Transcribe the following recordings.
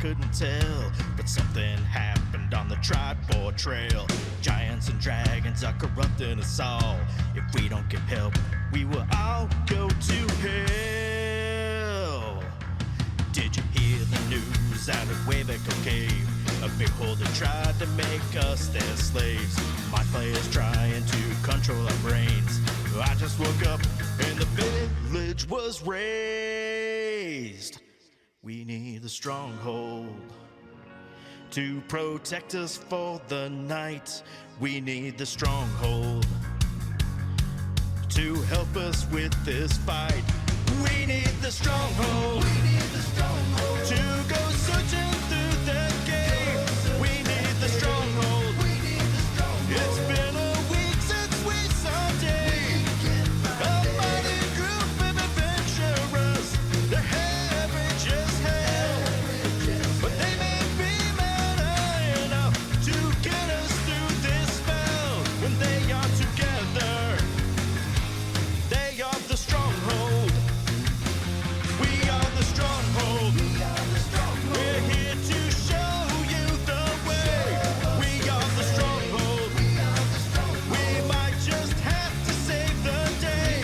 couldn't tell, but something happened on the Tribord Trail. Giants and dragons are corrupting us all. If we don't get help, we will all go to hell. Did you hear the news out of Waveco Cave? A beholder tried to make us their slaves. My players trying to control our brains. I just woke up and the village was razed. We need the Stronghold to protect us for the night. We need the Stronghold to help us with this fight. We need the Stronghold. We need the Stronghold to go searching through the game. We need the Stronghold. We need the Stronghold. It's been a week since we saw Dave. A mighty group of adventurers. They're average as hell, but they may be mad enough to get us through this spell. When they are together, they are the Stronghold. We are the Stronghold. We're here to show you the way. We are the Stronghold. We might just have to save the day.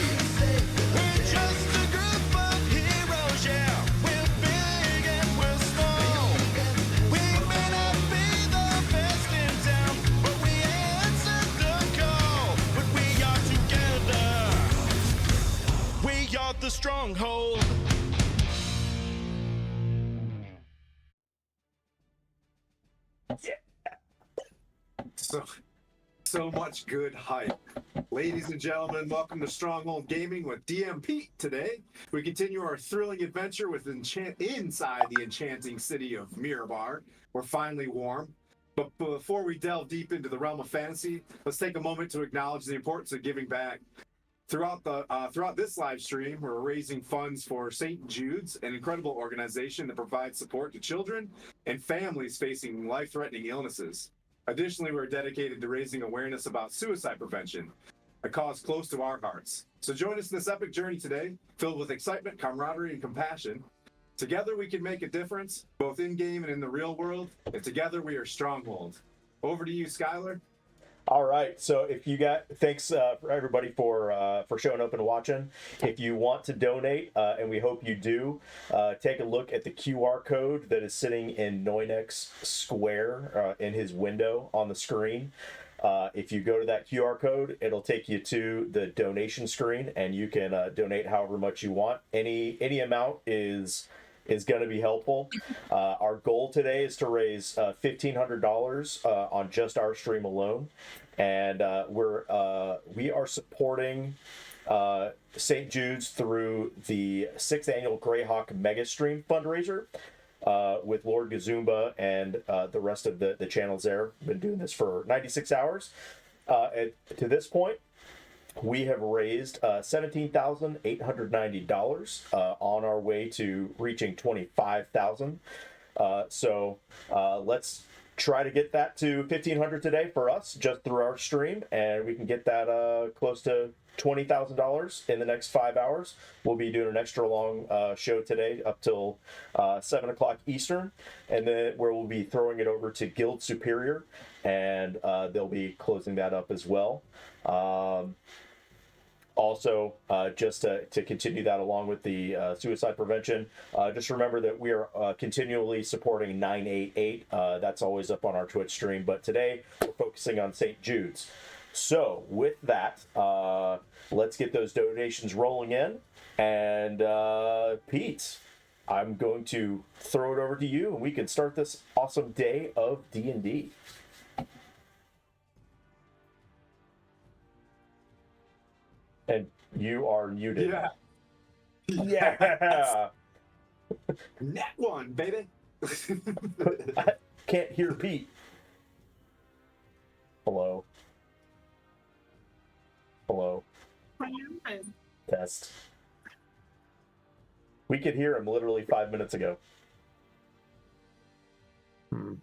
We're just a group of heroes, yeah. We're big and we're small. We may not be the best in town, but we answered the call. But we are together. We are the Stronghold. So much good hype. Ladies and gentlemen, welcome to Stronghold Gaming with DM Pete. Today, we continue our thrilling adventure with inside the enchanting city of Mirabar. We're finally warm. But before we delve deep into the realm of fantasy, let's take a moment to acknowledge the importance of giving back. Throughout this live stream, we're raising funds for St. Jude's, an incredible organization that provides support to children and families facing life-threatening illnesses. Additionally, we're dedicated to raising awareness about suicide prevention, a cause close to our hearts. So join us in this epic journey today, filled with excitement, camaraderie, and compassion. Together we can make a difference, both in-game and in the real world, and together we are Stronghold. Over to you, Skylar. All right, so if you thanks for everybody for showing up and watching. If you want to donate, and we hope you do, take a look at the QR code that is sitting in Noinek's square in his window on the screen. If you go to that QR code, it'll take you to the donation screen, and you can donate however much you want. Any amount is going to be helpful. Our goal today is to raise $1,500 on just our stream alone, and we are supporting St. Jude's through the 6th annual Greyhawk Mega Stream fundraiser with Lord Gazumba and the rest of the channels there. Been doing this for 96 hours. To this point, we have raised $17,890 on our way to reaching $25,000. So let's try to get that to $1,500 today for us, just through our stream, and we can get that close to $20,000 in the next 5 hours. We'll be doing an extra long show today up till 7 o'clock Eastern, and then where we'll be throwing it over to Guild Superior, and they'll be closing that up as well. Also, just to continue that along with the suicide prevention, just remember that we are continually supporting 988. That's always up on our Twitch stream, but today we're focusing on St. Jude's. So with that, let's get those donations rolling in. And Pete, I'm going to throw it over to you, and we can start this awesome day of D&D. And you are muted. Yeah. Yeah. Net one, baby. I can't hear Pete. Hello. Hello. Test. We could hear him literally 5 minutes ago. You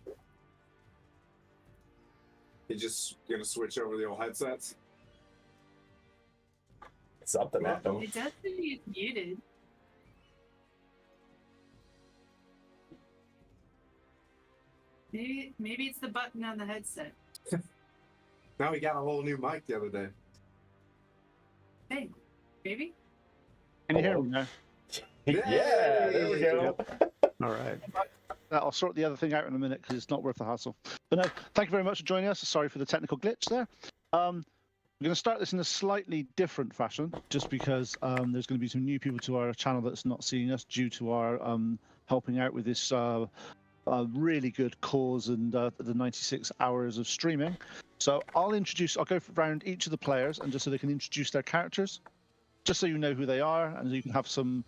just gonna switch over the old headsets? Something happened. It does say he's muted. Maybe it's the button on the headset. Now we got a whole new mic the other day. Hey, maybe? Can you hear me now? Yeah, there we go. All right. I'll sort the other thing out in a minute because it's not worth the hassle. But no, thank you very much for joining us. Sorry for the technical glitch there. We're going to start this in a slightly different fashion, just because there's going to be some new people to our channel that's not seeing us due to our helping out with this really good cause and the 96 hours of streaming. So I'll go around each of the players and just so they can introduce their characters, just so you know who they are and you can have some.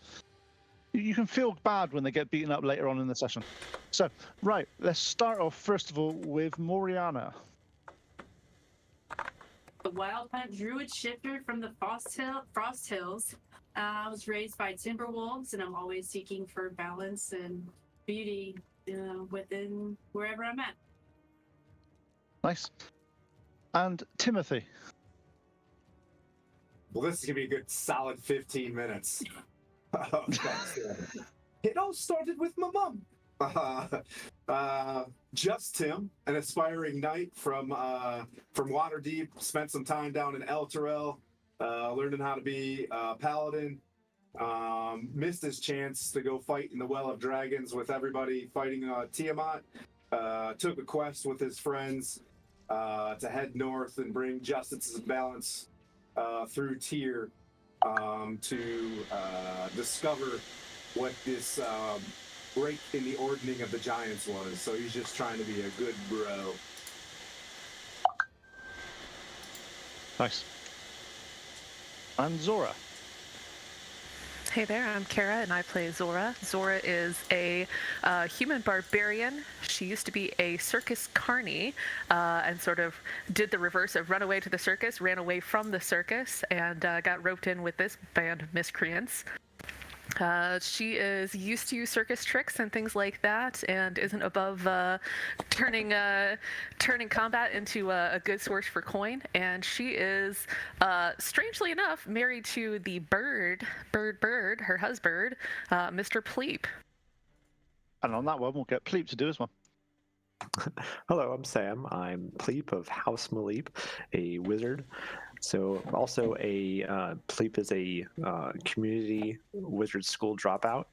You can feel bad when they get beaten up later on in the session. So, right, let's start off first of all with Moriana. The wild hunt druid shifter from the Frost Hills. I was raised by timber wolves, and I'm always seeking for balance and beauty within wherever I'm at. Nice. And Timothy. Well, this is gonna be a good solid 15 minutes. It all started with my mom. Just Tim, an aspiring knight from Waterdeep, spent some time down in El Terrell, learning how to be a paladin. Missed his chance to go fight in the Well of Dragons with everybody fighting Tiamat. Took a quest with his friends to head north and bring justice and balance through Tyr to discover what this break in the ordning of the giants was. So he's just trying to be a good bro. Nice. And Zora. Hey there, I'm Kara and I play Zora. Zora is a human barbarian. She used to be a circus carny and sort of did the reverse of run away to the circus, ran away from the circus, and got roped in with this band of miscreants. She is used to circus tricks and things like that, and isn't above turning combat into a good source for coin. And she is, strangely enough, married to the bird, her husband, Mr. Pleep. And on that one, we'll get Pleep to do as well. Hello, I'm Sam. I'm Pleep of House Maleep, a wizard. So also Pleep is a community wizard school dropout.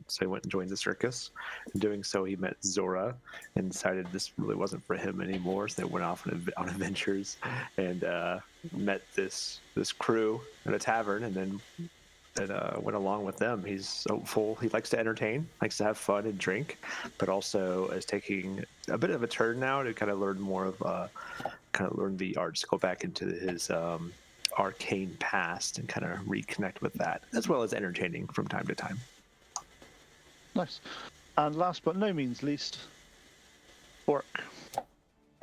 So he went and joined the circus. In doing so, he met Zora and decided this really wasn't for him anymore. So they went off on adventures and met this crew at a tavern, and then went along with them. He's hopeful. He likes to entertain, likes to have fun and drink, but also is taking a bit of a turn now to kind of learn more of learn the arts, go back into his arcane past and kind of reconnect with that, as well as entertaining from time to time. Nice. And last but no means least, Bork.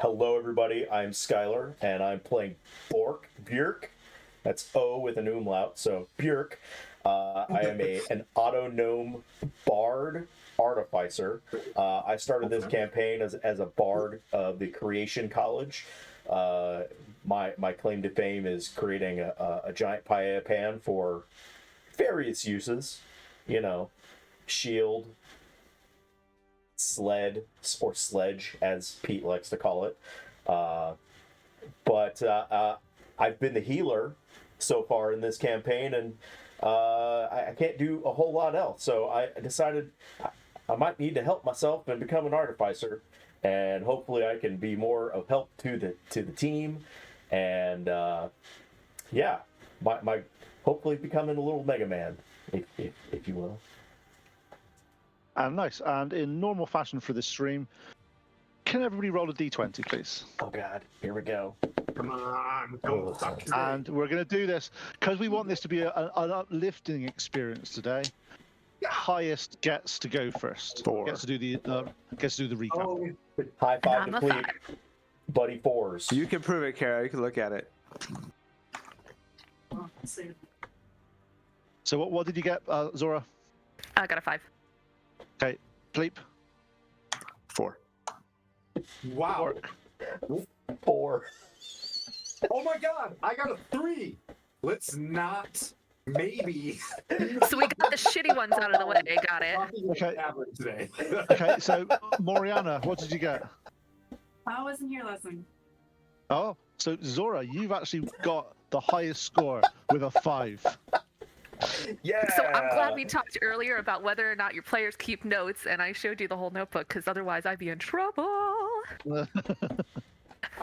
Hello, everybody. I'm Skylar, and I'm playing Björk. That's O with an umlaut, so Björk. I am an auto-gnome bard artificer. I started this campaign as a bard of the Creation College. My claim to fame is creating a giant paella pan for various uses. You know, shield, sled, or sledge, as Pete likes to call it. But I've been the healer so far in this campaign, and I can't do a whole lot else. So I decided I might need to help myself and become an artificer, and hopefully I can be more of help to the team, and my hopefully becoming a little Mega Man, if you will. And nice. And in normal fashion for this stream, can everybody roll a d20, please? Oh God, here we go. Come on, don't suck. And we're going to do this because we want this to be an uplifting experience today. Highest gets to go first. 4. Gets to do the recap. Oh, High five I'm to a Cleve. Buddy fours. You can prove it, Kara. You can look at it. Oh, let's see. So what did you get, Zora? I got a 5. Okay, Pleep. 4. wow. Four. Oh my God, I got a 3. Let's not maybe. So we got the shitty ones out of the way. Got it. Okay. Average today. Okay, so Moriana, what did you get? I wasn't here last night. Oh, so Zora, you've actually got the highest score with a 5. Yeah. So I'm glad we talked earlier about whether or not your players keep notes, and I showed you the whole notebook because otherwise I'd be in trouble.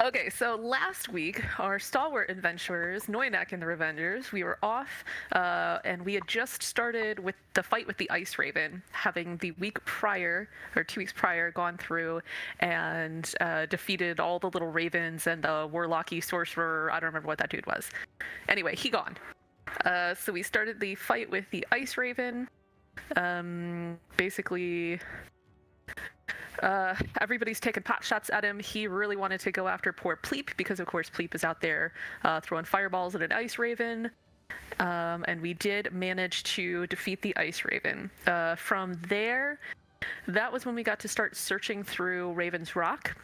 Okay, so last week, our stalwart adventurers, Noynak and the Revengers, we were off, and we had just started with the fight with the Ice Raven, having the week prior, or 2 weeks prior, gone through and defeated all the little ravens and the warlocky sorcerer. I don't remember what that dude was. Anyway, he gone. So we started the fight with the Ice Raven. Basically, everybody's taking pot shots at him. He really wanted to go after poor Pleep because, of course, Pleep is out there throwing fireballs at an Ice Raven. And we did manage to defeat the Ice Raven. From there, that was when we got to start searching through Raven's Rock,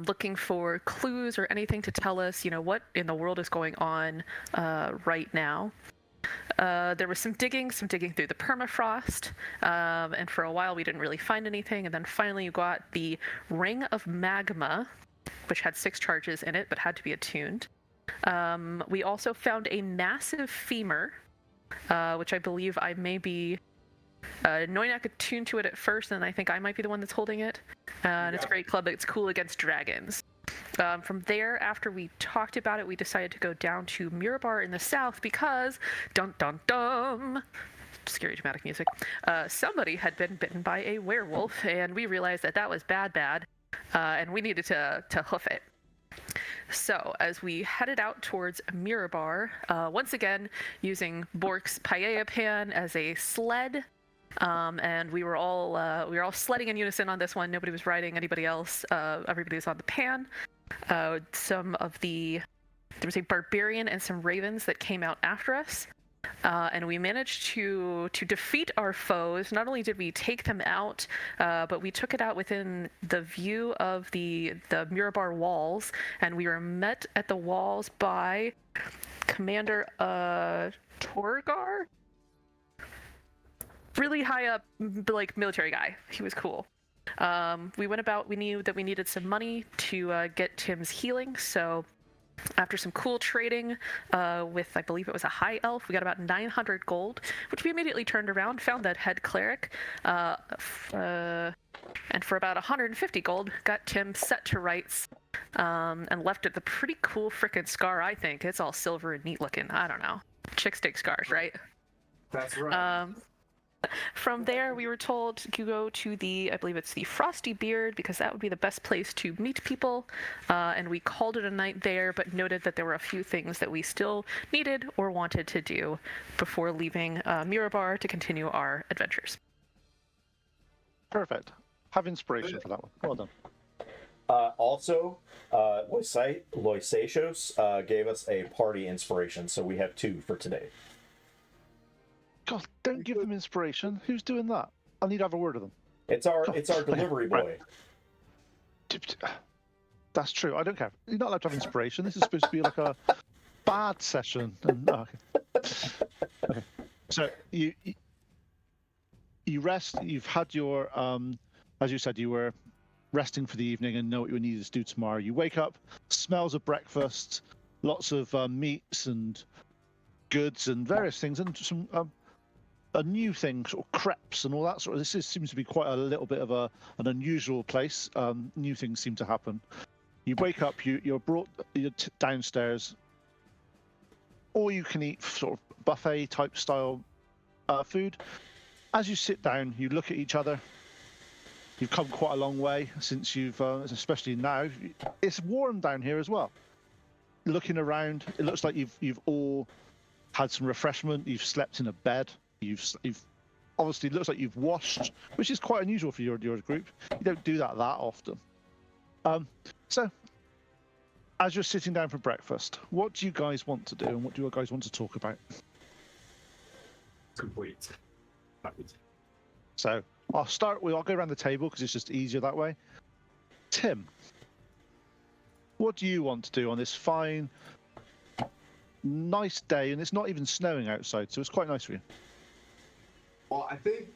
looking for clues or anything to tell us, what in the world is going on right now. There was some digging through the permafrost, and for a while we didn't really find anything, and then finally you got the Ring of Magma, which had 6 charges in it but had to be attuned. We also found a massive femur, which I believe I may be... Noynak attuned to it at first, and I think I might be the one that's holding it. And it's a great club, it's cool against dragons. From there, after we talked about it, we decided to go down to Mirabar in the south because, dun dun dun, scary dramatic music, somebody had been bitten by a werewolf, and we realized that was bad, and we needed to hoof it. So, as we headed out towards Mirabar, once again, using Bork's paella pan as a sled, and we were all sledding in unison on this one. Nobody was riding anybody else. Everybody was on the pan. There was a barbarian and some ravens that came out after us, and we managed to defeat our foes. Not only did we take them out, but we took it out within the view of the Mirabar walls, and we were met at the walls by Commander Torgar. Really high up, like, military guy. He was cool. We knew that we needed some money to get Tim's healing, so after some cool trading with, I believe it was a high elf, we got about 900 gold, which we immediately turned around, found that head cleric, and for about 150 gold, got Tim set to rights, and left it the pretty cool frickin' scar, I think. It's all silver and neat looking. I don't know. Chicks dig scars, right? That's right. From there, we were told to go to I believe it's the Frosty Beard, because that would be the best place to meet people, and we called it a night there, but noted that there were a few things that we still needed or wanted to do before leaving Mirabar to continue our adventures. Perfect. Have inspiration for that one. Well done. Also, Loisatios gave us a party inspiration, so we have 2 for today. God, don't give them inspiration. Who's doing that? I need to have a word with them. It's our delivery boy. Right. That's true. I don't care. You're not allowed to have inspiration. This is supposed to be like a bad session. Okay. So you rest. You've had your as you said, you were resting for the evening and know what you needed to do tomorrow. You wake up, smells of breakfast, lots of meats and goods and various things, and some a new thing, sort of crepes and all that sort of. Seems to be quite a little bit of an unusual place. New things seem to happen. You wake up, you're brought downstairs. All you can eat sort of buffet type style food. As you sit down, you look at each other. You've come quite a long way since you've, especially now. It's warm down here as well. Looking around, it looks like you've all had some refreshment. You've slept in a bed. You've obviously looks like you've washed, which is quite unusual for your group. You don't do that often. So, as you're sitting down for breakfast, what do you guys want to do, and what do you guys want to talk about? Complete. So I'll go around the table because it's just easier that way. Tim, what do you want to do on this fine, nice day? And it's not even snowing outside, so it's quite nice for you. Well, I think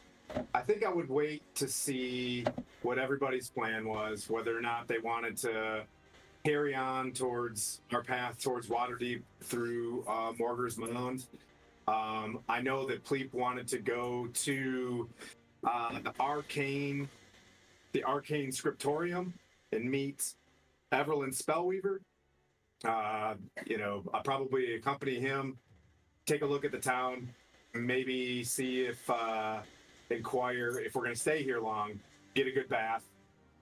I would wait to see what everybody's plan was, whether or not they wanted to carry on towards our path towards Waterdeep through Morgar's Mound. I know that Pleep wanted to go to the Arcane Scriptorium and meet Evelyn Spellweaver. I'll probably accompany him, take a look at the town, maybe see if inquire if we're going to stay here long, get a good bath,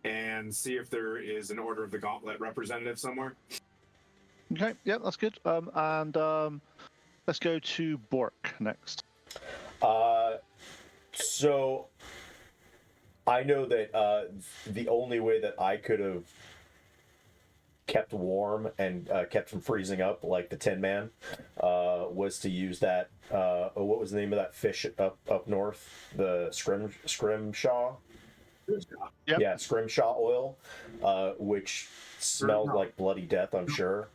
and see if there is an Order of the Gauntlet representative somewhere. Okay, yeah, that's good. Let's go to Bork next. So I know that the only way that I could have kept warm and kept from freezing up like the Tin Man was to use that. What was the name of that fish up north? The scrimshaw. Yep. Yeah, scrimshaw oil, which smells like bloody death, I'm sure.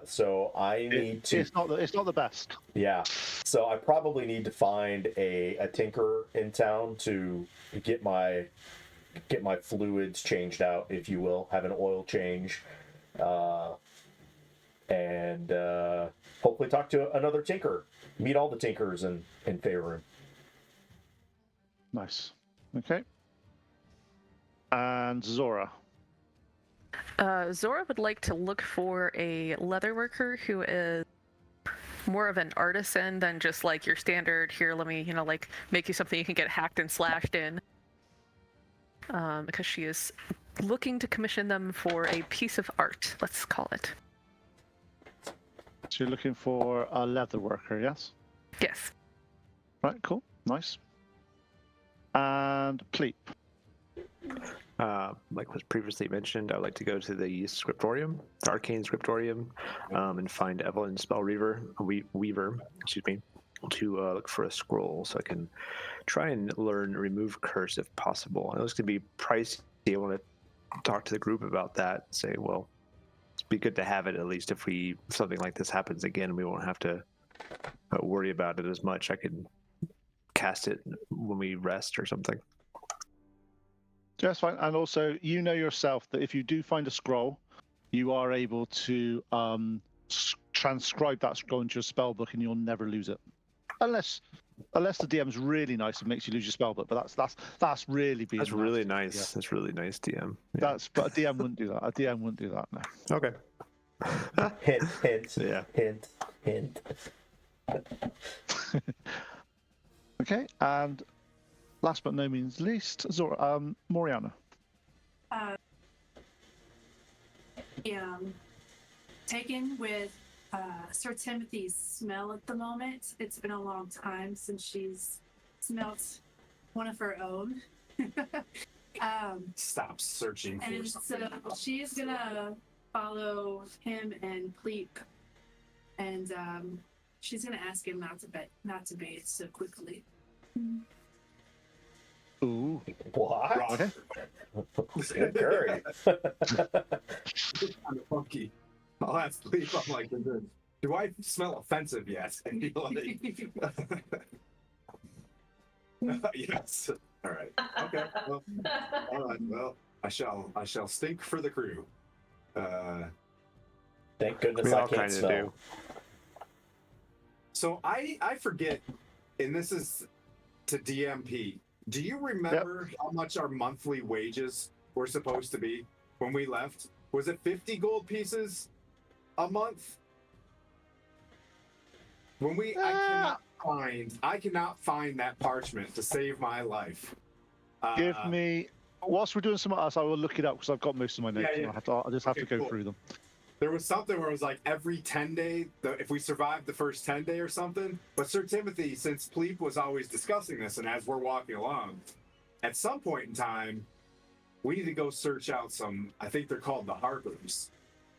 So I need to. It's not the best. Yeah. So I probably need to find a tinker in town to get my fluids changed out, if you will, have an oil change, and hopefully talk to another tinker. Meet all the tinkers in Faerun. Nice. Okay. And Zora. Zora would like to look for a leather worker who is more of an artisan than just like your standard, here, let me, like make you something you can get hacked and slashed in. Because she is looking to commission them for a piece of art, let's call it. So you're looking for a leather worker, yes? Yes. Right, cool. Nice. And Pleep. Like was previously mentioned, I would like to go to the Scriptorium, the Arcane Scriptorium, and find Evelyn Weaver, excuse me, to look for a scroll so I can try and learn remove curse if possible. I know it's going to be pricey. I want to talk to the group about that. Say, well, it'd be good to have it at least if something like this happens again. We won't have to worry about it as much. I can cast it when we rest or something. Yeah, that's fine. And also, you know yourself that if you do find a scroll, you are able to transcribe that scroll into your spell book, and you'll never lose it, unless the DM's really nice and makes you lose your spell book. But that's really being. That's really nasty. nice. Yeah. That's really nice, DM. Yeah. But a DM wouldn't do that. A DM wouldn't do that. No. Okay. Hint, hint, Yeah. hint, hint. Okay, and last but no means least, Zora, Moriana. Taken with Sir Timothy's smell at the moment. It's been a long time since she's smelt one of her own. Stop searching for And something. so she's gonna follow him and Pleep, and she's gonna ask him not to bathe so quickly. Ooh. What? Okay. Good curry. It's kind of funky. I'll ask Pleep, I'm like, do I smell offensive yet? And he's like, yes. All right. Okay. Well, all right. Well, I shall stink for the crew. Thank goodness We I all can't kinda smell. do. So I forget, and this is to DMP. Do you remember how much our monthly wages were supposed to be when we left? Was it 50 gold pieces a month? When I cannot find that parchment to save my life. Give me. Whilst we're doing something else, I will look it up because I've got most of my notes. Yeah. And I just have to Okay, go cool. through them. There was something where it was like every 10 day, if we survived the first 10 day or something. But Sir Timothy, since Pleep was always discussing this, and as we're walking along, at some point in time, we need to go search out some, I think they're called the Harpers,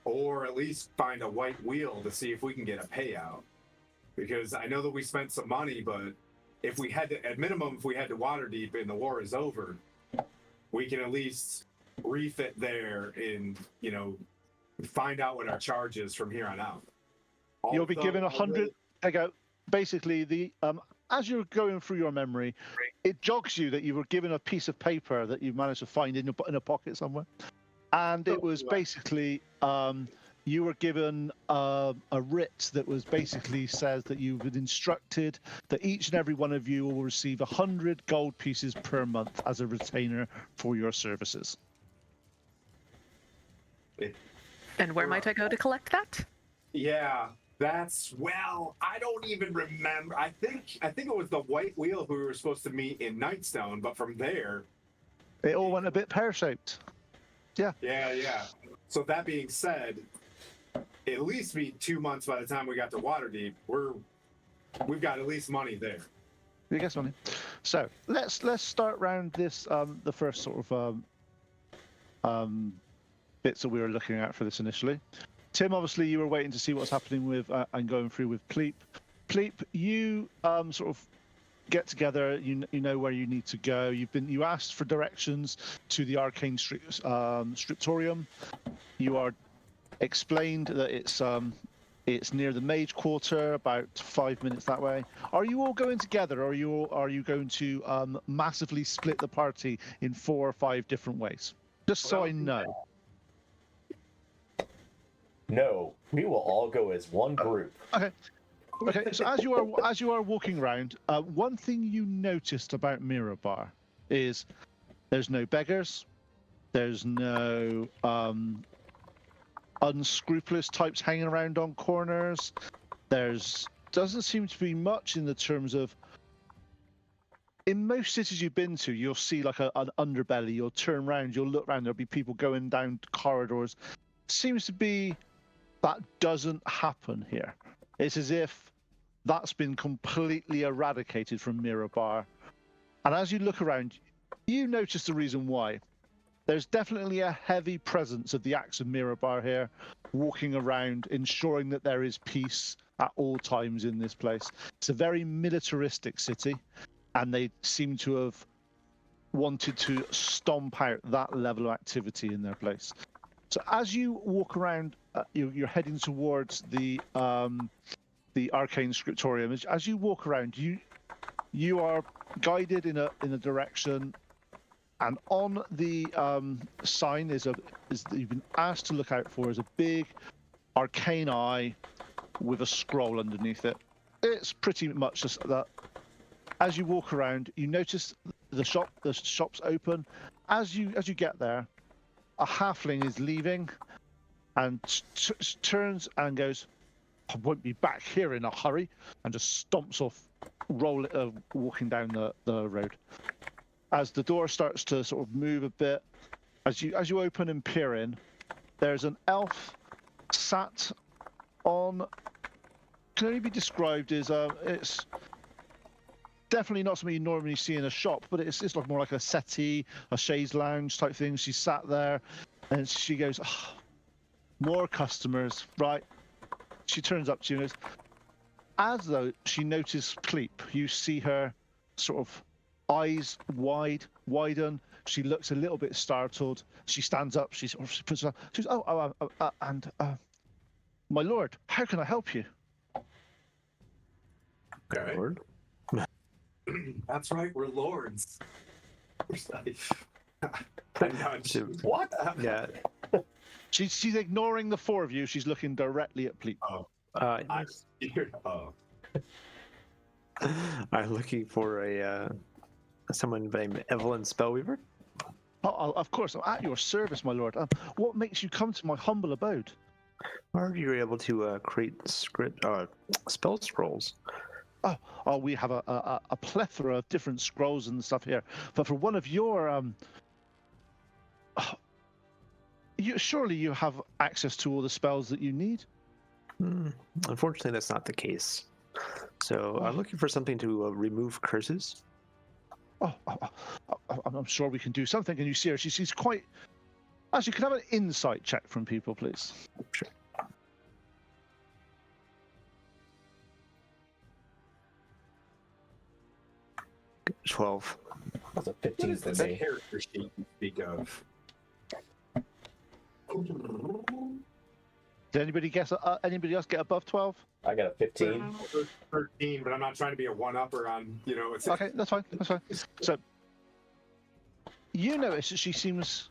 or at least find a white wheel to see if we can get a payout. Because I know that we spent some money, but if we had to, at minimum, if we had to Waterdeep and the war is over, we can at least refit there and, find out what our charge is from here on out. You'll be given 100. Basically, as you're going through your memory, it jogs you that you were given a piece of paper that you managed to find in a pocket somewhere, and it was basically you were given a writ that was basically says that you've been instructed that each and every one of you will receive 100 gold pieces per month as a retainer for your services. And where might I go to collect that? Yeah, I don't even remember. I think it was the White Wheel who we were supposed to meet in Nightstone, but from there, It all went a bit pear-shaped. Yeah. Yeah. So that being said, at least be 2 months by the time we got to Waterdeep. We've got at least money there. You guess money. So let's start round this the first sort of bits that we were looking at for this initially. Tim, obviously you were waiting to see what's happening with and going through with Pleep. Pleep, you sort of get together. You know where you need to go. You asked for directions to the Arcane Scriptorium. You are explained that it's near the Mage Quarter, about 5 minutes that way. Are you all going together, or are you going to massively split the party in 4 or 5 different ways? Just so I know. No, we will all go as one group. Okay. So as you are walking around, one thing you noticed about Mirabar is there's no beggars, there's no unscrupulous types hanging around on corners. Doesn't seem to be much in the terms of. In most cities you've been to, you'll see like an underbelly. You'll turn around, you'll look around. There'll be people going down corridors. Seems to be that doesn't happen here. It's as if that's been completely eradicated from Mirabar. And as you look around, you notice the reason why. There's definitely a heavy presence of the Axe of Mirabar here, walking around, ensuring that there is peace at all times in this place. It's a very militaristic city, and they seem to have wanted to stomp out that level of activity in their place. So as you walk around, you're heading towards the Arcane Scriptorium. As you walk around, you are guided in a direction. And on the sign is that you've been asked to look out for is a big arcane eye with a scroll underneath it. It's pretty much just that. As you walk around, you notice the shop's open. As you get there, a halfling is leaving and turns and goes, "I won't be back here in a hurry," and just stomps off, walking down the road. As the door starts to sort of move a bit, as you open and peer in, there's an elf sat on. Can only be described as it's definitely not something you normally see in a shop, but it's like more like a settee, a chaise lounge type thing. She sat there, and she goes, "Oh, more customers, right?" She turns up to you, and goes, as though she noticed Pleep. You see her sort of eyes widen. She looks a little bit startled. She stands up. She sort of puts her. She goes, my lord, how can I help you? Okay. Lord. That's right, we're lords. What? Yeah. She's ignoring the 4 of you. She's looking directly at Pleep. Oh, I'm I'm scared. Oh, looking for someone named Evelyn Spellweaver. Oh, of course, I'm at your service, my lord. What makes you come to my humble abode? Are you able to create spell scrolls? Oh, we have a plethora of different scrolls and stuff here. But for one of your, surely you have access to all the spells that you need. Unfortunately, that's not the case. So I'm looking for something to remove curses. I'm sure we can do something. And you see her; she's quite. Actually, can I have an insight check from people, please? Sure. $12. That's a what 15 is for this me. character sheet you speak of? Did anybody guess? Anybody else get above 12? I got a 15. 13, but I'm not trying to be a one-upper on, it's Okay, that's fine. That's fine. So you notice that she seems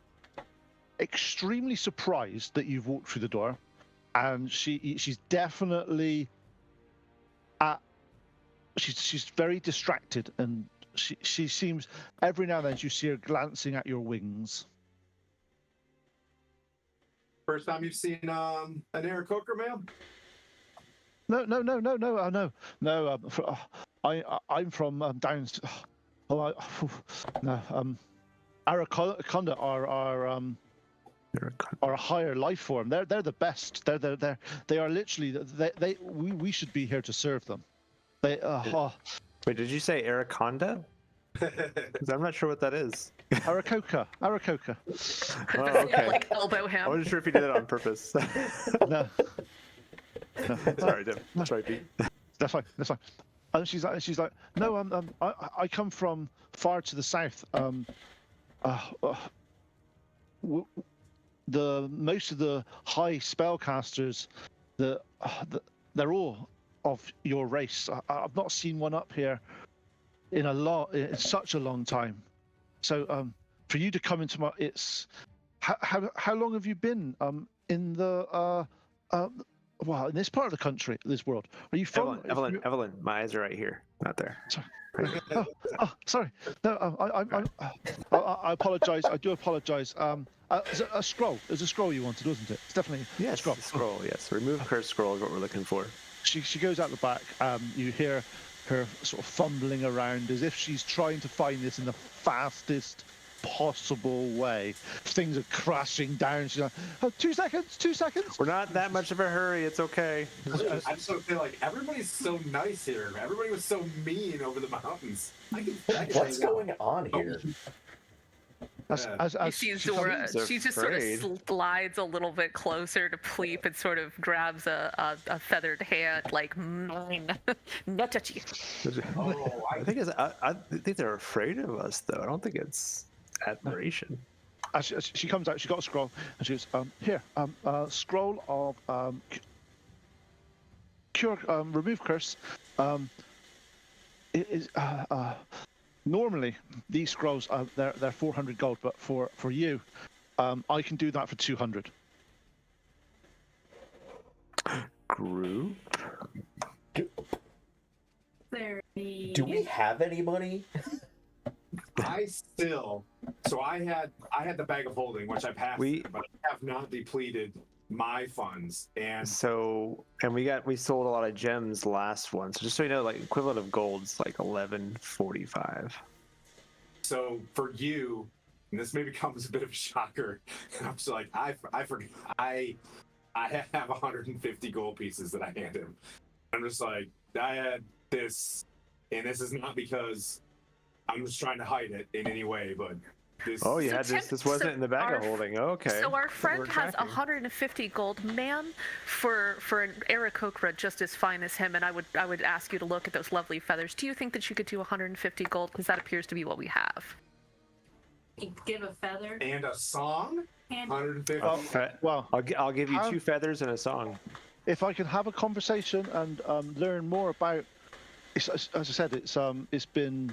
extremely surprised that you've walked through the door, and she's definitely she's very distracted, and she seems every now and then you see her glancing at your wings. First time you've seen an Aarakocra, ma'am? No. I'm from down. Araconda are a higher life form. They're the best. They are literally. We should be here to serve them. Wait, did you say Araconda? Because I'm not sure what that is. Aarakocra. Oh, Does okay. like elbow I him? wasn't sure if you did it on purpose. No. Sorry, Tim. Sorry, Pete. That's fine. And she's like, no, I come from far to the south. The most of the high spellcasters, they're all of your race. I've not seen one up here in such a long time. So for you to come into how long have you been in the in this part of the country, this world? Are you from Evelyn, my eyes are right here, not there. Sorry. Sorry. No, I apologize. I do apologize. A scroll. There's a scroll you wanted, wasn't it? It's definitely Yes, a scroll. Scroll. Yes, remove cursed scroll is what we're looking for. She goes out the back. You hear her sort of fumbling around as if she's trying to find this in the fastest possible way. Things are crashing down. She's like, oh, 2 seconds. We're not that much of a hurry. It's okay. I just don't feel like everybody's so nice here. Everybody was so mean over the mountains. What's going on here? As She's she Zora. comes- She just sort afraid. of slides a little bit closer to Pleep and sort of grabs a feathered hand, like mine, not touchy. Oh, I think they're afraid of us, though. I don't think it's admiration. As she comes out, she got a scroll, and she goes, here, scroll of cure, remove curse. It is normally these scrolls they're 400 gold, but for you, I can do that for 200. Group. Do we have any money? I had the bag of holding, which I passed, but I have not depleted my funds. And So, and we sold a lot of gems last one. So just so you know, like equivalent of gold's like 1145. so for you, and this maybe comes a bit of a shocker, I'm just like, I forgot, I have 150 gold pieces that I hand him. I'm just like, I had this, and this is not because I'm just trying to hide it in any way, but this. Oh, you So had this. Tim- This wasn't so in the bag of our- holding. Okay. So our friend We're has tracking. 150 gold, ma'am. For an Aarakocra just as fine as him, and I would ask you to look at those lovely feathers. Do you think that you could do 150 gold? Because that appears to be what we have. Give a feather. And a song? And 150. Well, I'll give you How- 2 feathers and a song. if I can have a conversation and learn more about, as I said, it's been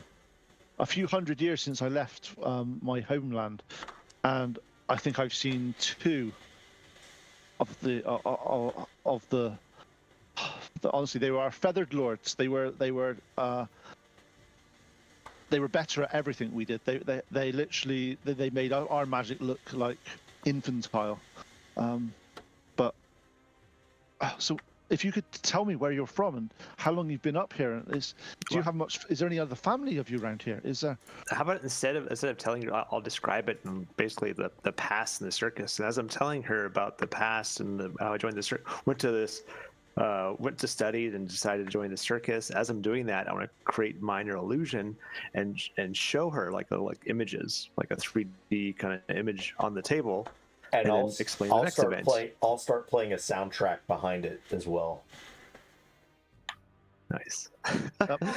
a few hundred years since I left my homeland, and I think I've seen 2 of the honestly, they were our feathered lords. They were better at everything we did. They literally made our magic look like infantile. So if you could tell me where you're from and how long you've been up here, is there any other family of you around here? Is there? How about instead of telling you, I'll describe it and basically the past in the circus. And as I'm telling her about the past and how I joined the circus, went to study and decided to join the circus. As I'm doing that, I want to create minor illusion and show her like images, like a 3D kind of image on the table. And then I'll explain the next event. I'll start playing a soundtrack behind it as well. Nice.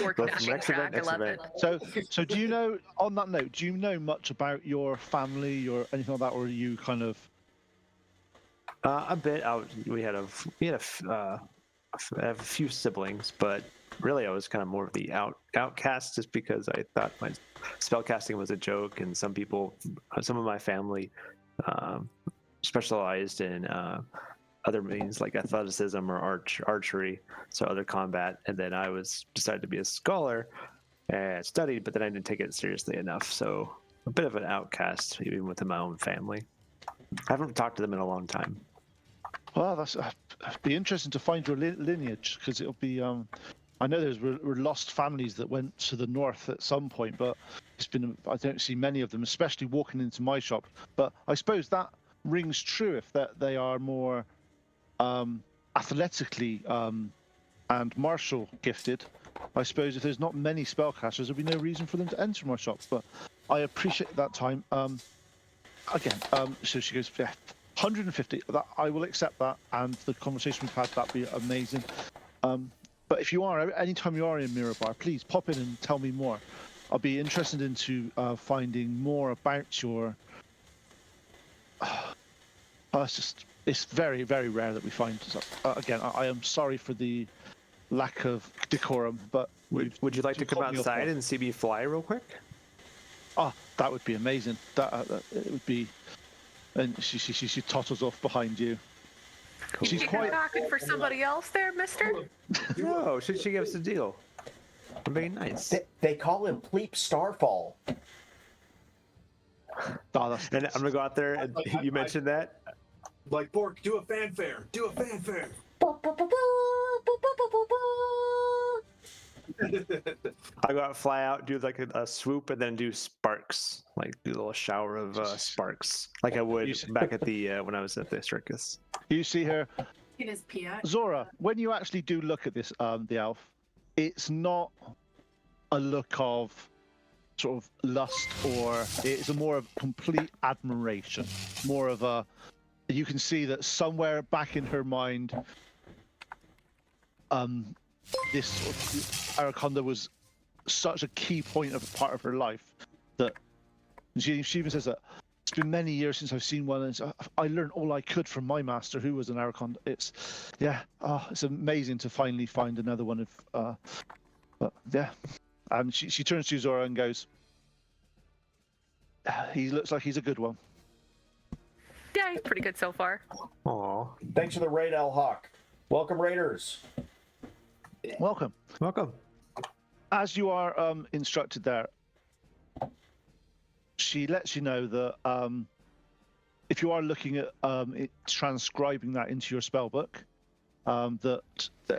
Work Well, backing next track, event, I love next it. So do you know? On that note, do you know much about your family or anything like that, or are you kind of? A bit. I have a few siblings, but really I was kind of more of the outcast, just because I thought my spellcasting was a joke, and some of my family um, specialized in other means like athleticism or archery, so other combat. And then I decided to be a scholar and studied, but then I didn't take it seriously enough. So a bit of an outcast, even within my own family. I haven't talked to them in a long time. Well, that's it'd be interesting to find your lineage, because it'll be. I know were lost families that went to the north at some point, but I don't see many of them, especially walking into my shop. But I suppose that rings true if they are more athletically and martial gifted. I suppose if there's not many spellcasters, there'll be no reason for them to enter my shop. But I appreciate that time. Again, so she goes, yeah, 150. That I will accept that, and the conversation we've had, that'd be amazing. But if you are, anytime you are in Mirabar, please pop in and tell me more. I'll be interested into finding more about your. It's very, very rare that we find. Again, I am sorry for the lack of decorum, but Would you like to come outside and see me fly real quick? Oh, that would be amazing. That it would be. And she totters off behind you. Cool. She's You're quite. knocking for somebody else there, mister? No, she gave us a deal. I'm being nice. They call him Pleep Starfall. Oh, And I'm gonna go out there, and you mentioned that. Like, Bork, do a fanfare. Do a fanfare. I go out, fly out, do like a swoop, and then do sparks, like do a little shower of sparks, like I would back at the when I was at the circus. You see her, It is Pia. Zora. When you actually do look at this, the elf, it's not a look of sort of lust, or it's a more of complete admiration, more of a. You can see that somewhere back in her mind, this sort of, Araconda was such a key point of part of her life that she even says that it's been many years since I've seen one, and I learned all I could from my master, who was an Araconda. It's it's amazing to finally find another one of. But yeah, and she turns to Zora and goes, "He looks like he's a good one." Yeah, he's pretty good so far. Aw, Thanks for the raid, Al Hawk. Welcome, Raiders. Welcome. welcome. As you are instructed there, she lets you know that if you are looking at transcribing that into your spell book, that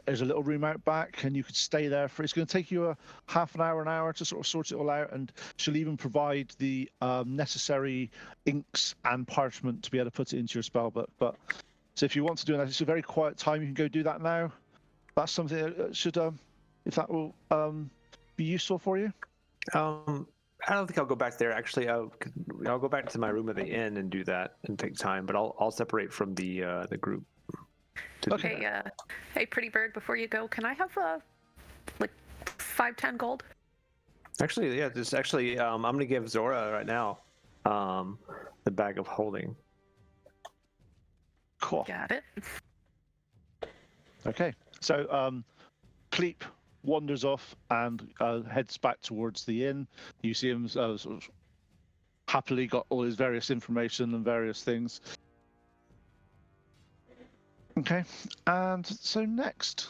there's a little room out back, and you could stay there for. It's going to take you a half an hour to sort of sort it all out, and she'll even provide the necessary inks and parchment to be able to put it into your spell book. But so if you want to do that, it's a very quiet time. You can go do that now. That's something that should, if that will be useful for you. I don't think I'll go back there. Actually, I'll go back to my room at the inn and do that and take time. But I'll separate from the group. Okay. Hey, pretty bird, before you go, can I have like 5-10 gold? Actually, yeah. I'm gonna give Zora right now the bag of holding. Cool. Got it. Okay. So Cleep wanders off and heads back towards the inn. You see him sort of happily got all his various information and various things. Okay, and so next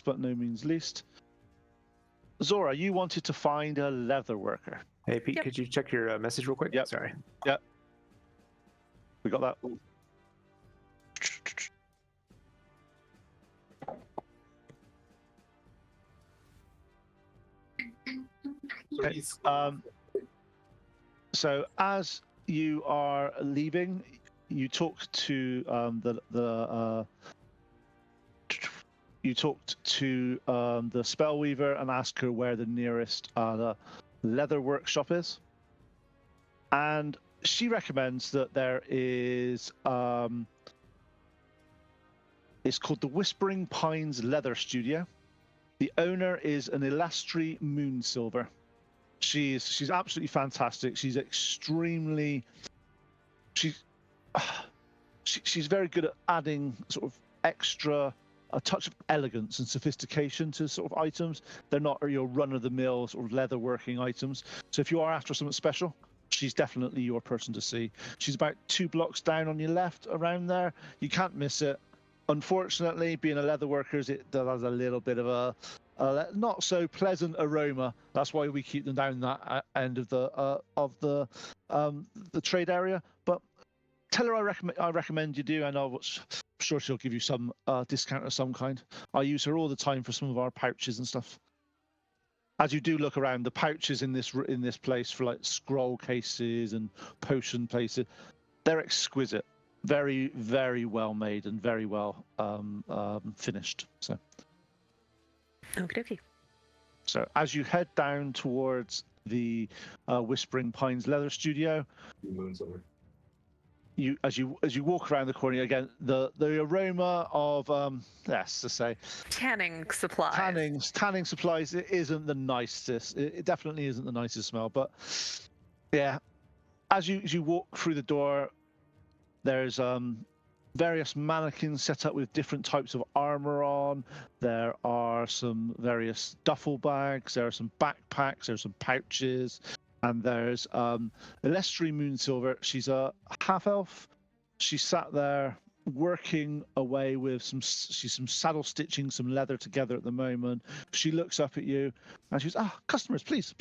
but no means least, Zora, you wanted to find a leather worker. Hey, Pete, Yep. could you check your message real quick? Yep. Sorry. We got that. So Okay, he's So as you are leaving, you talk to the spellweaver and ask her where the nearest leather workshop is, and she recommends that there is it's called the Whispering Pines Leather Studio. The owner is an Elastri Moonsilver. She's absolutely fantastic. She's extremely she's very good at adding sort of extra, a touch of elegance and sophistication to sort of items. They're not your run-of-the-mill sort of leather-working items. So if you are after something special, she's definitely your person to see. She's about 2 blocks down on your left, around there. You can't miss it. Unfortunately, being a leather worker, it does a little bit of a not so pleasant aroma. That's why we keep them down that end of the trade area. But tell her I recommend you do, and I'm sure she'll give you some discount of some kind. I use her all the time for some of our pouches and stuff. As you do look around, the pouches in this place for like scroll cases and potion places, they're exquisite. Very, very well made and very well finished. So. Okie So as you head down towards the Whispering Pines Leather Studio, as you walk around the corner again, the aroma of let's just say tanning supplies. Tanning supplies. It isn't the nicest. It definitely isn't the nicest smell. But yeah, as you walk through the door, there's various mannequins set up with different types of armor on. There are some various duffel bags. There are some backpacks. There's some pouches. And there's Elestri Moonsilver. She's a half-elf. She sat there working away with she's some saddle stitching some leather together at the moment. She looks up at you and she's, customers, please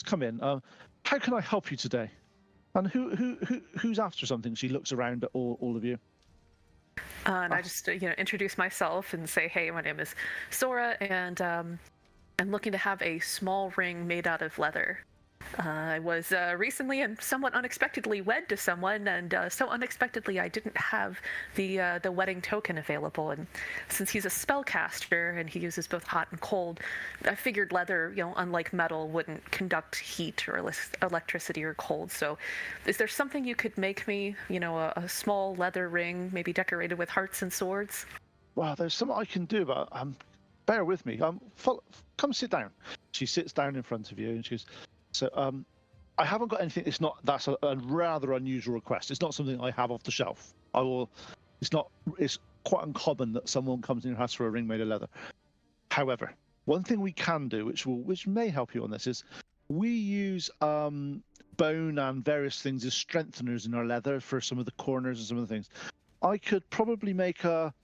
come in. How can I help you today? And who's after something? She looks around at all of you. And I just introduce myself and say, hey, my name is Sora, and I'm looking to have a small ring made out of leather. I was recently and somewhat unexpectedly wed to someone, and so unexpectedly I didn't have the wedding token available. And since he's a spellcaster and he uses both hot and cold, I figured leather, unlike metal, wouldn't conduct heat or electricity or cold. So, is there something you could make me, a small leather ring, maybe decorated with hearts and swords? Well, there's something I can do, but bear with me. Come sit down. She sits down in front of you, and she's. So I haven't got anything. That's a rather unusual request. It's not something I have off the shelf. It's quite uncommon that someone comes in your house for a ring made of leather. However, one thing we can do, which may help you on this, is we use bone and various things as strengtheners in our leather for some of the corners and some of the things. I could probably make a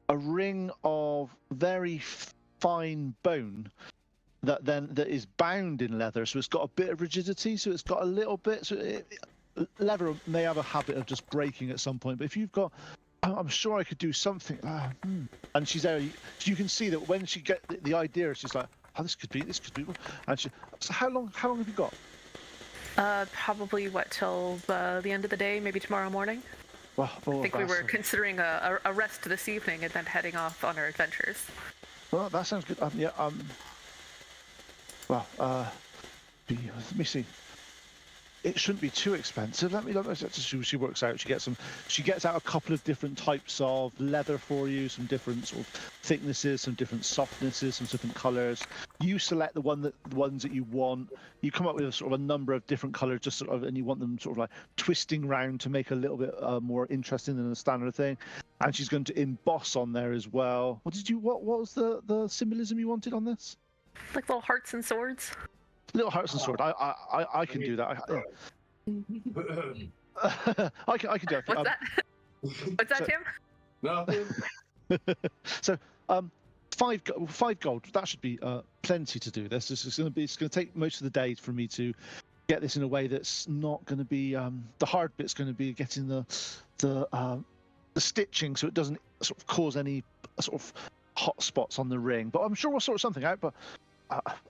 ring of very fine bone that is bound in leather, so it's got a bit of rigidity, so it's got a little bit. So leather may have a habit of just breaking at some point, but if you've got, I'm sure I could do something. And she's there. You can see that when she get the idea, she's like, this could be. And so how long have you got? Probably till the end of the day, maybe tomorrow morning. Well, I think we were considering a rest this evening and then heading off on our adventures. Well, that sounds good. Well, let me see. It shouldn't be too expensive. Let me look. She works out. She gets out a couple of different types of leather for you, some different sort of thicknesses, some different softnesses, some different colors. You select the ones that you want. You come up with a number of different colors, and you want them sort of like twisting round to make a little bit more interesting than a standard thing. And she's going to emboss on there as well. What was the symbolism you wanted on this? Like little hearts and swords. Little hearts and sword. I can do that. I can do it. What's that? What's that, Tim? Nothing. So, 5 gold. That should be plenty to do this. It's going to take most of the day for me to get this in a way that's not going to be. The hard bit's going to be getting the stitching, so it doesn't sort of cause any sort of hot spots on the ring. But I'm sure we'll sort something out. But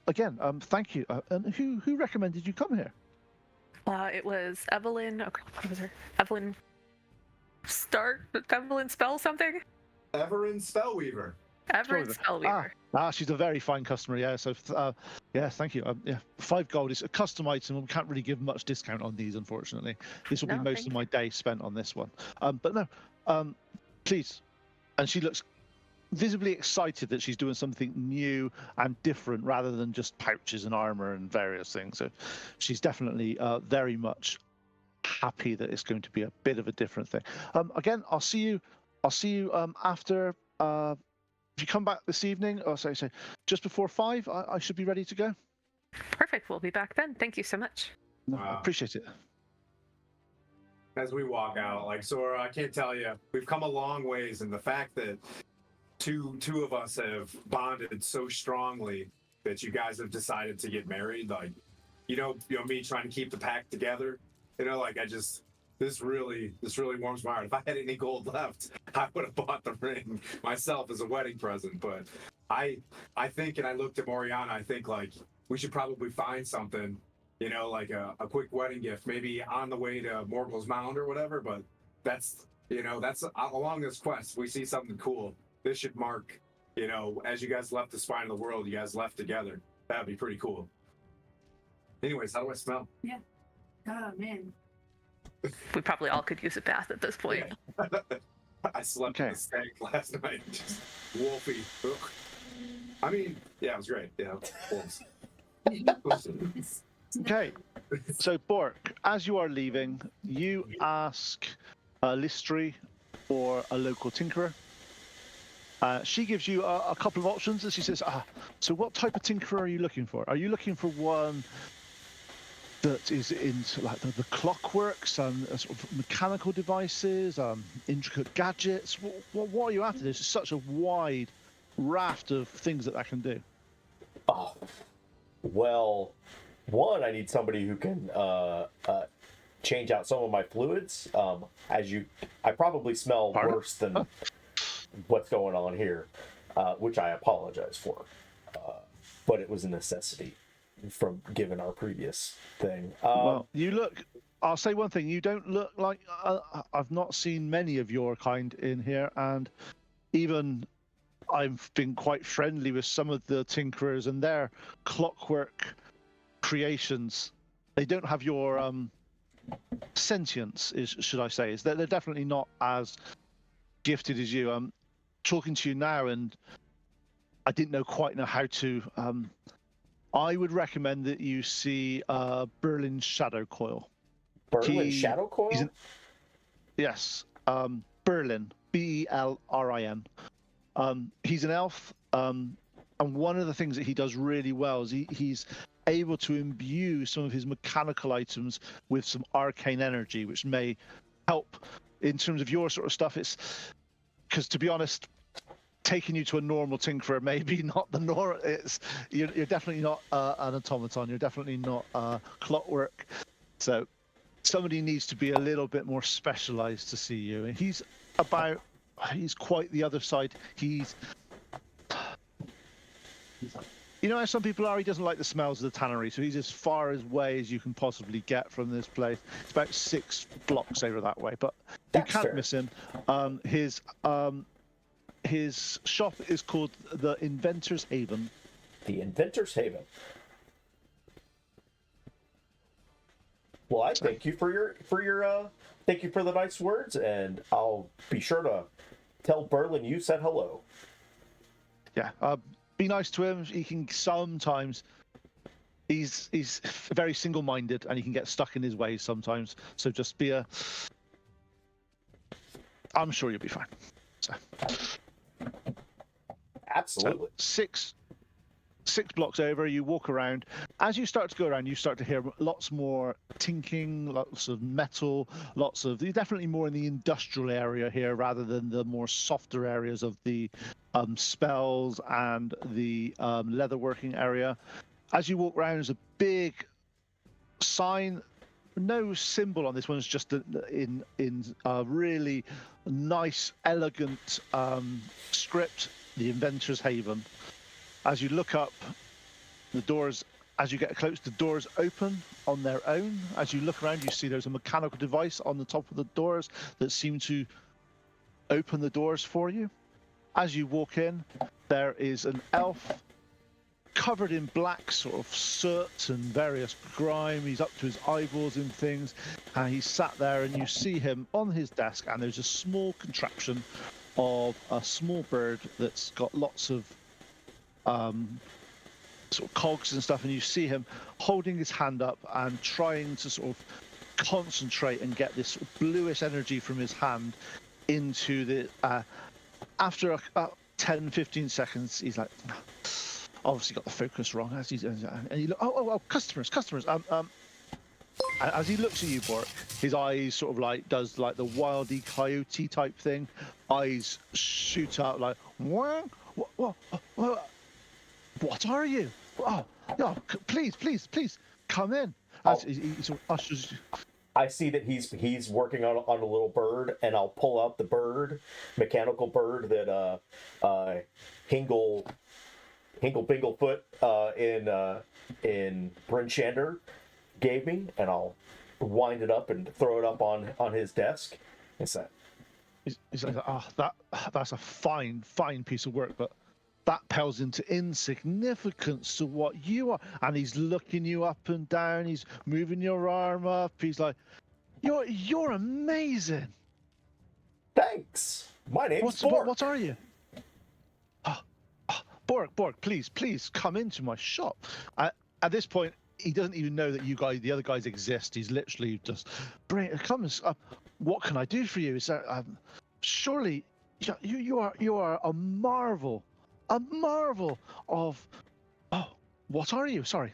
again, thank you. And who recommended you come here? It was Evelyn. Okay, what was her? Evelyn Spell something? Everin Spellweaver. Evelyn Spellweaver. She's a very fine customer. Yeah. So yeah, thank you. 5 gold is a custom item, and we can't really give much discount on these, unfortunately. This will be most of my day spent on this one. But no, please. And she looks visibly excited that she's doing something new and different rather than just pouches and armor and various things. So she's definitely very much happy that it's going to be a bit of a different thing. Again, I'll see you after. If you come back this evening, or say just before 5, I should be ready to go. Perfect. We'll be back then. Thank you so much. No, I appreciate it. As we walk out, like Zora, I can't tell you, we've come a long ways, and the fact that two of us have bonded so strongly that you guys have decided to get married, like me trying to keep the pack together, like this really warms my heart. If I had any gold left, I would have bought the ring myself as a wedding present. But I think, and I looked at Moriana, I think like we should probably find something, like a quick wedding gift, maybe on the way to Morgul's Mound or whatever. But that's along this quest, we see something cool. This should mark, as you guys left the spine of the world, you guys left together. That'd be pretty cool. Anyways, how do I smell? Yeah. Oh, man. We probably all could use a bath at this point. Yeah. I slept in the stank last night. Just wolfy. Ugh. I mean, yeah, it was great. Yeah, wolves. Okay, so Bork, as you are leaving, you ask Listri for a local tinkerer. She gives you a couple of options, and she says, so what type of tinkerer are you looking for? Are you looking for one that is into like the clockworks and sort of mechanical devices, intricate gadgets? What are you after? There's such a wide raft of things that can do. Oh, well, one, I need somebody who can change out some of my fluids. I probably smell worse than what's going on here, which I apologize for, but it was a necessity from given our previous thing. Well, you look. I'll say one thing. You don't look like I've not seen many of your kind in here, and even I've been quite friendly with some of the tinkerers and their clockwork creations. They don't have your sentience, should I say? Is that they're definitely not as gifted as you. I'm talking to you now, and I didn't quite know how to. I would recommend that you see Berlin's Shadow Coil. Berlin Shadow Coil? Yes, Berlin, Belrin. He's an elf, and one of the things that he does really well is he's able to imbue some of his mechanical items with some arcane energy, which may help in terms of your sort of stuff. It's because, to be honest, taking you to a normal tinkerer, maybe not the normal. You're definitely not an automaton. You're definitely not clockwork. So somebody needs to be a little bit more specialized to see you. And he's quite the other side. You know how some people are? He doesn't like the smells of the tannery, so he's as far away as you can possibly get from this place. It's about 6 blocks over that way, but you can't miss him. His shop is called the Inventor's Haven. The Inventor's Haven. Well, I thank you for your thank you for the nice words, and I'll be sure to tell Berlin you said hello. Yeah, be nice to him. He can sometimes. He's very single-minded, and he can get stuck in his ways sometimes. So just be I'm sure you'll be fine. So. Absolutely. So six blocks over, you walk around. As you start to go around, you start to hear lots more tinking, lots of metal, you're definitely more in the industrial area here rather than the more softer areas of the spells and the leatherworking area. As you walk around, there's a big sign. No symbol on this one. It's just in a really nice, elegant script, the Inventor's Haven. As you look up, the doors, as you get close, the doors open on their own. As you look around, you see there's a mechanical device on the top of the doors that seem to open the doors for you. As you walk in, there is an elf covered in black sort of soot and various grime. He's up to his eyeballs in things, and he's sat there, and you see him on his desk, and there's a small contraption of a small bird that's got lots of sort of cogs and stuff, and you see him holding his hand up and trying to sort of concentrate and get this bluish energy from his hand into the. After about 10, 15 seconds, he's like, obviously got the focus wrong. As he's and he look, oh, customers. As he looks at you, Bork, his eyes sort of like does like the wildy coyote type thing. Eyes shoot out like, what are you? Oh, no, please, come in. As he sort of ushers. I see that he's working on a little bird, and I'll pull out the bird, mechanical bird that Hingle Binglefoot in Bryn Shander gave me, and I'll wind it up and throw it up on his desk. It's that. He's like, that's a fine piece of work, but that pales into insignificance to what you are. And he's looking you up and down. He's moving your arm up. He's like, you're amazing. Thanks. My name's Bork. What are you? Bork, please come into my shop. At this point, he doesn't even know that the other guys exist. He's literally just, come. What can I do for you? Is that surely you are a marvel of. Oh, what are you? Sorry.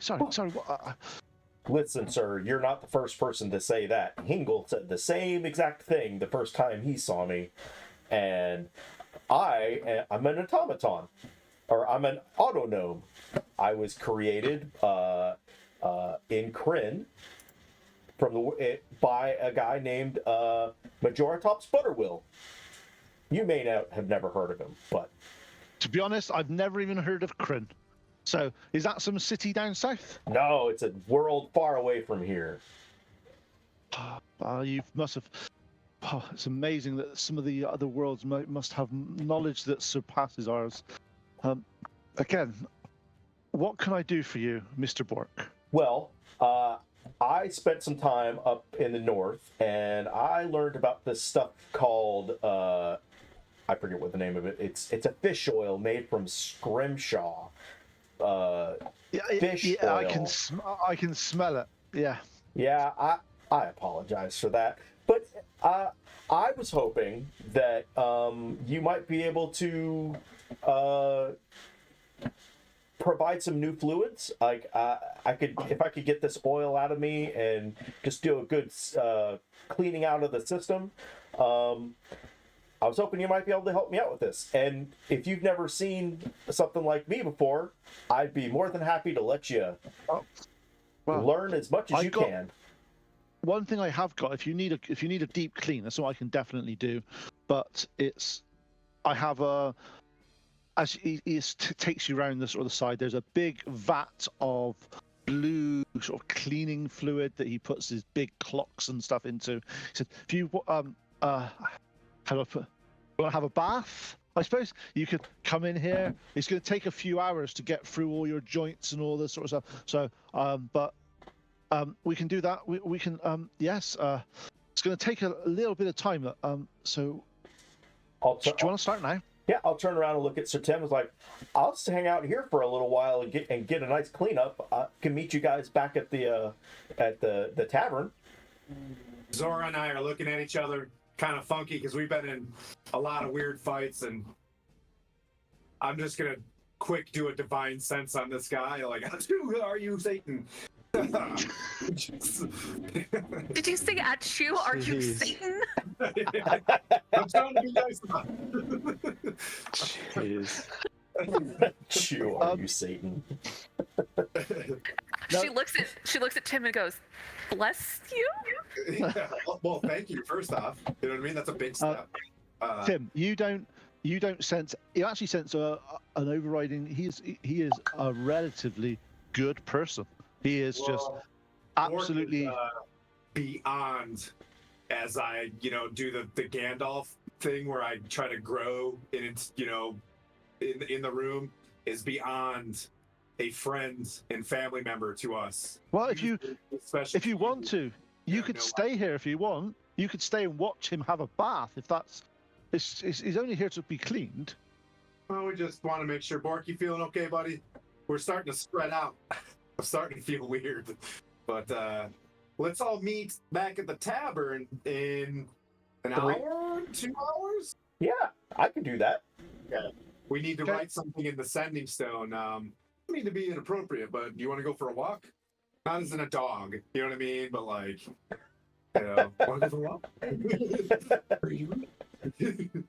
Listen, sir, you're not the first person to say that. Hingle said the same exact thing the first time he saw me, and I'm an automaton, or I'm an autognome. I was created in Kryn by a guy named Majoratops Butterwill. You may have never heard of him, but to be honest, I've never even heard of Kryn. So, is that some city down south? No, it's a world far away from here. You must have. It's amazing that some of the other worlds must have knowledge that surpasses ours. Again, what can I do for you, Mr. Bork? Well, I spent some time up in the north, and I learned about this stuff called I forget what the name of it. It's a fish oil made from scrimshaw. Fish oil. I can smell it. Yeah. Yeah, I apologize for that, but I was hoping that you might be able to provide some new fluids. Like if I could get this oil out of me and just do a good cleaning out of the system. I was hoping you might be able to help me out with this. And if you've never seen something like me before, I'd be more than happy to let you learn as much as you can. One thing I have got, if you need a deep clean, that's what I can definitely do. But I have as he takes you around the sort of the side. There's a big vat of blue sort of cleaning fluid that he puts his big clocks and stuff into. He said, if you how do I put? Want to have a bath? I suppose you could come in here. It's going to take a few hours to get through all your joints and all this sort of stuff. So, but we can do that. We can. Yes. It's going to take a little bit of time. So, do you want to start now? Yeah, I'll turn around and look at Sir Tim. It's like, I'll just hang out here for a little while and get a nice cleanup. I can meet you guys back at the tavern. Zora and I are looking at each other, kind of funky, because we've been in a lot of weird fights, and I'm just gonna quick do a divine sense on this guy. Like, who are you, Satan? Did you say at you? Are you Satan? I'm trying to be nice about it. Jeez. Chew, are you Satan? She looks at Tim and goes, "Bless you." Yeah, well, thank you. First off, you know what I mean. That's a big step. Tim, you don't sense. You actually sense an overriding. He is a relatively good person. He is just absolutely beyond. As I, do the Gandalf thing where I try to grow in the room, is beyond a friend and family member to us. Well, if you want to, you could stay here if you want. You could stay and watch him have a bath if that's. He's only here to be cleaned. Well, we just want to make sure. Bork, you feeling okay, buddy? We're starting to spread out. I'm starting to feel weird, but let's all meet back at the tavern in an 3. hour, 2 hours. Yeah, I can do that. We need to Okay. write something in the sending stone. I mean to be inappropriate, but do you want to go for a walk? Not as in a dog, you know what I mean? But like, want to go for a walk?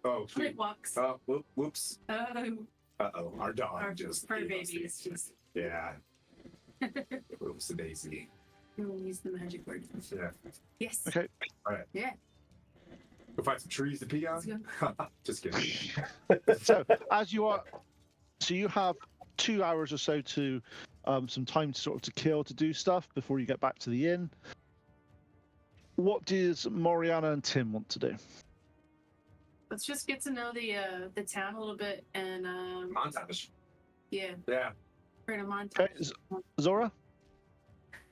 Oh, shoot. Quick walks. Oh, whoops. Um, Uh-oh, our dog our just fur gave us baby is the- just. Yeah. Oops, a daisy. We'll use the magic word. Yeah. Yes. Okay. Yeah. Go find some trees to pee on. Let's go. Just kidding. So as you are, so you have 2 hours or so to some time to sort of to kill to do stuff before you get back to the inn. What does Moriana and Tim want to do? Let's just get to know the town a little bit and Montage. yeah, Yeah. we're in a montage. Okay, Zora.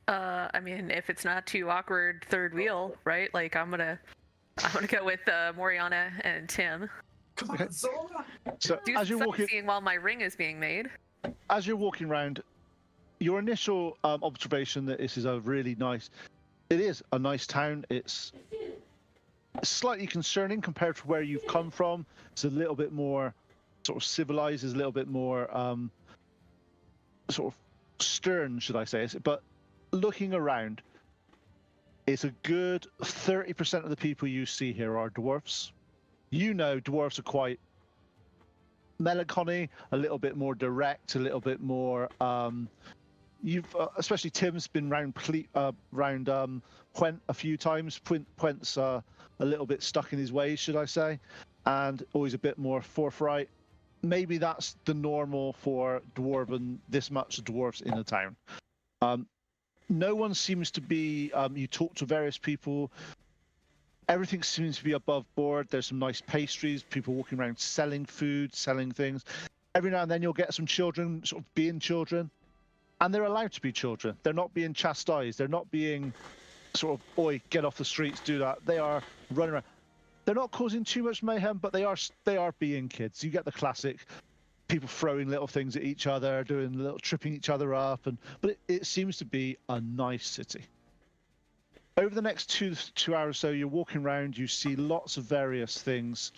I mean, if it's not too awkward, third wheel, right? Like I'm gonna go with Moriana and Tim. Come Okay. on, Zora. So Do as some you're walking, sightseeing while my ring is being made. as you're walking around, your initial observation that this is a really nice. It is a nice town. It's slightly concerning compared to where you've come from. It's a little bit more sort of civilized. It's a little bit more sort of stern, should I say? But looking around, it's a good 30% of the people you see here are dwarfs. You know, dwarfs are quite melancholy, a little bit more direct, a little bit more. You've especially Tim's been round Puent a few times. Puent's a little bit stuck in his ways, should I say, and always a bit more forthright. Maybe that's the normal for dwarven. This much dwarves in the town. No one seems to be. You talk to various people. Everything seems to be above board. There's some nice pastries. People walking around selling food, selling things. Every now and then you'll get some children sort of being children. And they're allowed to be children. They're not being chastised. They're not being sort of, oi, get off the streets, do that. They are running around. They're not causing too much mayhem, but they are being kids. You get the classic people throwing little things at each other, doing little tripping each other up, but it seems to be a nice city. Over the next 2 hours or so, you're walking around. You see lots of various things.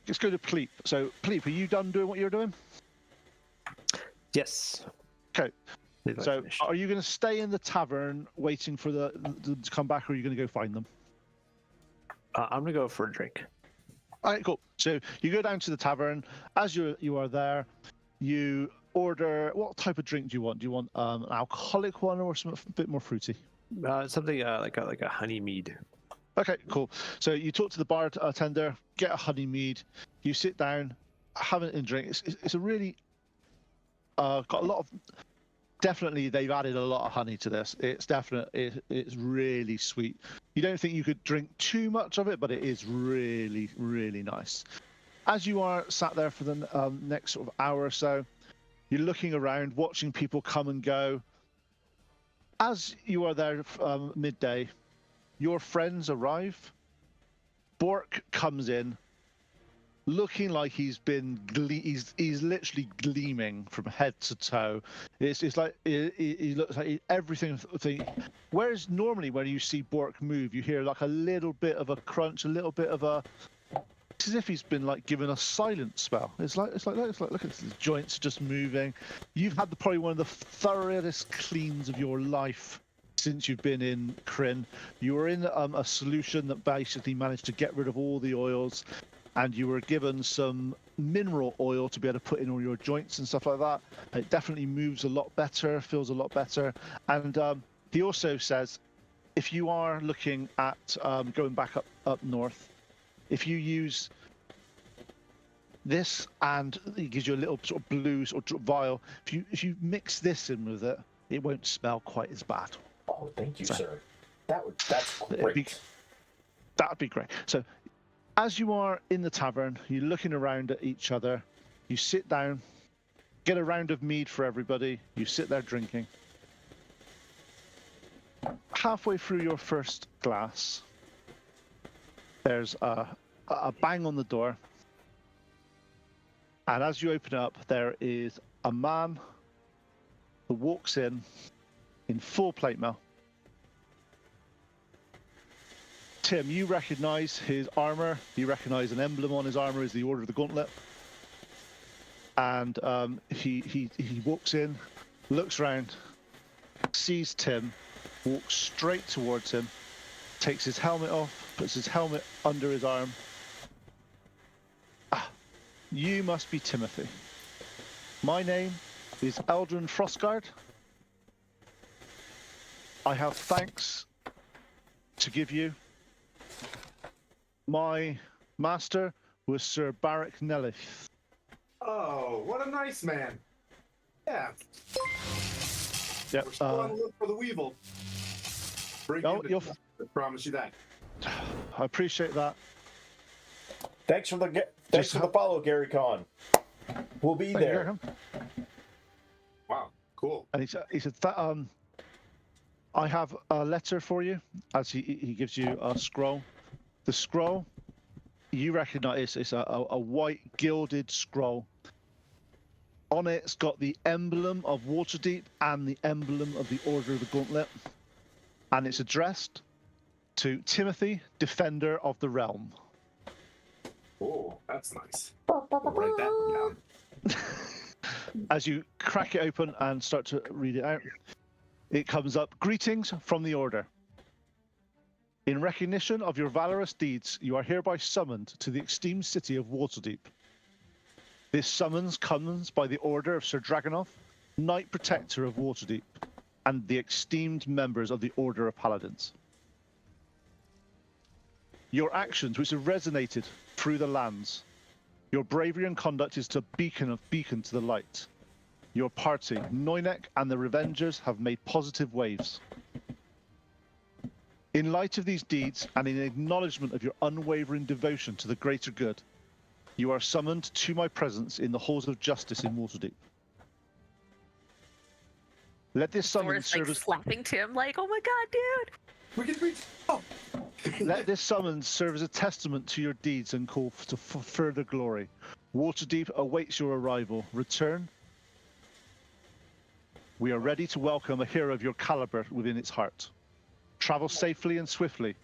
Let's go to Pleep. So, Pleep, are you done doing what you're doing? Yes. Okay. Believe I So, finished. are you going to stay in the tavern waiting for the to come back, or are you going to go find them? I'm gonna go for a drink. All right, cool. So you go down to the tavern. As you are there, you order. What type of drink do you want? Do you want an alcoholic one or something a bit more fruity? Something like a honey mead. Okay, cool. So you talk to the bartender, get a honey mead. You sit down, have it in drink. It's a really got a lot of. Definitely, they've added a lot of honey to this. It's it's really sweet. You don't think you could drink too much of it, but it is really, really nice. As you are sat there for the next sort of hour or so, you're looking around, watching people come and go. As you are there midday, your friends arrive. Bork comes in, looking like he's been he's literally gleaming from head to toe. It's like he looks like everything. Whereas normally when you see Bork move, you hear like a little bit of a crunch, a little bit of a. It's as if he's been like given a silent spell. It's like look at the joints just moving. You've had probably one of the thoroughest cleans of your life since you've been in Kryn. You were in a solution that basically managed to get rid of all the oils. And you were given some mineral oil to be able to put in all your joints and stuff like that. It definitely moves a lot better, feels a lot better. And he also says, if you are looking at going back up north, if you use this and it gives you a little sort of blue sort of vial, if you mix this in with it, it won't smell quite as bad. Oh, thank you, So- sir. That's It'd be- great. That'd be great. So as you are in the tavern, you're looking around at each other. You sit down, get a round of mead for everybody. You sit there drinking. Halfway through your first glass, there's a bang on the door. And as you open it up, there is a man who walks in in full plate mail. Tim, you recognize his armor. You recognize an emblem on his armor is the Order of the Gauntlet. And he walks in, looks around, sees Tim, walks straight towards him, takes his helmet off, puts his helmet under his arm. Ah, you must be Timothy. My name is Eldrin Frostguard. I have thanks to give you. My master was Sir Barrack Nelith. Oh, what a nice man. Yeah. Yep. We're still on the look for the Weevil. Bring No, him to I promise you that. I appreciate that. Thanks for the follow, Gary Kahn. We'll be Thank you, there. Graham. Wow, cool. And he said, I have a letter for you, as he gives you a scroll. The scroll, you recognize it's a white gilded scroll. On it, it's got the emblem of Waterdeep and the emblem of the Order of the Gauntlet. And it's addressed to Timothy, Defender of the Realm. Oh, that's nice. I'll write that down. As you crack it open and start to read it out, it comes up, greetings from the Order. In recognition of your valorous deeds, you are hereby summoned to the esteemed city of Waterdeep. This summons comes by the order of Sir Dragonov, Knight Protector of Waterdeep, and the esteemed members of the Order of Paladins. Your actions, which have resonated through the lands, your bravery and conduct is to beacon to the light. Your party, Noynek and the Revengers, have made positive waves. In light of these deeds and in acknowledgement of your unwavering devotion to the greater good, you are summoned to my presence in the halls of justice in Waterdeep. Let this summons Zora's like slapping Tim, like, oh my god, dude! We can reach. Oh. Let this summons serve as a testament to your deeds and call to further glory. Waterdeep awaits your arrival. Return. We are ready to welcome a hero of your caliber within its heart. Travel safely and swiftly,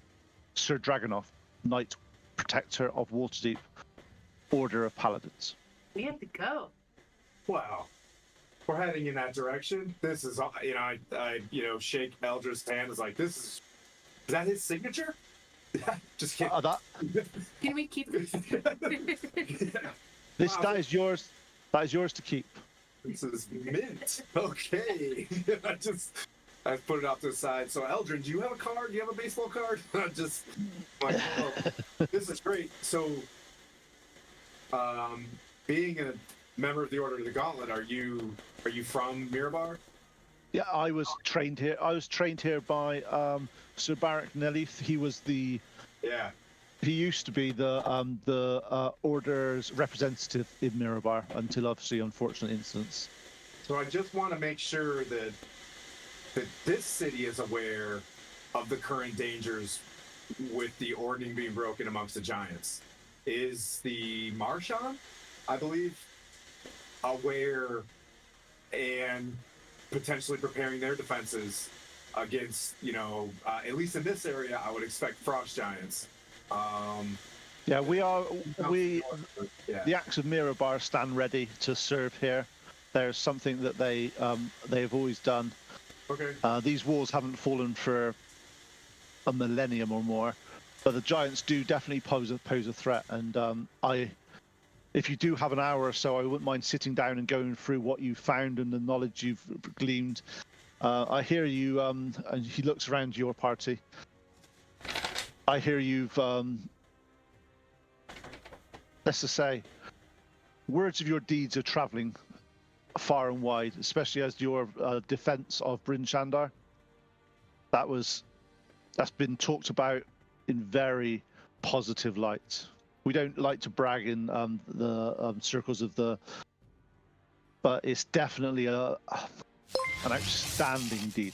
Sir Dragonov, Knight Protector of Waterdeep, Order of Paladins. We have to go. Wow. We're heading in that direction. This is, I shake Eldrid's hand. Is like, is that his signature? Just kidding. Can we keep this? That is yours. That is yours to keep. This is mint. Okay. I put it off to the side. So, Eldrin, do you have a card? Do you have a baseball card? This is great. So, being a member of the Order of the Gauntlet, are you from Mirabar? Yeah, I was trained here. I was trained here by Sir Barrack Nelith. He was the. Yeah. He used to be the Order's representative in Mirabar until obviously unfortunate incidents. So I just want to make sure that this city is aware of the current dangers with the ordning being broken amongst the giants. Is the Marshawn, I believe, aware and potentially preparing their defenses against, at least in this area, I would expect frost giants. Yeah, we are. Yeah. The Axe of Mirabar stand ready to serve here. There's something that they have always done. Okay. These walls haven't fallen for a millennium or more, but the giants do definitely pose a threat. And if you do have an hour or so, I wouldn't mind sitting down and going through what you found and the knowledge you've gleaned. I hear you, and he looks around your party. I hear you've, let's just say, words of your deeds are traveling far and wide, especially as your defense of Bryn Shandar. That's been talked about in very positive light. We don't like to brag in the circles of but it's definitely an outstanding deed.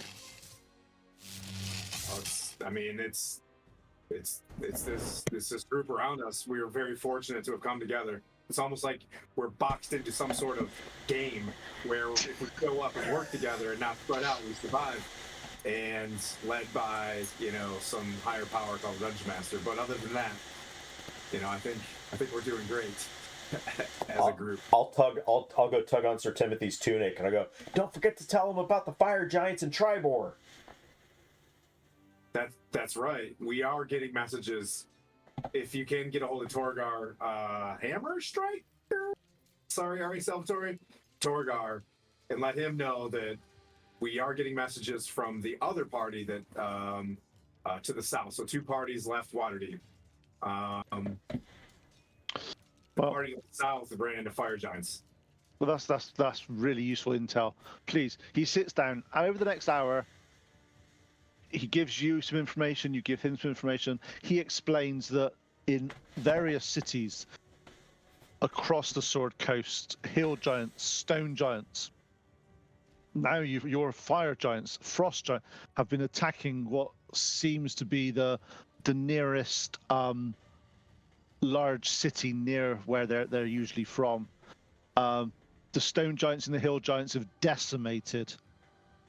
It's this group around us. We are very fortunate to have come together. It's almost like we're boxed into some sort of game where if we show up and work together and not spread out, we survive. And led by, some higher power called Dungeon Master. But other than that, I think we're doing great as a group. I'll go tug on Sir Timothy's tunic, and I go, don't forget to tell him about the fire giants in Tribor. That's right. We are getting messages. If you can get a hold of Torgar, Hammer Striker. Sorry, Ari Salvatore, Torgar, and let him know that we are getting messages from the other party that to the south. So 2 parties left Waterdeep. The party to the south ran into fire giants. Well, that's really useful intel. Please, he sits down, and over the next hour, he gives you some information, you give him some information. He explains that in various cities across the Sword Coast, hill giants, stone giants, now your fire giants, frost giants, have been attacking what seems to be the nearest large city near where they're usually from. The stone giants and the hill giants have decimated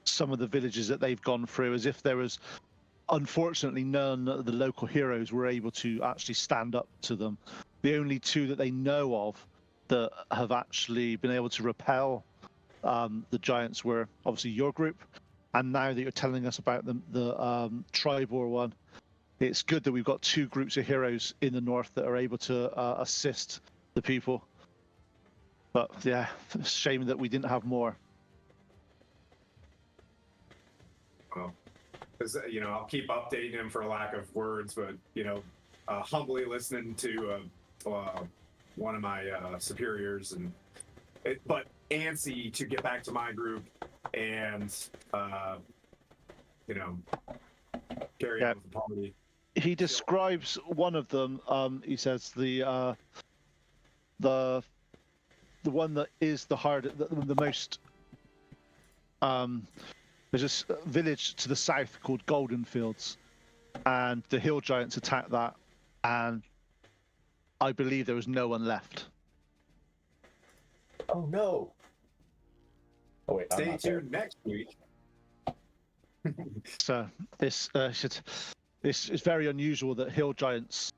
some of the villages that they've gone through, as if there was, unfortunately, none of the local heroes were able to actually stand up to them. The only 2 that they know of that have actually been able to repel the giants were obviously your group, and now that you're telling us about the Tribor one, it's good that we've got 2 groups of heroes in the north that are able to assist the people. But yeah, it's a shame that we didn't have more. Well, I'll keep updating him for lack of words, but humbly listening to one of my superiors, but antsy to get back to my group and carry on with the party. He describes one of them. He says the one that is the hard, the most. There's a village to the south called Golden Fields, and the hill giants attacked that, and I believe there was no one left. Oh no! Oh wait, Stay tuned next week. So this it's very unusual that hill giants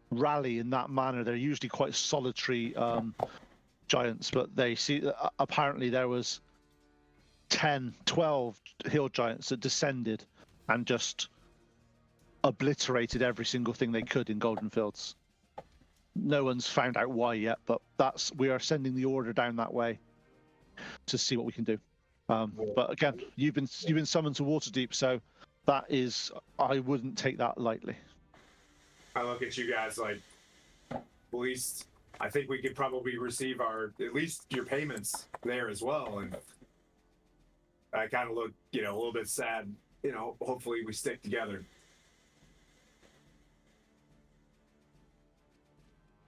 rally in that manner. They're usually quite solitary giants, but they see apparently there was 10, 12 hill giants that descended and just obliterated every single thing they could in Golden Fields. No one's found out why yet, but we are sending the order down that way to see what we can do. But again, you've been summoned to Waterdeep, so that is, I wouldn't take that lightly. I look at you guys like, at least I think we could probably receive at least your payments there as well, and I kind of look, a little bit sad. Hopefully we stick together.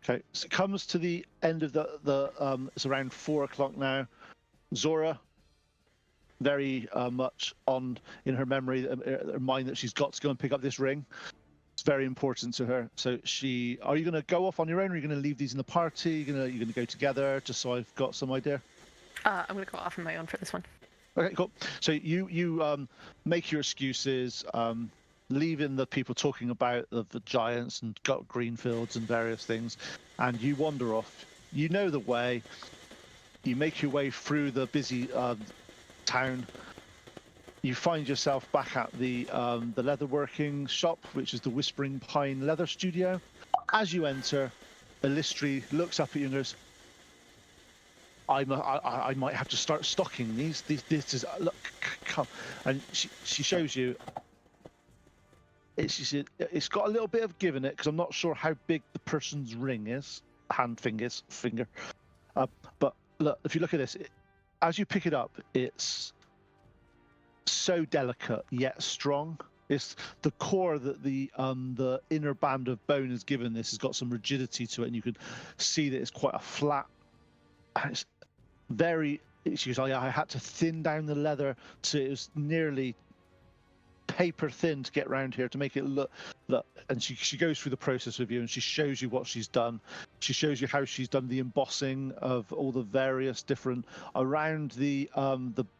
Okay, so it comes to the end of the it's around 4 o'clock now. Zora, very much in her memory, her mind that she's got to go and pick up this ring. It's very important to her. So are you going to go off on your own, or are you going to leave these in the party? You're going to go together, just so I've got some idea? I'm going to go off on my own for this one. Okay, cool. So you make your excuses, leaving the people talking about the giants and greenfields and various things, and you wander off. You know the way. You make your way through the busy town. You find yourself back at the leatherworking shop, which is the Whispering Pine Leather Studio. As you enter, Illistri looks up at you and goes, I might have to start stocking these. This is, look, come. And she shows you. It's got a little bit of give in it, because I'm not sure how big the person's ring is, finger. But look, if you look at this, as you pick it up, it's so delicate yet strong. It's the core that the inner band of bone has given this has got some rigidity to it, and you can see that it's quite a flat. It's she goes, I had to thin down the leather to it was nearly paper thin to get around here to make it look. And she goes through the process with you, and she shows you what she's done. She shows you how she's done the embossing of all the various different around the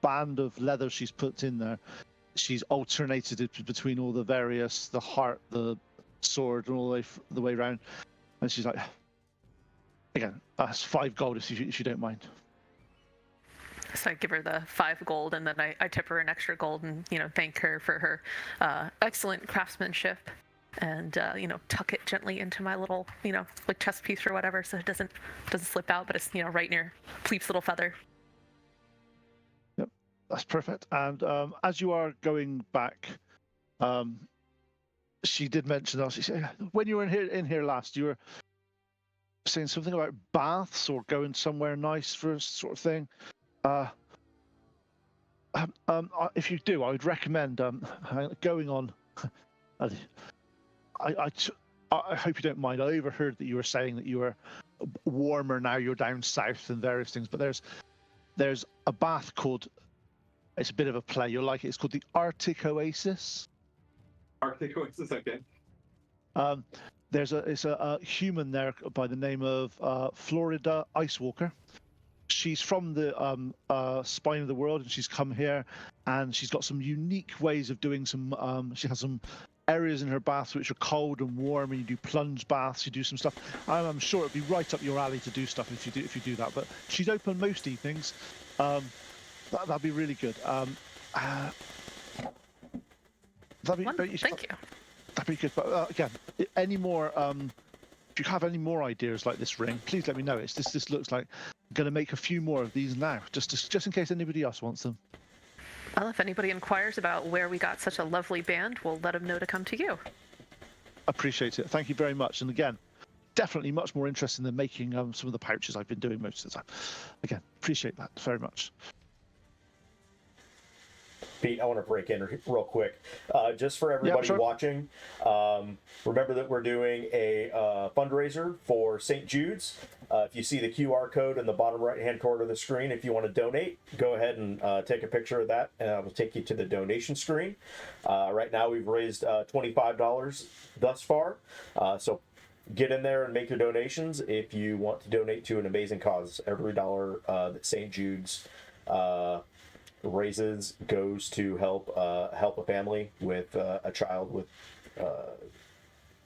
band of leather she's put in there. She's alternated it between all the various, the heart, the sword, and all the way around. And she's like, again, that's 5 gold if you don't mind. So I give her the 5 gold, and then I tip her an extra gold, and thank her for her excellent craftsmanship, and tuck it gently into my little like chest piece or whatever, so it doesn't slip out, but it's right near Pleep's little feather. Yep, that's perfect. And as you are going back, she did mention she said, when you were in here last, you were saying something about baths or going somewhere nice for a sort of thing. If you do, I would recommend going on. I hope you don't mind. I overheard that you were saying that you were warmer now. You're down south and various things, but there's a bath called. It's a bit of a play. You'll like it. It's called the Arctic Oasis. Arctic Oasis, okay. There's a human there by the name of Florida Icewalker. She's from the spine of the world, and she's come here, and she's got some unique ways of doing some. She has some areas in her bath which are cold and warm, and you do plunge baths. You do some stuff. I'm sure it'd be right up your alley to do stuff if you do that. But she's open most evenings. That'd be really good. Thank you. That'd be good. But again, any more? If you have any more ideas like this ring, please let me know. This looks like I'm going to make a few more of these now, just in case anybody else wants them. Well, if anybody inquires about where we got such a lovely band, we'll let them know to come to you. Appreciate it. Thank you very much. And again, definitely much more interested in making some of the pouches I've been doing most of the time. Again, appreciate that very much. Pete, I want to break in real quick. Just for everybody watching, remember that we're doing a fundraiser for St. Jude's. If you see the QR code in the bottom right-hand corner of the screen, if you want to donate, go ahead and take a picture of that, and I will take you to the donation screen. Right now, we've raised $25 thus far, so get in there and make your donations if you want to donate to an amazing cause. Every dollar that St. Jude's raises goes to help a family with a child with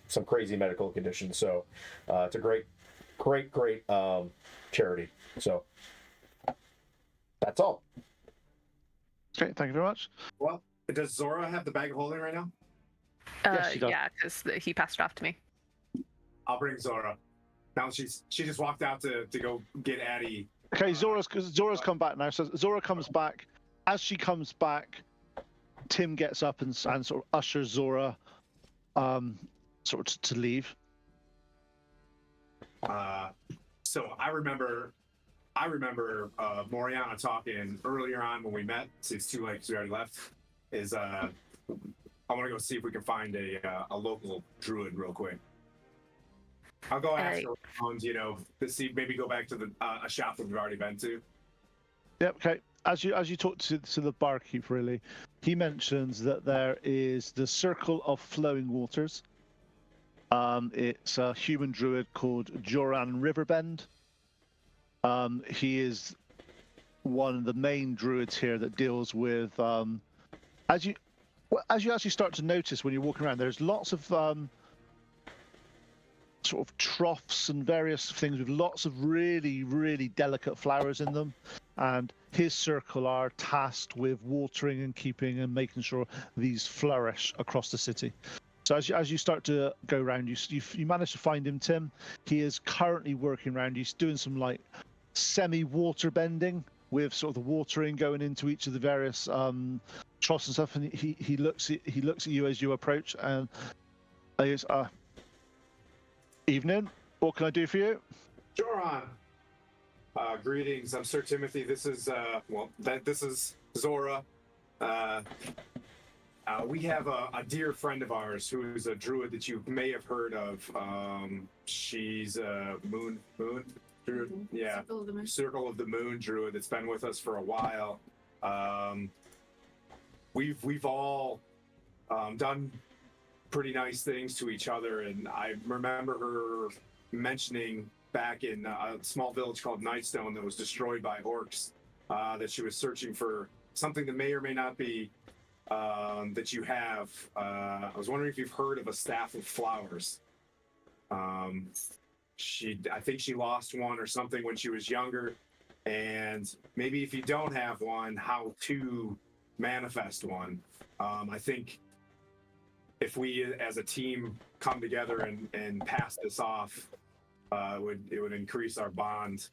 some crazy medical conditions. So it's a great charity. So that's all. Okay, thank you very much. Well, does Zora have the bag of holding right now? Yes, she does. Yeah, because he passed it off to me. I'll bring Zora. Now she just walked out to go get Addie. Okay, Zora's come back now. So Zora comes back. As she comes back, Tim gets up and sort of ushers Zora sort of to leave. So I remember Moriana talking earlier on when we met. So it's too late because we already left. I want to go see if we can find a local druid real quick. I'll go ask around, to see, maybe go back to a shop that we've already been to. Yep. Okay. As you talk to the barkeep, really, he mentions that there is the Circle of Flowing Waters. It's a human druid called Joran Riverbend. He is one of the main druids here that deals with. As you actually start to notice when you're walking around, there's lots of sort of troughs and various things with lots of really, really delicate flowers in them. And his circle are tasked with watering and keeping and making sure these flourish across the city. So as you start to go around, you manage to find him, Tim. He is currently working around. He's doing some like semi-water bending with sort of the watering going into each of the various troughs and stuff. And he looks at you as you approach, and he goes, "Evening. What can I do for you?" Joran. Greetings. I'm Sir Timothy. This is this is Zora. We have a dear friend of ours who is a druid that you may have heard of. She's a moon druid. Mm-hmm. Yeah, Circle of the Moon druid that's been with us for a while. We've all done pretty nice things to each other, and I remember her mentioning back in a small village called Nightstone that was destroyed by orcs. That she was searching for something that may or may not be that you have. I was wondering if you've heard of a staff of flowers. I think she lost one or something when she was younger, and maybe if you don't have one, how to manifest one. I think if we as a team come together and pass this off, it would increase our bond,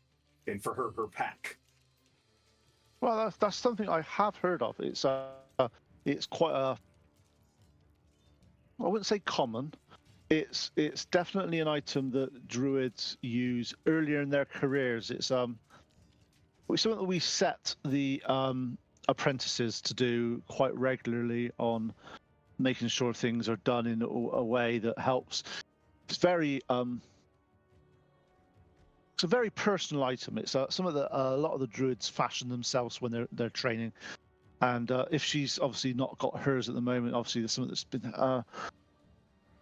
and for her pack. Well, that's something I have heard of. It's quite a, I wouldn't say common. It's definitely an item that druids use earlier in their careers. It's something that we set the apprentices to do quite regularly on making sure things are done in a way that helps. It's a very personal item. It's something that a lot of the druids fashion themselves when they're training. And if she's obviously not got hers at the moment, obviously there's something that's been.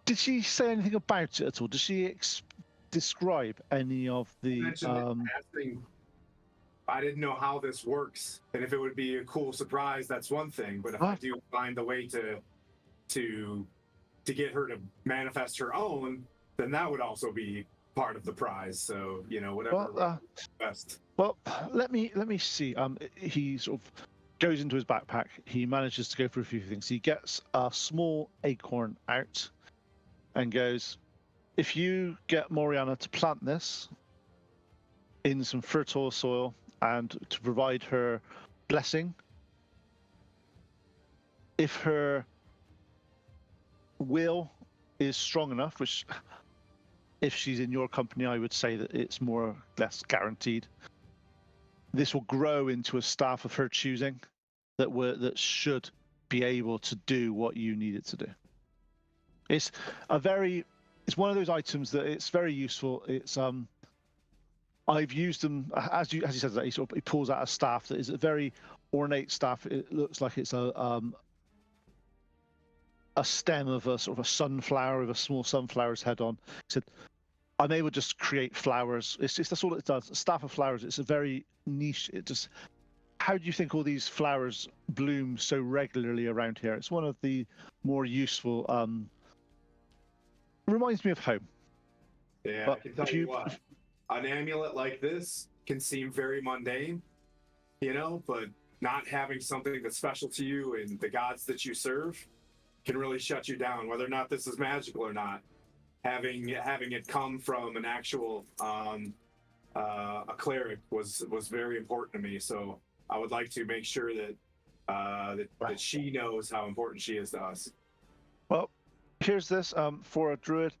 Did she say anything about it at all? Does she describe any of the? I didn't know how this works, and if it would be a cool surprise, that's one thing. But if I do find a way to get her to manifest her own, then that would also be part of the prize. So whatever best. Well, let me see. He sort of goes into his backpack. He manages to go through a few things. He gets a small acorn out and goes, if you get Moriana to plant this in some fertile soil and to provide her blessing, if her will is strong enough, which if she's in your company, I would say that it's more or less guaranteed. This will grow into a staff of her choosing that should be able to do what you need it to do. It's one of those items that it's very useful. It's I've used them as he says that he pulls out a staff that is a very ornate staff. It looks like it's a stem of a sort of a sunflower with a small sunflower's head on. He said, I'm able to just create flowers. That's all it does. A staff of flowers. It's a very niche. How do you think all these flowers bloom so regularly around here? It's one of the more useful. Reminds me of home. Yeah, but I can tell you what. An amulet like this can seem very mundane, but not having something that's special to you and the gods that you serve can really shut you down, whether or not this is magical or not. Having it come from an actual a cleric was very important to me. So I would like to make sure that she knows how important she is to us. Well, here's this for a druid.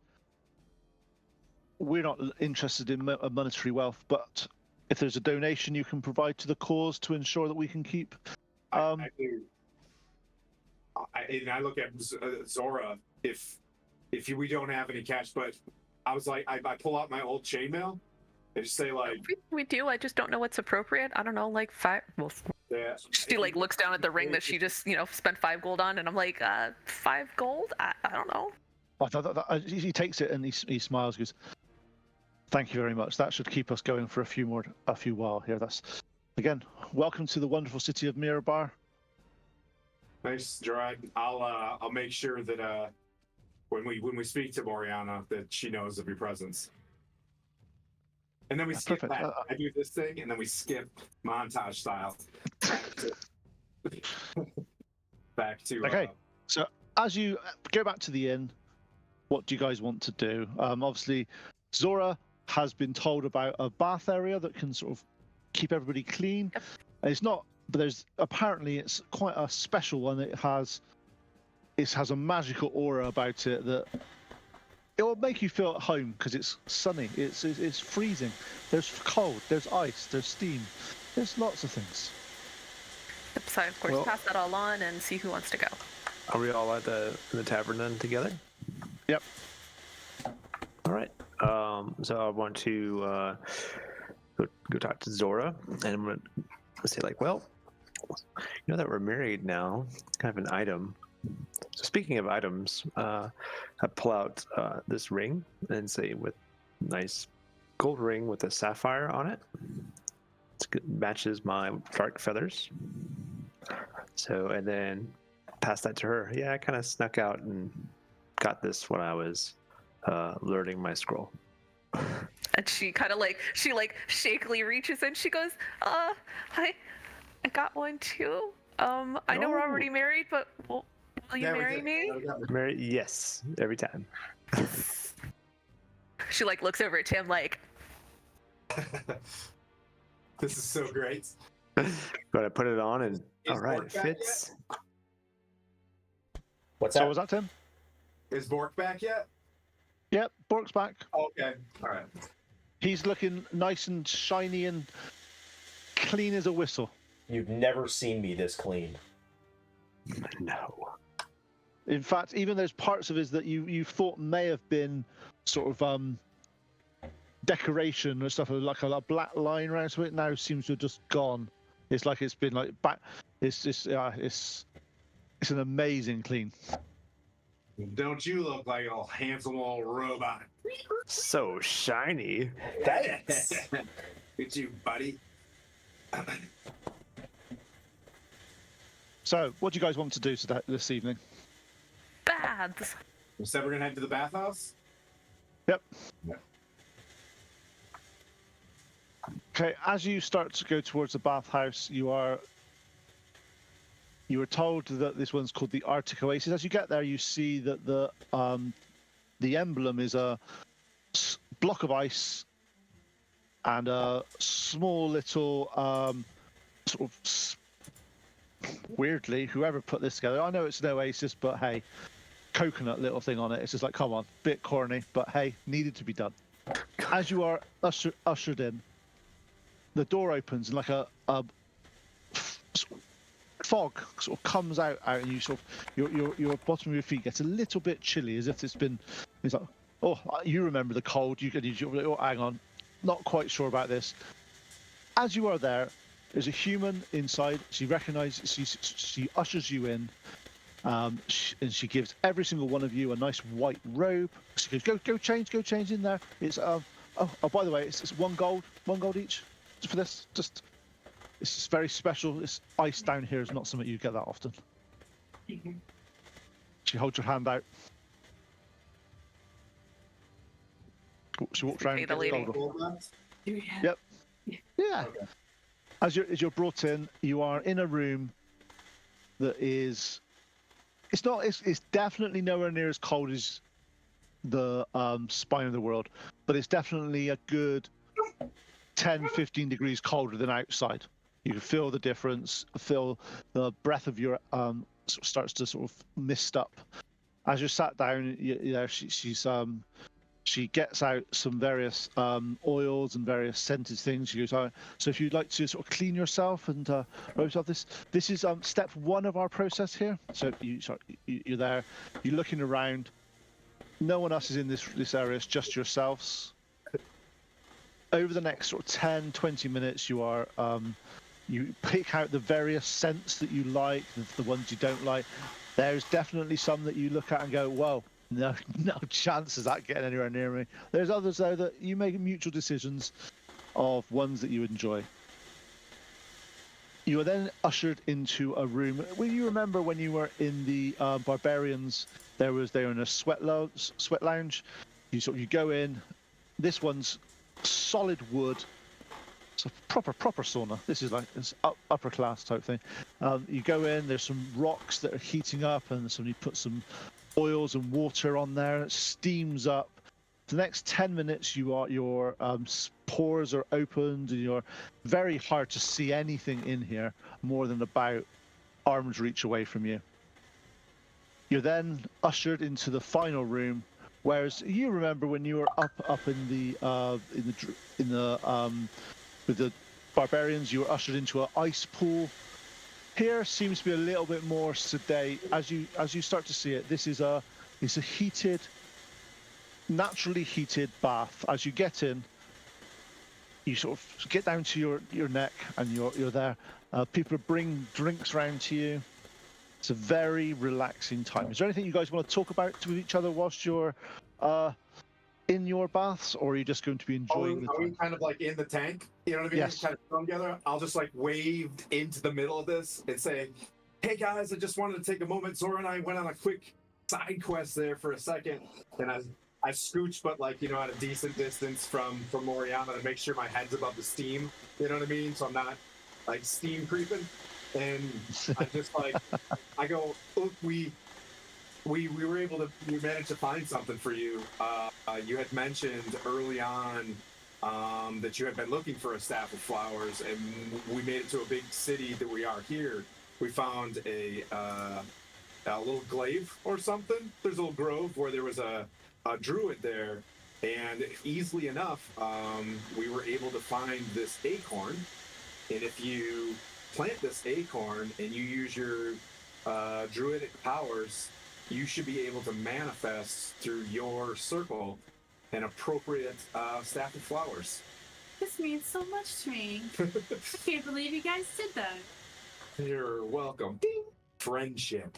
We're not interested in monetary wealth, but if there's a donation you can provide to the cause to ensure that we can keep. I look at Zora. If we don't have any cash, but I was like, I pull out my old chainmail and just say like, we do. I just don't know what's appropriate. I don't know, like 5. Well, yeah. she like looks down at the ring that she just spent 5 gold on, and I'm like, 5 gold? I don't know. He takes it and he smiles, goes, thank you very much. That should keep us going for a few while here. That's again, welcome to the wonderful city of Mirabar. Thanks, Gerard. I'll make sure that when we speak to Moriana that she knows of your presence. And then we skip perfect. back. I do this thing and then we skip montage style. Back to okay. So as you go back to the inn, what do you guys want to do? Obviously, Zora has been told about a bath area that can sort of keep everybody clean. It's not, but apparently it's quite a special one. It has a magical aura about it that it will make you feel at home because it's sunny. It's freezing. There's cold. There's ice. There's steam. There's lots of things. So of course, pass that all on and see who wants to go. Are we all at the tavern then together? Yep. All right. So I want to go talk to Zora, and I'm going to say like, well, that we're married now, kind of an item. So speaking of items, I pull out this ring and say with nice gold ring with a sapphire on it. Matches my dark feathers. So, and then pass that to her. Yeah, I kind of snuck out and got this when I was learning my scroll. And she kind of like shakily reaches in. She goes, I got one too. I know we're already married, but will you marry me? Marry? Yes, every time. She like looks over at Tim like, This is so great. But I put it on and all right, Bork it back fits. What's So that? was that Tim? Is Bork back yet? Yep, Bork's back. Okay. All right. He's looking nice and shiny and clean as a whistle. You've never seen me this clean. No. In fact, even those parts of his that you thought may have been sort of decoration or stuff, like a black line around to it, now seems to have just gone. It's like it's been like back. It's just it's an amazing clean. Don't you look like a handsome old robot? So shiny. Thanks. It's you, buddy. So, what do you guys want to do today, this evening? baths. We said we're gonna head to the bathhouse. Yep. Yeah. Okay, as you start to go towards the bathhouse, you are told that this one's called the Arctic Oasis. As you get there, you see that the emblem is a block of ice and a small little sort of weirdly, whoever put this together, I know it's an oasis, but hey, coconut little thing on it. It's just like, come on, bit corny, but hey, needed to be done. As you are ushered in, the door opens and like a fog sort of comes out, and you sort of your bottom of your feet gets a little bit chilly, as if it's like, oh, you remember the cold. Oh, hang on, not quite sure about this. As you are there's a human inside. She recognizes. She ushers you in, and she gives every single one of you a nice white robe. She goes, go change in there. It's oh, by the way, it's one gold each for this. Just it's just very special. This ice down here is not something you get that often. She holds your hand out. She walks around. Hey, And the gets lady. gold off. Yeah. Yep. Yeah. Okay. As you're brought in, you are in a room that is. It's definitely nowhere near as cold as the spine of the world, but it's definitely a good 10, 15 degrees colder than outside. You can feel the difference. Feel the breath of your sort of starts to sort of mist up. As you're sat down, she gets out some various oils and various scented things. She goes, so if you'd like to sort of clean yourself and robe yourself, this is step one of our process here. So you're there, you're looking around. No one else is in this area. It's just yourselves. Over the next sort of 10, 20 minutes, you are you pick out the various scents that you like, the ones you don't like. There's definitely some that you look at and go, well, no chance of that getting anywhere near me. There's others, though, that you make mutual decisions of ones that you enjoy. You are then ushered into a room. Well, you remember when you were in the Barbarians, they were in a sweat lounge. You go in. This one's solid wood. It's a proper sauna. This is like this upper class type thing. You go in. There's some rocks that are heating up, and somebody put some oils and water on there. It steams up. For the next 10 minutes, your pores are opened, and you're very hard to see anything in here more than about arm's reach away from you. You're then ushered into the final room. Whereas you remember when you were up in the with the Barbarians, you were ushered into an ice pool. Here seems to be a little bit more sedate. As you start to see it, it's a heated, naturally heated bath. As you get in, you sort of get down to your neck, and you're there. People bring drinks round to you. It's a very relaxing time. Is there anything you guys want to talk about with each other whilst you're in your baths, or are you just going to be enjoying the Are we time? kind of like in the tank? You know what I mean? Yes. Kind of thrown together. I'll just like wave into the middle of this and say, "Hey guys, I just wanted to take a moment. Zora and I went on a quick side quest there for a second, and I scooched, but like at a decent distance from Moriana to make sure my head's above the steam. You know what I mean? So I'm not like steam creeping. And I just like I go, look, we were able to we managed to find something for you. You had mentioned early on that you had been looking for a staff of flowers, and we made it to a big city that we are here. We found a little glaive or something. There's a little grove where there was a druid there, and easily enough, we were able to find this acorn. And if you plant this acorn and you use your druidic powers, you should be able to manifest through your circle an appropriate staff of flowers. This means so much to me. I can't believe you guys did that. You're welcome. Ding. Friendship.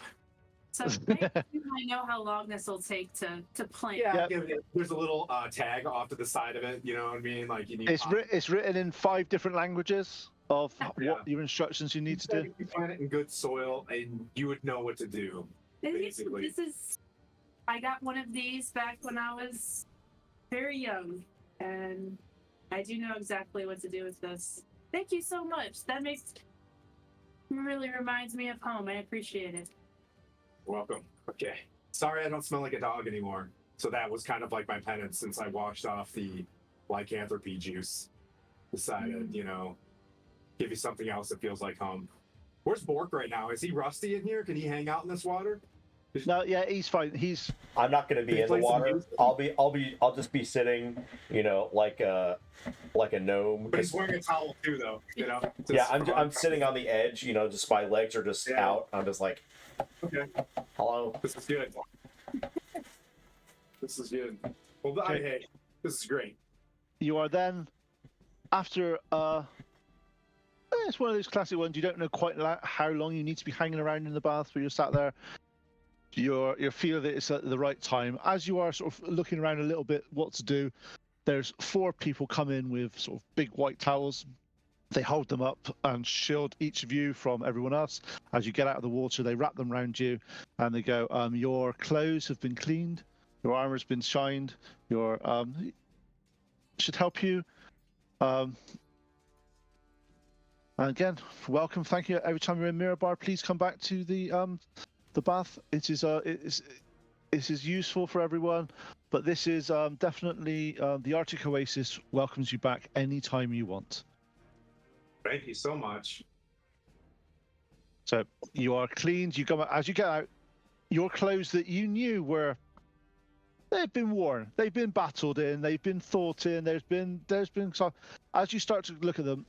So I know how long this will take to plant. Yeah, there's a little tag off to the side of it. You know what I mean? Like you need. It's written in 5 different languages of Yeah. what your instructions you need to do. You plant it in good soil, and you would know what to do. Basically. I got one of these back when I was very young, and I do know exactly what to do with this. Thank you so much. That really reminds me of home. I appreciate it. Welcome. Okay. Sorry I don't smell like a dog anymore. So that was kind of like my penance since I washed off the lycanthropy juice. Decided, give you something else that feels like home. Where's Bork right now? Is he rusty in here? Can he hang out in this water? No, yeah, he's fine. I'm not going to be in the play some water. music? I'll just be sitting, like a gnome. But he's wearing a towel too, though. Yeah, I'm sitting on the edge. Just my legs are just out. I'm just like, Okay. hello. This is good. This is good. Well, Okay. hey, this is great. You are then, after it's one of those classic ones. You don't know quite how long you need to be hanging around in the bath, where you're sat there. You feel that it's at the right time. As you are sort of looking around a little bit, what to do, there's 4 people come in with sort of big white towels. They hold them up and shield each of you from everyone else. As you get out of the water, they wrap them around you, and they go, your clothes have been cleaned, your armor's been shined, your should help you. And again, welcome. Thank you. Every time you're in Mirabar, please come back to the bath. It is useful for everyone, but this is definitely the Arctic Oasis welcomes you back anytime you want. Thank you so much. So you are cleaned. You come as you get out. Your clothes that you knew they've been worn, they've been battled in, they've been thought in. There's been some. As you start to look at them,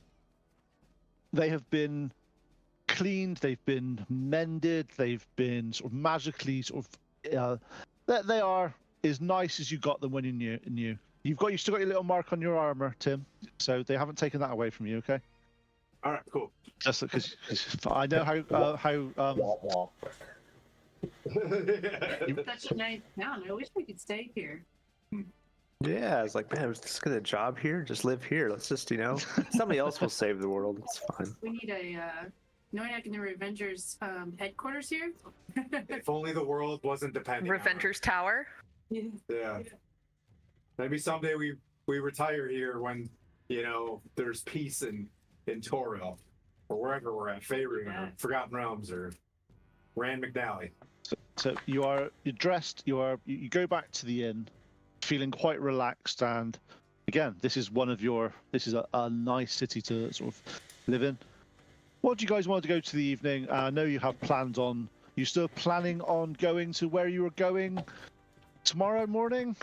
they have been cleaned, they've been mended, they've been sort of magically they are as nice as you got them when you knew. You've still got your little mark on your armor, Tim, so they haven't taken that away from you, okay? All right, cool. Just because I know how Such a nice town. I wish we could stay here. Yeah, it's like, man, let's get a job here, just live here. Let's just, somebody else will save the world. It's fine. We need Noyak and the Revengers headquarters here. If only the world wasn't depending on it. Revengers Tower. Yeah. Maybe someday we retire here when, there's peace in Toril, or wherever we're at, Faerun, or Forgotten Realms, or Rand McNally. So you're dressed. You go back to the inn, feeling quite relaxed, and again, this is a nice city to sort of live in. What do you guys want to go to the evening? I know you have plans on. You still planning on going to where you were going tomorrow morning,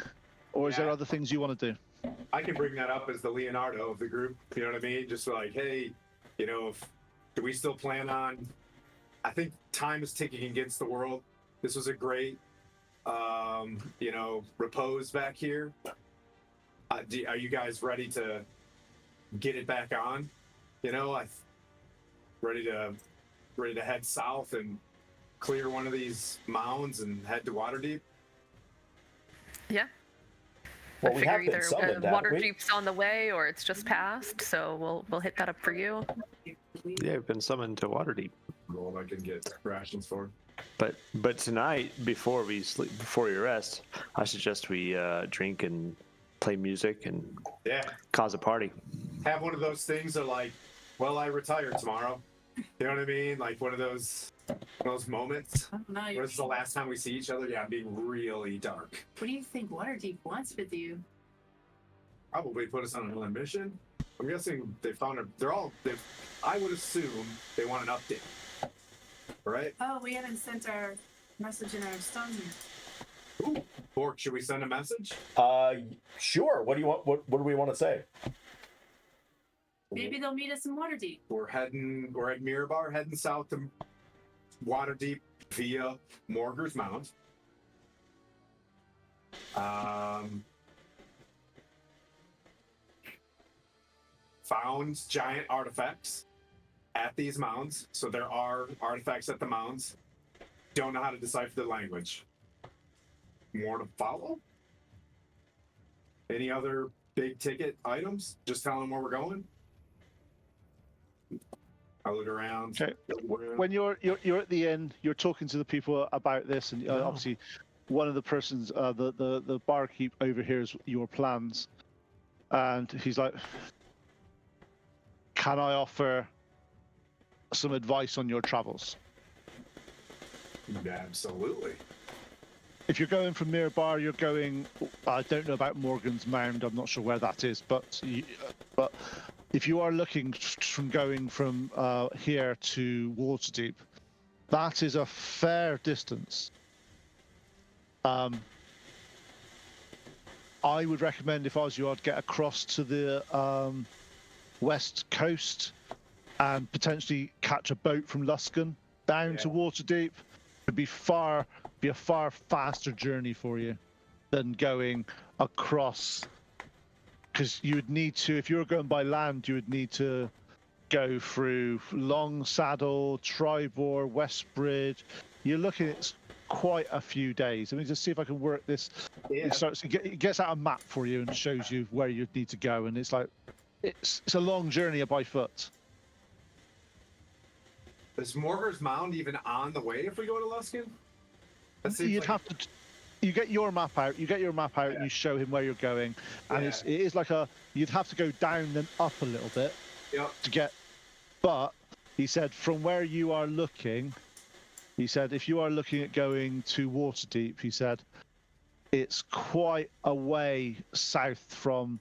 or is there other things you want to do? I can bring that up as the Leonardo of the group. You know what I mean? Just like, hey, do we still plan on? I think time is ticking against the world. This was a great, repose back here. Are you guys ready to get it back on? Ready to head south and clear one of these mounds and head to Waterdeep? Yeah. Well, I we figure have been either summoned, haven't water we? jeep's on the way or it's just passed, so we'll hit that up for you. Yeah, we've been summoned to Waterdeep. Roll I can get rations for. But tonight, before we sleep, before we rest, I suggest we drink and play music and Yeah. cause a party. Have one of those things that like, well, I retire tomorrow. You know what I mean? Like one of those moments. I don't know. Where's the last time we see each other? Yeah, being really dark. What do you think Waterdeep wants with you? Probably put us on another mission. I'm guessing they found a. I would assume they want an update. Right? Oh, we haven't sent our message in our stone yet. Ooh. Bork, should we send a message? Sure. What do you want? What do we want to say? Maybe they'll meet us in Waterdeep. We're at Mirabar, heading south to Waterdeep via Morgar's Mount. Found giant artifacts at these mounds. So there are artifacts at the mounds. Don't know how to decipher the language. More to follow? Any other big ticket items? Just tell them where we're going. I look around. Okay. When you're at the inn, you're talking to the people about this, and obviously, one of the persons, the barkeep overhears your plans, and he's like, "Can I offer some advice on your travels?" Absolutely. If you're going from Mirabar, you're going. I don't know about Morgan's Mound. I'm not sure where that is, but if you are looking from going from here to Waterdeep, that is a fair distance. I would recommend, if I was you, I'd get across to the west coast and potentially catch a boat from Luskan down to Waterdeep. It'd be a far faster journey for you than going across. Because you would need to, if you were going by land, you would need to go through Long Saddle, Tribor, Westbridge. You're looking at quite a few days. Let me just see if I can work this. Yeah. It gets out a map for you and shows you where you need to go. And it's like, it's a long journey by foot. Is Morgar's Mound even on the way if we go to Luskan? You'd have to. You get your map out. And you show him where you're going, and it is like you'd have to go down then up a little bit to get. But he said from where you are looking, he said if you are looking at going to Waterdeep, he said it's quite a way south from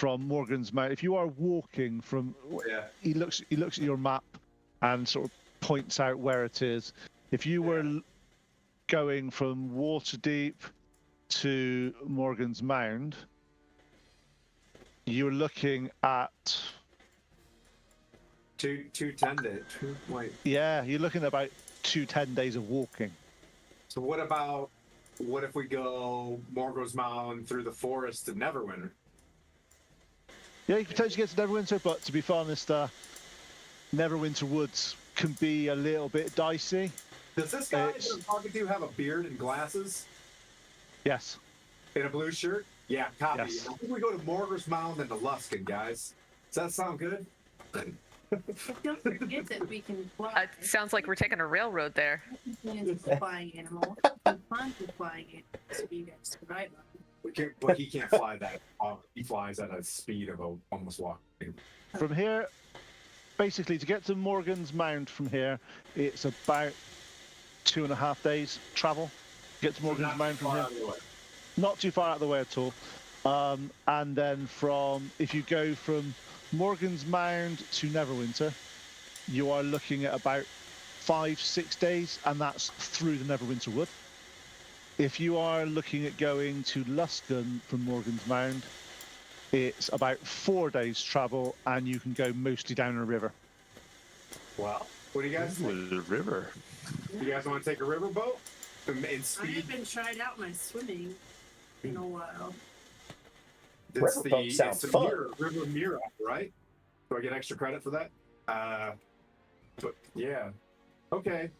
Morgan's Mount. If you are walking from, he looks at your map and sort of points out where it is. If you were going from Waterdeep to Morgan's Mound, you're looking at 210 days. Wait. Yeah, you're looking at about 10 days of walking. So what if we go Morgar's Mound through the forest to Neverwinter? Yeah, you can potentially get to Neverwinter, but to be honest, Neverwinter Woods can be a little bit dicey. Does this guy that I'm talking to have a beard and glasses? Yes. In a blue shirt? Yeah, copy. Yes. I think we go to Morgar's Mound and to Luskan, guys. Does that sound good? Don't forget that we can fly. It sounds like we're taking a railroad there. It's a flying animal. I'm fine with flying it, so you guys can ride on. But he can't fly that. He flies at a speed of almost walking. From here, basically, to get to Morgan's Mound from here, it's about 2.5 days travel. Get to Morgan's Mound from here. Not too far out of the way at all. And then if you go from Morgan's Mound to Neverwinter, you are looking at about 5-6 days, and that's through the Neverwinter Wood. If you are looking at going to Luskan from Morgan's Mound, it's about 4 days travel, and you can go mostly down a river. Wow. What do you guys think? The river. You guys want to take a riverboat? In I speed? haven't tried out my swimming in a while. Riverboat sounds fun. River Mira, right? Do I get extra credit for that? But yeah. Okay.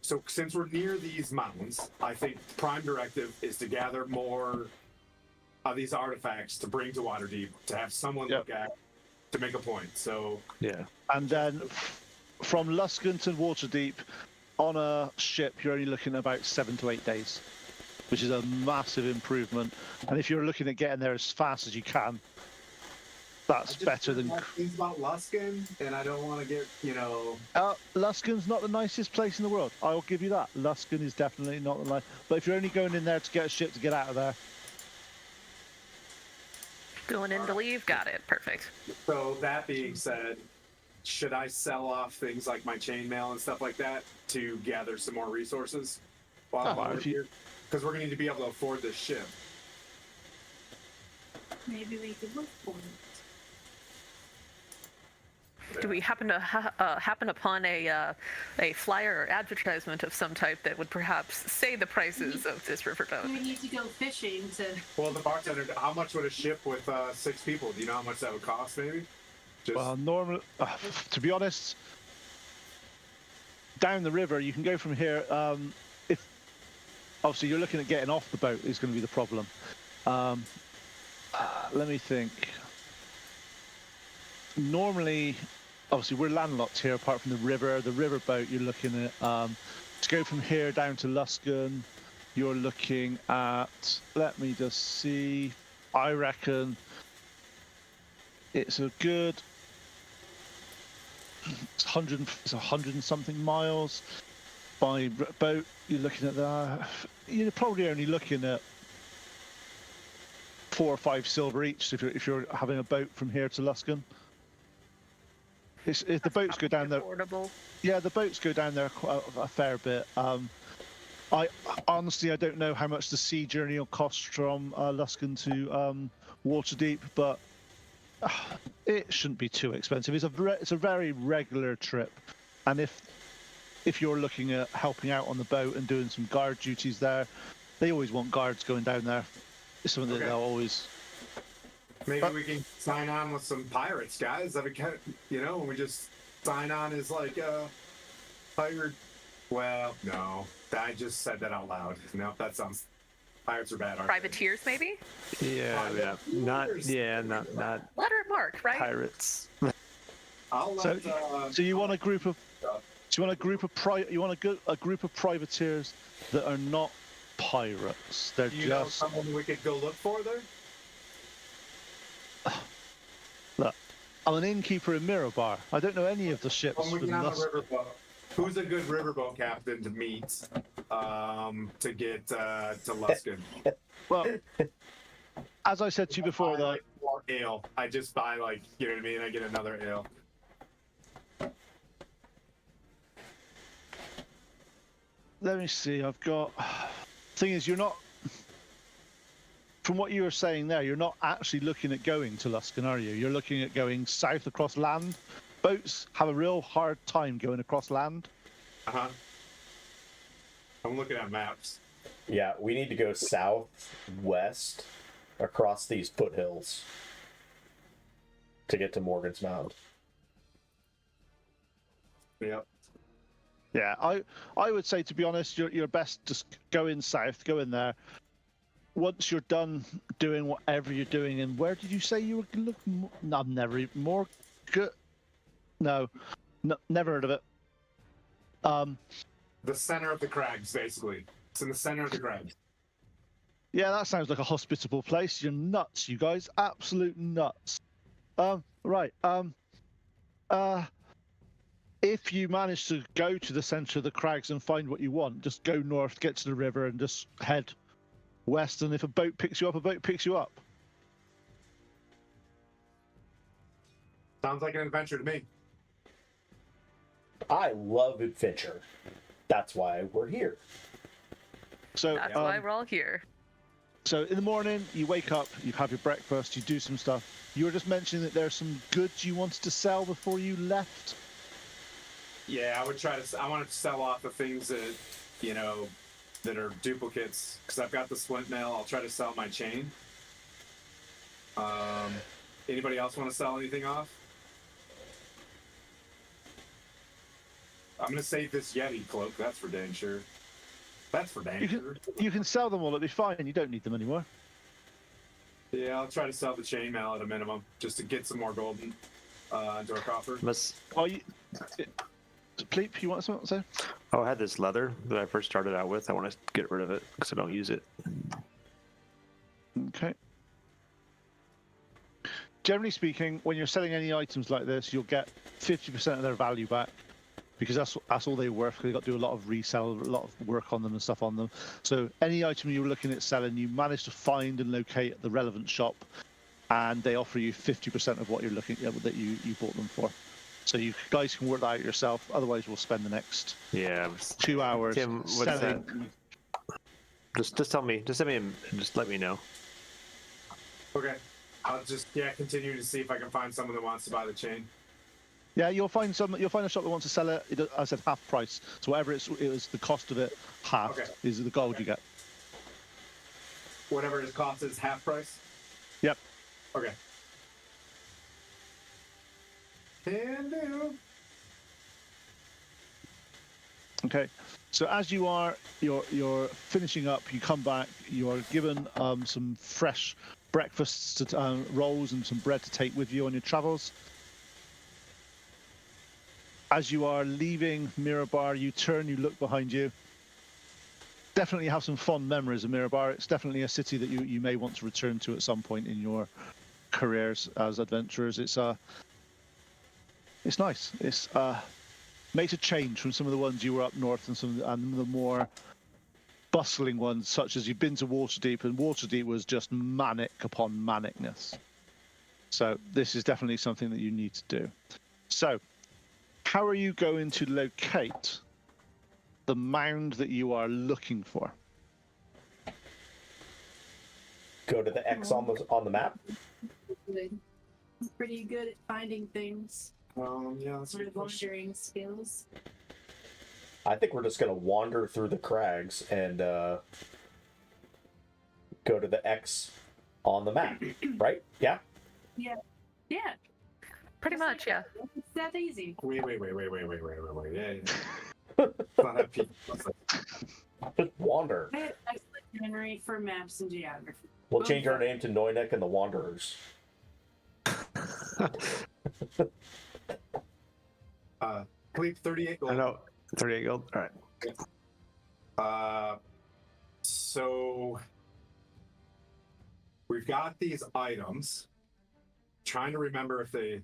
So since we're near these mountains, I think prime directive is to gather more these artifacts to bring to Waterdeep to have someone Yep. look at to make a point. So Yeah. And then from Luskan to Waterdeep, on a ship, you're only looking at about 7 to 8 days, which is a massive improvement. And if you're looking at getting there as fast as you can, that's better than. Things about Luskin, and I don't want to get Luskan's not the nicest place in the world. I'll give you that. Luskan is definitely not the nice. But if you're only going in there to get a ship to get out of there, Going in to leave. Got it. Perfect. So that being said, should I sell off things like my chainmail and stuff like that to gather some more resources while we're if you- here? Because we're going to need to be able to afford this ship. Maybe we could look for it. Do we happen to happen upon a flyer or advertisement of some type that would perhaps say the prices of this riverboat? We need to go fishing to. Well, the bartender, how much would a ship with 6 people? Do you know how much that would cost, maybe? Just well, normally, to be honest, down the river, you can go from here. If obviously you're looking at getting off the boat is going to be the problem. Let me think. Normally, obviously we're landlocked here apart from the river. The riverboat you're looking at, to go from here down to Luskan, you're looking at, let me just see, I reckon it's a good, it's 100 and something miles. By boat, you're looking at that, you're probably only looking at 4 or 5 silver each if you're having a boat from here to Luskan. If the boats go down there, Affordable. yeah, the boats go down there a fair bit. I honestly I don't know how much the sea journey will cost from Luskan to Waterdeep, but it shouldn't be too expensive. It's a very regular trip, and if you're looking at helping out on the boat and doing some guard duties there, they always want guards going down there. It's something that they'll always. maybe we can sign on with some pirates, guys. I mean, when we just sign on as like a pirate. Well, no, I just said that out loud. No, that sounds. Pirates are bad, aren't Privateers, maybe? Yeah. Not Letter of mark, right? pirates. they? I'll So, let. so you want a group of. Do you want a group of a group of privateers that are not pirates? They're Do you know just. someone we could go look for there? Look, I'm an innkeeper in Mirabar. I don't know any of the ships. When we with get on the Lus- riverboat, who's a good riverboat captain to meet to get to Luskin? Well, as I said to you before, I though, like more ale. I just buy you know what I mean? I get another ale. let me see. I've got. Thing is, you're not. From what you were saying there, you're not actually looking at going to Luskan, are you? You're looking at going south across land. Boats have a real hard time going across land. Uh-huh. I'm looking at maps. Yeah, we need to go southwest across these foothills to get to Morgan's Mound. Yep. Yeah, I would say, to be honest, you're best just go in south, go in there. Once you're done doing whatever you're doing, and where did you say you were looking? No, I've never even more good. No, never heard of it. The center of the crags, basically. It's in the center of the crags. Yeah, that sounds like a hospitable place. You're nuts, you guys. Absolute nuts. Right. If you manage to go to the center of the crags and find what you want, just go north, get to the river, and just head west. And if a boat picks you up, a boat picks you up. Sounds like an adventure to me. I love adventure. That's why we're here. So That's why we're all here. So in the morning, you wake up, you have your breakfast, you do some stuff. You were just mentioning that there's some goods you wanted to sell before you left. Yeah, I wanted to sell off the things that, that are duplicates, because I've got the splint mail. I'll try to sell my chain. Anybody else want to sell anything off? I'm going to save this Yeti cloak. That's for dang sure. That's for dang sure. You can sell them all, it'll be fine. You don't need them anymore. Yeah, I'll try to sell the chainmail at a minimum, just to get some more gold into our coffer. Oh, Pleep, you want something to say? I had this leather that I first started out with. I want to get rid of it because I don't use it. Okay. Generally speaking, when you're selling any items like this, you'll get 50% of their value back because that's all they're worth. They've got to do a lot of resell, a lot of work on them and stuff on them. So any item you were looking at selling, you manage to find and locate at the relevant shop, and they offer you 50% of what you're looking at that you bought them for. So you guys can work that out yourself. Otherwise, we'll spend the next 2 hours Tim, what's selling. Just tell me. Just let me know. Okay. I'll just continue to see if I can find someone that wants to buy the chain. Yeah, you'll find a shop that wants to sell it. I said half price. So whatever it was the cost of it, half is the gold you get. Whatever it costs is half price? Yep. Okay. Can do. Okay. So as you're finishing up, you come back. You are given some fresh breakfasts, rolls, and some bread to take with you on your travels. As you are leaving Mirabar, you turn, you look behind you. Definitely have some fond memories of Mirabar. It's definitely a city that you may want to return to at some point in your careers as adventurers. It's nice. It's makes a change from some of the ones you were up north and some of the more bustling ones, such as you've been to Waterdeep, and Waterdeep was just manic upon manicness. So this is definitely something that you need to do. So how are you going to locate the mound that you are looking for? Go to the X on the map. Good. I'm pretty good at finding things. Yeah, that's a Sort good of question. wandering skills. I think we're just gonna wander through the crags and go to the X on the map, right? Yeah. Yeah. Pretty much, yeah. It's that easy. Wait. Yeah. Not that people. Just wander. I have excellent memory for maps and geography. We'll change our name to Noynek and the Wanderers. Please, 38 gold. I know. 38 gold. All right. So we've got these items. Trying to remember if we've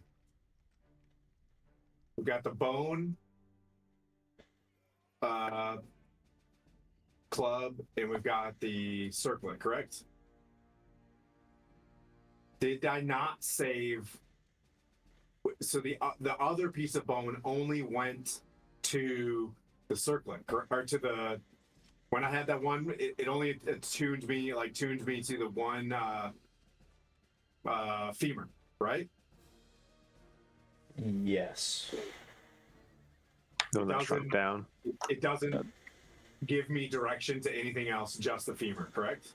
got the bone club and we've got the circlet, correct? Did I not save? So the other piece of bone only went to the circlet, or to the. When I had that one, it only tuned me to the one femur, right? Yes. No, that's shrunk down. It doesn't give me direction to anything else, just the femur, correct?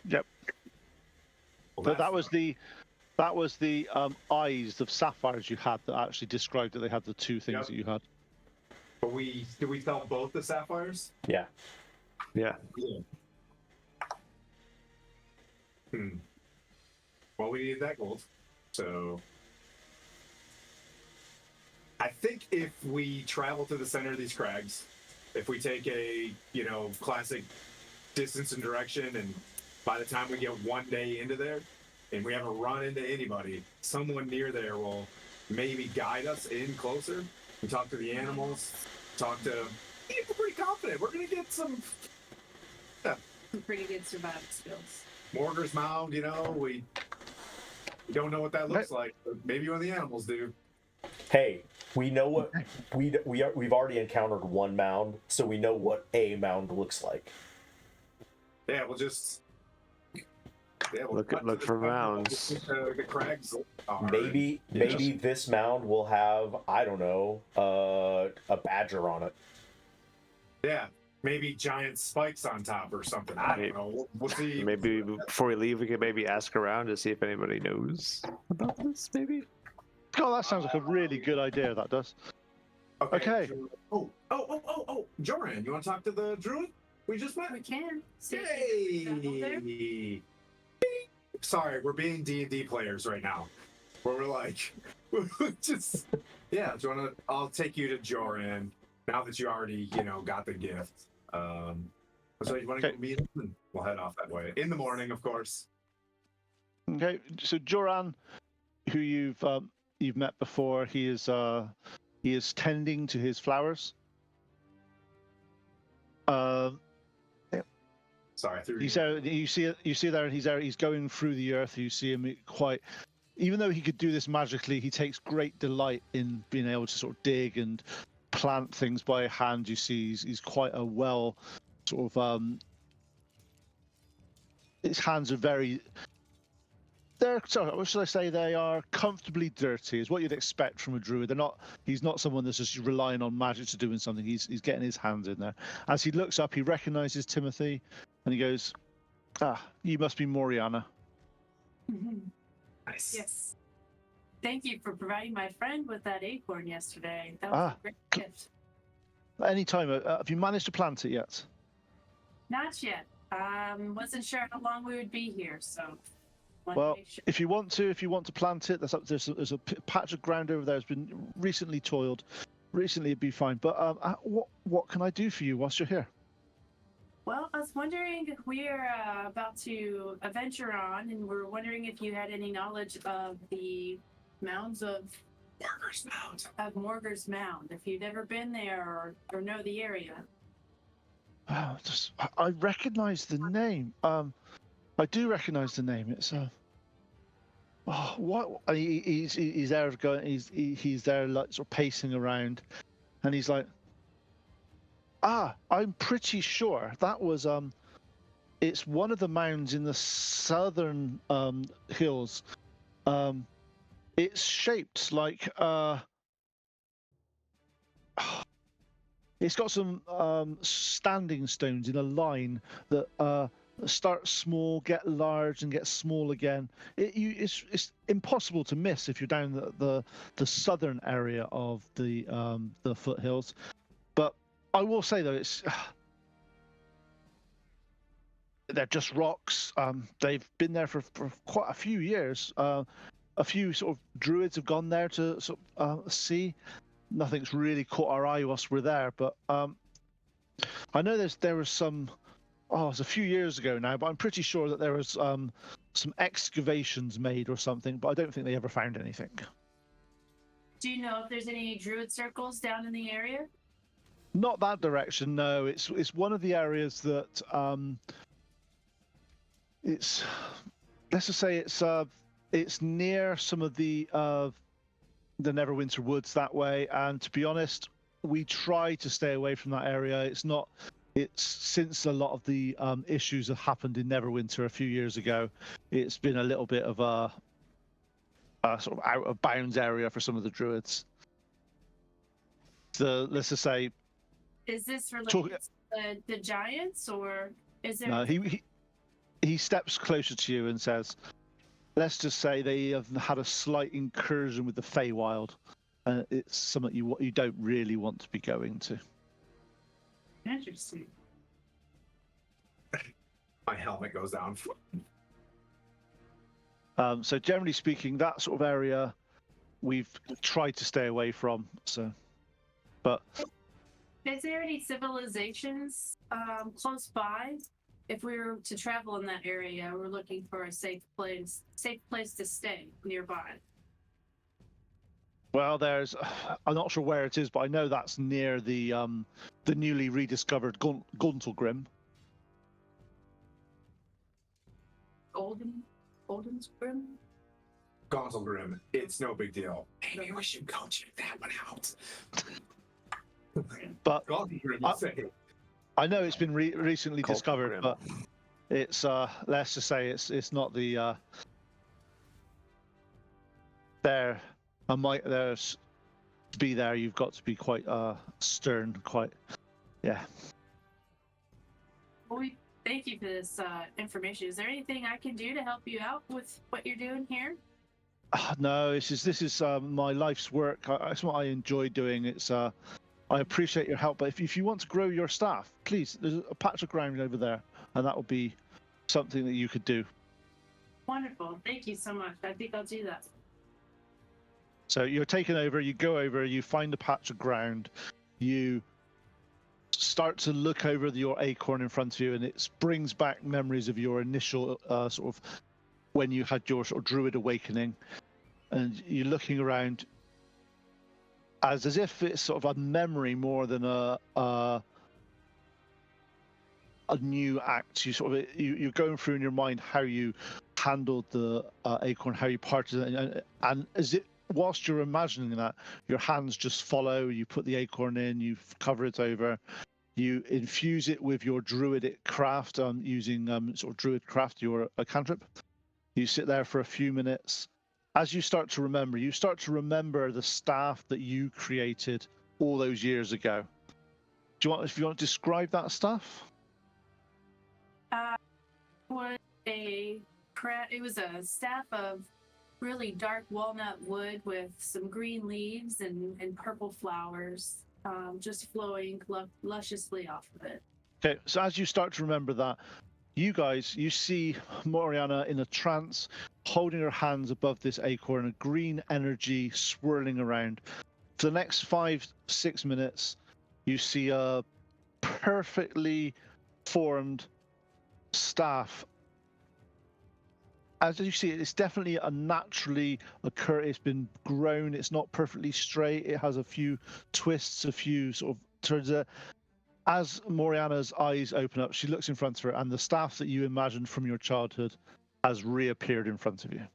Yep. Well, But that was the eyes of sapphires you had that actually described that they had the two things that you had. But did we sell both the sapphires? Yeah. Yeah. Well, we needed that gold, so I think if we travel to the center of these crags, if we take a classic distance and direction, and by the time we get one day into there, and we haven't run into anybody, someone near there will maybe guide us in closer. We talk to the animals, we're pretty confident we're gonna get some Pretty good survival skills. Morgar's Mound, we don't know what that looks like, but maybe one of the animals do. Hey, we know what we've already encountered one mound, so we know what a mound looks like. Yeah, we'll just Look for mounds. The crags. Maybe this mound will have, I don't know, a badger on it. Yeah, maybe giant spikes on top or something. I don't know. We'll see. Maybe before we leave, we could maybe ask around to see if anybody knows about this. Maybe. Oh, that sounds like a really good idea. That does. Okay. Oh, Joran, you want to talk to the druid we just met? We can. Yay! sorry, we're being D&D players right now. Where we're like, just, yeah, do you want to, I'll take you to Joran now that you already, got the gift. So you want to go meet him? We'll head off that way. In the morning, of course. Okay, so Joran, who you've met before, he is tending to his flowers. Sorry, I threw He's you. there. You see there. He's there. He's going through the earth. You see him quite. Even though he could do this magically, he takes great delight in being able to sort of dig and plant things by hand. You see, he's quite a well sort of. His hands are very. They're sorry. What should I say? They are comfortably dirty. Is what you'd expect from a druid. They're not. He's not someone that's just relying on magic to doing something. He's getting his hands in there. As he looks up, he recognizes Timothy, and he goes, "Ah, you must be Moriana." Nice. Yes. Thank you for providing my friend with that acorn yesterday. That was a great gift. Anytime. Have you managed to plant it yet? Not yet. Wasn't sure how long we would be here, so. Well, if you want to plant it, there's a patch of ground over there that's been recently toiled. Recently, it'd be fine. But what can I do for you whilst you're here? Well, I was wondering, we're about to venture on, and we're wondering if you had any knowledge of the mounds of Morgar's Mound. If you've ever been there or know the area. Oh, I recognise the name. I do recognise the name. It's what he's there going. He's there like sort of pacing around, and he's like, I'm pretty sure that was it's one of the mounds in the southern hills. It's shaped like it's got some standing stones in a line that start small, get large, and get small again. It's impossible to miss if you're down the southern area of the foothills. But I will say though, they're just rocks. They've been there for quite a few years. A few sort of druids have gone there to sort of see. Nothing's really caught our eye whilst we're there, but I know there was some. Oh, it's a few years ago now, but I'm pretty sure that there was some excavations made or something, but I don't think they ever found anything. Do you know if there's any druid circles down in the area? Not that direction, no. It's one of the areas that it's. Let's just say it's near some of the Neverwinter Woods that way, and to be honest, we try to stay away from that area. It's since a lot of the issues have happened in Neverwinter a few years ago, it's been a little bit of a sort of out of bounds area for some of the druids. So let's just say. Is this related to the giants, or is there? No, he steps closer to you and says, let's just say they have had a slight incursion with the Feywild. It's something you don't really want to be going to. Interesting. My helmet goes down. So generally speaking, that sort of area we've tried to stay away from. So, but is there any civilizations close by? If we were to travel in that area, we're looking for a safe place to stay nearby. Well, I'm not sure where it is, but I know that's near the newly rediscovered Guntelgrim. Golden's Grim? Gonzelgrim. It's no big deal. Maybe we should go check that one out. But Gonzelgrim, I know it's been recently discovered, Grim. but it's let's just say it's not the there. There's to be there. You've got to be quite stern, quite yeah. Well, we thank you for this information. Is there anything I can do to help you out with what you're doing here? No, this is my life's work. It's what I enjoy doing. It's I appreciate your help, but if you want to grow your staff, please, there's a patch of ground over there, and that would be something that you could do. Wonderful. Thank you so much. I think I'll do that. So you're taken over, you go over, you find a patch of ground, you start to look over your acorn in front of you, and it brings back memories of your initial sort of when you had your sort of druid awakening, and you're looking around as if it's sort of a memory more than a new act. You sort of you're going through in your mind how you handled the acorn, how you parted it, and as it whilst you're imagining that, your hands just follow. You put the acorn in, you cover it over, you infuse it with your druidic craft, using sort of druid craft, your cantrip. You sit there for a few minutes. As you start to remember the staff that you created all those years ago. If you want to describe that staff? It was a staff of really dark walnut wood with some green leaves and purple flowers, just flowing lusciously off of it. Okay, so as you start to remember that, you see Moriana in a trance, holding her hands above this acorn, a green energy swirling around. For the next 5-6 minutes, you see a perfectly formed staff. As you see, it's definitely a naturally occur. It's been grown. It's not perfectly straight. It has a few twists, a few sort of turns. As Moriana's eyes open up, she looks in front of her, and the staff that you imagined from your childhood has reappeared in front of you.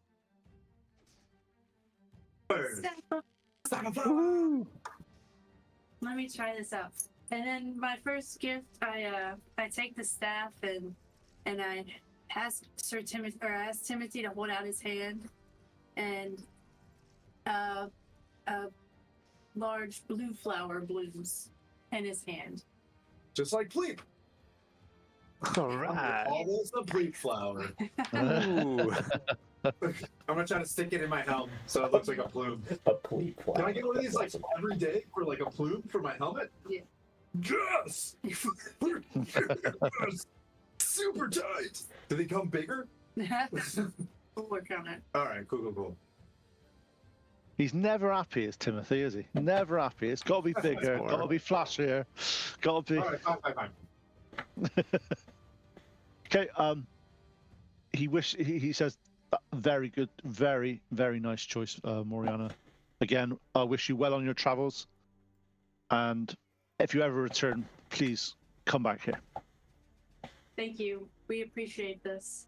Let me try this out. And then my first gift, I take the staff and I ask Timothy to hold out his hand, and a large blue flower blooms in his hand. Just like Pleep. All right. Almost a Pleep flower. Ooh. I'm gonna try to stick it in my helm so it looks like a plume. A pleat flower. Can I get one of these like every day for like a plume for my helmet? Yeah. Yes! Yes! Super tight! Do they come bigger? We'll work on it. Alright, cool. He's never happy as Timothy, is he? Never happy. It's got to be bigger, got to be flashier, got to be... Alright, fine. Okay, he says, very good, very, very nice choice, Moriana. Again, I wish you well on your travels, and if you ever return, please come back here. Thank you. We appreciate this.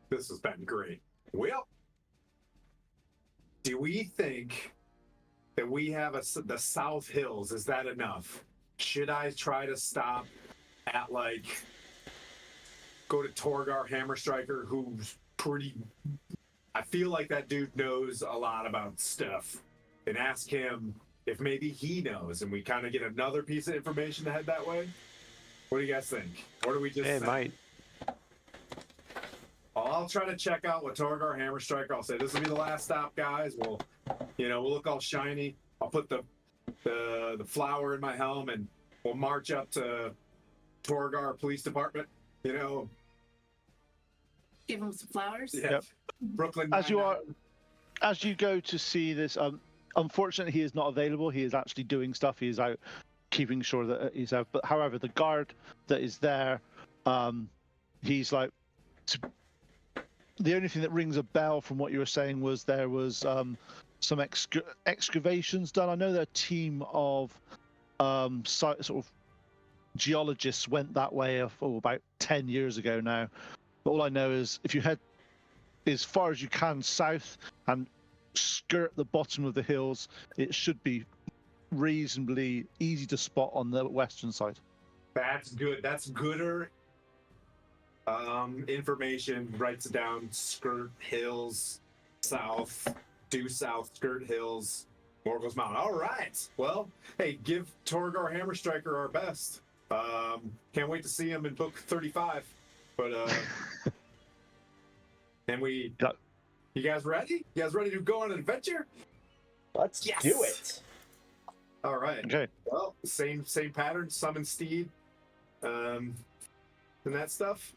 This has been great. Well, do we think that we have the South Hills? Is that enough? Should I try to stop at go to Torgar Hammerstriker, who's pretty... I feel like that dude knows a lot about stuff, and ask him if maybe he knows, and we kind of get another piece of information to head that way? What do you guys think? Or do we just... It might. I'll try to check out what Torgar Hammerstriker. I'll say this will be the last stop, guys. We'll look all shiny. I'll put the flower in my helm, and we'll march up to Torgar Police Department. Give him some flowers. Yeah. Yep. Brooklyn. As you go to see this, unfortunately, he is not available. He is actually doing stuff. He is out, keeping sure that he's out. But however, the guard that is there, he's like. The only thing that rings a bell from what you were saying was there was some excavations done. I know that a team of sort of geologists went that way about 10 years ago now. But all I know is if you head as far as you can south and skirt the bottom of the hills, it should be reasonably easy to spot on the western side. That's good. That's gooder information. Writes it down. Skirt hills, south, due south, skirt hills, Morgul's Mountain. All right. Well, hey, give Torgar Hammerstriker our best. Can't wait to see him in book 35. But and we, you guys ready? You guys ready to go on an adventure? Let's do it. All right. Okay. Well, same pattern. Summon steed, and that stuff.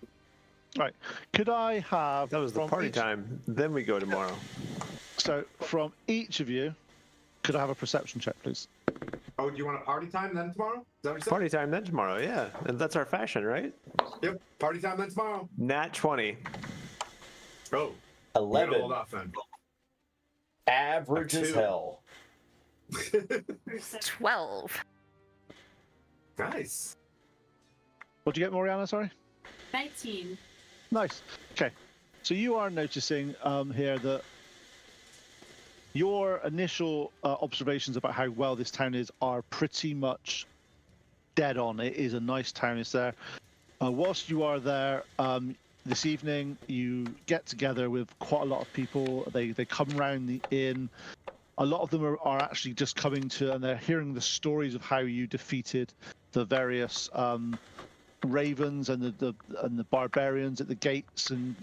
Right. Could I have That was the from party each- time. Then we go tomorrow. So from each of you, could I have a perception check, please? Oh, do you want a party time then tomorrow? Is that what you said? Party time then tomorrow, yeah. And that's our fashion, right? Yep. Party time then tomorrow. Nat 20. Oh. We're gonna 11. hold off then. Average as Two. hell. 12. Nice. What'd you get, Moriana? Sorry. 19. Nice. Okay. So you are noticing here that your initial observations about how well this town is are pretty much dead on. It is a nice town. It's there. Whilst you are there this evening, you get together with quite a lot of people. They come round the inn. A lot of them are actually just coming to, and they're hearing the stories of how you defeated the various ravens and the barbarians at the gates. And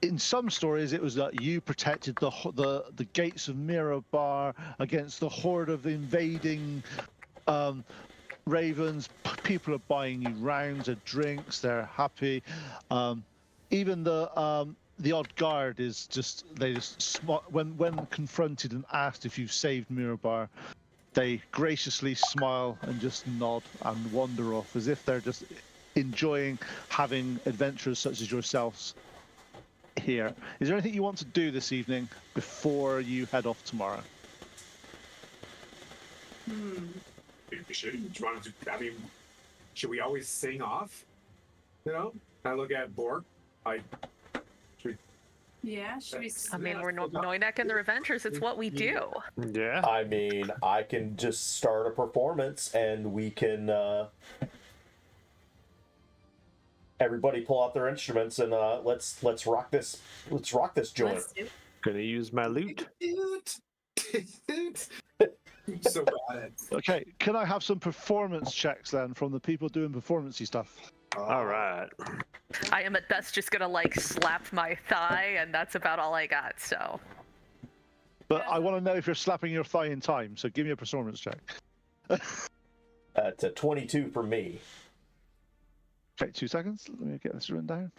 in some stories, it was that you protected the gates of Mirabar against the horde of the invading ravens. People are buying you rounds of drinks. They're happy. Even the odd guard is just when confronted and asked if you've saved Mirabar, they graciously smile and just nod and wander off as if they're just enjoying having adventurers such as yourselves here. Is there anything you want to do this evening before you head off tomorrow? Should we always sing off? You know? I look at Bork. Yeah, should we? I mean, we're Noynek and the Revengers. It's what we do. Yeah. I mean, I can just start a performance and we can everybody pull out their instruments and let's rock this joint. Let's do. Gonna use my loot. So bad. Okay, can I have some performance checks then from the people doing performancey stuff? All right. I am at best just gonna like slap my thigh, and that's about all I got. So But I want to know if you're slapping your thigh in time, so give me a performance check. It's a 22 for me. Okay, 2 seconds. Let me get this written down.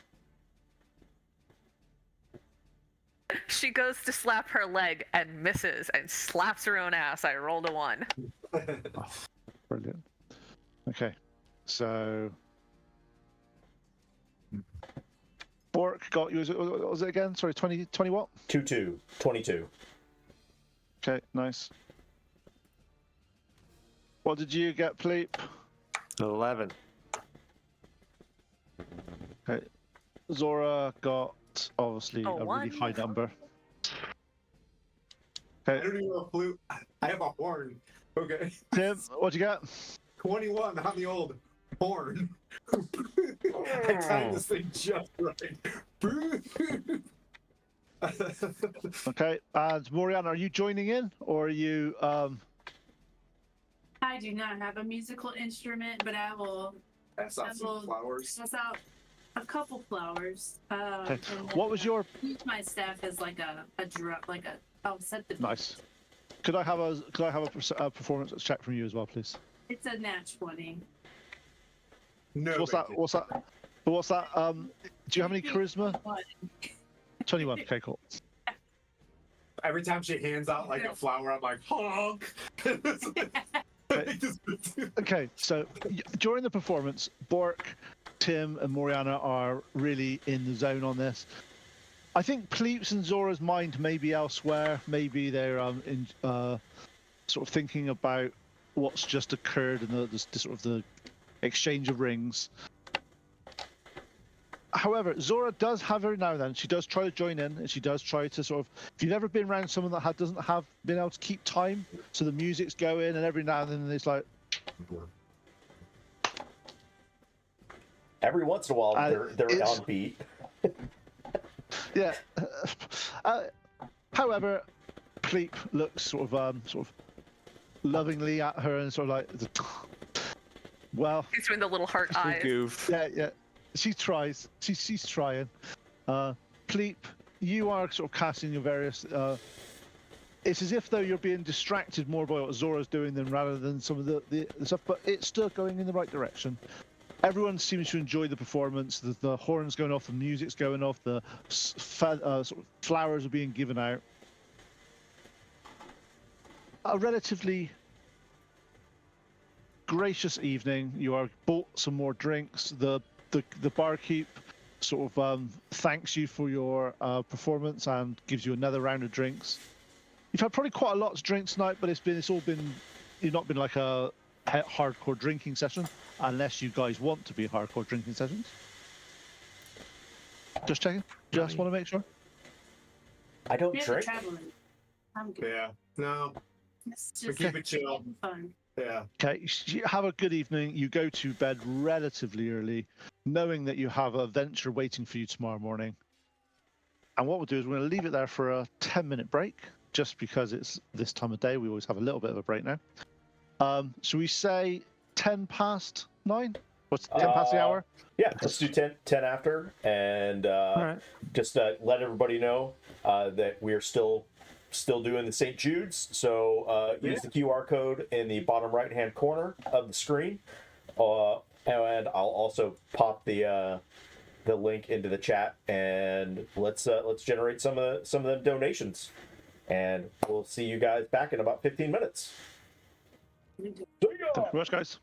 she goes to slap her leg and misses and slaps her own ass. I rolled a 1. Brilliant. Okay, so Bork got you. What was it again? Sorry, 20 what? 22. Okay, nice. What did you get, Pleep? 11. Okay, Zora got obviously Oh, a really 1. high number. I Okay, don't even have a flute. I have a horn. Okay. Tim, what'd you get? 21 on the old horn. I timed this thing just right. Okay, and Moriana, are you joining in, or are you? I do not have a musical instrument, but I will Pass out some flowers. pass out a couple flowers. Okay. And What was your use my staff as like a drum, like a set the nice? Could I have a performance check from you as well, please? It's a nat 20. No. What's that? bacon. What's that? What's that? Do you have any charisma? 21. Okay, cool. Every time she hands out like a flower, I'm like, honk. Okay, so during the performance, Bork, Tim, and Moriana are really in the zone on this. I think Pleeps and Zora's mind may be elsewhere. Maybe they're sort of thinking about what's just occurred and the sort of the exchange of rings. However, Zora does have every now and then. She does try to join in, and she does try to sort of. If you've ever been around someone that doesn't have been able to keep time, so the music's going, and every now and then it's like. Every once in a while, they're it's- on beat. Yeah. However, Pleep looks sort of lovingly at her and sort of like, well, He's doing the little heart eyes. Goof. yeah. She tries. She's trying. Pleep, you are sort of casting your various. It's as if though you're being distracted more by what Zora's doing rather than some of the stuff, but it's still going in the right direction. everyone seems to enjoy the performance. The horns going off, the music's going off, the sort of flowers are being given out. A relatively gracious evening. You are bought some more drinks. The barkeep sort of thanks you for your performance and gives you another round of drinks. You've had probably quite a lot to drink tonight, but it's not been like a hardcore drinking session, unless you guys want to be hardcore drinking sessions. Just checking. Just want to make sure. I don't We have drink. traveling. I'm good. Yeah. No. It's We just keep it chill. fun. Yeah. Okay, you have a good evening. You go to bed relatively early, knowing that you have a venture waiting for you tomorrow morning. And what we'll do is we're going to leave it there for a 10-minute break, just because it's this time of day. We always have a little bit of a break now. Should we say 10 past 9? What's 10 past the hour? Yeah, let's do 10 after, and right. just let everybody know that we're still doing the St. Jude's. So use the QR code in the bottom right-hand corner of the screen, and I'll also pop the link into the chat, and let's generate some of the donations, and we'll see you guys back in about 15 minutes. See ya! Thank you very much, guys.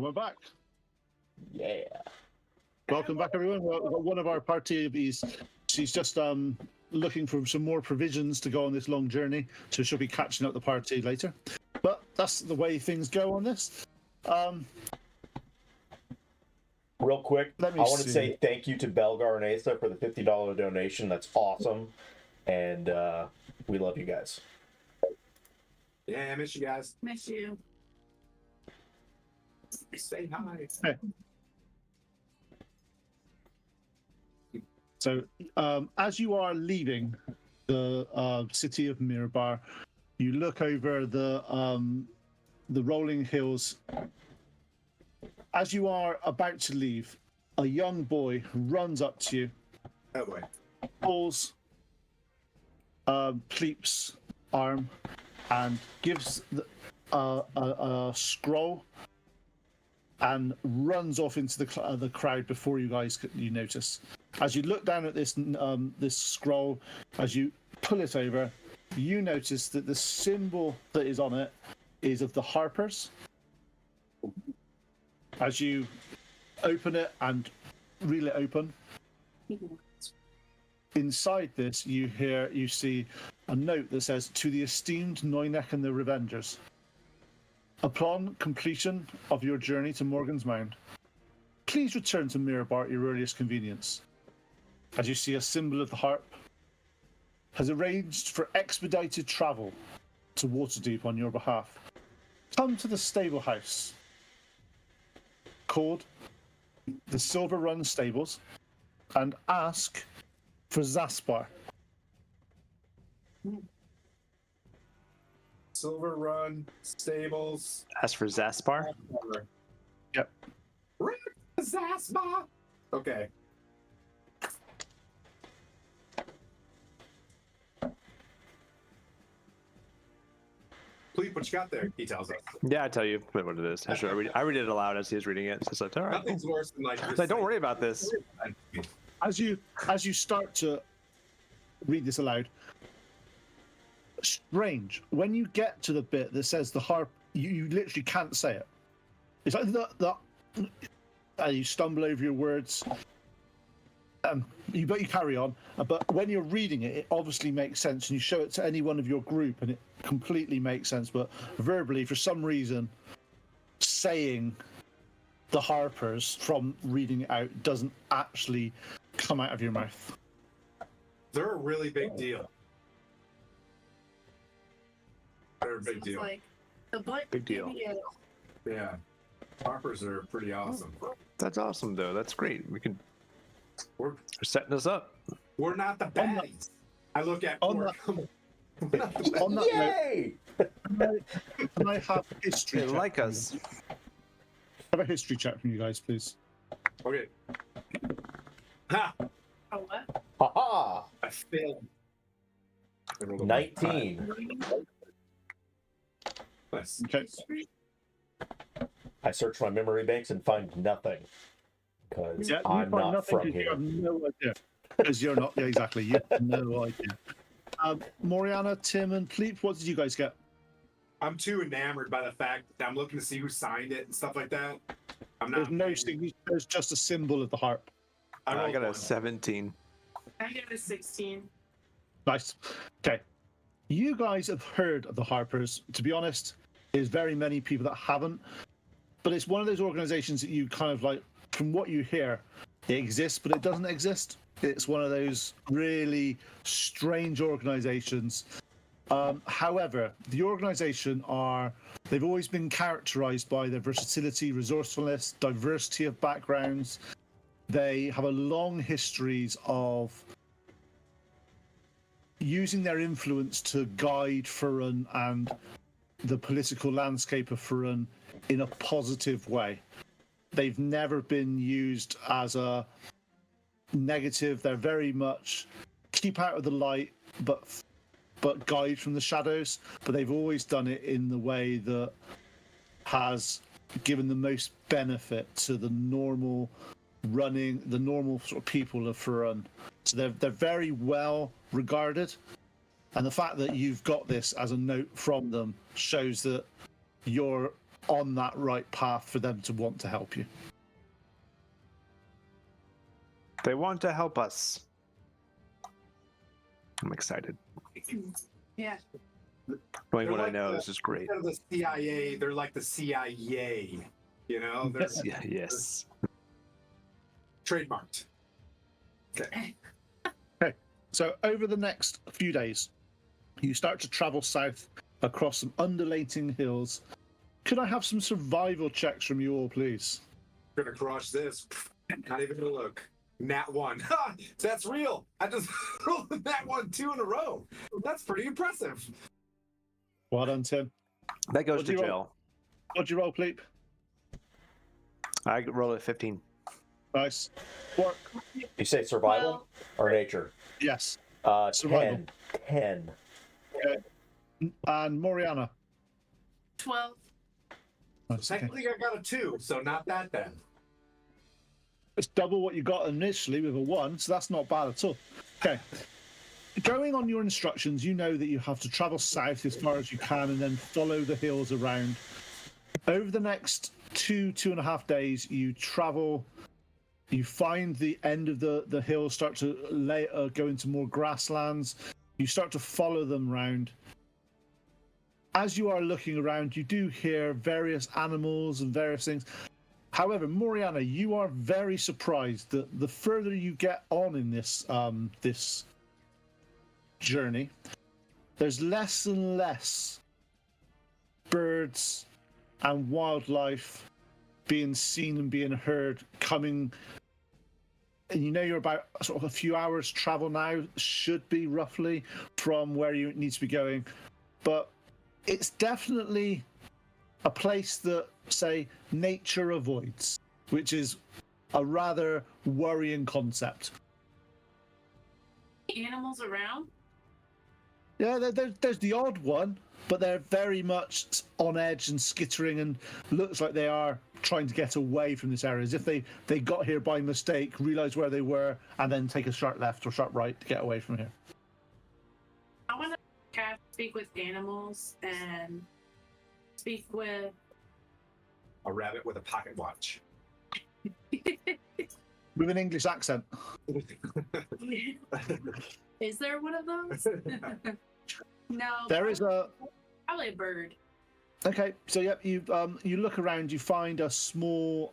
we're back. Yeah. Welcome back, everyone. We've got one of our party. She's just looking for some more provisions to go on this long journey, so she'll be catching up the party later. But that's the way things go on this. Real quick, I Let me want to see. say thank you to Belgar and Asa for the $50 donation. That's awesome. And we love you guys. Yeah, I miss you guys. Miss you. Say hi. So, as you are leaving the city of Mirabar, you look over the rolling hills. As you are about to leave, a young boy runs up to you, Oh boy. pulls Pleep's arm, and gives a scroll, and runs off into the crowd before you notice. As you look down at this scroll, as you pull it over, you notice that the symbol that is on it is of the Harpers. As you open it and reel it open, inside this you see a note that says, "To the esteemed Noynek and the Revengers. Upon completion of your journey to Morgan's Mound, please return to Mirabar at your earliest convenience." As you see, a symbol of the harp has arranged for expedited travel to Waterdeep on your behalf. Come to the stable house called the Silver Run Stables and ask for Zaspar. Silver Run Stables. As for Zaspar, Yep. Zaspar. Okay. Please, what you got there? He tells us. yeah, I tell you what it is. I read it aloud as he was reading it. So it's like, all right. Nothing's worse than like. It's like, don't worry about this. As you start to read this aloud, strange. When you get to the bit that says the harp, you literally can't say it. It's like and you stumble over your words. But you carry on. But when you're reading it, it obviously makes sense, and you show it to any one of your group, and it completely makes sense. But verbally, for some reason, saying the Harpers from reading it out doesn't actually come out of your mouth. They're a really big deal. They're a big Sounds deal. like the Black Big deal. Video. Yeah. Harpers are pretty awesome. That's awesome, though. That's great. We're They're setting us up. we're not the baddies. I look at on we're not the baddies. On that Yay! note, can I have a history They check? like us. Have a history check from you guys, please. Okay. Ha! Oh, what? Haha! I failed. I rolled a 19. Nice. Okay. I search my memory banks and find nothing. Because Yeah, I'm you find not nothing from 'cause you here. have no idea. Because you're not. Yeah, exactly. You have no idea. Moriana, Tim, and Pleep, what did you guys get? I'm too enamored by the fact that I'm looking to see who signed it and stuff like that. I'm There's not. no signature. There's just a symbol of the harp. I I rolled got a one. 17. I give it a 16. Nice. Okay. You guys have heard of the Harpers. To be honest, there's very many people that haven't. But it's one of those organizations that you kind of like, from what you hear, it exists, but it doesn't exist. It's one of those really strange organizations. However, the organization they've always been characterized by their versatility, resourcefulness, diversity of backgrounds. They have a long histories of using their influence to guide Furun and the political landscape of Furun in a positive way. They've never been used as a negative. They're very much keep out of the light, but guide from the shadows. But they've always done it in the way that has given the most benefit to the normal sort of people of Furun. So they're very well regarded, and the fact that you've got this as a note from them shows that you're on that right path for them to want to help you. They want to help us. I'm excited. Yeah. Knowing They're what I like know, the- this is great. Instead of the CIA, they're like the CIA. You know, they're Yeah, yes. trademarked. Okay, so over the next few days, you start to travel south across some undulating hills. Could I have some survival checks from you all, please? Gonna crush this. Not even gonna look. Nat 1. Ha! That's real. I just rolled Nat 1 2 in a row. That's pretty impressive. Well done, Tim. That goes What to do you jail. What'd you roll, Pleep? I rolled a 15. Nice. Work. You say survival Well, or nature? Yes. 10. Survival. 10. And Moriana. 12. Nice, okay. Technically, I got a 2, so not that bad. It's double what you got initially with a 1, so that's not bad at all. Okay. Going on your instructions, you know that you have to travel south as far as you can and then follow the hills around. Over the next 2.5 days, you travel, you find the end of the hills start to go into more grasslands. You start to follow them round. As you are looking around, you do hear various animals and various things. However, Moriana, you are very surprised that the further you get on in this this journey, there's less and less birds and wildlife being seen and being heard coming. And you know you're about sort of a few hours travel now, should be roughly, from where you need to be going. But it's definitely a place that, say, nature avoids, which is a rather worrying concept. Animals around? Yeah, there's the odd one, but they're very much on edge and skittering and looks like they are trying to get away from this area, as if they got here by mistake, realised where they were, and then take a sharp left or sharp right to get away from here. I want to speak with animals and speak with. A rabbit with a pocket watch. With an English accent. Is there one of those? No. There is a... Probably a bird. Okay, so yep, you look around, you find a small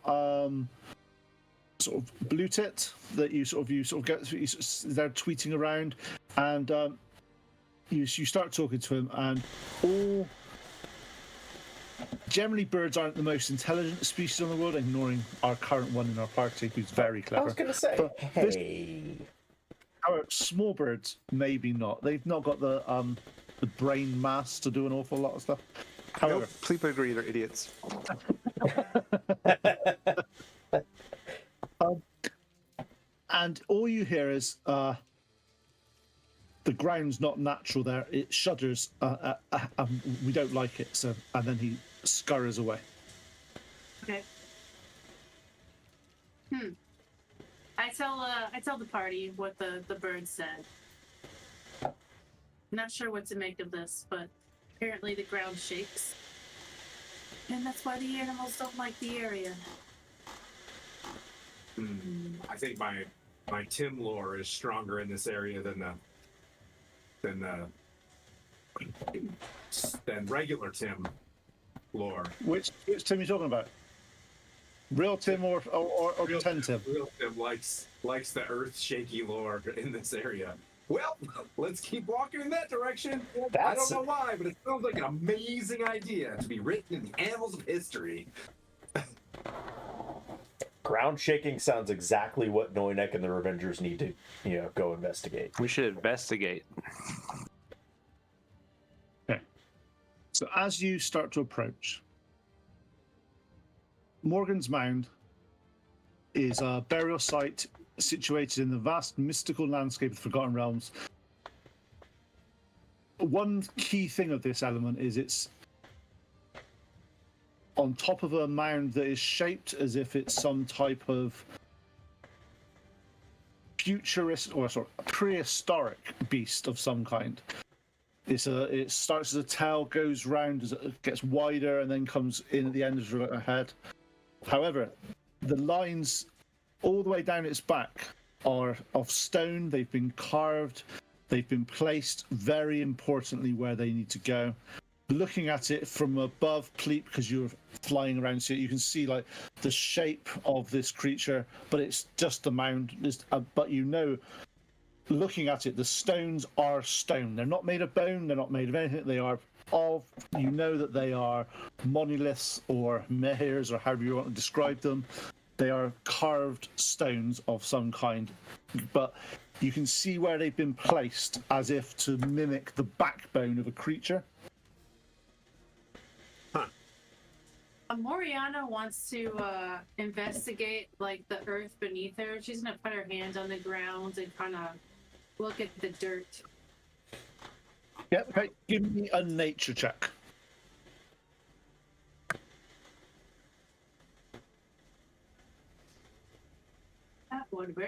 sort of blue tit that you sort of get. They're tweeting around, and you start talking to him, and all. Generally, birds aren't the most intelligent species in the world, ignoring our current one in our party, who's very clever. I was going to say, But hey. However, small birds, maybe not. They've not got the brain mass to do an awful lot of stuff. However, Nope, please agree, they're idiots. and all you hear is the ground's not natural there. It shudders. We don't like it. So, and then he scurries away. Okay. I tell the party what the bird said. Not sure what to make of this, but apparently the ground shakes. And that's why the animals don't like the area. I think my Tim lore is stronger in this area than regular Tim lore. Which Tim are you talking about? Real Tim or Real pretend Tim? Real Tim likes the earth shaky lore in this area. Well, let's keep walking in that direction. I don't know why, but it sounds like an amazing idea to be written in the annals of history. Ground shaking sounds exactly what Noynek and the Revengers need to, go investigate. We should investigate. Okay. So as you start to approach, Morgan's Mound is a burial site situated in the vast mystical landscape of the Forgotten Realms. One key thing of this element is it's on top of a mound that is shaped as if it's some type of prehistoric beast of some kind. It starts as a tail, goes round as it gets wider, and then comes in at the end as a head. However, the lines all the way down its back are of stone. They've been carved. They've been placed very importantly where they need to go. Looking at it from above, Pleep, because you're flying around, so you can see like the shape of this creature, but it's just a mound. But you know, looking at it, the stones are stone. They're not made of bone. They're not made of anything. They are of. You know that they are monoliths or menhirs or however you want to describe them. They are carved stones of some kind, but you can see where they've been placed as if to mimic the backbone of a creature. Moriana wants to investigate like the earth beneath her. She's gonna put her hand on the ground and kind of look at the dirt. Yeah, okay. Give me a nature check. That would be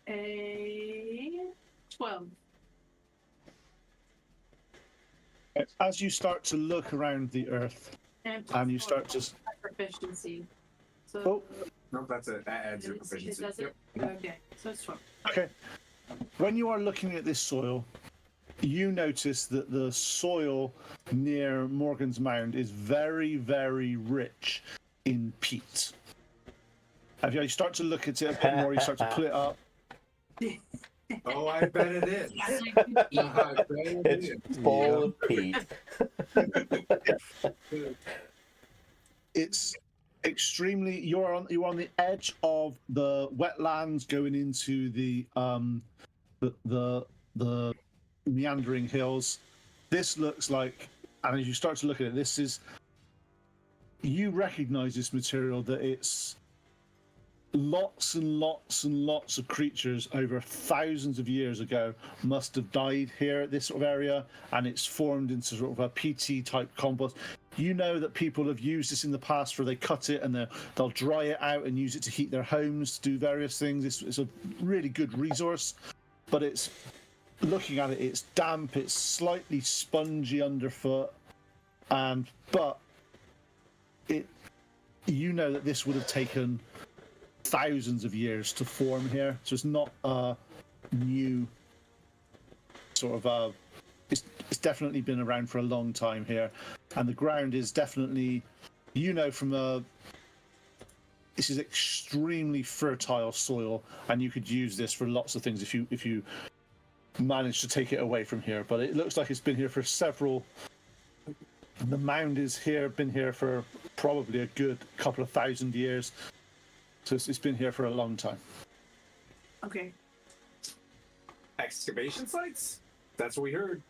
a 12. As you start to look around the earth, and you start to proficiency. So oh, No, that adds your proficiency. It does it? Okay, so it's 12. okay. When you are looking at this soil, you notice that the soil near Morgan's Mound is very, very rich in peat. If you start to look at it a bit more, you start to pull it up. Oh, I bet it is. I bet it It's is. full of peat. It's extremely. You're on the edge of the wetlands going into the meandering hills. This looks like, and as you start to look at it, this is. You recognize this material that it's lots and lots and lots of creatures over thousands of years ago must have died here at this sort of area, and it's formed into sort of a PT type compost. You know that people have used this in the past where they cut it and they'll dry it out and use it to heat their homes, to do various things. It's a really good resource, but it's looking at it, it's damp, it's slightly spongy underfoot, but you know that this would have taken thousands of years to form here, so it's not a new sort of it's definitely been around for a long time here, and the ground is definitely, you know, this is extremely fertile soil, and you could use this for lots of things if you manage to take it away from here. But it looks like it's been here for several. The mound is here, been here for probably a good couple of thousand years. So it's been here for a long time. Okay. Excavation sites? That's what we heard.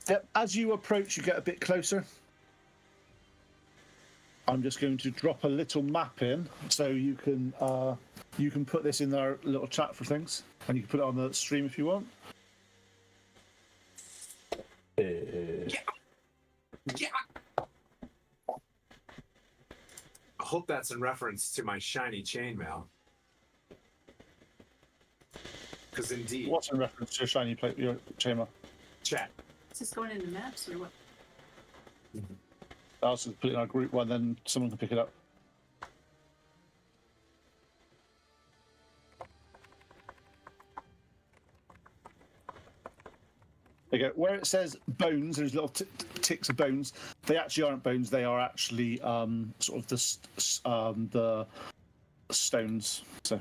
Yep. As you approach, you get a bit closer. I'm just going to drop a little map in so you can put this in our little chat for things, and you can put it on the stream if you want. Yeah. I hope that's in reference to my shiny chainmail. Because indeed. What's in reference to your shiny plate, your chainmail? Chat. Is this going in the maps or what? I'll just put it in our group one, then someone can pick it up. There you go. Where it says bones, there's little ticks of bones. They actually aren't bones. They are actually sort of the stones. So,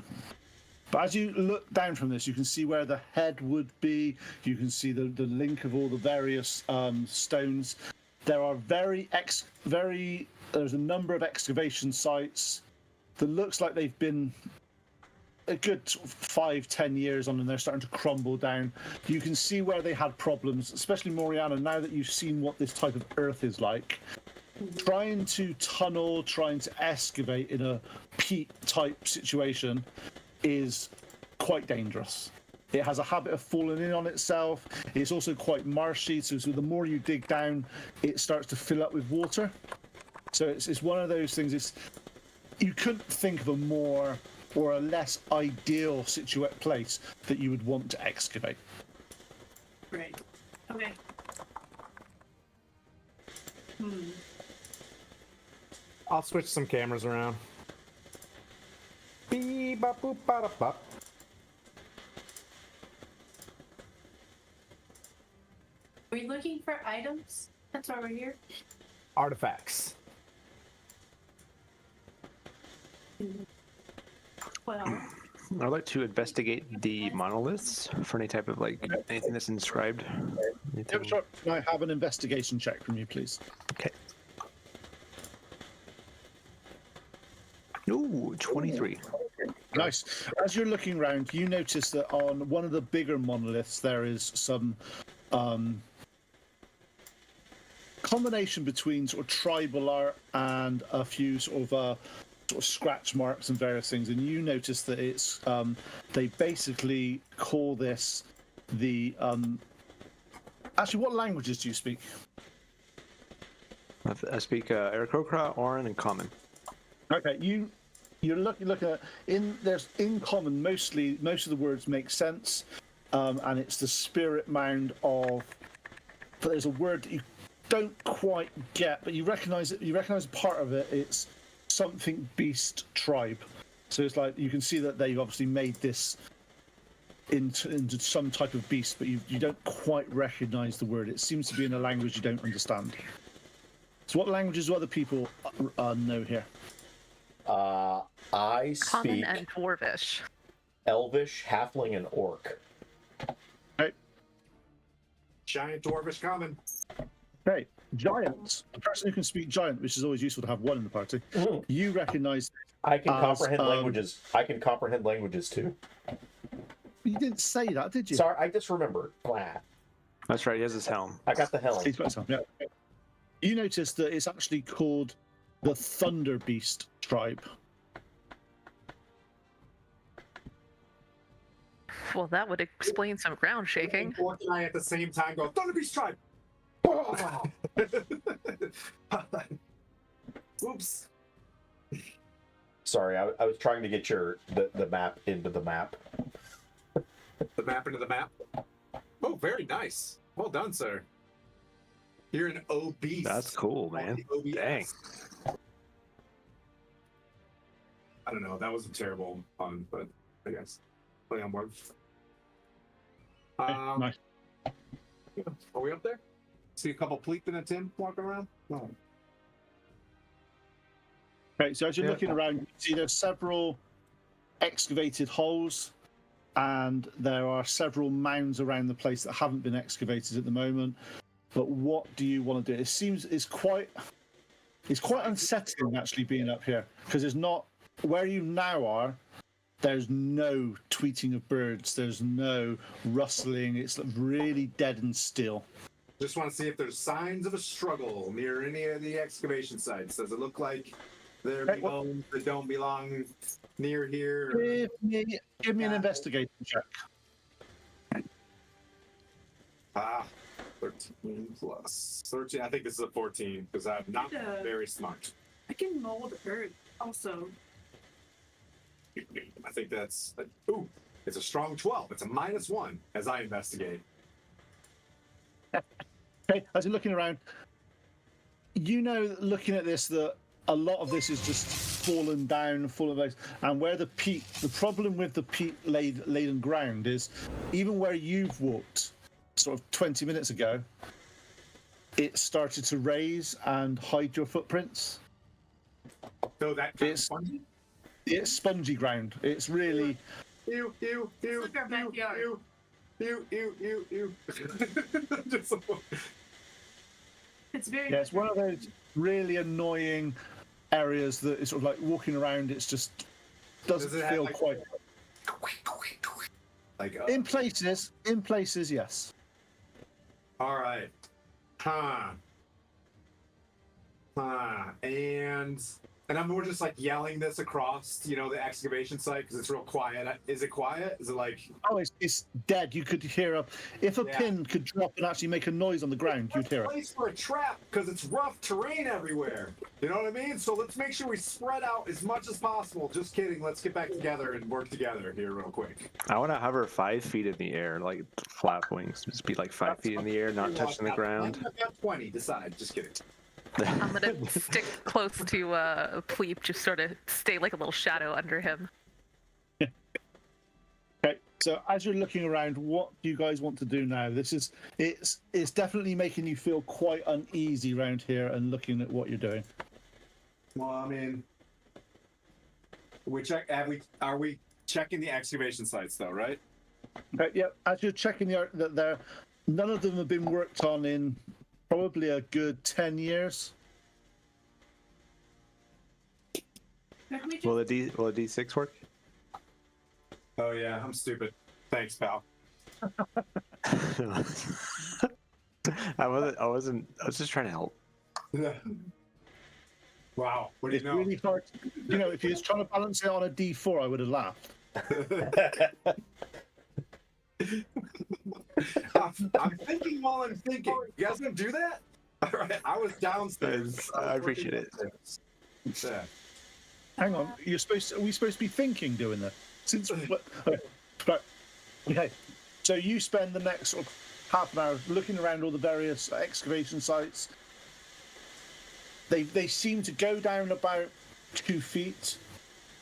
but as you look down from this, you can see where the head would be. You can see the link of all the various stones. There are there's a number of excavation sites that looks like they've been a good 5-10 years on, and they're starting to crumble down. You can see where they had problems, especially Moriana, now that you've seen what this type of earth is like. Trying to tunnel, trying to excavate in a peat type situation is quite dangerous. It has a habit of falling in on itself. It's also quite marshy, so the more you dig down, it starts to fill up with water. So it's one of those things. You couldn't think of a more or a less ideal place that you would want to excavate. Right. Okay. I'll switch some cameras around. Beep, bop, boop, bada, bop. Are we looking for items? That's why we're here. Artifacts. Well, I'd like to investigate the monoliths for any type of like anything that's inscribed. Anything... Sure. Can I have an investigation check from you, please? Okay. Ooh, 23. Nice. As you're looking around, you notice that on one of the bigger monoliths there is some combination between sort of tribal art and a few sort of scratch marks and various things. And you notice that it's they basically call this the actually, what languages do you speak? I speak Aarakocra, Oran, and Common. Okay, you're looking at in common. Most of the words make sense, and it's the spirit mound of. But there's a word that you don't quite get, but you recognise it. You recognise part of it. It's something beast tribe. So it's like you can see that they've obviously made this into some type of beast, but you don't quite recognise the word. It seems to be in a language you don't understand. So what languages do other people know here? I Common speak and Dwarvish. Elvish, Halfling, and Orc. Right. Giant dwarvish common. Okay, giants. The person who can speak giant, which is always useful to have one in the party. You recognise. I can As, comprehend languages. I can comprehend languages too. You didn't say that, did you? Sorry, I just remembered. Blah. That's right, he has his helm. I got the helm. He's got some, yeah. You notice that it's actually called the Thunder Beast tribe. Well, that would explain some ground shaking. Orc and I at the same time go, Thunder Beast tribe! Oops. Sorry, I was trying to get the map into the map. The map into the map. Oh, very nice. Well done, sir. You're an obese. That's cool, man. OBS. Dang. I don't know. That was a terrible pun, but I guess play on board. Nice. Are we up there? See a couple pleep and a Tim walking around? No. Okay, so as you're looking around, you see there's several excavated holes, and there are several mounds around the place that haven't been excavated at the moment. But what do you want to do? It seems it's quite unsettling actually being up here, because there's not where you now are. There's no tweeting of birds. There's no rustling. It's really dead and still. Just want to see if there's signs of a struggle near any of the excavation sites. Does it look like there are bones that don't belong near here? Give me an investigation check. 13 plus 13. I think this is a 14 because I'm not very smart. I can mold bird also. I think that's ooh. It's a strong 12. It's a -1 as I investigate. Okay, as you're looking around, looking at this, that a lot of this is just fallen down, full of ice. And where the problem with the peat laden ground is, even where you've walked, sort of 20 minutes ago, it started to raise and hide your footprints. So that kind of spongy? It's spongy ground. It's really. Ew. Look our backyard. Ew. Just It's very. Yeah, it's one of those really annoying areas that is sort of like walking around. It's just doesn't feel quite. Like in places, yes. All right. And And I'm more just like yelling this across, the excavation site because it's real quiet. Is it quiet? Is it like? Oh, it's dead. You could hear if a Yeah. pin could drop and actually make a noise on the ground, you'd hear it. Place for a trap because it's rough terrain everywhere. You know what I mean? So let's make sure we spread out as much as possible. Just kidding. Let's get back together and work together here real quick. I want to hover 5 feet in the air, like flap wings. Just be like 5 feet in the air, not touching the ground. I've got 20. Decide. Just kidding. I'm gonna stick close to Pleep, just sort of stay like a little shadow under him. Okay, so as you're looking around, what do you guys want to do now? It's definitely making you feel quite uneasy around here and looking at what you're doing. Well, I mean, are we checking the excavation sites though, right? Okay, yeah, as you're checking that none of them have been worked on in probably a good 10 years. Will the D6 work? Oh yeah, I'm stupid. Thanks, pal. I was just trying to help. Wow, what do you It's know? really hard. If you was trying to balance it on a D4, I would have laughed. I'm thinking while I'm thinking. You guys gonna do that? All right, I was downstairs. I appreciate it. Yeah. Hang on, are we supposed to be thinking doing that? Right. Okay. So you spend the next sort of half an hour looking around all the various excavation sites. They seem to go down about 2 feet,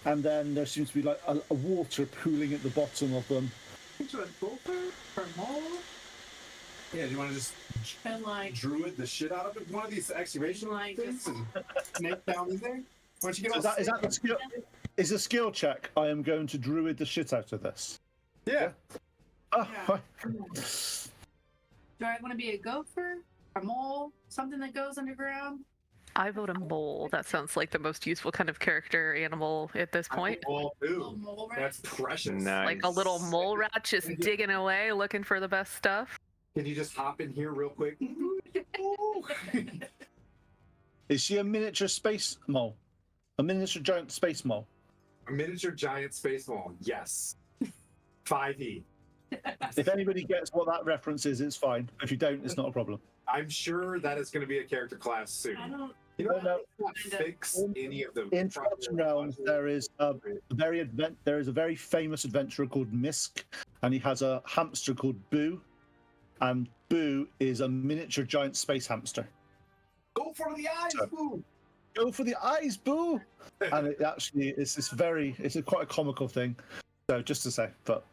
and then there seems to be like a water pooling at the bottom of them. Should I go for more? Yeah, do you want to just And like, druid the shit out of it? One of these excavation Like things and snake down in there? Why don't you get Is all that the skill? Is a skill check? I am going to druid the shit out of this. Yeah. Oh, Yeah. fine. do I want to be a gopher, a mole, something that goes underground? I vote a mole. That sounds like the most useful kind of character animal at this point. Well, A dude, mole rat? that's precious. Nice. Like a little mole rat just digging away, looking for the best stuff. Can you just hop in here real quick? Is she a miniature space mole? A miniature giant space mole? A miniature giant space mole. Yes. 5e. If anybody gets what that reference is, it's fine. If you don't, it's not a problem. I'm sure that is going to be a character class soon. I don't. You know, No. not fix any of the. In Forgotten Realms, there is a very famous adventurer called Misk, and he has a hamster called Boo, and Boo is a miniature giant space hamster. Go for the eyes, boo! Go for the eyes, Boo! And it actually is quite a comical thing. So just to say, but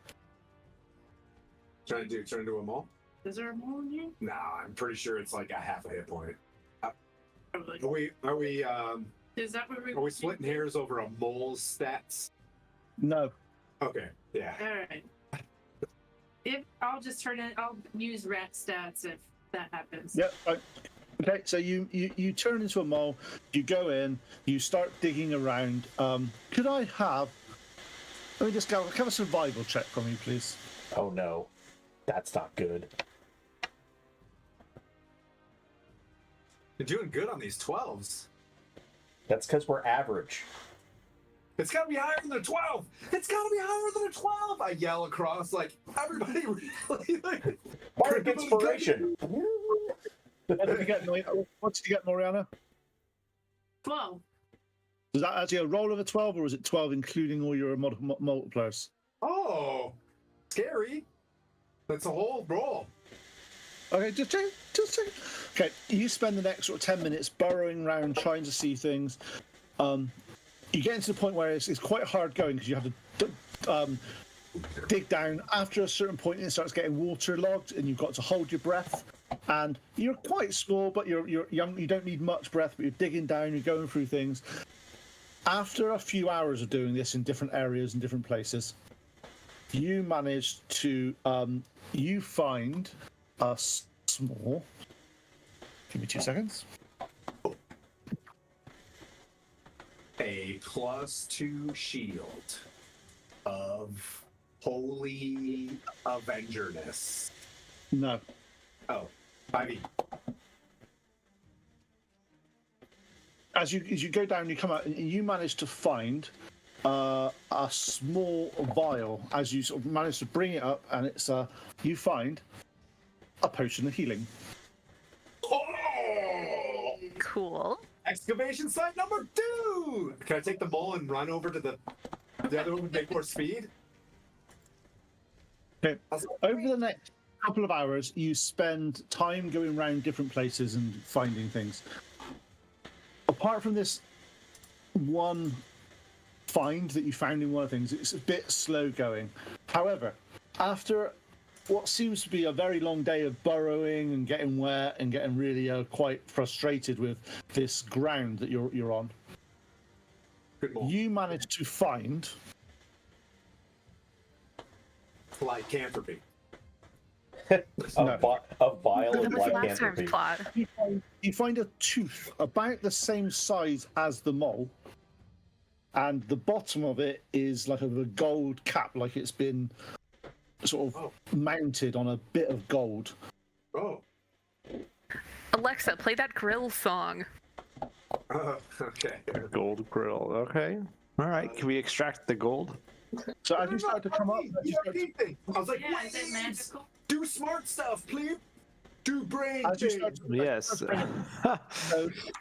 Turn into a mole? Is there a mole in here? Nah, I'm pretty sure it's like a half a hit point. Probably. Are we Is that what are we splitting hairs over a mole's stats? no. Okay, yeah. All right. If I'll just I'll use rat stats if that happens. Yep. Right. Okay, so you turn into a mole. You go in. You start digging around. Could I have? Let me just go. Have a survival check from you, please. Oh no, that's not good. You're doing good on these 12s. That's because we're average. It's gotta be higher than a 12! It's gotta be higher than a 12! I yell across, like, everybody really, like... Bardic inspiration. What did you get, Moriana? 12. Is that actually a roll of a 12, or is it 12 including all your multipliers? Oh, scary. That's a whole roll. Okay, just check. Okay, you spend the next sort of 10 minutes burrowing around, trying to see things. You get into the point where it's quite hard going because you have to dig down. After a certain point, it starts getting waterlogged, and you've got to hold your breath. And you're quite small, but you're young. You don't need much breath, but you're digging down. You're going through things. After a few hours of doing this in different areas and different places, you manage to you find a small. Give me 2 seconds. A +2 shield of holy avengerness. No. Oh, 5e. as you go down, you come out, and you manage to find a small vial. As you sort of manage to bring it up, and it's you find a potion of healing. Oh! Cool. Excavation site number 2! Can I take the bowl and run over to the other one with make more speed? Okay. Over the next couple of hours, you spend time going around different places and finding things. Apart from this one find that you found in one of the things, it's a bit slow going. However, after what seems to be a very long day of burrowing and getting wet and getting really quite frustrated with this ground that you're on, you manage to find lycanthropy. A vial of That was last lycanthropy. term's plot. you find a tooth about the same size as the mole, and the bottom of it is like a gold cap, like it's been sort of mounted on a bit of gold. Oh. Alexa, play that grill song. Okay. Gold grill. Okay. All right. Can we extract the gold? So as you start to come up, Thing. I was like, Yeah, what is it magical? Do smart stuff, please. Do brain as you things. start to Yes.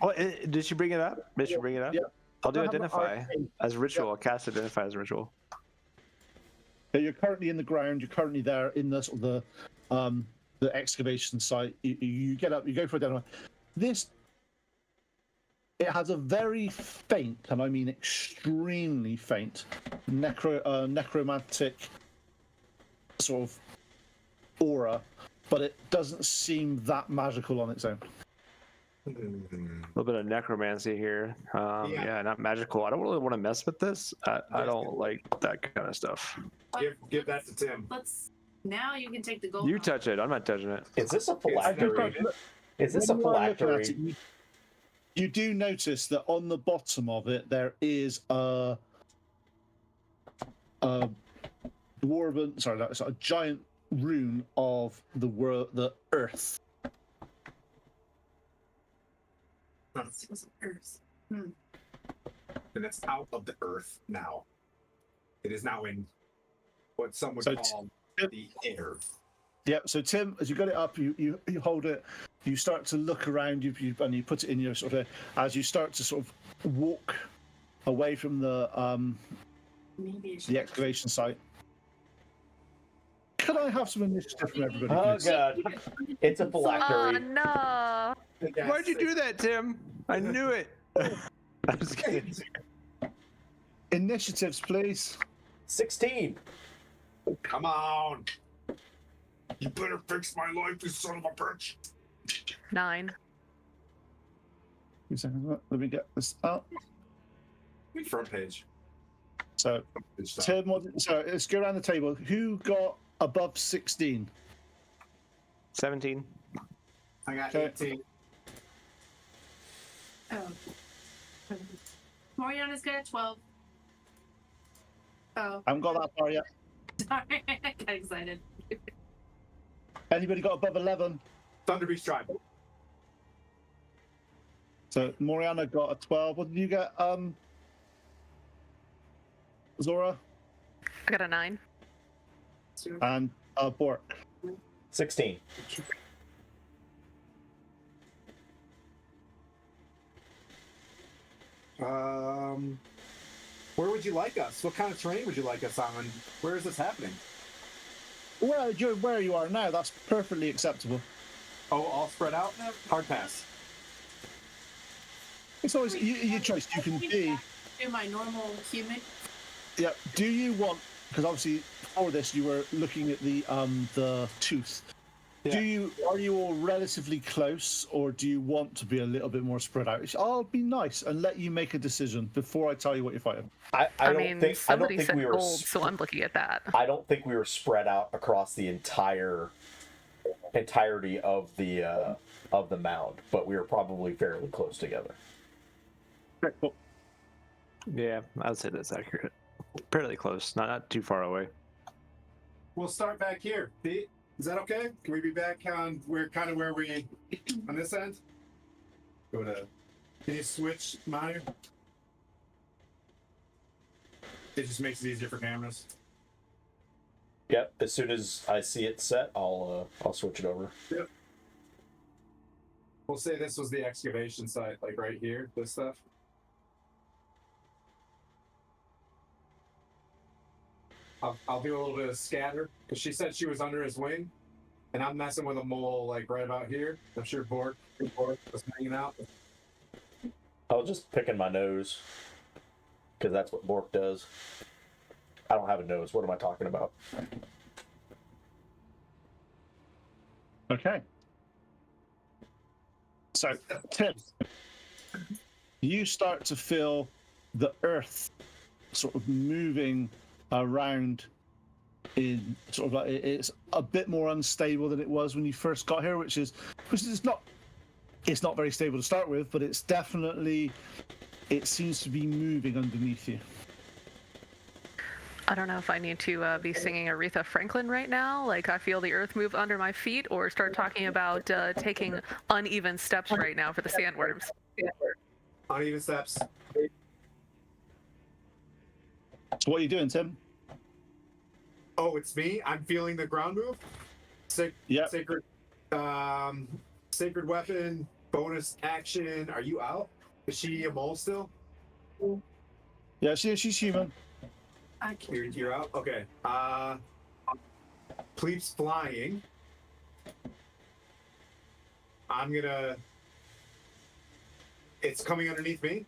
Oh, did you bring it up? Did you bring it up? Yeah. I'll do I have an identify arcane. as ritual. I'll cast identify as ritual. you're currently in the ground. You're currently there in the sort of the excavation site. You get up. You go for a demo. It has a very faint, and I mean extremely faint, necromantic sort of aura, but it doesn't seem that magical on its own. A little bit of necromancy here. Yeah, not magical. I don't really want to mess with this. I don't like that kind of stuff. Give that to Tim. Now you can take the gold. You off. touch it. I'm not touching it. Is this a phylactery? Is this a When you are looking at phylactery? it, you do notice that on the bottom of it there is a dwarven, sorry, that's a giant rune of the earth. This was Earth. And it's out of the earth now. It is now in what some would call the air. Yeah, so Tim, as you got it up, you hold it, you start to look around, and you put it in your sort of, as you start to sort of walk away from the excavation site. Could I have some initiative from everybody, Oh please? god, it's a Oh phylactery. no! Why'd you do that, Tim? I knew it. I was kidding. Initiatives, please. 16. Come on. You better fix my life, you son of a bitch. 9. 2 seconds. Let me get this up. Front page. So, Tim, so let's go around the table. Who got above 16? 17. I got Okay. 18. Oh. Moriana's got a 12. Oh, I haven't got that far yet. sorry. I got excited. Anybody got above 11? Thunderbeast Tribe. So Moriana got a 12. What did you get, Zora? I got a 9. And Bork. 16. Where would you like us? What kind of terrain would you like us on? Where is this happening? Well, you're where you are now. That's perfectly acceptable. Oh, all spread out? Hard pass. It's always your choice. You can be. Do my normal human. Yeah. Do you want? Because obviously, for this, you were looking at the tooth. Yeah. Are you all relatively close, or do you want to be a little bit more spread out? I'll be nice and let you make a decision before I tell you what you're fighting. I mean, don't think somebody said we were. gold, so I'm looking at that. I don't think we were spread out across the entirety of the mound, but we were probably fairly close together. Okay, cool. Yeah, I'd say that's accurate. Fairly close, not too far away. We'll start back here. Pete, is that okay? Can we be back on where we on this end? Go to Can you switch monitor? It just makes it easier for cameras. Yep. As soon as I see it set, I'll switch it over. Yep. We'll say this was the excavation site, like right here, this stuff. I'll do a little bit of scatter, because she said she was under his wing, and I'm messing with a mole, like, right about here. I'm sure Bork was hanging out. I was just picking my nose, because that's what Bork does. I don't have a nose. What am I talking about? Okay. So, Tim, you start to feel the earth sort of moving around in sort of like it's a bit more unstable than it was when you first got here, which is it's not very stable to start with, but it's definitely, it seems to be moving underneath you. I don't know if I need to be singing Aretha Franklin right now, like I feel the earth move under my feet, or start talking about taking uneven steps right now for the sandworms. Uneven steps. So what are you doing, Tim? Oh, it's me. I'm feeling the ground move. Yep. Sacred weapon, bonus action. Are you out? Is she a mole still? Yeah, she's human. You're out? Okay. Pleep's flying. I'm gonna... It's coming underneath me?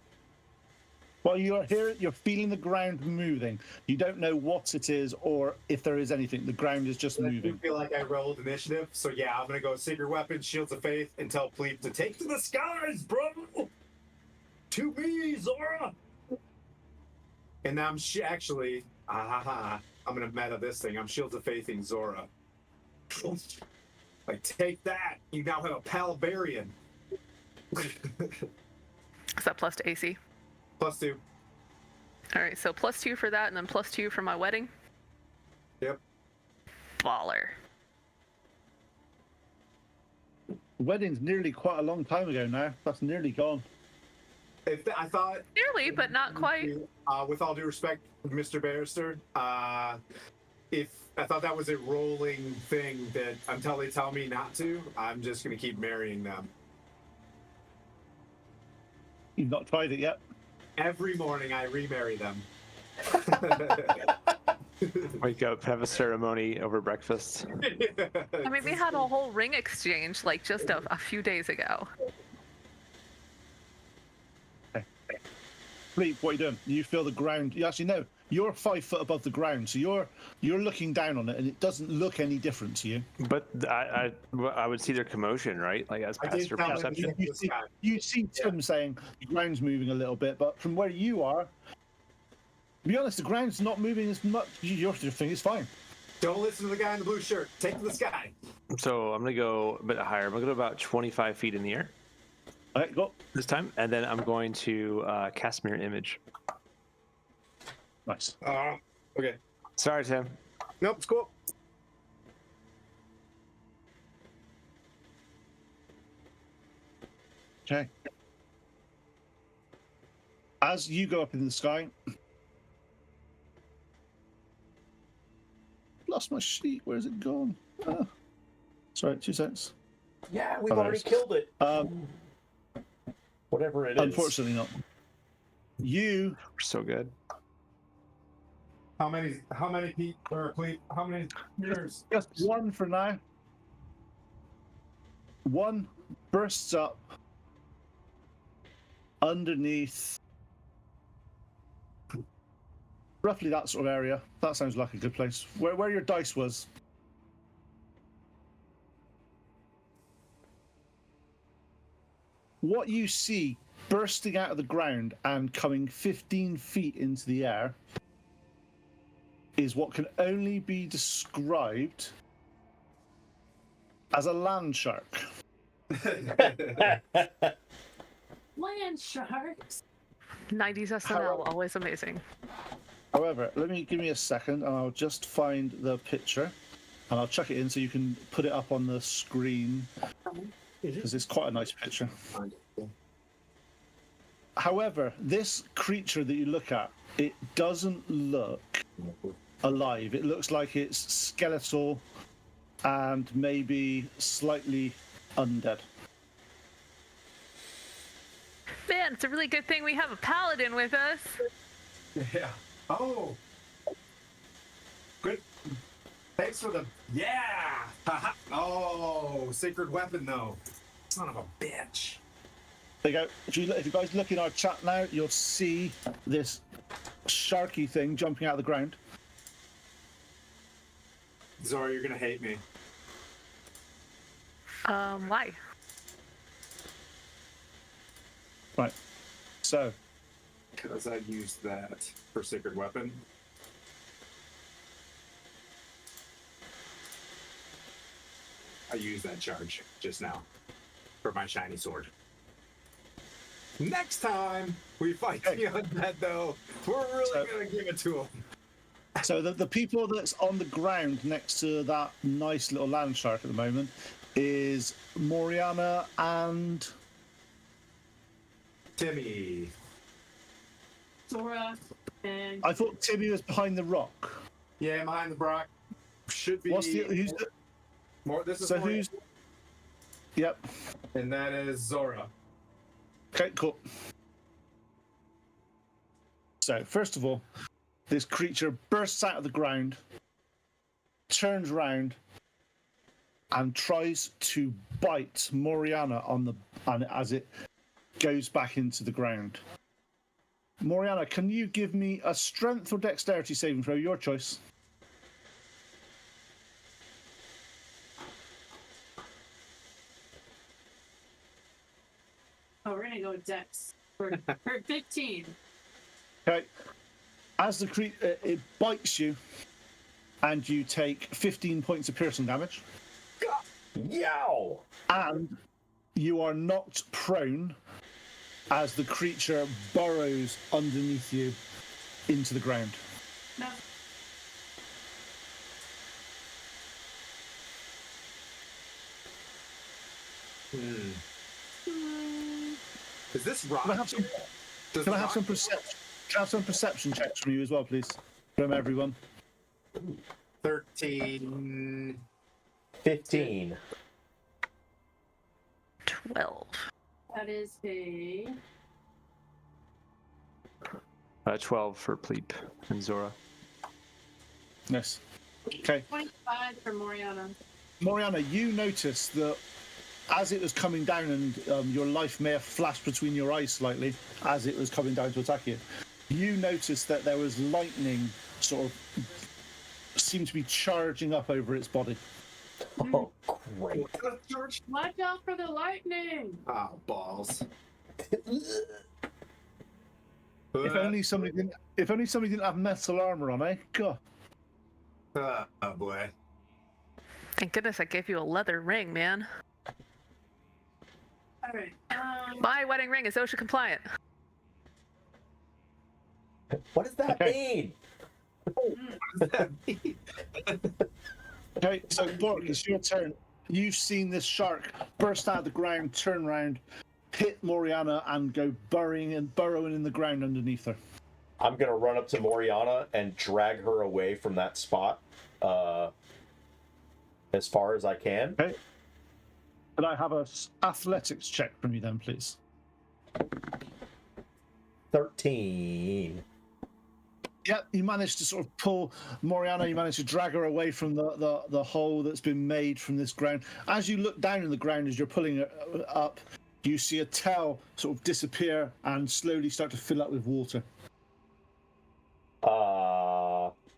Well, you're here, you're feeling the ground moving. You don't know what it is or if there is anything. The ground is just I moving. feel like I rolled initiative, so yeah, I'm gonna go Sacred Weapon, Shields of Faith, and tell Pleep to take to the skies, bro! To me, Zora! And I'm actually, I'm gonna meta this thing. I'm Shields of Faithing Zora. Like, take that! You now have a Palabarian. Is that plus to AC? +2. All right, so +2 for that, and then +2 for my wedding. Yep. Baller. Wedding's nearly quite a long time ago now. That's nearly gone. I thought... Nearly, but not quite. With all due respect, Mr. Barrister, if I thought that was a rolling thing that until they tell me not to, I'm just going to keep marrying them. You've not tried it yet? Every morning I remarry them. Wake up, have a ceremony over breakfast. I mean, we had a whole ring exchange like just a few days ago. Pleep, what are you doing? You feel the ground. You actually know you're 5 foot above the ground, so you're looking down on it, and it doesn't look any different to you. But I would see their commotion, right? Like as I past did your tell them perception. You see Tim saying the ground's moving a little bit, but from where you are, to be honest, the ground's not moving as much. Your thing is fine. Don't listen to the guy in the blue shirt. Take to the sky. So I'm gonna go a bit higher. I'm gonna go about 25 feet in the air All right, go. this time, and then I'm going to cast Mirror Image. Nice. Okay. Sorry, Tim. Nope, it's cool. Okay. As you go up in the sky, lost my sheet. Where's it gone? Sorry, 2 seconds. Yeah, we've Oh, already there's- killed it. Whatever it is. Unfortunately, not. You We're so good. How many meters? just one for now. One bursts up underneath roughly that sort of area. That sounds like a good place. Where your dice was. What you see bursting out of the ground and coming 15 feet into the air is what can only be described as a land shark. Land sharks. 90s SNL, always amazing. However, give me a second and I'll just find the picture and I'll chuck it in so you can put it up on the screen because it's quite a nice picture. However, this creature that you look at, it doesn't look alive. It looks like it's skeletal and maybe slightly undead. Man, it's a really good thing we have a paladin with us. Yeah. Oh. Good. Thanks for the. Yeah. Haha. Oh, sacred weapon though. Son of a bitch. There you go. If you guys look in our chat now, you'll see this sharky thing jumping out of the ground. Zora, you're gonna hate me. Why? Right. So, Because I used that for sacred weapon. I used that charge just now for my shiny sword. Next time we fight the undead, though, we're really gonna give it to them. so the people that's on the ground next to that nice little land shark at the moment is Moriana and Timmy. Zora and I thought Timmy was behind the rock. Yeah, behind the Brock. Should be. Who's the, More. This is so more, who's? Yep. and that is Zora. Okay, cool. So first of all, this creature bursts out of the ground, turns round, and tries to bite Moriana as it goes back into the ground. Moriana, can you give me a strength or dexterity saving throw? Your choice. oh, we're gonna go with Dex for 15. Okay. As the it bites you, and you take 15 points of piercing damage, Yow! and you are knocked prone as the creature burrows underneath you into the ground. No. Is this rock? Can I have some, Does can I the have some rock- perception? Can I have some perception checks from you as well, please? From everyone. 13. 15. 12. That is a 12 for Pleep and Zora. Yes. Okay. 25 for Moriana. Moriana, you notice that as it was coming down, and your life may have flashed between your eyes slightly as it was coming down to attack you, you noticed that there was lightning sort of seemed to be charging up over its body. Oh, great. George? Watch out for the lightning! Oh, balls. If only somebody didn't have metal armor on, eh? God. Oh, boy. Thank goodness I gave you a leather ring, man. Alright, My wedding ring is OSHA compliant. What does that mean? What does that mean? Okay, so Bork, it's your turn. You've seen this shark burst out of the ground, turn around, hit Moriana, and go burrowing in the ground underneath her. I'm gonna run up to Moriana and drag her away from that spot as far as I can. Okay. Could I have a athletics check from you then, please? 13. Yep, you managed to sort of pull Moriana, you managed to drag her away from the hole that's been made from this ground. As you look down in the ground as you're pulling her up, you see a tail sort of disappear and slowly start to fill up with water.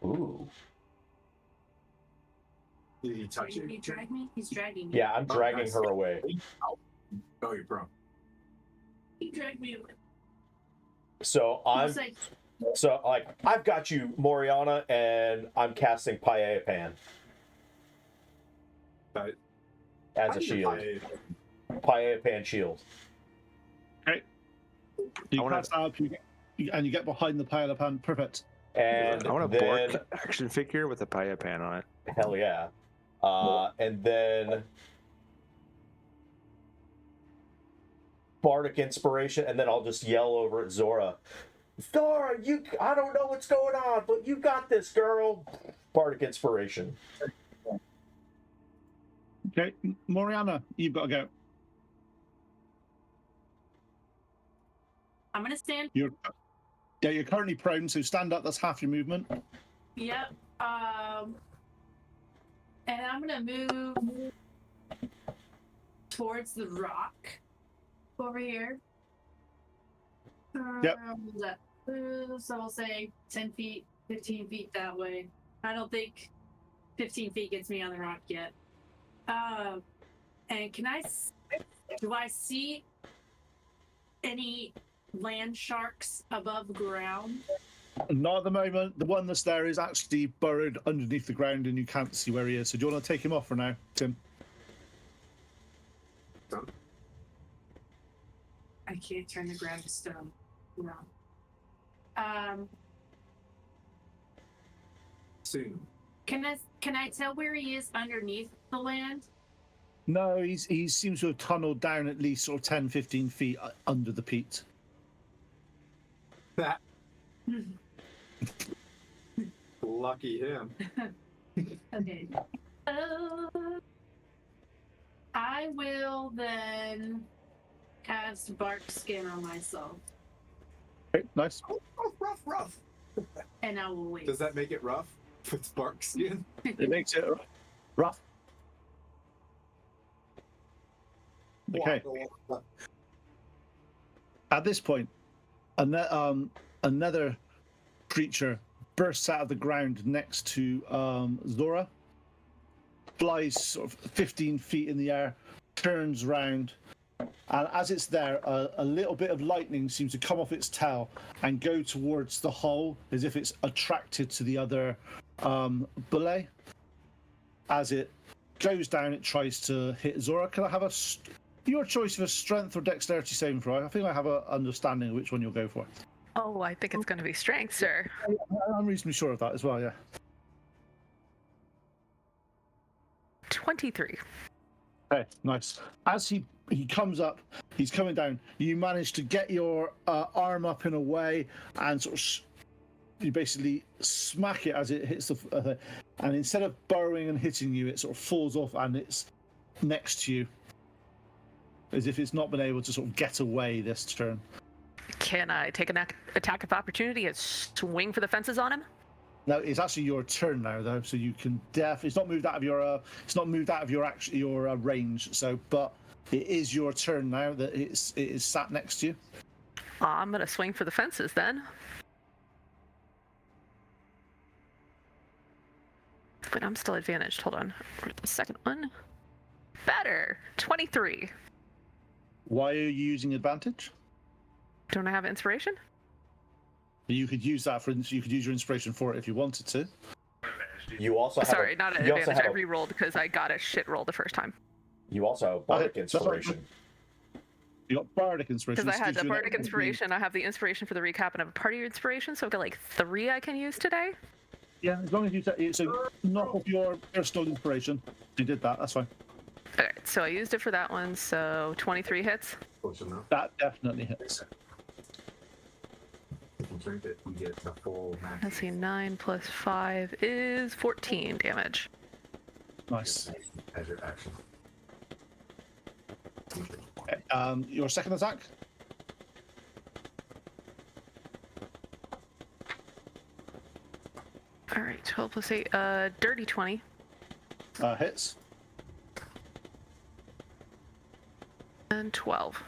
Ooh. Did he touch Did he it? drag me? He's dragging me. Yeah, I'm dragging nice. her away. Oh, you're pro. He dragged me away. So He I'm was like, I've got you, Moriana, and I'm casting Paeapan But as a shield. Paeapan shield. Okay. You I wanna- cast up, and you get behind the pile of hand. Perfect. And I want a then Bork action figure with a Paeapan on it. hell yeah. And then bardic inspiration, and then I'll just yell over at Zora. Zora, I don't know what's going on, but you got this, girl. Bardic inspiration. Okay, Moriana, you've got to go. I'm gonna stand. You're currently prone, so stand up. That's half your movement. Yep. And I'm gonna move towards the rock over here. Yep. So I'll say 10 feet, 15 feet that way. I don't think 15 feet gets me on the rock yet. And do I see any land sharks above ground? Not at the moment. The one that's there is actually burrowed underneath the ground, and you can't see where he is. So do you want to take him off for now, Tim? I can't turn the ground to stone. No. Soon. Can I tell where he is underneath the land? No, he seems to have tunneled down at least sort of 10, 15 feet under the peat. That. Lucky him. Okay. I will then cast Bark Skin on myself, Okay, nice. Rough. and I will wait. Does that make it rough? With bark skin? It makes it rough. Okay. At this point, another creature bursts out of the ground next to Zora, flies sort of 15 feet in the air, turns round, and as it's there, a little bit of lightning seems to come off its tail and go towards the hole as if it's attracted to the other belay. As it goes down, it tries to hit Zora. Can I have your choice of a strength or dexterity saving throw? I think I have an understanding of which one you'll go for. Oh, I think it's going to be strength, sir. I'm reasonably sure of that as well, yeah. 23. Okay, nice. As he comes up, he's coming down. You manage to get your arm up in a way and sort of you basically smack it as it hits the and instead of burrowing and hitting you, it sort of falls off and it's next to you, as if it's not been able to sort of get away this turn. Can I take an attack of opportunity and swing for the fences on him? No, it's actually your turn now, though, so you can it's not moved out of your your range. So, but it is your turn now that it is sat next to you. I'm gonna swing for the fences then. But I'm still advantaged. Hold on. The second one. Better. 23. Why are you using advantage? Don't I have inspiration? You could use that you could use your inspiration for it if you wanted to. You also have Sorry, not an advantage. I re-rolled because I got a shit roll the first time. You also have bardic Okay, that's right. inspiration. You got bardic inspiration. Because I had This gives the you an bardic extra inspiration, I have the inspiration for the recap, and I have a party inspiration, so I've got like 3 I can use today. Yeah, as long as you so knock off your personal inspiration. You did that. That's fine. Alright, so I used it for that one, so 23 hits. Close enough. That definitely hits. If you drink it, you get the full max. Let's see, 9 plus 5 is 14 damage. Nice. As your action. Okay, your second attack. Alright, 12 plus 8, dirty 20. Hits. And 12.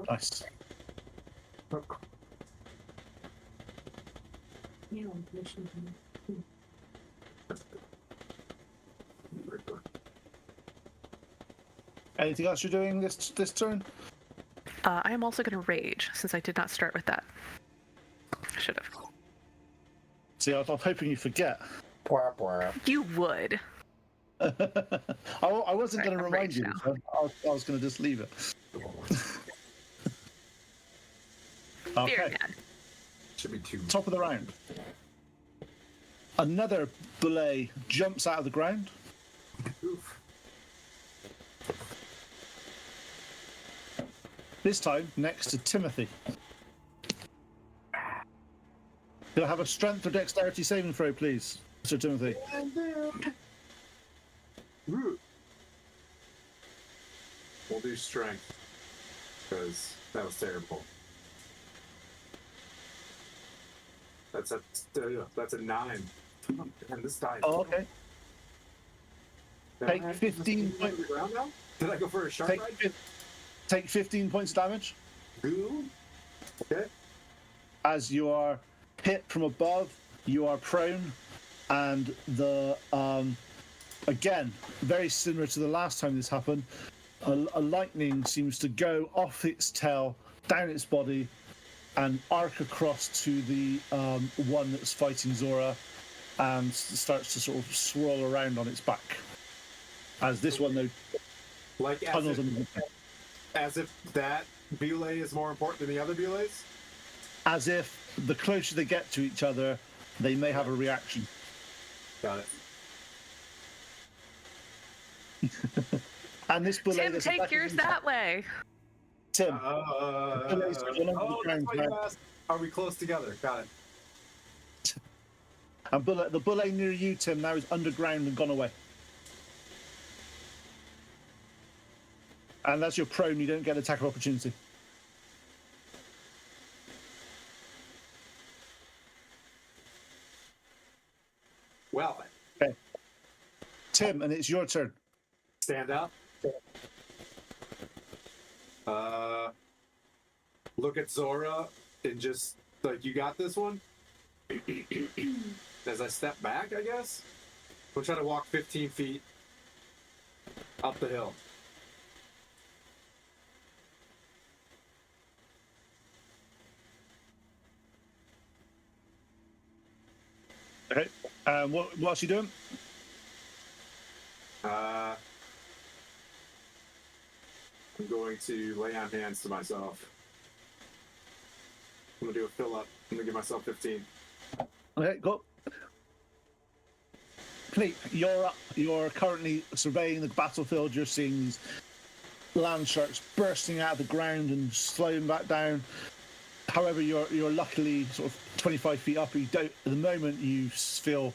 Nice. Anything else you're doing this turn? I am also going to rage, since I did not start with that. I should have. See, I was hoping you forget. You would. I wasn't going to I'm remind raged you. now. So I was going to just leave it. Very Okay, mad. Should be 2. top of the round. Another belay jumps out of the ground. Oof. This time next to Timothy. Can I have a strength or dexterity saving throw, please, Sir Timothy? We'll do strength because that was terrible. That's a 9. And this die. Oh, okay. Take 15 points. Did I go for a sharp ride? Take 15 points of damage. Ooh. Okay. As you are hit from above, you are prone, and the again, very similar to the last time this happened, a lightning seems to go off its tail, down its body, and arc across to the one that's fighting Zora, and starts to sort of swirl around on its back. As this one, though, like tunnels under the back. As if that belay is more important than the other belays? As if the closer they get to each other, they may have a reaction. Got it. And this belay Tim, that's take attacking yours him- that way. Tim, That's what you asked. Are we close together? Got it. and the belay near you, Tim, now is underground and gone away. And as you're prone, you don't get attack of opportunity. Well, Okay. Tim, and it's your turn. stand up. Look at Zora and just like, you got this one. As I step back, I guess we'll try to walk 15 feet up the hill. Okay. What's he doing? I'm going to lay on hands to myself. I'm gonna do a fill up. I'm gonna give myself 15. Okay, go. Cleat, you're up. You're currently surveying the battlefield. You're seeing these land sharks bursting out of the ground and slowing back down. However, you're luckily sort of 25 feet up. You don't, at the moment, you feel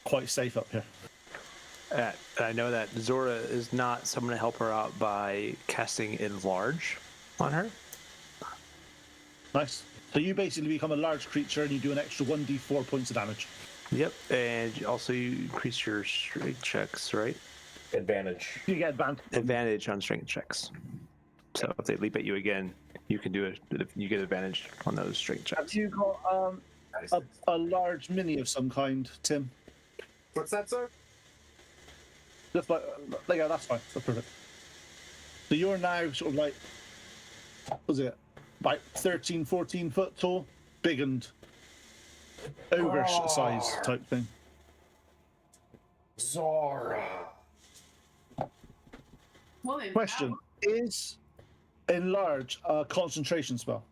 quite safe up here. I know that Zora is not, so I'm going to help her out by casting Enlarge on her. Nice. So you basically become a large creature and you do an extra 1d4 points of damage. Yep, and also you increase your strength checks, right? Advantage. You get advantage. Advantage on strength checks. So if they leap at you again, you can do it. You get advantage on those strength Have checks. you got a large mini of some kind, Tim? What's that, sir? Just like, yeah, that's fine. That's perfect. So you're now sort of like, what was it, about 13, 14 foot tall, big and ogre size type thing. Zora. Woman. Question: is enlarge a concentration spell?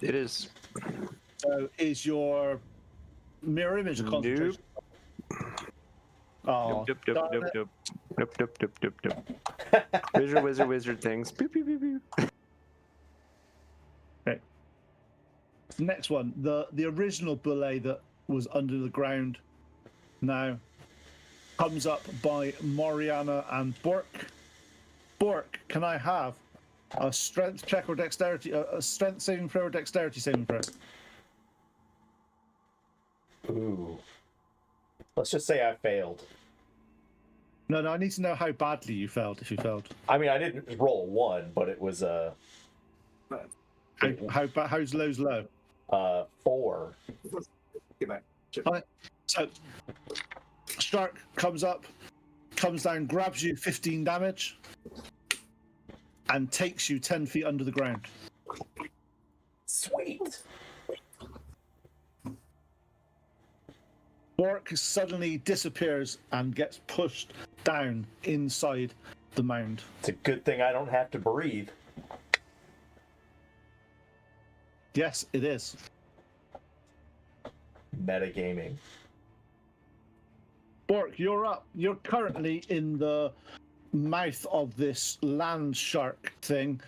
It is. So is your mirror image a concentration? Oh, Nope, nope, darn nope, it. nope, nope, nope, nope, nope, nope. Wizard things. Beep, beep, beep, beep. Next one, the original belay that was under the ground now comes up by Moriana and Bork. Bork, can I have a strength check or dexterity, a strength saving throw or dexterity saving throw? Ooh. Let's just say I failed. No, I need to know how badly you failed. If you failed, I mean, I didn't roll 1, but it was how's low's low? 4. Get back. Alright, so Shark comes up, comes down, grabs you 15 damage, and takes you 10 feet under the ground. Sweet. Bork suddenly disappears and gets pushed down inside the mound. It's a good thing I don't have to breathe. Yes, it is. Metagaming. Bork, you're up. You're currently in the mouth of this land shark thing.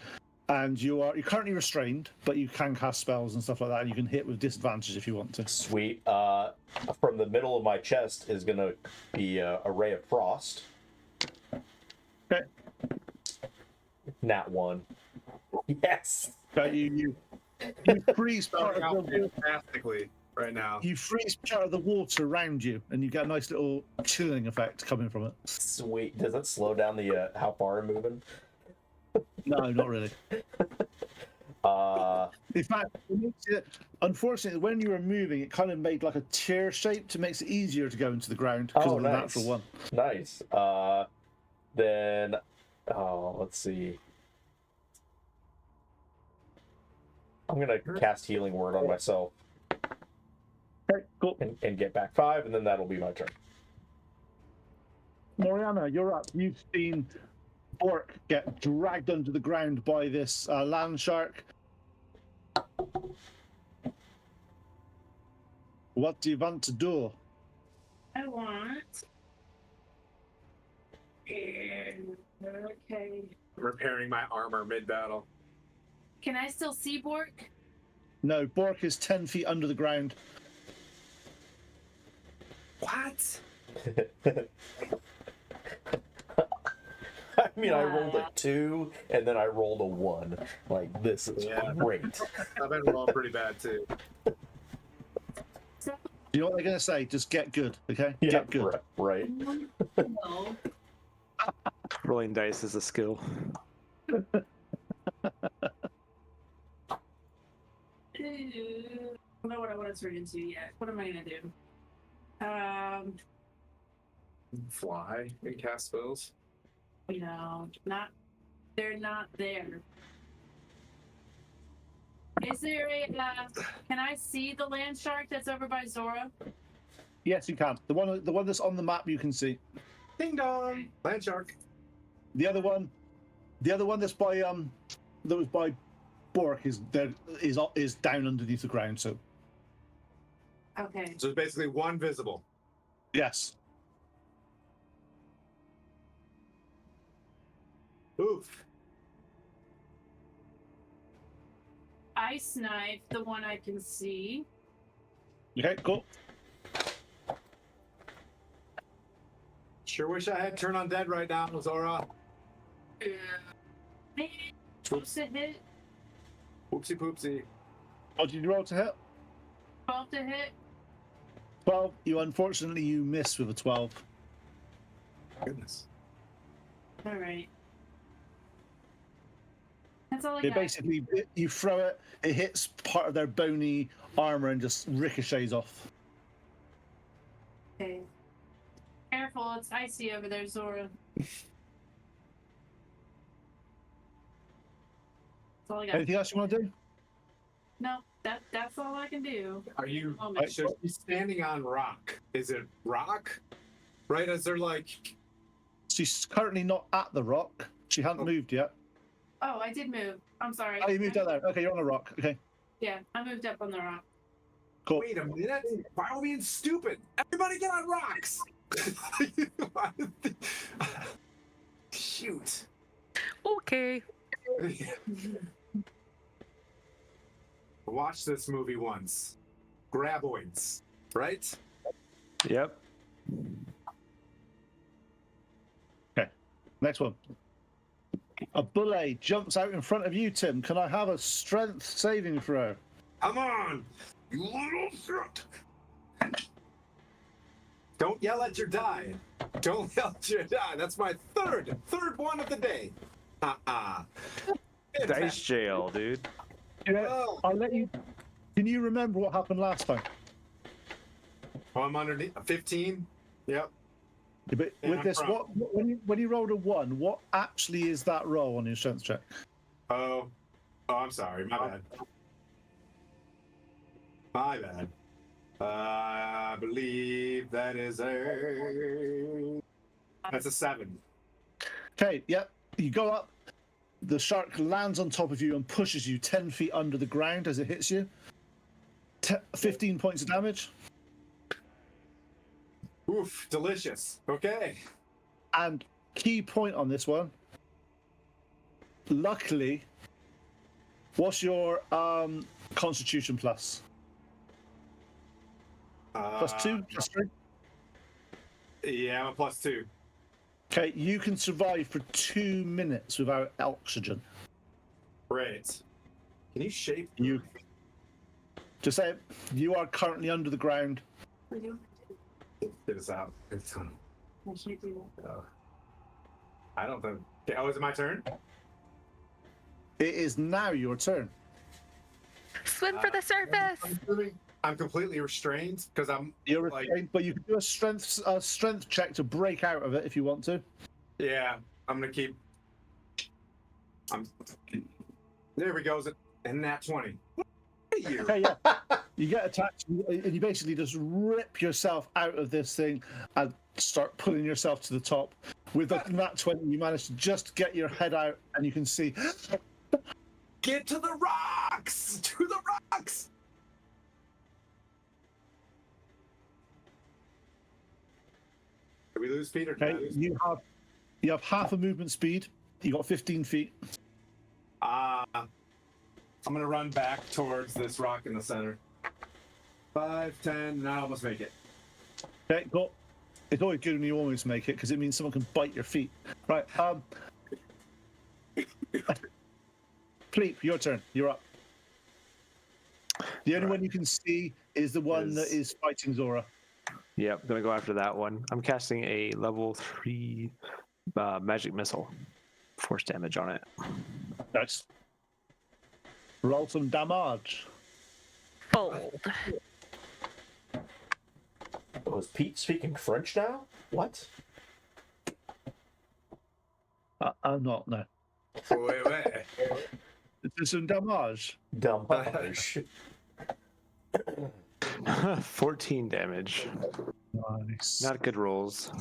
and you're currently restrained, but you can cast spells and stuff like that, and you can hit with disadvantage if you want to. Sweet. From the middle of my chest is going to be a ray of frost. Okay. Nat 1. Yes. So you freeze part Starting of out the fantastically right now. you freeze part of the water around you, and you get a nice little chilling effect coming from it. Sweet. Does it slow down the how far I'm moving? No, not really. In fact, unfortunately, when you were moving, it kind of made like a tear shape to makes it easier to go into the ground because of the natural one. Nice. Then, let's see. I'm gonna cast Healing Word on myself Okay, cool. and get back 5, and then that'll be my turn. Moriana, you're up. You've seen Bork get dragged under the ground by this land shark. What do you want to do? I want. Okay. Repairing my armor mid-battle. Can I still see Bork? No, Bork is 10 feet under the ground. What? I mean, I rolled a 2, and then I rolled a 1. Like, this is great. I've been rolling pretty bad too. You know what they're going to say? Just get good, okay? Yeah, Get good. right. No. Rolling dice is a skill. I don't know what I want to turn into yet. What am I gonna do? Fly and cast spells. Not. They're not there. Is there a? Can I see the land shark that's over by Zora? Yes, you can. The one that's on the map you can see. Ding dong. Land shark. The other one that's by that was by Bork is down underneath the ground. So Okay. So it's basically one visible. yes. Oof. I snipe the one I can see. Okay, cool. Sure wish I had turn on dead right now, Zora. Man, supposed to hit. Oopsie poopsie. What did you roll to hit? 12 to hit. 12. You miss with a 12. Goodness. All right. That's all I It got. basically you throw it, it hits part of their bony armor and just ricochets off. Okay. Careful, it's icy over there, Zora. That's all I got. Anything else you want to do? No, that's all I can do. Are you Moment. so she's standing on rock? Is it rock? Right? Is there like She's currently not at the rock. She hasn't moved yet. Oh, I did move. I'm sorry. Oh, you moved out there. Okay, you're on a rock. Okay, Yeah, I moved up on the rock. cool. wait a minute? Why are we being stupid? Everybody get on rocks! Shoot. Okay. Watch this movie once. Graboids, right? Yep. Next one. A bullet jumps out in front of you, Tim. Can I have a strength saving throw? Come on, you little shit! Don't yell at your die. Don't yell at your die. That's my third one of the day. Dice jail, dude. Yeah, Oh. I'll let you. Can you remember what happened last time? Oh, I'm underneath 15. Yep. Yeah, but Yeah, with I'm this, from- when you rolled a 1, what actually is that roll on your strength check? Oh, I'm sorry. My bad. My bad. I believe that's a 7. Okay, yep. You go up. The shark lands on top of you and pushes you 10 feet under the ground as it hits you. 15 points of damage. Oof, delicious. Okay. And key point on this one. Luckily, What's your Constitution plus? Plus 2, plus 3. Yeah, I'm a +2. Okay, you can survive for 2 minutes without oxygen. Great. Can you shape? You just say you are currently under the ground. Get us out. It's on. I can't do that. I don't think. Okay, oh, is it my turn? It is now your turn. Swim for the surface. I'm completely restrained because I'm. You're like, restrained, but you can do a strength check to break out of it if you want to. yeah, I'm gonna keep. There we go. And that 20. You. Okay, yeah. You get attacked, and you basically just rip yourself out of this thing and start pulling yourself to the top. With that 20, you manage to just get your head out, and you can see. Get to the rocks! To the rocks! Did we lose Peter? Okay, you have half a movement speed. You got 15 feet. I'm gonna run back towards this rock in the center. 5, 10, and I almost make it. Okay, go. It's always good when you almost make it because it means someone can bite your feet. Right. Pleep, your turn. You're up. The only one you can see is the one that is fighting Zora. Yep, gonna go after that one. I'm casting a level 3 magic missile. Force damage on it. Nice. Roll some damage. Fold. Was Pete speaking French now? What? I'm not, no. Wait. It's some damage. Damage. 14 damage. Nice. Not good rolls.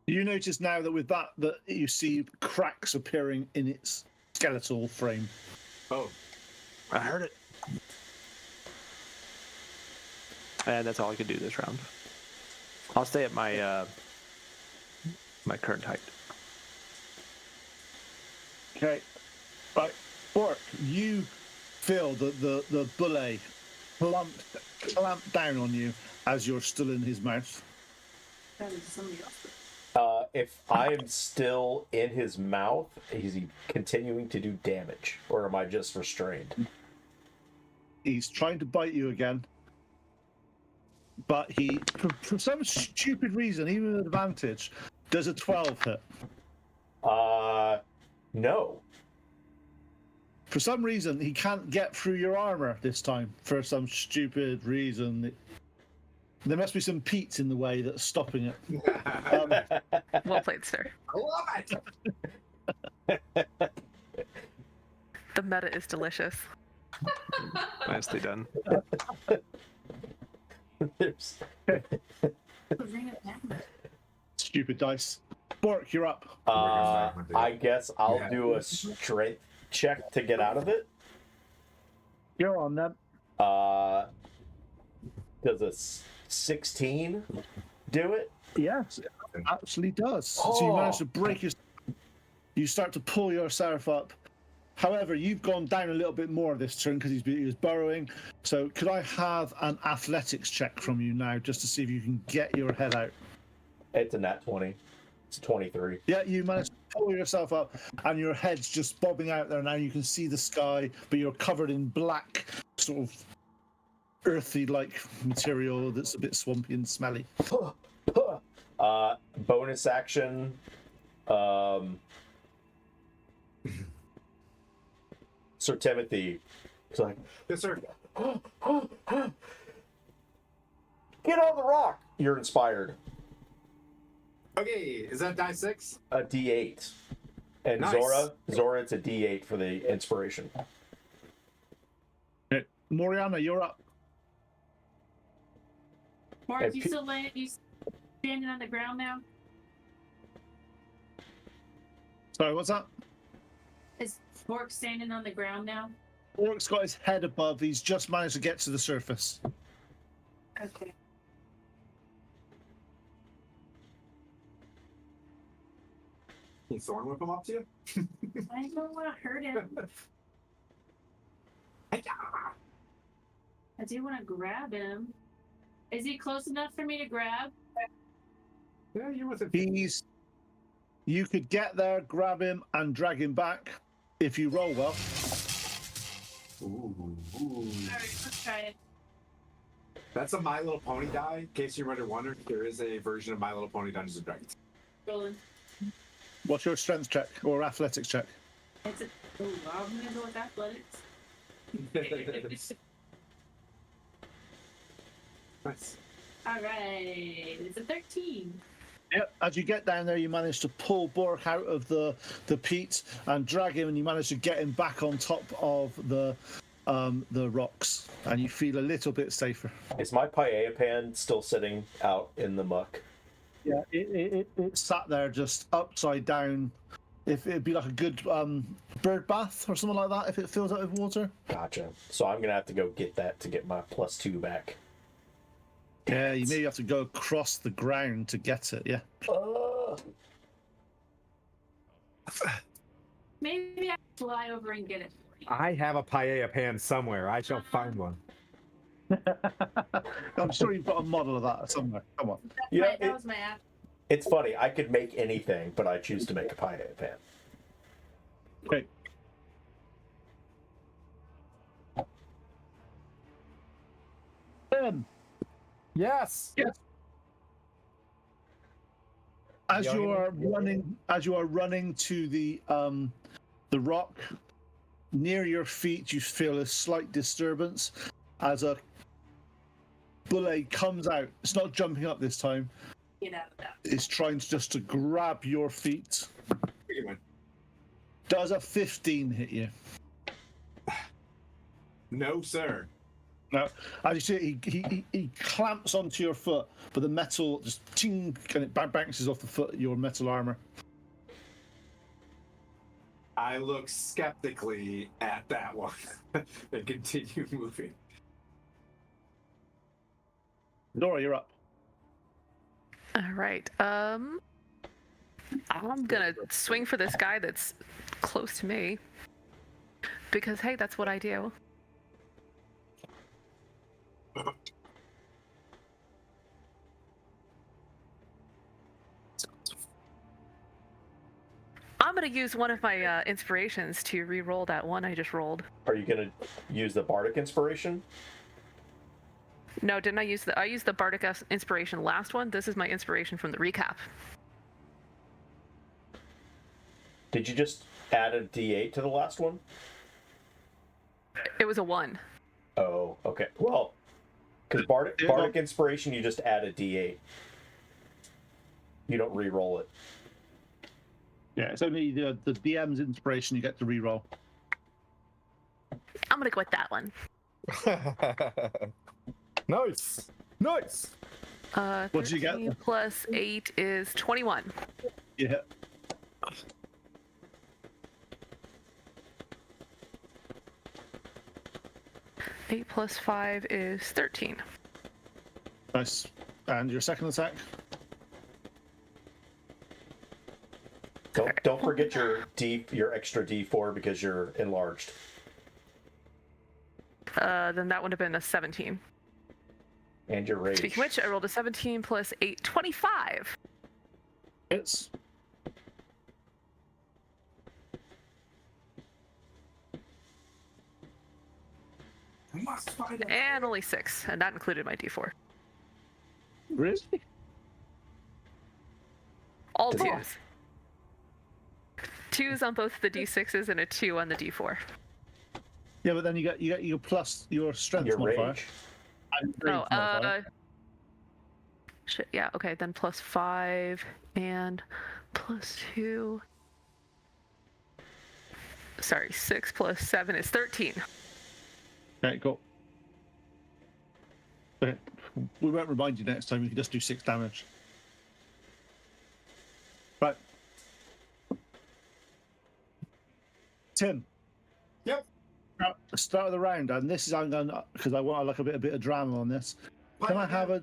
You notice now that with that you see cracks appearing in its skeletal frame. Oh. I heard it. And that's all I could do this round. I'll stay at my my current height. Okay. Right. Bork, you feel the bullet clamp down on you as you're still in his mouth. That is somebody else. If I'm still in his mouth, is he continuing to do damage, or am I just restrained? He's trying to bite you again. But he, for some stupid reason, even with advantage, does a 12 hit. No. For some reason, he can't get through your armor this time. For some stupid reason. There must be some peats in the way that's stopping it. Well played, sir. I love it! The meta is delicious. Nicely done. There's... Bring it down. Stupid dice. Bork, you're up. I guess I'll do a strength check to get out of it. You're on them. Does a 16 do it? Yes, it actually does. So you manage to break your... You start to pull yourself up. However, you've gone down a little bit more this turn because he was burrowing. So could I have an athletics check from you now just to see if you can get your head out? It's a nat 20. It's 23. Yeah, you managed to pull yourself up and your head's just bobbing out there now. You can see the sky, but you're covered in black, sort of earthy-like material that's a bit swampy and smelly. Bonus action. Sir Timothy is like, Yes, sir. get on the rock. You're inspired. Okay, is that die 6? A D8. And Nice. Zora, it's a D8 for the inspiration. Okay. Moriana, you're up. Mark, And you Pe- still standing on the ground now? Sorry, what's that? Is Mark standing on the ground now? Orc's got his head above. He's just managed to get to the surface. Okay. Can Thorn whip him up to you? I don't want to hurt him. I do want to grab him. Is he close enough for me to grab? Yeah, you with it. You could get there, grab him, and drag him back if you roll well. Ooh. All right, let's try it. That's a My Little Pony die. In case you might have wondered, there is a version of My Little Pony Dungeons and Dragons. Rolling. What's your strength check or athletics check? It's a. Oh, I'm gonna go with athletics. Nice. All right, it's a 13. Yep. As you get down there, you manage to pull Bork out of the peat and drag him, and you manage to get him back on top of the rocks, and you feel a little bit safer. Is my paella pan still sitting out in the muck? Yeah, it sat there just upside down. If it'd be like a good bird bath or something like that, if it fills out with water. Gotcha. So I'm gonna have to go get that to get my +2 back. Yeah, you maybe have to go across the ground to get it. Yeah. Maybe I fly over and get it for you. I have a paella pan somewhere. I shall find one. I'm sure you've got a model of that somewhere. Come on. You know, That was my app. it's funny. I could make anything, but I choose to make a paella pan. Great. Yes. As Young you are running to the rock, near your feet, you feel a slight disturbance as a bulle comes out. It's not jumping up this time. Get out of that. It's trying just to grab your feet. Does a 15 hit you? No, sir. No. As you see, he clamps onto your foot, but the metal just ting, and it bounces off the foot of your metal armor. I look skeptically at that one and continue moving. Laura, you're up. All right. I'm gonna swing for this guy that's close to me. Because hey, that's what I do. I'm gonna use one of my inspirations to re-roll that one I just rolled. Are you gonna use the bardic inspiration? No, didn't I use I used the bardic inspiration last one? This is my inspiration from the recap. Did you just add a D8 to the last one? It was a 1. Oh, okay. Well, because bardic inspiration, you just add a D8. You don't re-roll it. Yeah, it's only the DM's inspiration you get to re-roll. I'm gonna go with that one. Nice. Nice. What'd you get? 13 plus 8 is 21. Yeah. Eight plus 5 is 13. Nice. And your second attack? Don't forget your extra D4 because you're enlarged. Then that would have been a 17. And your rage. Speaking of which, I rolled a 17 plus 8, 25. Hits. And only 6, and that included my D4. Really? All 2s. 2s on both the D6s and a 2 on the D4. Yeah, but then you get your plus your strength Your modifier. rage. And rage modifier. Shit, yeah, okay, then plus 5 and plus 2. Sorry, 6 plus 7 is 13. Okay, cool. Okay. We won't remind you next time. You can just do 6 damage. Right. Tim. Yep. Start of the round, and this is I'm going because I want like a bit of drama on this. Can I have a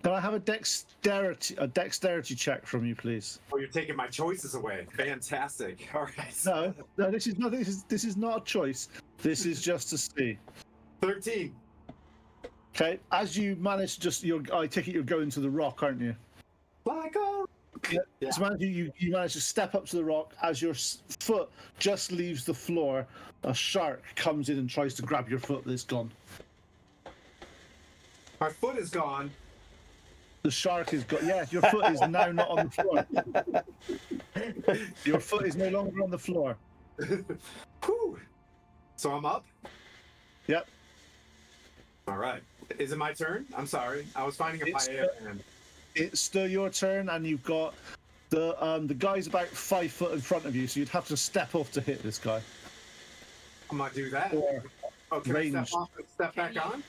Can I have a dexterity check from you, please? Oh, you're taking my choices away. Fantastic. All right. No, this is not. This is not a choice. This is just to see. 13. Okay, as you manage to I take it you're going to the rock, aren't you? Like a... Yeah. So you manage to step up to the rock. As your foot just leaves the floor, a shark comes in and tries to grab your foot that's gone. My foot is gone. The shark is gone. Yeah, your foot is now not on the floor. Your foot is no longer on the floor. Whew. So I'm up? Yep. All right. Is it my turn? I'm sorry. I was finding a paella pan. It's still your turn, and you've got the guy's about 5 foot in front of you, so you'd have to step off to hit this guy. I'm going to do that. Or Oh, can range. I step off and step back on?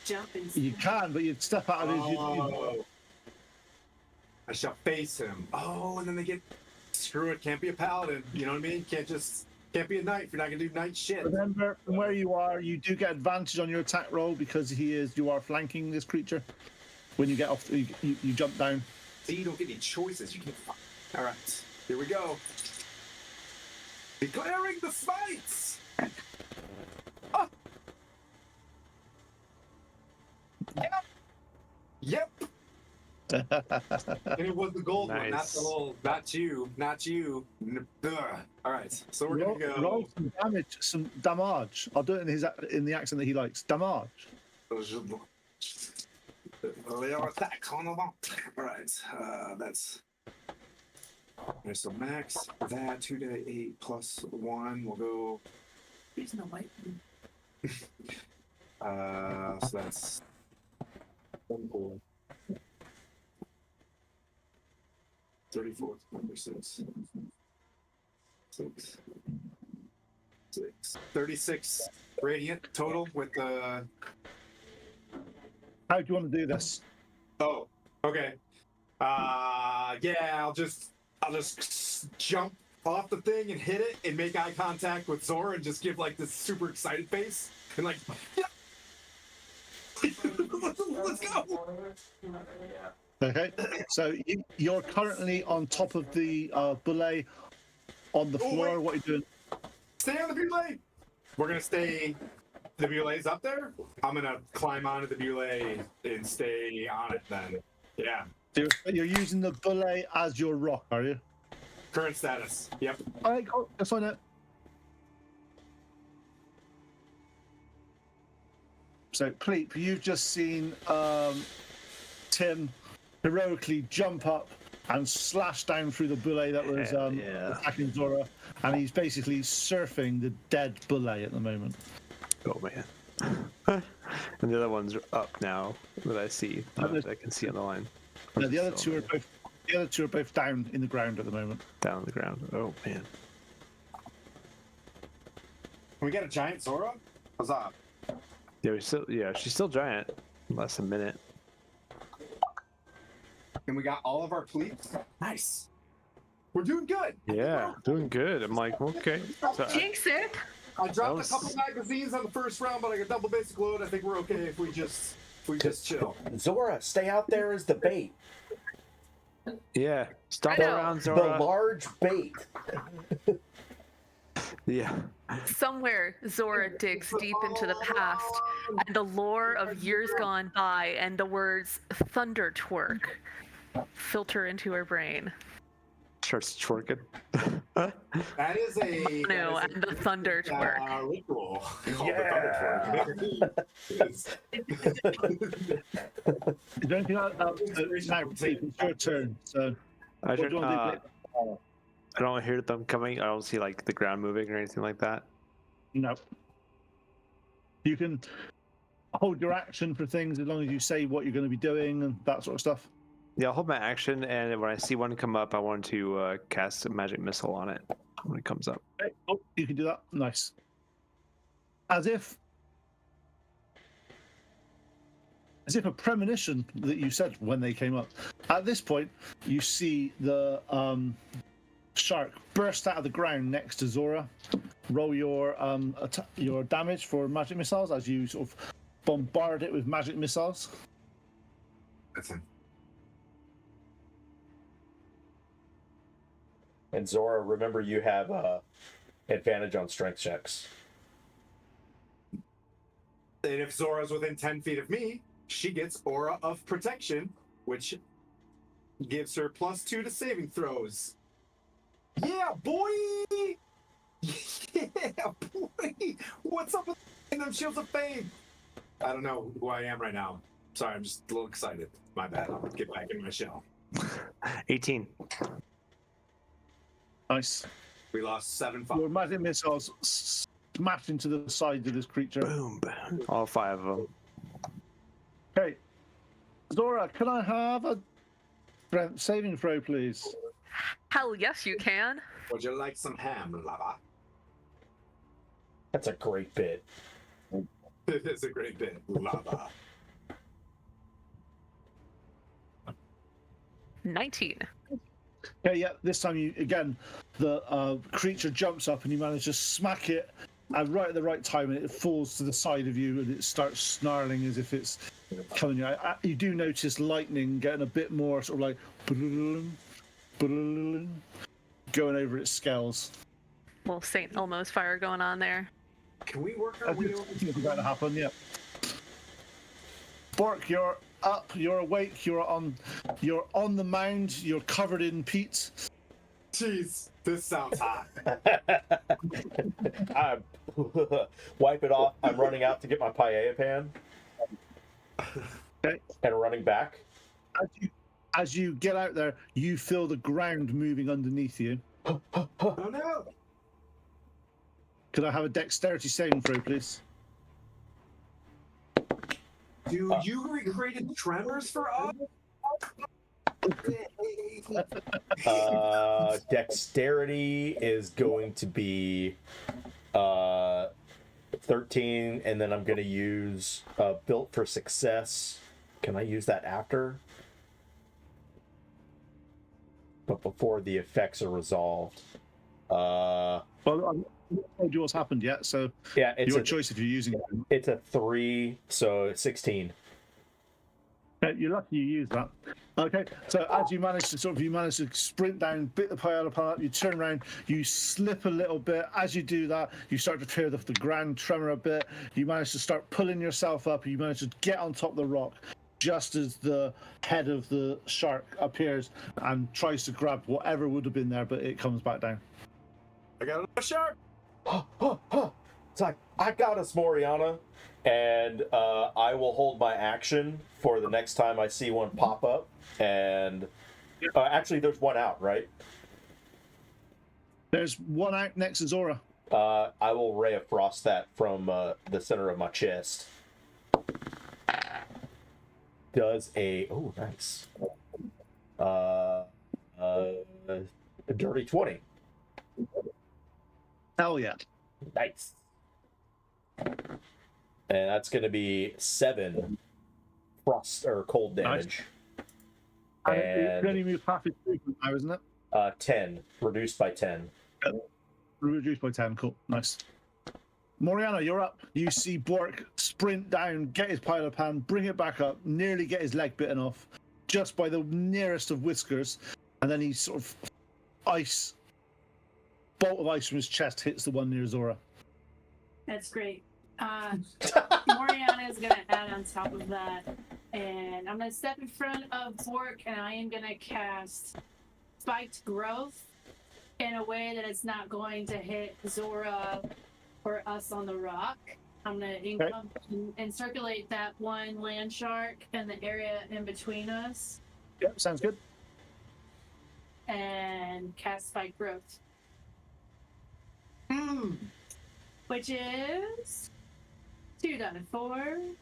Jump and You can, but you'd step out of his. Oh. I shall face him. Oh, and then they get... Screw it. Can't be a paladin. You know what I mean? Can't be a knight if you're not going to do knight shit. Remember, from where you are, you do get advantage on your attack roll because you are flanking this creature. When you get off, you jump down. See, you don't get any choices. You can... All right. Here we go. Declaring the fights! Ah. Yep. And it was the gold one, not Nice. the little, not you. Ugh. All right, so we're gonna go. Roll some damage. I'll do it in the accent that he likes. Damage. Little attack on the wall. All right, that's. There's some max. That 2d8 plus 1. We'll go. there's no white. So that's 24. 34, 26. 36 radiant total with the. How do you want to do this? Oh, okay. Yeah, I'll just jump off the thing and hit it and make eye contact with Zora and just give like this super excited face and like, yeah. Let's go. Okay, so you're currently on top of the belay on the floor. wait. What are you doing? Stay on the belay. We're gonna stay. The belay's up there. I'm gonna climb onto the belay and stay on it then. Yeah. You're using the belay as your rock, are you? Current status. Yep. All right, cool. That's fine. Now. So, Pleep, you've just seen Tim heroically jump up and slash down through the belay that was attacking Zora, and he's basically surfing the dead belay at the moment. Oh man. And the other ones are up now that I see. That I can see on the line. No, the other two are both down in the ground at the moment. Down on the ground. Oh man. Can we get a giant Zora? Huzzah. Yeah, she's still giant. Less than a minute. And we got all of our pleats. Nice. We're doing good. Yeah, doing good. I'm like, okay. So, Jinx it! I dropped was- a couple magazines on the first round, but I got double basic load. I think we're okay if we just chill. Zora, stay out there as the bait. yeah, stomp I know. around, The Zora. large bait. Yeah. Somewhere Zora digs deep into the past and the lore of years gone by and the words thunder twerk filter into her brain. Starts twerking. That is a No, and the thunder twerk. ritual. Yeah. Is there anything else? Now, Pleep, it's your turn. So, I what do should, you want to do? I don't hear them coming. I don't see like the ground moving or anything like that. No. You can hold your action for things as long as you say what you're going to be doing and that sort of stuff. Yeah, I'll hold my action, and when I see one come up, I want to cast a magic missile on it when it comes up. Okay. Oh, you can do that. Nice. As if a premonition that you said when they came up. At this point, you see the shark burst out of the ground next to Zora. Roll your your damage for magic missiles as you sort of bombard it with magic missiles. That's him. And Zora, remember you have advantage on strength checks. And if Zora's within 10 feet of me, she gets Aura of Protection, which gives her +2 to saving throws. Yeah, boy! Yeah, boy! What's up with them Shields of Fame? I don't know who I am right now. Sorry, I'm just a little excited. My bad. I'll get back in my shell. 18. Nice. We lost 7-5. Your magic missiles smashed into the side of this creature. Boom. All 5 of them. Okay. Zora, can I have a strength saving throw, please? Hell yes, you can. Would you like some ham, lava? That's a great bit. It is a great bit, lava. 19. Okay, yeah, this time you, again, the creature jumps up and you manage to smack it right at the right time, and it falls to the side of you and it starts snarling as if it's killing you. You do notice lightning getting a bit more sort of like going over its scales. Well, St. Elmo's fire going on there. Can we work I our way think over? it's about to happen, yeah. Bork, you're up, you're awake, you're on the mound, you're covered in peat. Jeez, this sounds hot. I wipe it off. I'm running out to get my paella pan. Okay. And running back. As you get out there, you feel the ground moving underneath you. Oh no! Could I have a dexterity saving throw, please? Dude, you recreated tremors for us? Dexterity is going to be 13, and then I'm going to use Built for Success. Can I use that after? But before the effects are resolved. Well, I haven't told you what's happened yet, so Yeah, it's your a choice if you're using it. It's a 3, so 16. You're lucky you used that. Okay, so as you manage to sprint down, bit the paella pan up, you turn around, you slip a little bit. As you do that, you start to feel the ground tremor a bit. You manage to start pulling yourself up, and you manage to get on top of the rock just as the head of the shark appears and tries to grab whatever would have been there, but it comes back down. I got another shark! It's like, I got us, Moriana. And I will hold my action for the next time I see one pop up. And actually, there's one out, right? There's one out next to Zora. I will Ray of Frost that from the center of my chest. Does a nice. A dirty 20. Hell yeah. Nice. And that's going to be 7 frost or cold damage. Nice. And you can only move half its movement now, isn't it? 10, reduced by 10. Reduced by 10. Cool. Nice. Moriana, you're up. You see Bork sprint down, get his pile of pan, bring it back up, nearly get his leg bitten off, just by the nearest of whiskers, and then he sort of bolt of ice from his chest hits the one near Zora. That's great. Moriana is going to add on top of that, and I'm going to step in front of Bork, and I am going to cast Spiked Growth in a way that it's not going to hit Zora or us on the rock. I'm going to encirculate that one land shark and the area in between us. Yep, sounds good. And cast Spiked Growth. Which is 2d4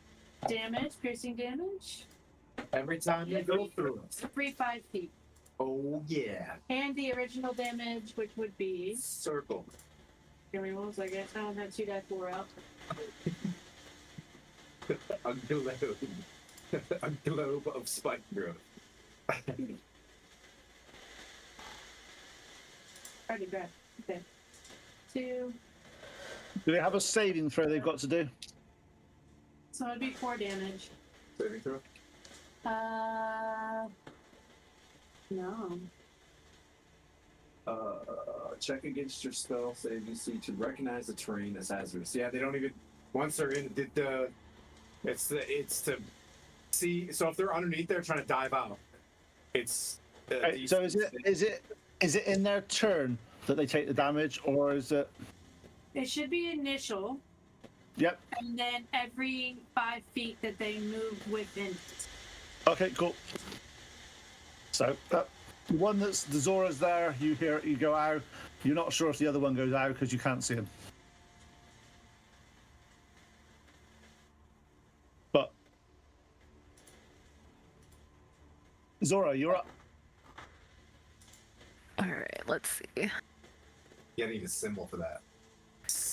damage, piercing damage. Every time you go through it. 5 feet. Oh, yeah. And the original damage, which would be. Circle. Give me one second. I don't have 2d4 up. A globe. A globe of spike growth. Already grabbed. Okay. 2. Do they have a saving throw they've got to do? So it'd be 4 damage. Saving throw. No. Check against your spell save DC to recognize the terrain as hazardous. Yeah, they don't even once they're in it's to see. So if they're underneath there trying to dive out, it's So is it in their turn that they take the damage, or is it? It should be initial, Yep. and then every 5 feet that they move within. Okay, cool. So the one that's the Zora's there, you hear it, you go out. You're not sure if the other one goes out because you can't see him. But Zora, you're up. All right, let's see. You need a symbol for that.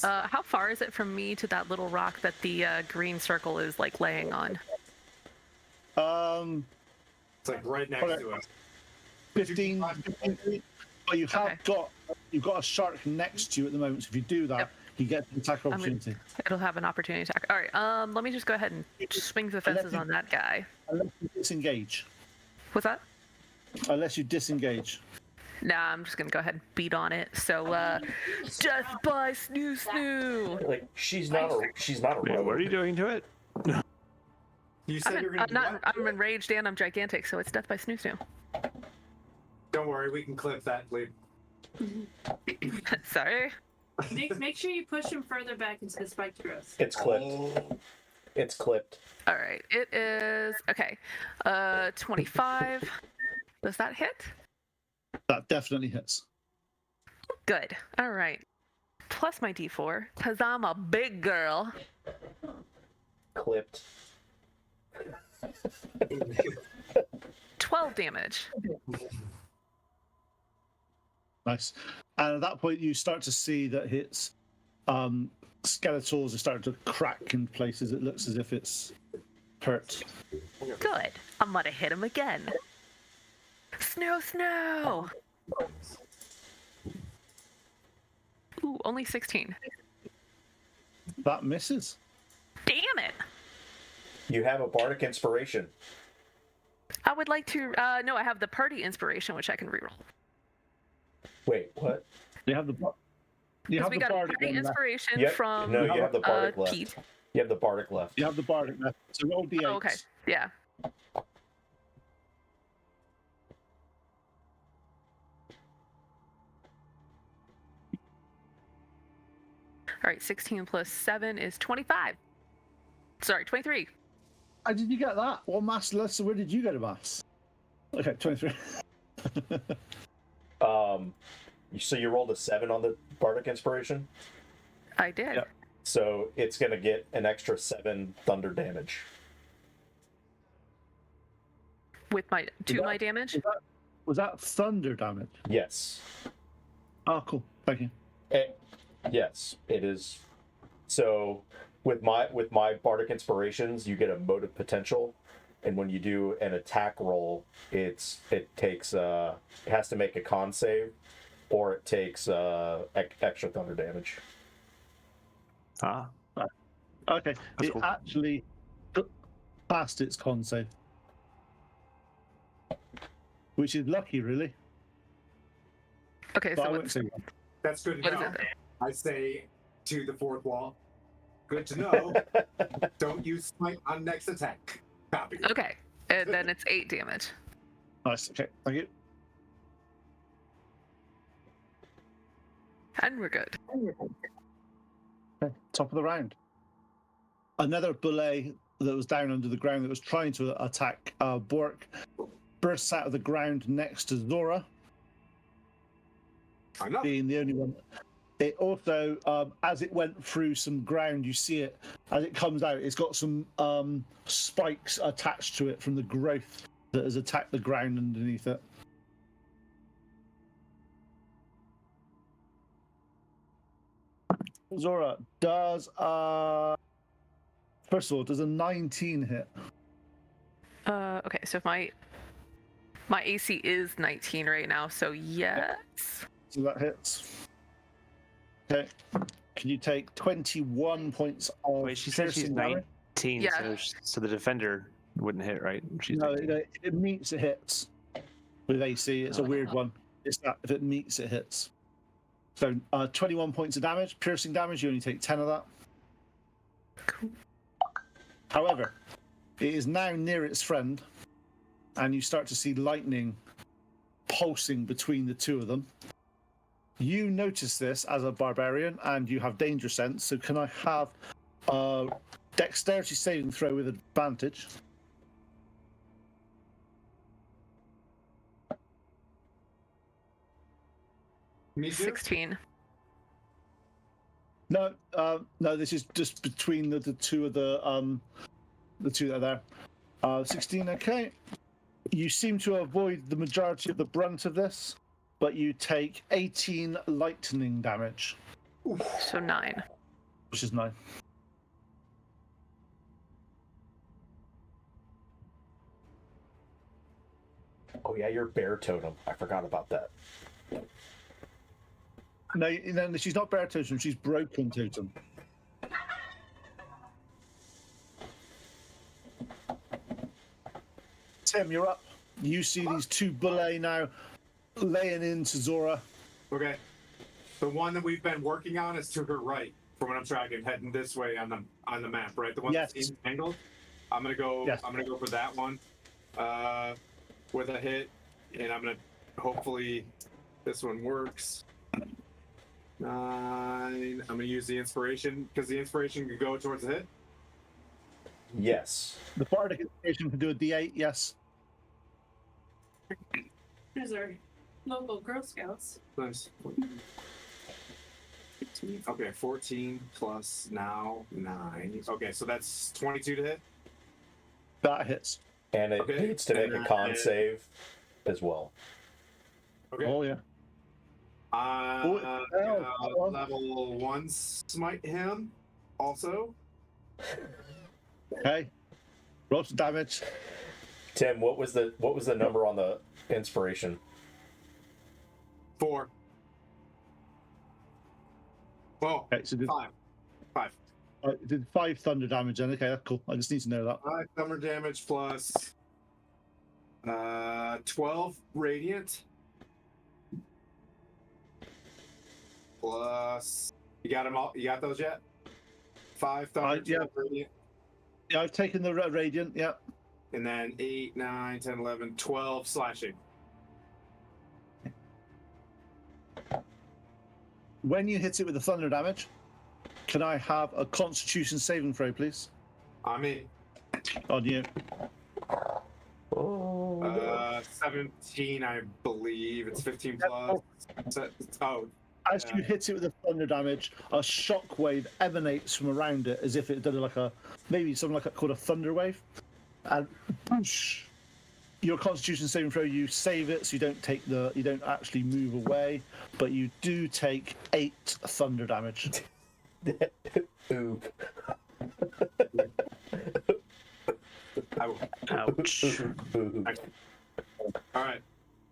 How far is it from me to that little rock that the green circle is like laying on? It's like right next to us. 15 feet. But you have you've got a shark next to you at the moment. So if you do that, Yep. you get an attack opportunity. It'll have an opportunity attack. All right, let me just go ahead and swing the fences on that guy. Unless you disengage. What's that? Unless you disengage. Nah, I'm just gonna go ahead and beat on it. So, death by snoo snoo. Like she's not a Wait, rogue. what are you doing to it? You said you're gonna do that? I'm enraged and I'm gigantic, so it's death by snoo snoo. Don't worry, we can clip that, Lee. Sorry. Make sure you push him further back into the spiked growth. It's clipped. It's clipped. All right, it is okay. 25. Does that hit? That definitely hits. Good. All right. Plus my D4, because I'm a big girl. Clipped. 12 damage. Nice. And at that point, you start to see that its skeletals are starting to crack in places. It looks as if it's hurt. Good. I'm gonna hit him again. Snow, snow. Ooh, only 16. That misses. Damn it. You have a bardic inspiration. I would like to. No, I have the party inspiration, which I can reroll. Wait, what? You have the. You have We the got a bardic party one left. inspiration Yep. from No, you have the bardic left. Pete. You have the bardic left. You have the bardic left. So roll d8. Oh, okay. Yeah. All right, 16 plus 7 is 25. Sorry, 23. How did you get that? What mass? So where did you get a mass? Okay, 23. So you rolled a 7 on the bardic inspiration. I did. Yep. So it's gonna get an extra 7 thunder damage. With my my damage. Was that thunder damage? Yes. Oh, cool. Thank you. Yes, it is. So with my bardic inspirations, you get a motive potential, and when you do an attack roll, it has to make a con save, or it takes extra thunder damage. Ah, Okay. That's it cool. actually passed its con save, which is lucky, really. Okay, But I so won't what's, say that. That's good to what is know. it then? I say to the fourth wall. Good to know. Don't use smite on next attack. Copy. Okay, and then it's 8 damage. Nice. Okay. Thank you. And we're good. Okay, top of the round. Another bullet that was down under the ground that was trying to attack Bork bursts out of the ground next to Zora, I'm not. being the only one. It also, as it went through some ground, you see it as it comes out. It's got some spikes attached to it from the growth that has attacked the ground underneath it. Zora, does first of all, does a 19 hit? Okay, so if my AC is 19 right now, so yes. So that hits. Okay. Can you take 21 points of wait, she said she's piercing damage? 19, Yeah. so the defender wouldn't hit, right? She's No, 19. it meets, it hits. With AC, it's a weird one. It's that if it meets, it hits. So 21 points of damage, piercing damage. You only take 10 of that. Cool. However, it is now near its friend, and you start to see lightning pulsing between the two of them. You notice this as a barbarian, and you have danger sense. So can I have a dexterity saving throw with advantage? Me too. 16. No, no. This is just between the two of the two that are there. 16. Okay. You seem to avoid the majority of the brunt of this, but you take 18 lightning damage, So 9. which is 9. Oh yeah, your bear totem. I forgot about that. No, she's not bear totem. She's broken totem. Tim, you're up. You see these two bullae now laying into Zora. Okay. The one that we've been working on is to her right, from what I'm tracking, heading this way on the map, right? The one Yes. that's angled. I'm gonna go. Yes. I'm gonna go for that one, with a hit, and I'm gonna hopefully this one works. 9. I'm gonna use the inspiration because the inspiration can go towards the hit. Yes. The bardic inspiration can do a D8. Yes. There's our local Girl Scouts. Nice. Okay, 14 plus now 9. Okay, so that's 22 to hit. That hits. And it Okay. needs to make a con save as well. Okay. Oh yeah. Level 1 smite him also. Okay. Roll some damage. Tim, what was the number on the inspiration? 4. Oh, Okay, so 5. did 5 thunder damage then. Okay, that's cool. I just need to know that. 5 thunder damage plus 12 radiant. Plus, you got them all. You got those yet? 5 thunder, Yeah. 12 radiant, Yeah, I've taken the radiant. Yeah. and then 8, 9, 10, 11, 12 slashing. When you hit it with the thunder damage, can I have a Constitution saving throw, please? On me. On you. Oh. 17, I believe. It's 15 plus. Oh, As you hit it with the thunder damage, a shockwave emanates from around it as if it did like a maybe something like called a thunder wave, and boosh, your Constitution saving throw. You save it, so you don't actually move away, but you do take 8 thunder damage. Oop. ouch. Boo. All right.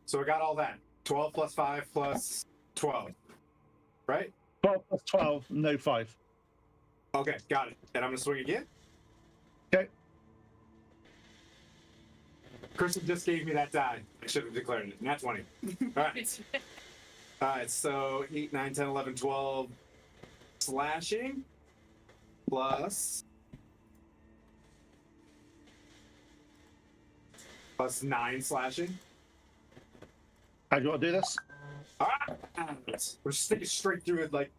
So we got all that. 12 plus 5 plus 12. Right? 12 plus 12, no 5. Okay, got it. And I'm going to swing again. Okay. Kristen just gave me that die. I should have declared it. Nat 20. All right. All right, so 8, 9, 10, 11, 12 slashing plus 9 slashing. How do you want to do this? All right. We're just sticking straight through it, like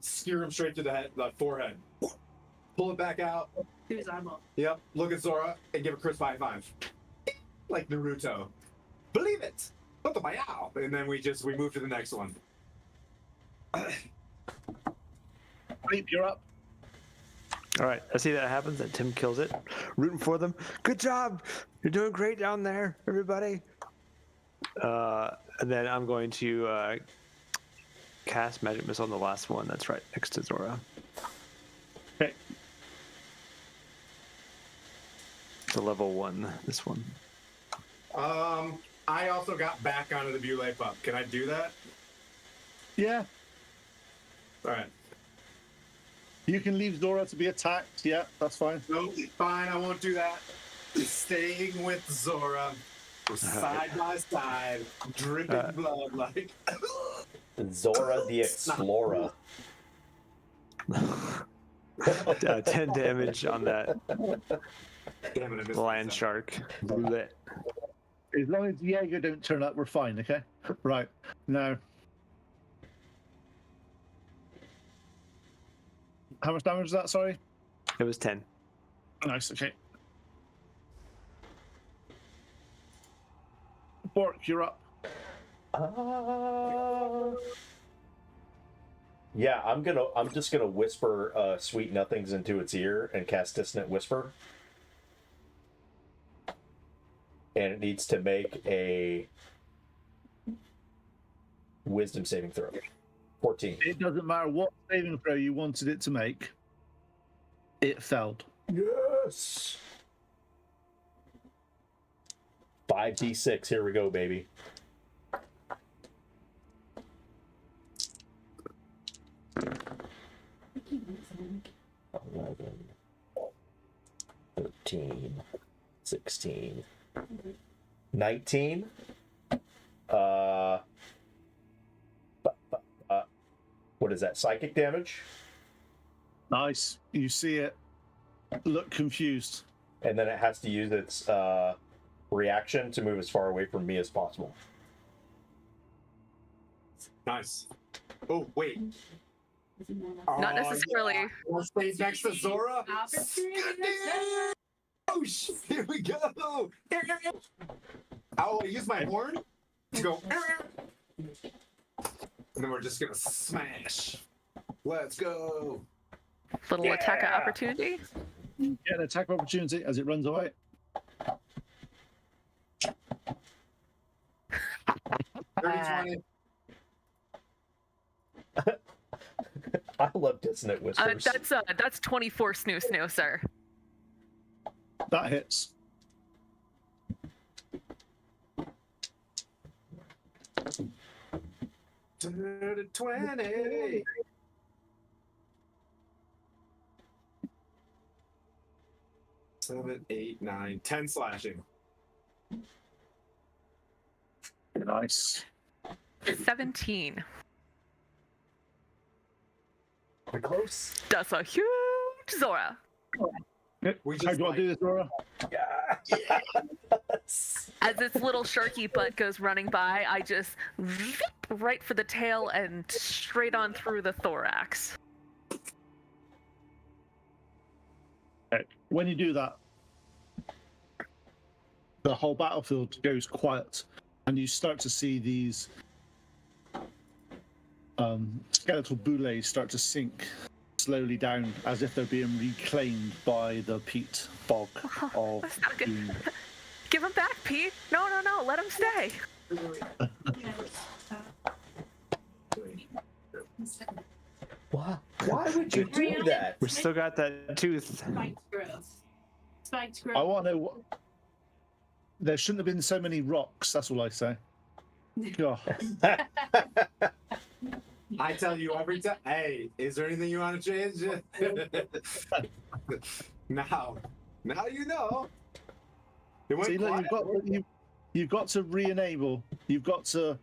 steer him straight through the head, the forehead. Pull it back out. Who's eyeball? Yep. Look at Zora and give a crisp high 5. Like Naruto. Believe it. And then we move to the next one. Leap, you're up. All right, I see that happens, and Tim kills it. Rooting for them. Good job. You're doing great down there, everybody. And then I'm going to cast Magic Missile on the last one. That's right, next to Zora. Okay. It's a level 1, this one. I also got back onto the Bule pup. Can I do that? Yeah. All right. You can leave Zora to be attacked. Yeah, that's fine. No, fine. I won't do that. Staying with Zora, side by side, dripping blood like. Zora the Explorer. 10 damage on that Damn it, I missed land myself. shark. Blech. As long as Jaeger don't turn up, we're fine, okay? Right. Now. How much damage is that, sorry? It was 10. Nice, okay. Bork, you're up. Yeah, I'm just gonna whisper sweet nothings into its ear and cast Dissonant Whisper. And it needs to make a Wisdom saving throw. 14. It doesn't matter what saving throw you wanted it to make. It failed. Yes. 5d6. Here we go, baby. Eleven, 13, 16, 19. What is that? Psychic damage? Nice. You see it. Look confused. And then it has to use its reaction to move as far away from me as possible. Nice. Oh, wait. Not necessarily. Yeah. We'll stay next to Zora. Opportunity. Oh, shit. Here we go. I'll use my horn to go. And then we're just going to smash. Let's go. Little attack of Yeah. opportunity. Get an attack of opportunity as it runs away. 30, 20. I love Dissonant Whispers. That's 24 snoo, sir. That hits. To 20. Seven, 8, 9, 10 slashing. Nice. 17. We're close. That's a huge Zora. We How just do I do this, Zora? Yes. As its little sharky butt goes running by, I just zip right for the tail and straight on through the thorax. Okay. When you do that, the whole battlefield goes quiet, and you start to see these skeletal boulets start to sink slowly down as if they're being reclaimed by the peat fog of That's not good. doom. Give him back, Pete. No, let him stay. Why would you do that? We still got that tooth. Spiked growth. Spiked growth. I want to know what. There shouldn't have been so many rocks, that's all I say. Oh, I tell you every time, hey, is there anything you want to change? now you know. It went see, look, quiet. you've got to re-enable. You've got to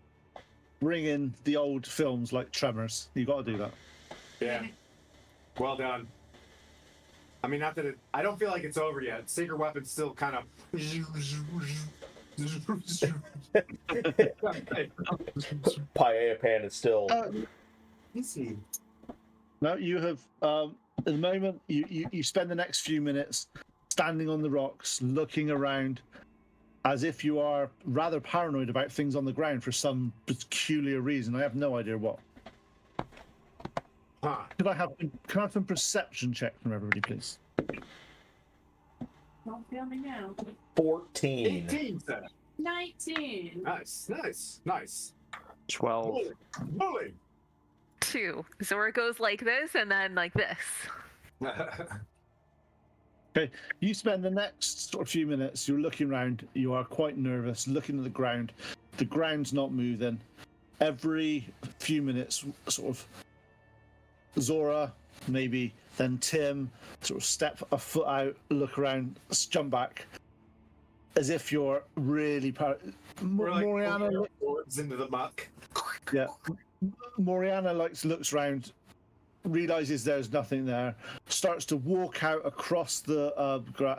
bring in the old films like Tremors. You've got to do that. Yeah. Well done. I mean, not that it. I don't feel like it's over yet. Sacred Weapon's still kind of. Paella Pan is still. Easy. No, you have. At the moment, you spend the next few minutes standing on the rocks, looking around, as if you are rather paranoid about things on the ground for some peculiar reason. I have no idea what. Huh. Can I have some perception check from everybody, please? Not feeling now. 14. 18, sir. 19. Nice. 12. Bully. 2. Zora goes like this and then like this. Okay, you spend the next sort of few minutes, you're looking around, you are quite nervous, looking at the ground. The ground's not moving. Every few minutes, sort of, Zora, maybe, then Tim, sort of step a foot out, look around, jump back, as if you're really We're like Moriana. pulling our boards into the muck. Yeah, Moriana looks around, realizes there's nothing there, starts to walk out across the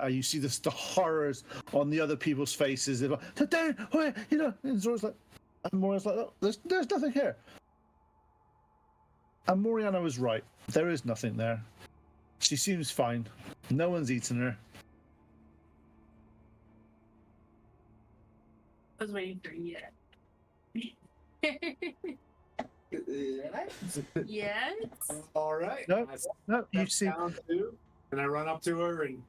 you see the horrors on the other people's faces. They're like, down, where, and Zora's like, and Moriana's like, oh, there's nothing here. And Moriana was right. There is nothing there. She seems fine. No one's eaten her. I was waiting for you. Yes. All right. No, I no, you step see. down too, and I run up to her, and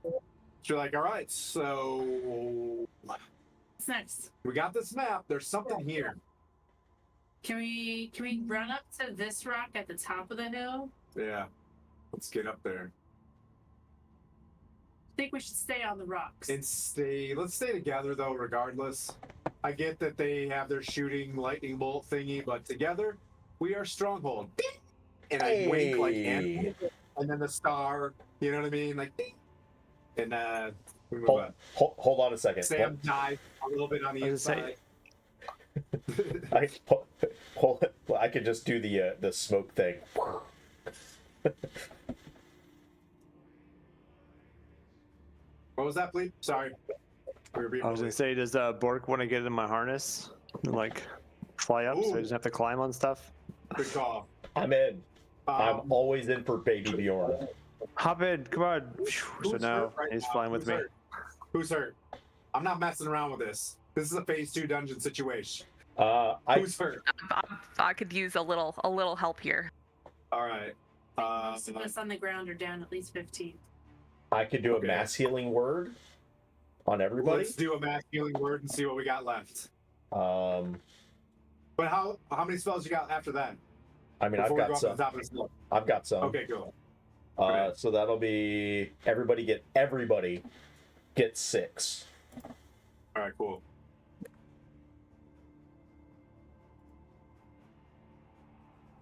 she's like, "All right, so What's next? we got this map. There's something here." Can we run up to this rock at the top of the hill? Yeah, let's get up there I think we should stay on the rocks. and stay. Let's stay together though, regardless. I get that they have their shooting lightning bolt thingy, but together we are Stronghold. And I wink like animal, and then the star. You know what I mean? Like, and we move on. Hold on a second. Sam died a little bit on the inside. I could just do the smoke thing. What was that, please? Sorry. We were being I was gonna say, does Bork want to get in my harness and like fly up so I just have to climb on stuff? Good call. I'm in. I'm Um, always in for Baby Bjorn. Hop in, come on. So who's now hurt right he's now? flying with Who's me. hurt? Who's hurt? I'm not messing around with this. This is a phase 2 dungeon situation. Who's hurt? I could use a little help here. All right. Most of us on the ground are down at least 15. I could do Okay. a mass healing word on everybody. Let's do a mass healing word and see what we got left. Um, But how many spells you got after that? I mean, Before we I've go got up to some. the top of this list? I've got some. Okay, cool. So that'll be everybody get 6. All right, cool.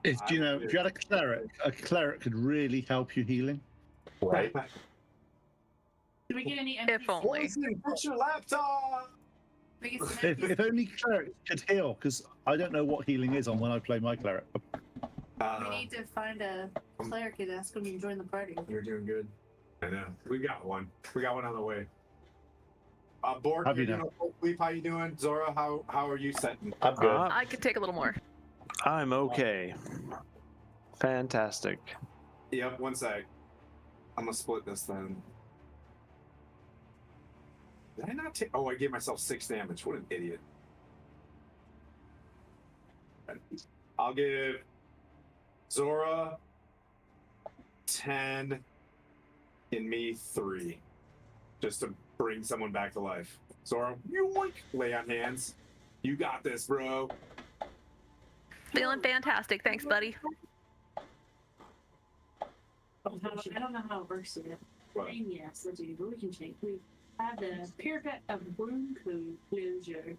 If you had a cleric could really help you healing. Right. Did we get any If only. Poison, put your laptop. We get some If only clerics could heal, because I don't know what healing is on when I play my cleric. we need to find a cleric and ask him to join the party. You're doing good. I know. We got one. We got one on the way. Borg, Have you're you doing okay. Sleep, how you doing? Zora, how are you setting? I'm good. I could take a little more. I'm okay. Fantastic. Yep, one sec. I'm gonna split this then. Did I not take? Oh, I gave myself 6 damage. What an idiot. I'll give Zora 10 and me 3. Just to bring someone back to life. Zora, yoink, lay on hands. You got this, bro. Feeling fantastic. Thanks, buddy. I don't know how it works yet. What? Yes, I do, but we can change. We have the parapet of wound closure.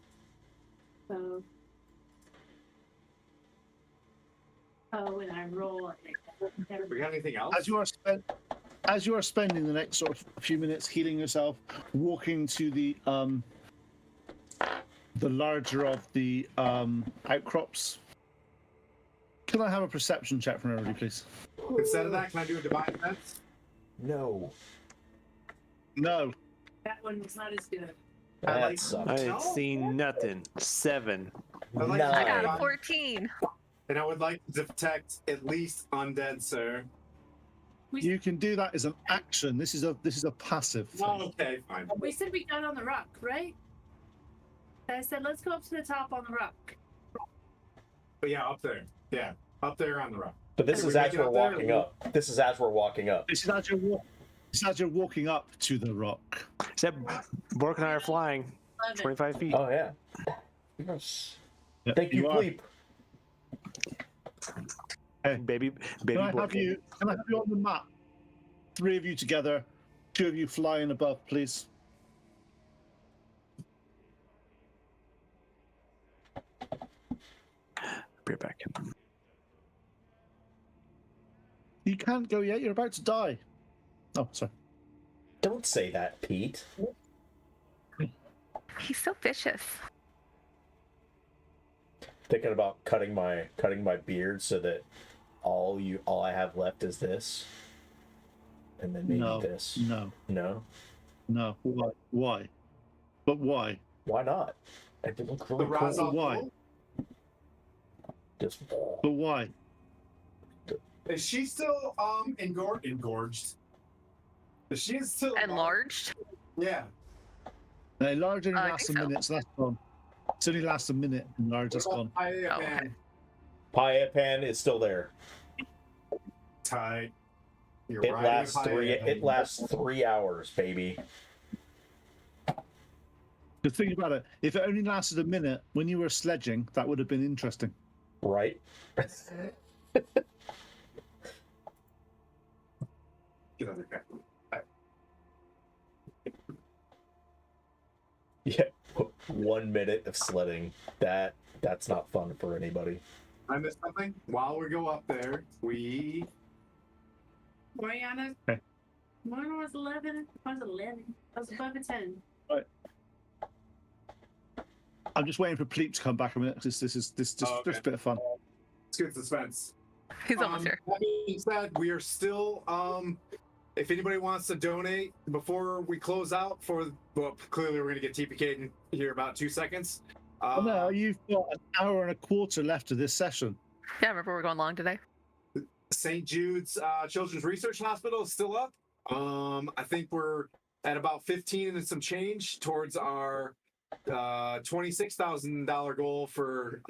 So, and I roll it. We got anything else? As you are spending the next sort of few minutes healing yourself, walking to the larger of the outcrops. Can I have a perception check from everybody, please? Instead of that, can I do a divine defense? No. No. That one was not as good. That like- sucks. I ain't seen nothing. 7. I'd like No. I got a divine- 14. And I would like to detect at least undead, sir. You can do that as an action. This is a passive thing. Oh, okay, fine. We said we got on the rock, right? I said let's go up to the top on the rock. But yeah, up there. Yeah, up there on the rock. But this Can is we as make it we're up there? walking up. This is as we're walking up. This is as you're walking up to the rock. Except Bork and I are flying 11. 25 feet. Oh yeah. Yes. Yeah, Thank you, are. Bleep. Baby Can I Bork. have you on the map? 3 of you together, 2 of you flying above, please. Be right back. You can't go yet. You're about to die. Oh, sorry. Don't say that, Pete. He's so vicious. Thinking about cutting my beard so that all I have left is this, and then maybe No, this. no, No. no. Why? Why? But why? Why not? It would look The really cool. Razal Why? Bull? Just But why? Is she still engorged? Is she still Enlarged? Yeah. No, large only I lasts a think so. minute, so that's gone. It only lasts a minute, and large is gone. Paella Oh, okay. pan. paella pan is still there. Tight. You're It riding a lasts paella pan. It lasts 3 hours, baby. The thing about it, if it only lasted a minute when you were sledging, that would have been interesting. Right? Get on the back. Yeah. 1 minute of sledding. That's not fun for anybody. I missed something. While we go up there, Mariana. Okay. Mine was 11. Mine was 11. I was above a 10. I'm just waiting for Pleep to come back a minute because this is just okay. a bit of fun. It's good suspense. He's almost here. That being said, we are still if anybody wants to donate before we close out clearly we're gonna get TPK in here about 2 seconds. Oh, no, you've got an hour and a quarter left of this session. Yeah, remember we're going long today. St. Jude's Children's Research Hospital is still up. I think we're at about 15 and some change towards our $26,000 goal for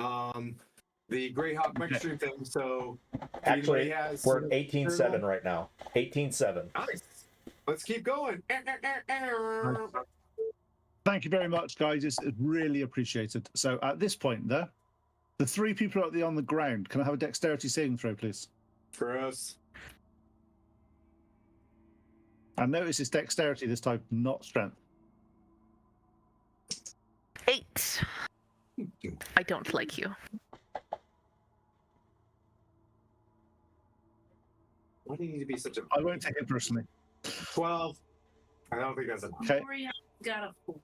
the Greyhawk Mexstream thing. So Actually, has we're at 18.7 right now. 18.7. Nice. Let's keep going. Thank you very much, guys. It's really appreciated. So at this point, though, the 3 people on the ground, can I have a dexterity saving throw, please? Gross. And notice it's dexterity this time, not strength. 8. I don't like you. Why do you need to be such a I won't take it personally. 12? I don't think that's enough. Okay. Mariana got a 4.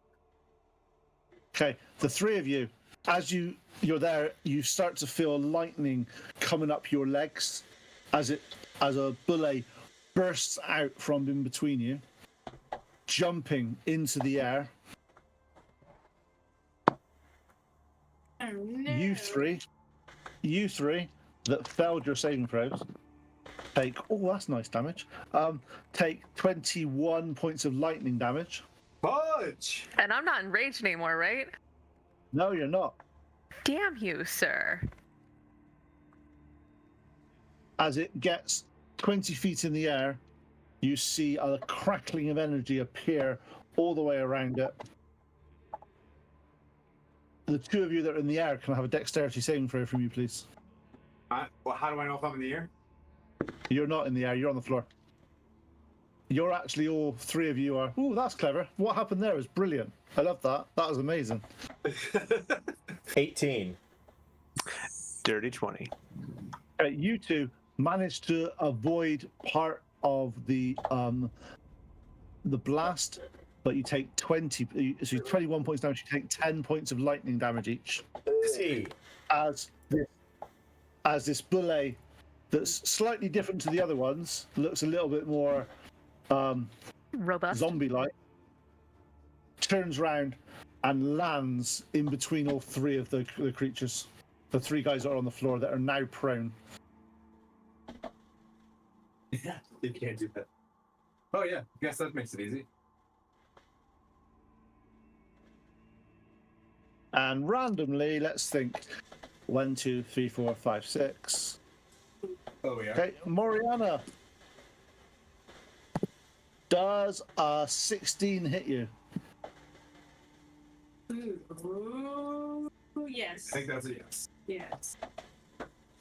Okay, the 3 of you, as you're there, you start to feel lightning coming up your legs as a bullet bursts out from in between you, jumping into the air. Oh, no. You three that failed your saving throws take, oh, that's nice damage. Take 21 points of lightning damage. Fudge! And I'm not enraged anymore, right? No, you're not. Damn you, sir. As it gets 20 feet in the air, you see a crackling of energy appear all the way around it. The 2 of you that are in the air, can I have a dexterity saving throw from you, please? Well, how do I know if I'm in the air? You're not in the air, you're on the floor. You're actually, all 3 of you are. Ooh, that's clever. What happened there was brilliant. I love that. That was amazing. 18. Dirty 20. You 2 managed to avoid part of the blast, but you take 20. So 21 points damage. You take 10 points of lightning damage each. Hey. As this bullet that's slightly different to the other ones, looks a little bit more Robust. zombie-like, turns round and lands in between all 3 of the creatures. The 3 guys that are on the floor that are now prone. Yeah, you can't do that. Oh yeah, guess that makes it easy. And randomly, let's think. 1, 2, 3, 4, 5, 6. Oh yeah. Okay, Moriana. Does a 16 hit you? Ooh, yes. I think that's a yes. Yes.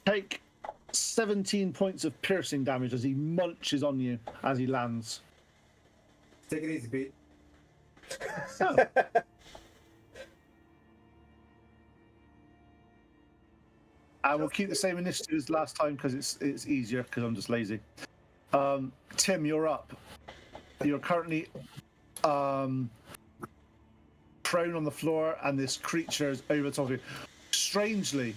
Take 17 points of piercing damage as he munches on you as he lands. Take it easy, Pete. And we'll keep the same initiative as last time because it's easier because I'm just lazy. Tim, you're up. You're currently prone on the floor, and this creature is over the top of you. Strangely,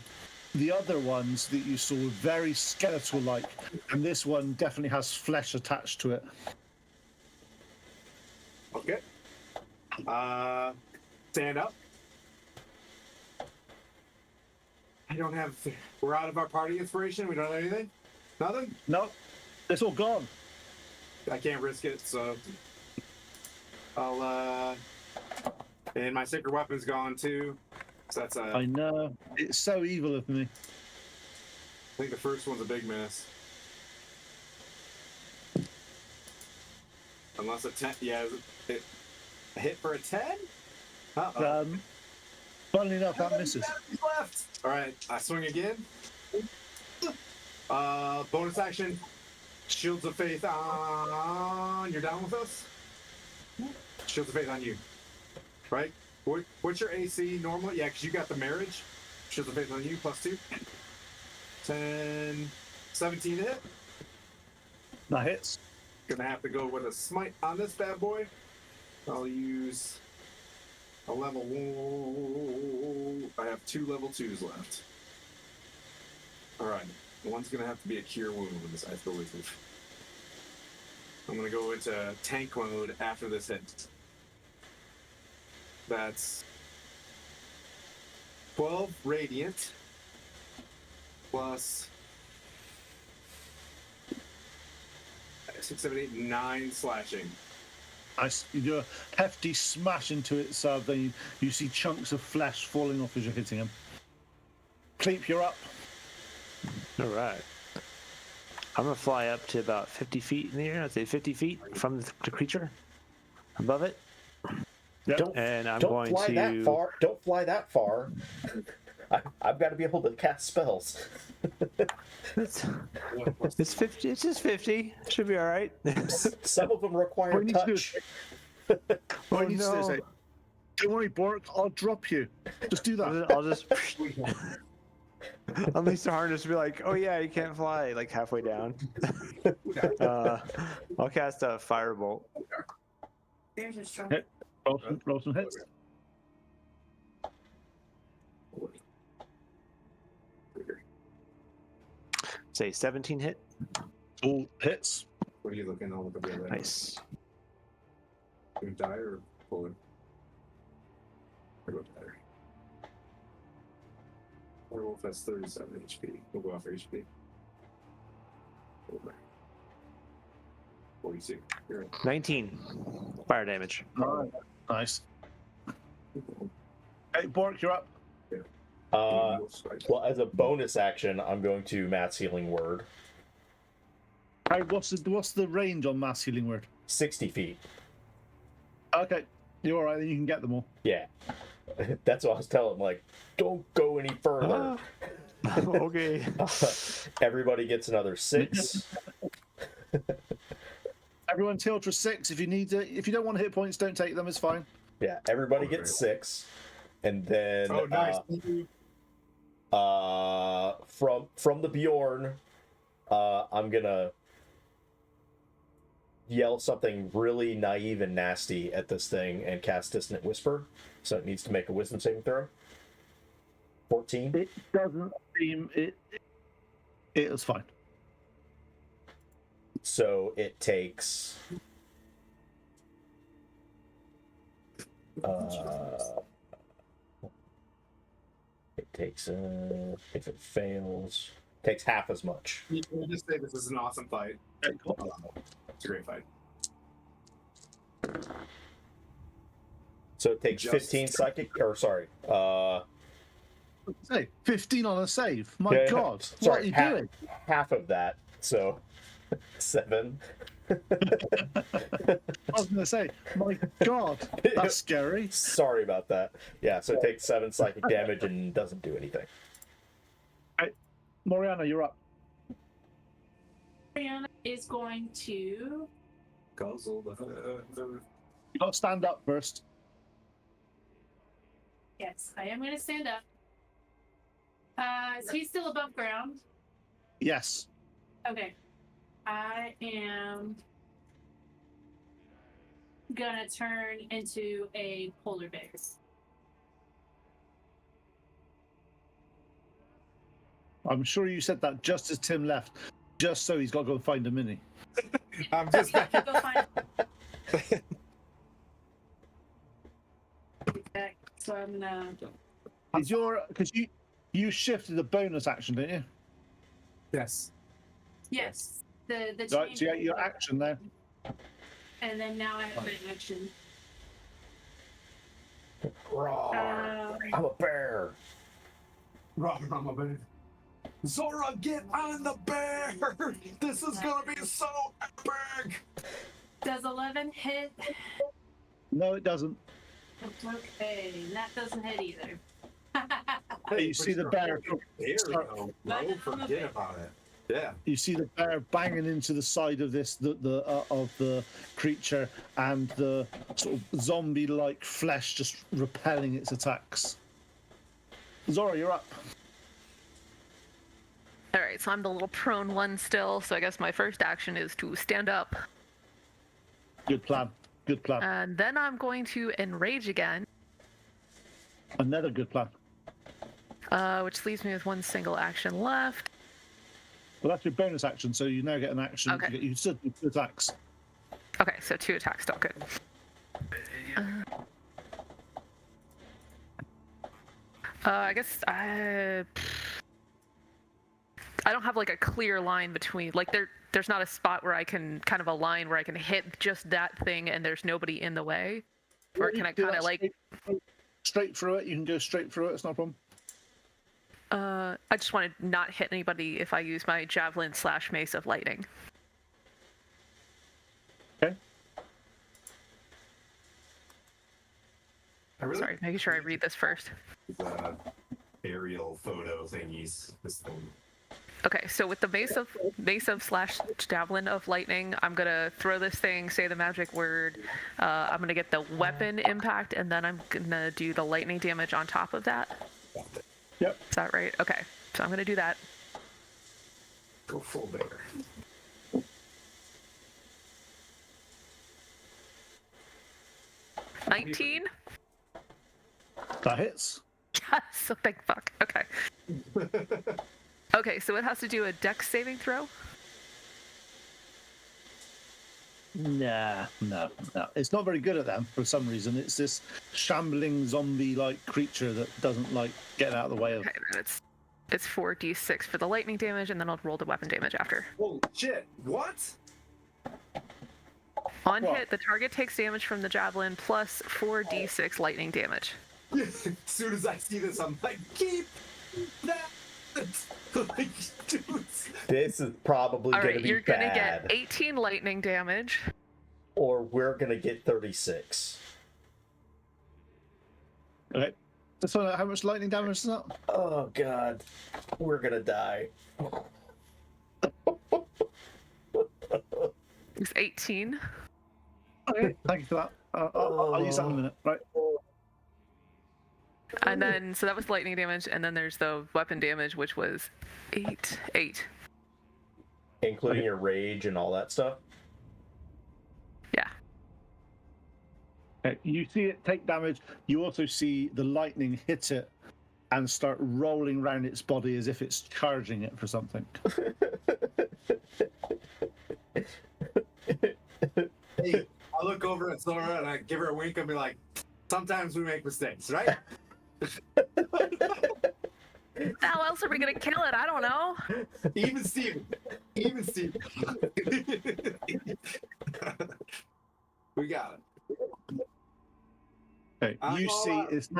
the other ones that you saw were very skeletal-like, and this one definitely has flesh attached to it. Okay. Stand up. I don't have. We're out of our party inspiration. We don't have anything. Nothing. No, it's all gone. I can't risk it, so I'll. And my secret weapon's gone too. So that's I know. It's so evil of me. I think the first one's a big miss. Unless a 10. Yeah, a hit for a 10? Uh-oh. Funnily enough, that misses. He's left. All right, I swing again. Bonus action. Shields of Faith on. You're down with us? Shields of Faith on you. Right? What's your AC normally? Yeah, because you got the marriage. Shields of Faith on you, +2. 10, 17 to hit. That hits. Gonna have to go with a smite on this bad boy. I'll use a level 1. I have 2 level 2s left. Alright. One's gonna have to be a cure wounds, I believe. I'm gonna go into tank mode after this hit. That's 12 radiant plus 6, 7, 8, 9 slashing. You do a hefty smash into it, so then you see chunks of flesh falling off as you're hitting him. Cleep, you're up. All right. I'm going to fly up to about 50 feet in the air. I'd say 50 feet from the creature. Above it. Yep. And I'm don't going fly to. that far. Don't fly that far. I've got to be able to cast spells. It's 50. It's just 50. Should be all right. Some of them require What you need to do touch. What you need to do is say, don't worry, Bork, I'll drop you. Just do that. I'll just unleash the harness and be like, oh yeah, you can't fly, like halfway down. I'll cast a firebolt. There's a strong. Hit. Roll some hits. Say 17 hit. All hits. What are you looking? I'll look at the other. Nice. You die or pull it? I go better. Werewolf has 37 HP. We'll go off HP. 42. You're in. 19 fire damage. Alright. Nice. Hey, Bork, you're up. Well, as a bonus action, I'm going to Mass Healing Word. Hey, what's the range on Mass Healing Word? 60 feet. Okay, you're alright, then you can get them all. Yeah. That's what I was telling him, like, don't go any further. Okay. Everybody gets another 6. Everyone's healed for 6. If you need to, if you don't want hit points, don't take them. It's fine. Yeah, everybody gets 6. And then Oh, nice. from the Bjorn, I'm gonna yell something really naive and nasty at this thing and cast Dissonant Whisper. So it needs to make a Wisdom saving throw. 14. It doesn't seem it was fine. So it takes if it fails, takes half as much. We'll just say this is an awesome fight. Okay, cool. It's a great fight. So it takes Just- 15 psychic, or sorry, Hey, 15 on a save. My yeah, God, sorry, what are you doing? half of that. So 7. I was going to say, my God, that's scary. Sorry about that. Yeah, so it takes 7 psychic damage and doesn't do anything. Moriana, you're up. Brianna is going to. Guzzle the. You got to stand up first. Yes, I am going to stand up. Is he still above ground? Yes. Okay. I am gonna turn into a polar bear. I'm sure you said that just as Tim left, just so he's got to go and find a mini. I'm just Go find. Okay, so I'm gonna. Is your because you shifted the bonus action, didn't you? yes. Yes. The Right, change. so you got your action now. And then now I have my action. Roar. I'm a bear. Robert, I'm a bear. Zora, get on the bear! This is gonna be so epic! Does 11 hit? No, it doesn't. Okay, that doesn't hit either. You see the bear. There we go, bro. Forget about it. Yeah. You see the bear banging into the side of the creature, and the sort of zombie-like flesh just repelling its attacks. Zora, you're up. All right, so I'm the little prone one still. So I guess my first action is to stand up, Good plan. Good plan. and then I'm going to enrage again, Another good plan. which leaves me with one single action left. Well, that's your bonus action, so you now get an action. Okay. You still do 2 attacks. Okay, so 2 attacks, still good. I guess I don't have like a clear line between like there's not a spot where I can kind of a line where I can hit just that thing and there's nobody in the way, or can I Do kind that of like straight through it? You can go straight through it. It's not a problem. I just want to not hit anybody if I use my javelin / mace of lightning. Okay. Sorry, making sure I read this first. Aerial photo thingies. This thing. Okay, so with the mace of / javelin of lightning, I'm gonna throw this thing, say the magic word. I'm gonna get the weapon impact, and then I'm gonna do the lightning damage on top of that. Yep. Is that right? Okay, so I'm gonna do that. Go full bear. 19. That hits. Yes. So thank fuck. Okay. Okay, so it has to do a dex saving throw. Nah, no. It's not very good at them for some reason. It's this shambling zombie-like creature that doesn't like getting out of the way of. Okay, then it's 4d6 for the lightning damage, and then I'll roll the weapon damage after. Holy shit! What? On What? hit, the target takes damage from the javelin plus 4d6 lightning damage. As soon as I see this, I'm like, keep that. Like, dude. This is probably All going to right, be you're bad. gonna get 18 lightning damage. Or we're going to get 36. Okay. So how much lightning damage is that? Oh, God. We're going to die. It's 18. Okay. Thank you for that. I'll use that in a minute. Right. And then, so that was lightning damage, and then there's the weapon damage, which was 8. Including your rage and all that stuff. Yeah. Okay. You see it take damage. You also see the lightning hit it and start rolling around its body as if it's charging it for something. Hey, I look over at Zora and I give her a wink and be like, sometimes we make mistakes, right? How else are we gonna kill it? I don't know. Even Steven. We got it. Okay. You see it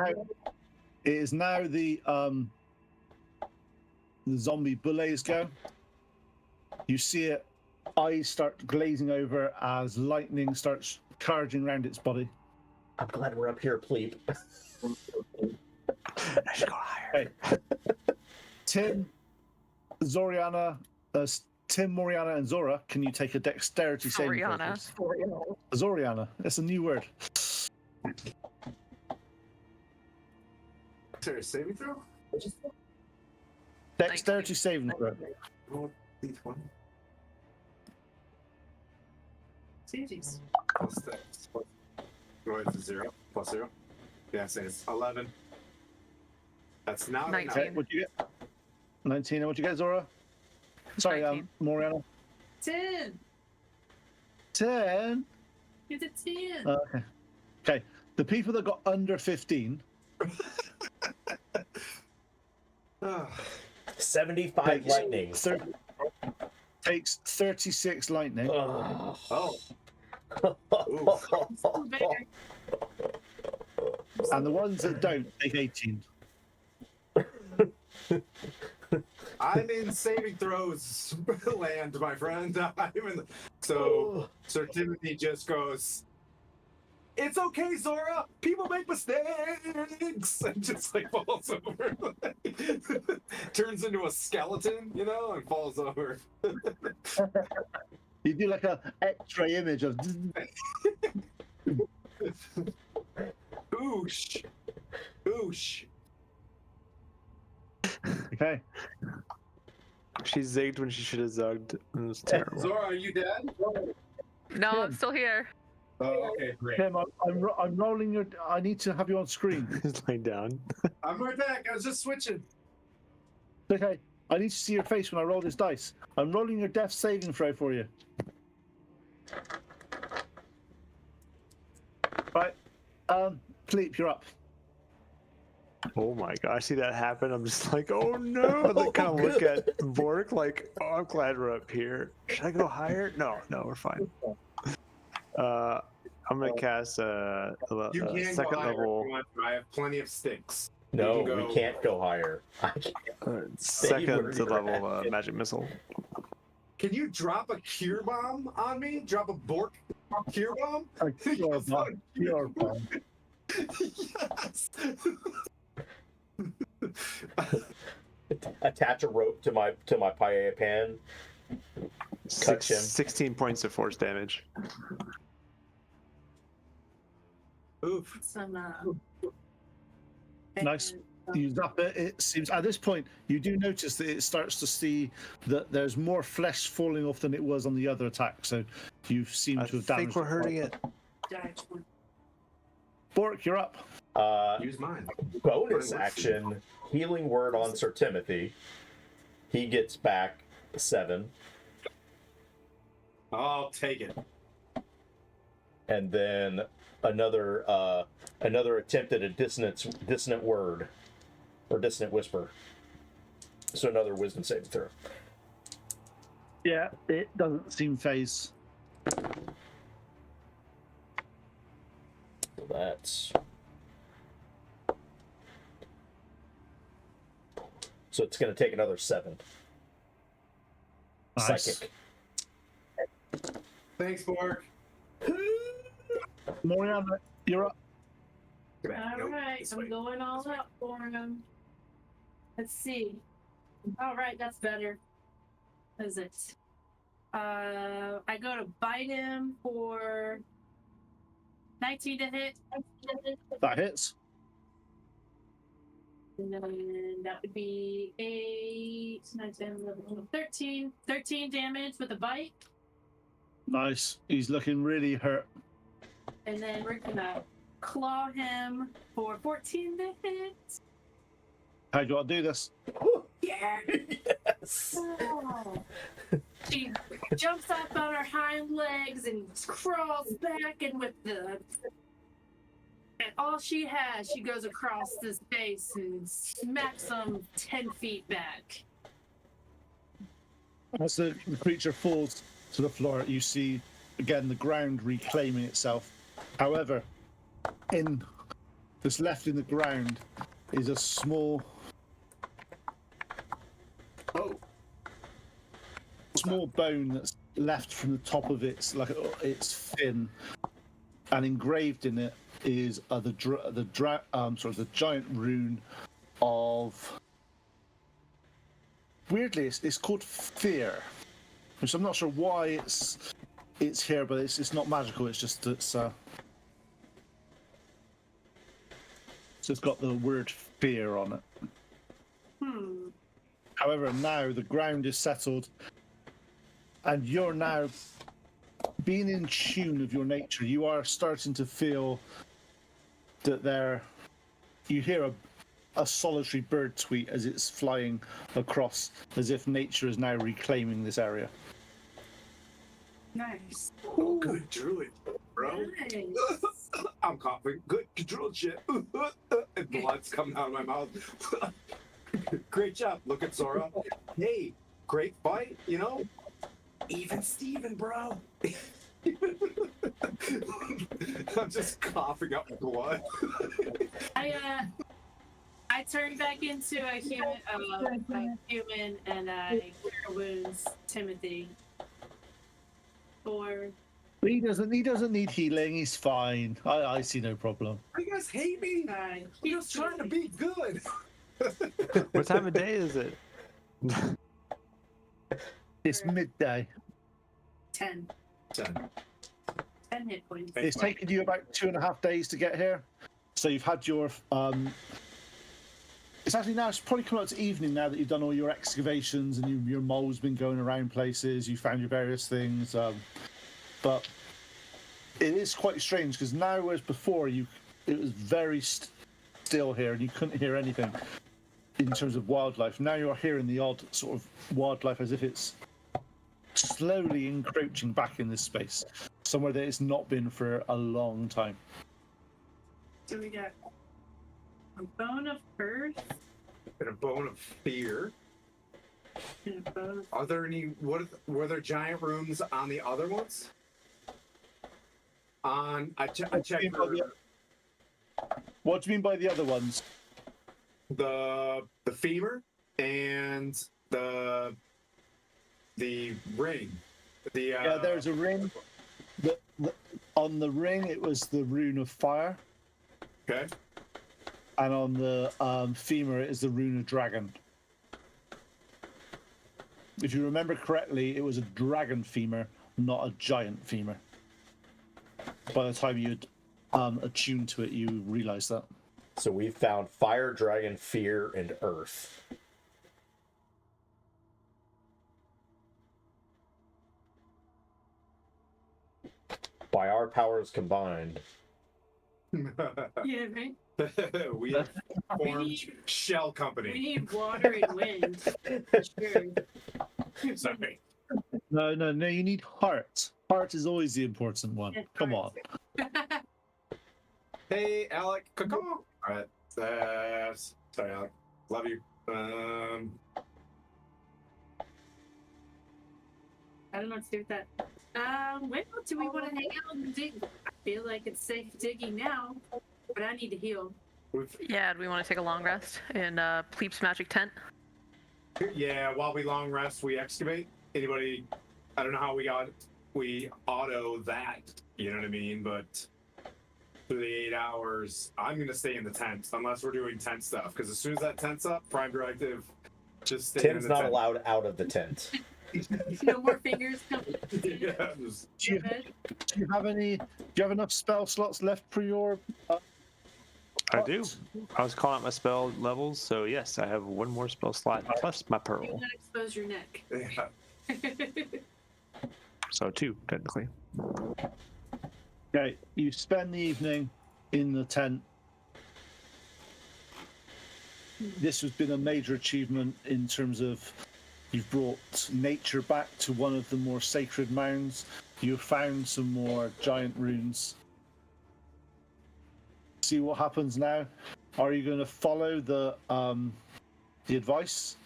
is now the zombie bullets go. You see it, eyes start glazing over as lightning starts charging around its body. I'm glad we're up here, Pleep. I should go higher. Okay. Tim, Moriana, and Zora, can you take a dexterity saving throw, Zoriana. please? Zoriana. That's a new word. Sorry, saving throw? Dexterity saving throw. Roll D20. Jeez. Plus dex. Go ahead to 0. Plus 0. Yeah, say it's 11. That's not 19. Okay, what'd you get? 19. And what'd you get, Zora? Sorry, 19. Moriana. 10. 10. It's a 10. Okay. Okay. The people that got under 15 Ah, 75 takes lightnings. takes 36 lightning. Ugh. oh, And the ones that don't take 18. I'm in saving throws land, my friend. So Sir Timothy just goes, "It's okay, Zora. People make mistakes," and just like falls over, turns into a skeleton, and falls over. You do like a X-ray image of. Oosh, oosh. Okay. She zigged when she should have zugged. It was terrible. Zora, are you dead? No, I'm still here. Oh, okay, great. Tim, I'm rolling your. I need to have you on screen. He's laying down. I'm right back. I was just switching. Okay. I need to see your face when I roll this dice. I'm rolling your death saving throw for you. Right. Philippe, you're up. Oh my god, I see that happen. I'm just like, oh no. And then kind of look at Bork like, oh, I'm glad we're up here. Should I go higher? No, we're fine. I'm gonna cast a You can go second higher if level, you want to. I have plenty of sticks. No, You can we go- can't go higher. second where you're level at. magic missile. Can you drop a cure bomb on me? Drop a Bork cure bomb? You're fine. You're fine. Yes. Attach a rope to my paella pan. Cut him. 16 points of force damage. Oof. Some, Nice. You zap it. It seems at this point you do notice that it starts to see that there's more flesh falling off than it was on the other attack. So you seem I to have damaged. think we're hurting it. Bork, you're up. Use mine. Bonus action, healing word on Sir Timothy. He gets back 7. I'll take it. And then another attempt at a dissonant word or dissonant whisper. So another wisdom saving throw. Yeah, it doesn't seem phase. So that's so it's going to take another 7. Nice. Psychic. Thanks, Bork. Moriana, you're up. All right, I'm going all out for him. Let's see. All right, that's better. What is it? I go to bite him for 19 to hit. That hits. And then that would be 8, 9, 10, 11, 13. 13 damage with a bite. Nice. He's looking really hurt. And then we're gonna claw him for 14 to hit. How do you want to do this? Yeah. Yes. Oh. She jumps up on her hind legs and crawls back, and and all she has, she goes across this base and smacks him 10 feet back. As the creature falls to the floor, you see again the ground reclaiming itself. However, in this left in the ground is a small bone that's left from the top of its fin, and engraved in it is the giant rune of. Weirdly, it's called fear, which I'm not sure why it's here, but it's not magical. It's just so it's got the word fear on it. However, now the ground is settled, and you're now being in tune with your nature. You are starting to feel that you hear a solitary bird tweet as it's flying across, as if nature is now reclaiming this area. Nice. Oh, good druid, bro. Nice. I'm coughing. Good druid shit. And blood's coming out of my mouth. Great job. Look at Zora. Hey, great fight, you know? Even Steven, bro. I'm just coughing up blood. I turned back into a human, and I cure wounds Timothy. Or He doesn't need healing. He's fine. I see no problem. You guys hate me? I'm just trying to be good. What time of day is it? It's midday. 10 hit points. It's taken you about 2.5 days to get here. So you've had your it's actually now, it's probably come out to evening now that you've done all your excavations and your mole's been going around places, you found your various things. But it is quite strange because now, whereas before it was very still here and you couldn't hear anything in terms of wildlife. Now you're hearing the odd sort of wildlife as if it's slowly encroaching back in this space, somewhere that it's not been for a long time. So we got a bone of earth And a bone of fear. and a bone of... Are there any? Were there giant rooms on the other ones? I checked What do you mean by the other ones? the femur and the ring. Yeah, there's a ring. On the ring, it was the rune of fire, Okay. and on the femur, it is the rune of dragon. If you remember correctly, it was a dragon femur, not a giant femur. By the time you'd attuned to it, you realized that. So we found fire, dragon, fear, and earth. By our powers combined. Yeah, right? We have formed shell We company. need water and wind. Sure. Sorry. No, you need heart. Heart is always the important one. Yeah, Come on. heart. Hey, Alec. Come on. All right. Sorry, Alec. Love you. I don't know what to do with that. When do we want to hang out and dig? I feel like it's safe digging now, but I need to heal. Yeah, do we want to take a long rest in Pleep's magic tent? Yeah, while we long rest, we excavate. Anybody? I don't know how we auto that. You know what I mean? But for the 8 hours, I'm gonna stay in the tent unless we're doing tent stuff. Because as soon as that tent's up, prime directive, just stay Tim's in the not tent. allowed out of the tent. No more fingers coming. Yeah, just- Do you have enough spell slots left for your? I do. I was calling out my spell levels, so yes, I have one more spell slot plus my Do pearl. not expose your neck. yeah. So 2, technically. Okay, you spend the evening in the tent. This has been a major achievement in terms of you've brought nature back to one of the more sacred mounds. You've found some more giant runes. See what happens now. Are you going to follow the advice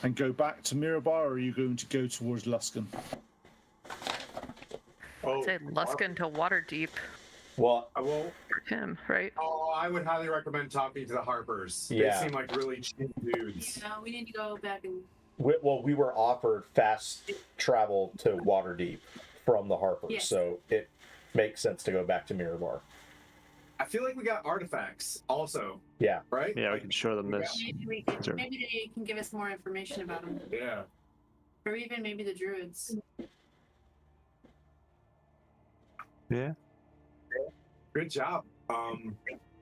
and go back to Mirabar, or are you going to go towards Luskan? Oh, Say Luskan to Waterdeep Well, I will. for him, right? Oh, I would highly recommend talking to the Harpers. Yeah. They seem like really chill dudes. Yeah, we need to go back and. we were offered fast travel to Waterdeep from the Harpers, Yes. so it makes sense to go back to Mirabar. I feel like we got artifacts also, Yeah. right? Yeah, we Like, can show them this. Sure. Maybe they can give us more information about them, yeah. or even maybe the druids. Yeah. Good job.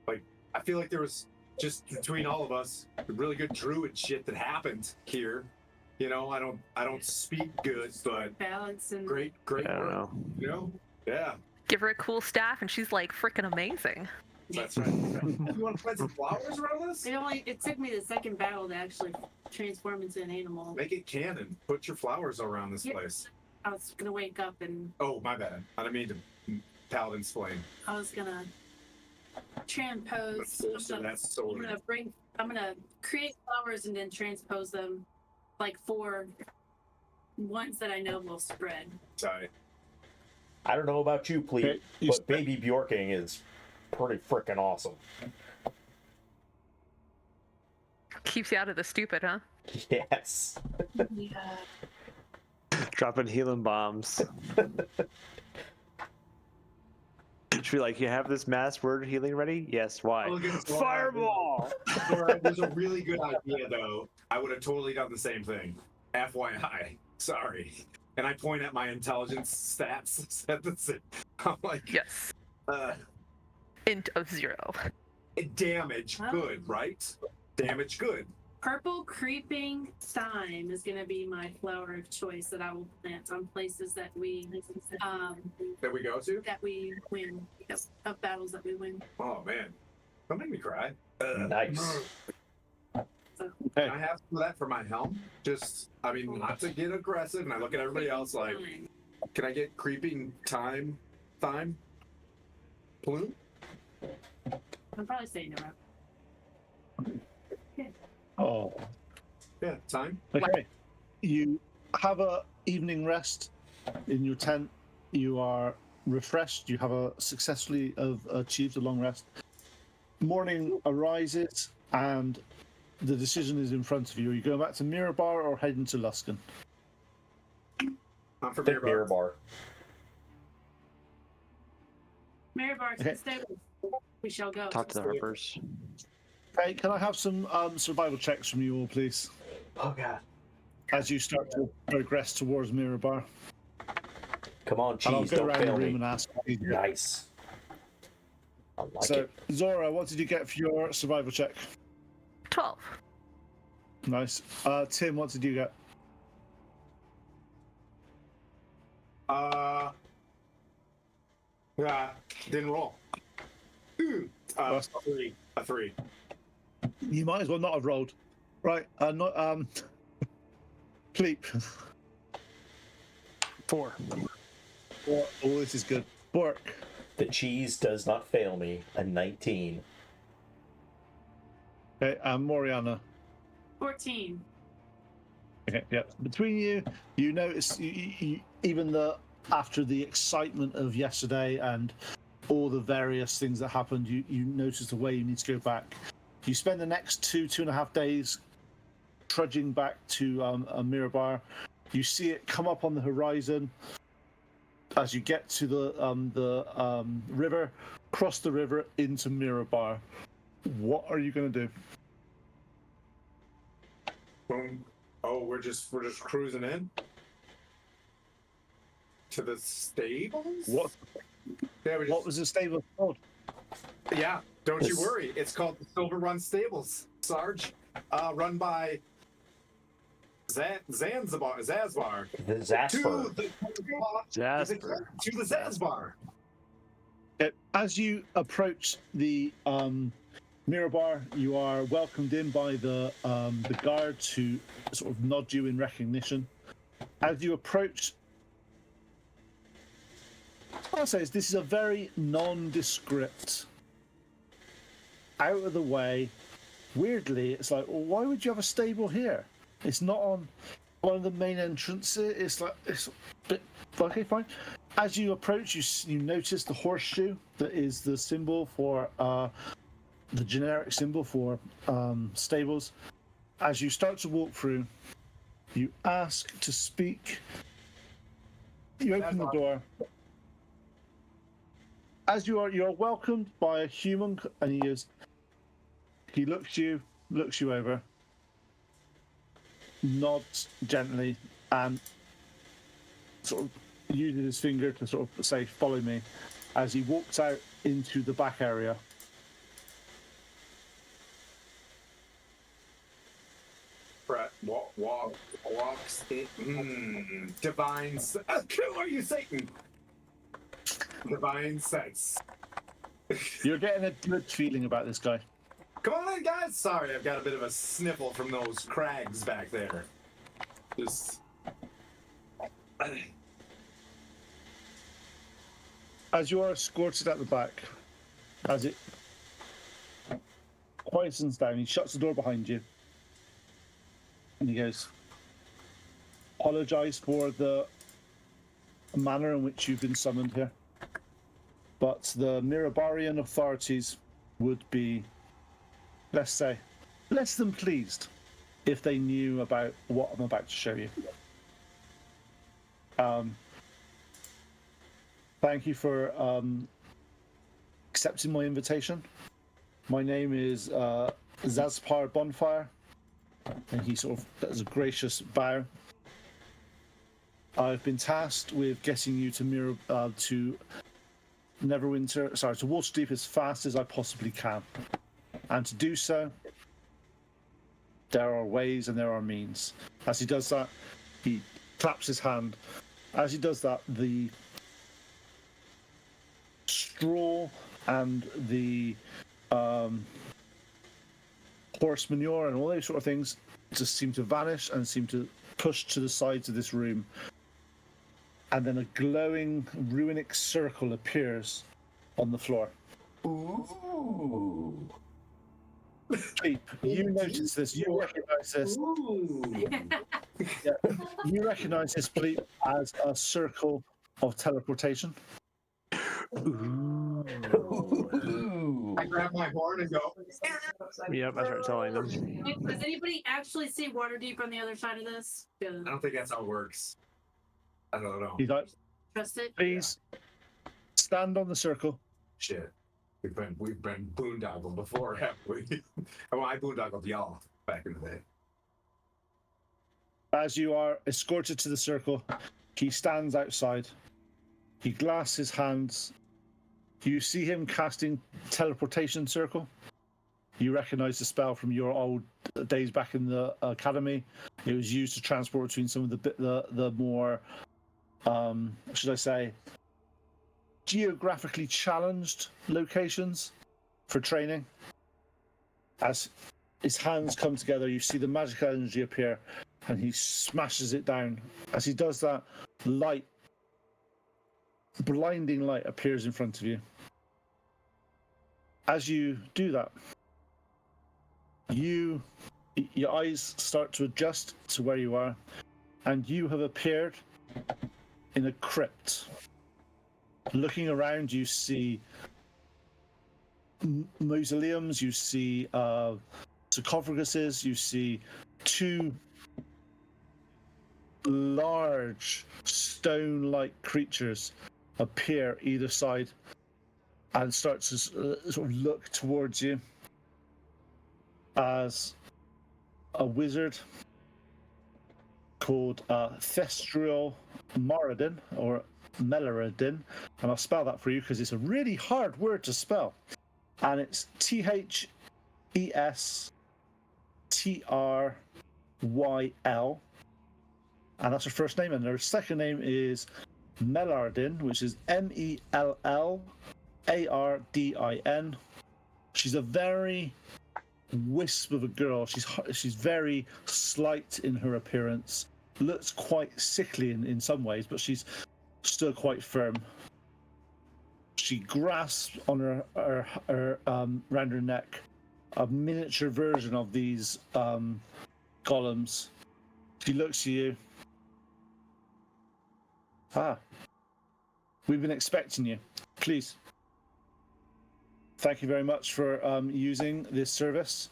Like I feel like there was just between all of us really good druid shit that happened here. You know, I don't speak good, but Balance and great I don't work. know. You know? Yeah. Give her a cool staff, and she's like freaking amazing. That's right. You want to plant some flowers around this? It took me the second battle to actually transform into an animal. Make it canon. Put your flowers around this place. I was gonna wake up and Oh, my bad. I didn't mean to paladin splain. I was gonna transpose. That sword. I'm gonna create flowers and then transpose them, like 4 ones that I know will spread. Sorry. I don't know about you, Pleat, Okay, you but sp- baby Bjorking is pretty freaking awesome. Keeps you out of the stupid, huh? Yes. Yeah. Dropping healing bombs. Should be like, you have this mass word healing ready? Yes, why? Oh, look at this. Fireball! Alright, there's a really good idea, though. I would have totally done the same thing. FYI. Sorry. And I point at my intelligence stats. I'm like, Yes. uh, Int of 0. damage good, right? Damage good. Purple creeping thyme is gonna be my flower of choice that I will plant on places that we That we go to? win, of battles that we win. Oh, man. Don't make me cry. Nice. Can I have some of that for my helm? Just, I mean, not to get aggressive, and I look at everybody else like, can I get creeping thyme? Plume? I'm probably saying it right. Oh, Yeah, thyme. okay. You have a evening rest in your tent. You are refreshed. You have successfully achieved a long rest. Morning arises, and the decision is in front of you. Are you going back to Mirabar or heading to Luskan? I'm for Pick Mirabar. Mirabar. Mirabar to Okay. the stable. We shall go. Talk to the harpers. Hey, can I have some survival checks from you all, please, Oh god. as you start to progress towards Mirabar? Come on, And I'll cheese, go don't around the fail room me. and ask. Nice. I like So, it. Zora, what did you get for your survival check? 12. Nice. Tim, what did you get? Yeah, didn't roll. That's not- A 3. You might as well not have rolled. Right. Not Pleep. 4. Oh, this is good. Bork. The cheese does not fail me. A 19. Okay, and Moriana. 14. Okay, yeah. Between you, you notice even after the excitement of yesterday and all the various things that happened, you notice the way you need to go back. You spend the next 2.5 days trudging back to Mirabar. You see it come up on the horizon as you get to the river, cross the river into Mirabar. What are you going to do? Boom. Oh, we're just cruising in to the stables. What Yeah, what was the stable called? Yeah, don't you This- worry. It's called the Silver Run Stables, Sarge. Run by Zazbar. The To Zasper. the Jasper. To the Zazbar. As you approach the Mirabar, you are welcomed in by the guards who sort of nod you in recognition. As you approach, what I'll say is this is a very nondescript, out of the way. Weirdly, it's like, well, why would you have a stable here? It's not on one of the main entrances. It's like it's a bit okay, fine. As you approach, you notice the horseshoe that is the symbol for the generic symbol for stables. As you start to walk through, you ask to speak. You open the door. As you are welcomed by a human, and he looks you over, nods gently, and sort of uses his finger to sort of say, "Follow me," as he walks out into the back area. Brett walks in. Divine. Kill are you, Satan? Divine sense. You're getting a good feeling about this guy. Come on in, guys. Sorry, I've got a bit of a sniffle from those crags back there. Just. As you are escorted at the back, as it quietens down, he shuts the door behind you. And he goes, apologize for the manner in which you've been summoned here. But the Mirabarian authorities would be, let's say, less than pleased if they knew about what I'm about to show you. Thank you for accepting my invitation. My name is Zazpar Bonfire, and he sort of does a gracious bow. I've been tasked with getting you to to Waterdeep as fast as I possibly can, and to do so, there are ways and there are means. As he does that, he claps his hand. As he does that, the straw and the horse manure and all those sort of things just seem to vanish and seem to push to the sides of this room. And then a glowing runic circle appears on the floor. Ooh. Sleep, you notice this, you recognize this. Yeah, you recognize this, Sleep, as a circle of teleportation. Ooh. I grab my horn and go. Yep, I start telling them. Does anybody actually see Waterdeep on the other side of this? I don't think that's how it works. I don't know. He's like, Trust it? please stand on the circle. Shit. We've been boondoggled before, haven't we? Well, I boondoggled y'all back in the day. As you are escorted to the circle, he stands outside. He glasses his hands. You see him casting teleportation circle. You recognize the spell from your old days back in the academy. It was used to transport between some of the more, should I say, geographically challenged locations for training. As his hands come together, you see the magical energy appear, and he smashes it down. As he does that, light, blinding light appears in front of you. As you do that, your eyes start to adjust to where you are, and you have appeared in a crypt. Looking around, you see mausoleums, you see sarcophaguses, you see two large stone-like creatures appear either side and start to sort of look towards you as a wizard called Thestriel Moradin, or Melaradin, and I'll spell that for you because it's a really hard word to spell, and it's ThestrYl, and that's her first name, and her second name is Melardin, which is Mellardin. She's a very wisp of a girl. She's very slight in her appearance, looks quite sickly in some ways, but she's still quite firm. She grasps on her around her neck a miniature version of these golems. She looks at you. We've been expecting you. Please. Thank you very much for using this service.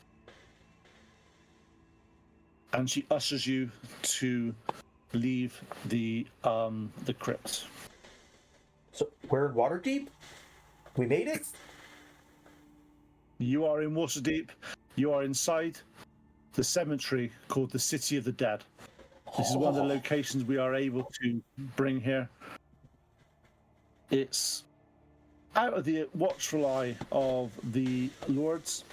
And she ushers you to leave the crypt. So we're in Waterdeep? We made it? You are in Waterdeep. You are inside the cemetery called the City of the Dead. This is one of the locations we are able to bring here. It's out of the watchful eye of the lords.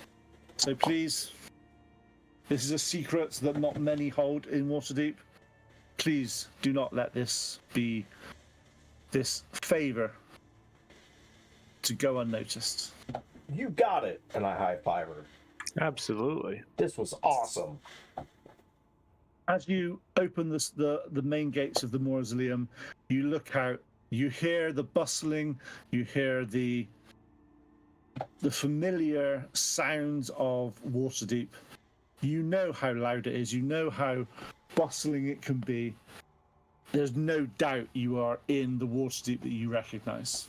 So please, this is a secret that not many hold in Waterdeep. Please do not let this be this favor to go unnoticed. You got it. And I high five her. Absolutely. This was awesome. As you open the main gates of the mausoleum, you look out, you hear the bustling, you hear the familiar sounds of Waterdeep. You know how loud it is, you know how bustling it can be. There's no doubt you are in the Waterdeep that you recognize.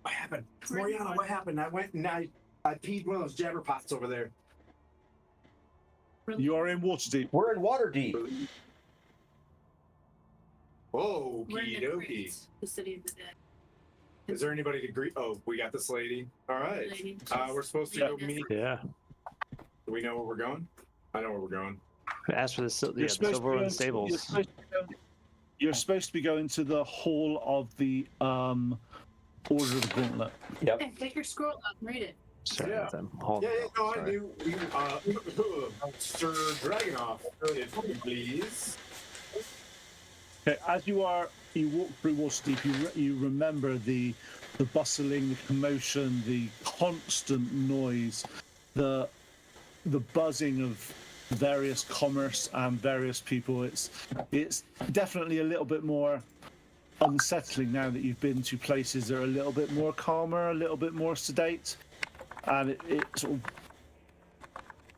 What happened? Moriana, what happened? I went and I peed one of those jabber pots over there. You are in Waterdeep. We're in Waterdeep. Whoa, We're in okie the dokie. crypt, the city of the dead. Is there anybody to greet? Oh, we got this lady. All right. Lady. We're supposed to Yeah. go meet. Yeah. Do we know where we're going? I know where we're going. As for the, You're the supposed to Silver be Run going to- Stables. You're supposed to be going to the hall of the Order of the Gauntlet. Yep. Hey, take your scroll out and read it. Sorry Yeah. about them. Hold Yeah, on. no, I Sorry. knew. Sir Dragonoff, if you please. Okay, as you walk through Waterdeep, you remember the bustling, the commotion, the constant noise, the buzzing of various commerce and various people. It's definitely a little bit more unsettling now that you've been to places that are a little bit more calmer, a little bit more sedate, and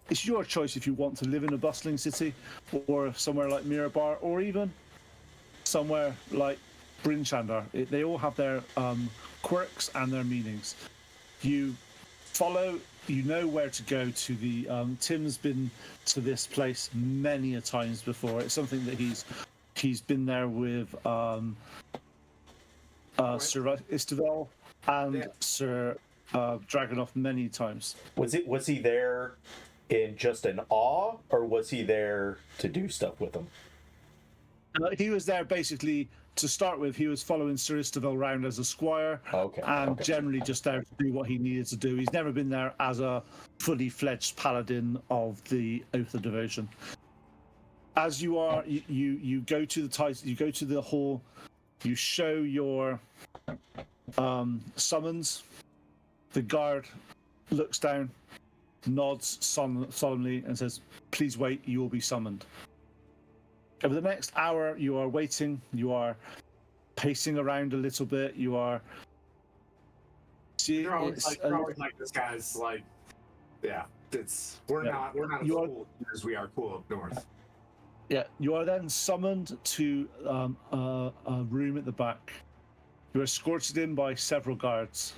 it's your choice if you want to live in a bustling city or somewhere like Mirabar, or even somewhere like Bryn Shandar. They all have their quirks and their meanings. You follow, you know where to go to the Tim's been to this place many a times before. It's something that he's been there with Sir Istavel and Yeah. Sir Dragonoff many times. Was he there in just an awe, or was he there to do stuff with them? He was there basically to start with. He was following Sir Istavel around as a squire, Okay. and Okay. generally just there to do what he needed to do. He's never been there as a fully fledged paladin of the Oath of Devotion. As you are, you go to you go to the hall, you show your summons. The guard looks down, nods solemnly, and says, "Please wait. You will be summoned." Over the next hour, you are waiting. You are pacing around a little bit. You are. See, You're always it's like this guy's like, yeah. We're Yeah. not as You are- cool as we are cool up north. Yeah, you are then summoned to a room at the back. You are escorted in by several guards.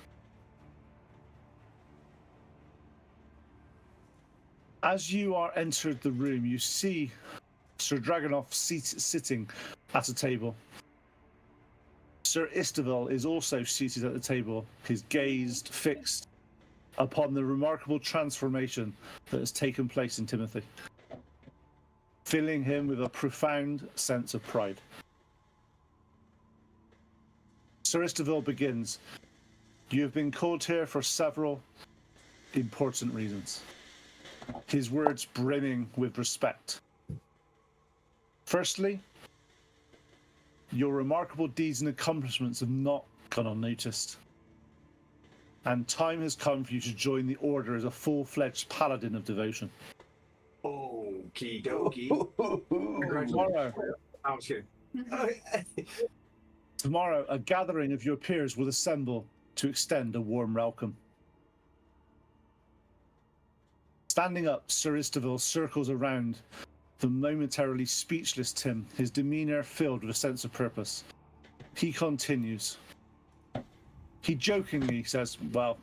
As you are entered the room, you see Sir Dragonoff sitting at a table. Sir Istavel is also seated at the table, his gaze fixed upon the remarkable transformation that has taken place in Timothy, filling him with a profound sense of pride. Sir Istavel begins. You have been called here for several important reasons. His words brimming with respect. Firstly, your remarkable deeds and accomplishments have not gone unnoticed. And time has come for you to join the Order as a full-fledged paladin of devotion. Okie dokie. Tomorrow, I was kidding. tomorrow, a gathering of your peers will assemble to extend a warm welcome. Standing up, Sir Istavel circles around the momentarily speechless Tim, his demeanor filled with a sense of purpose. He continues. He jokingly says, "Well,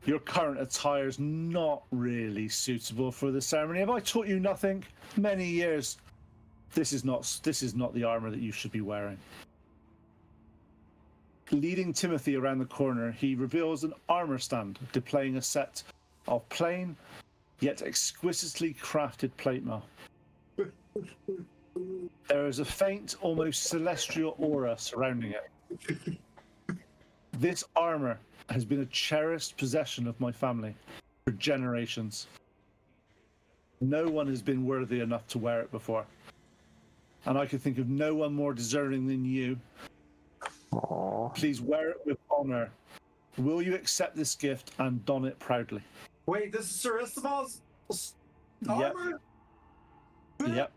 your current attire is not really suitable for the ceremony. Have I taught you nothing? Many years. This is not the armor that you should be wearing." Leading Timothy around the corner, he reveals an armor stand displaying a set of plain yet exquisitely crafted plate mail. There is a faint, almost celestial aura surrounding it. This armor has been a cherished possession of my family for generations. No one has been worthy enough to wear it before. And I could think of no one more deserving than you Aw. Please wear it with honor. Will you accept this gift and don it proudly? Wait, this is Sir Estebal's Yep. armor? Yep.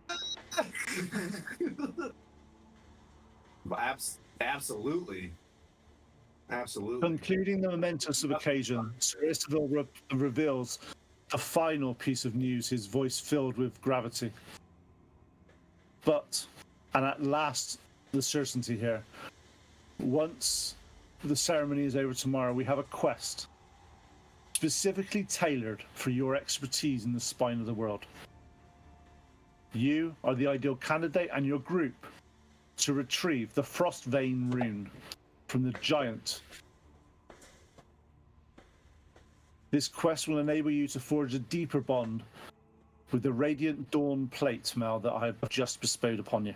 Absolutely. Absolutely. Concluding the momentous of occasion, Sir Isabel reveals the final piece of news, his voice filled with gravity. But, and at last, the certainty here. Once the ceremony is over tomorrow, we have a quest specifically tailored for your expertise in the spine of the world. You are the ideal candidate and your group to retrieve the Frost Vein rune from the giant. This quest will enable you to forge a deeper bond with the Radiant Dawn plate mail that I have just bestowed upon you.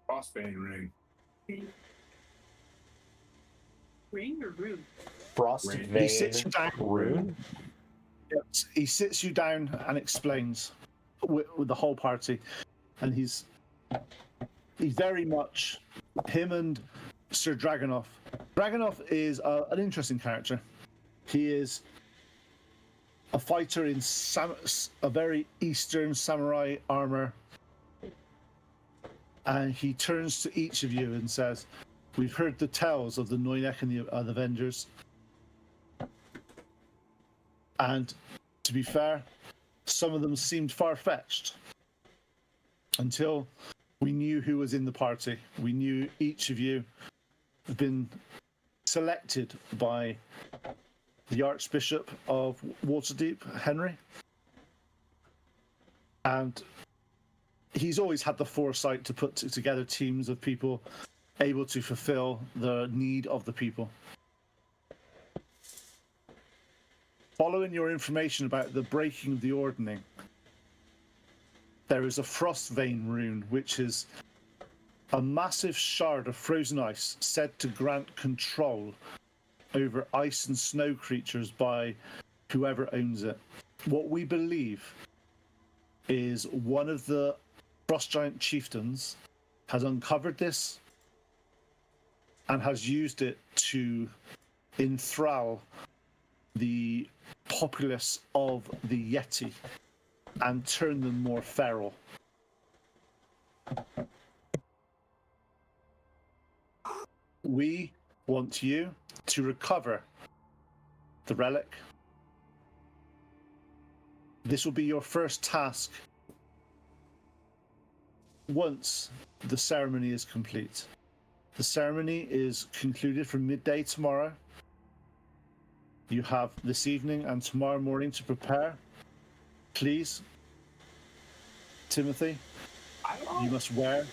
Frostbane ring. Ring or room? Frost He He sits you vein down. rune. He sits you down and explains with the whole party, and he's very much him and Sir Dragonoff. Dragonoff is an interesting character. He is a fighter in a very Eastern samurai armor, and he turns to each of you and says, "We've heard the tales of the Noynek and the Avengers, and to be fair, some of them seemed far-fetched until we knew who was in the party. We knew each of you have been selected by the Archbishop of Waterdeep, Henry, and he's always had the foresight to put together teams of people able to fulfill the need of the people. Following your information about the breaking of the ordning, there is a Frost Vein rune, which is a massive shard of frozen ice said to grant control over ice and snow creatures by whoever owns it. What we believe is one of the Frost Giant chieftains has uncovered this and has used it to enthrall the populace of the Yeti and turn them more feral. We want you to recover the relic. This will be your first task once the ceremony is complete. The ceremony is concluded from midday tomorrow. You have this evening and tomorrow morning to prepare. Please, Timothy, you must wear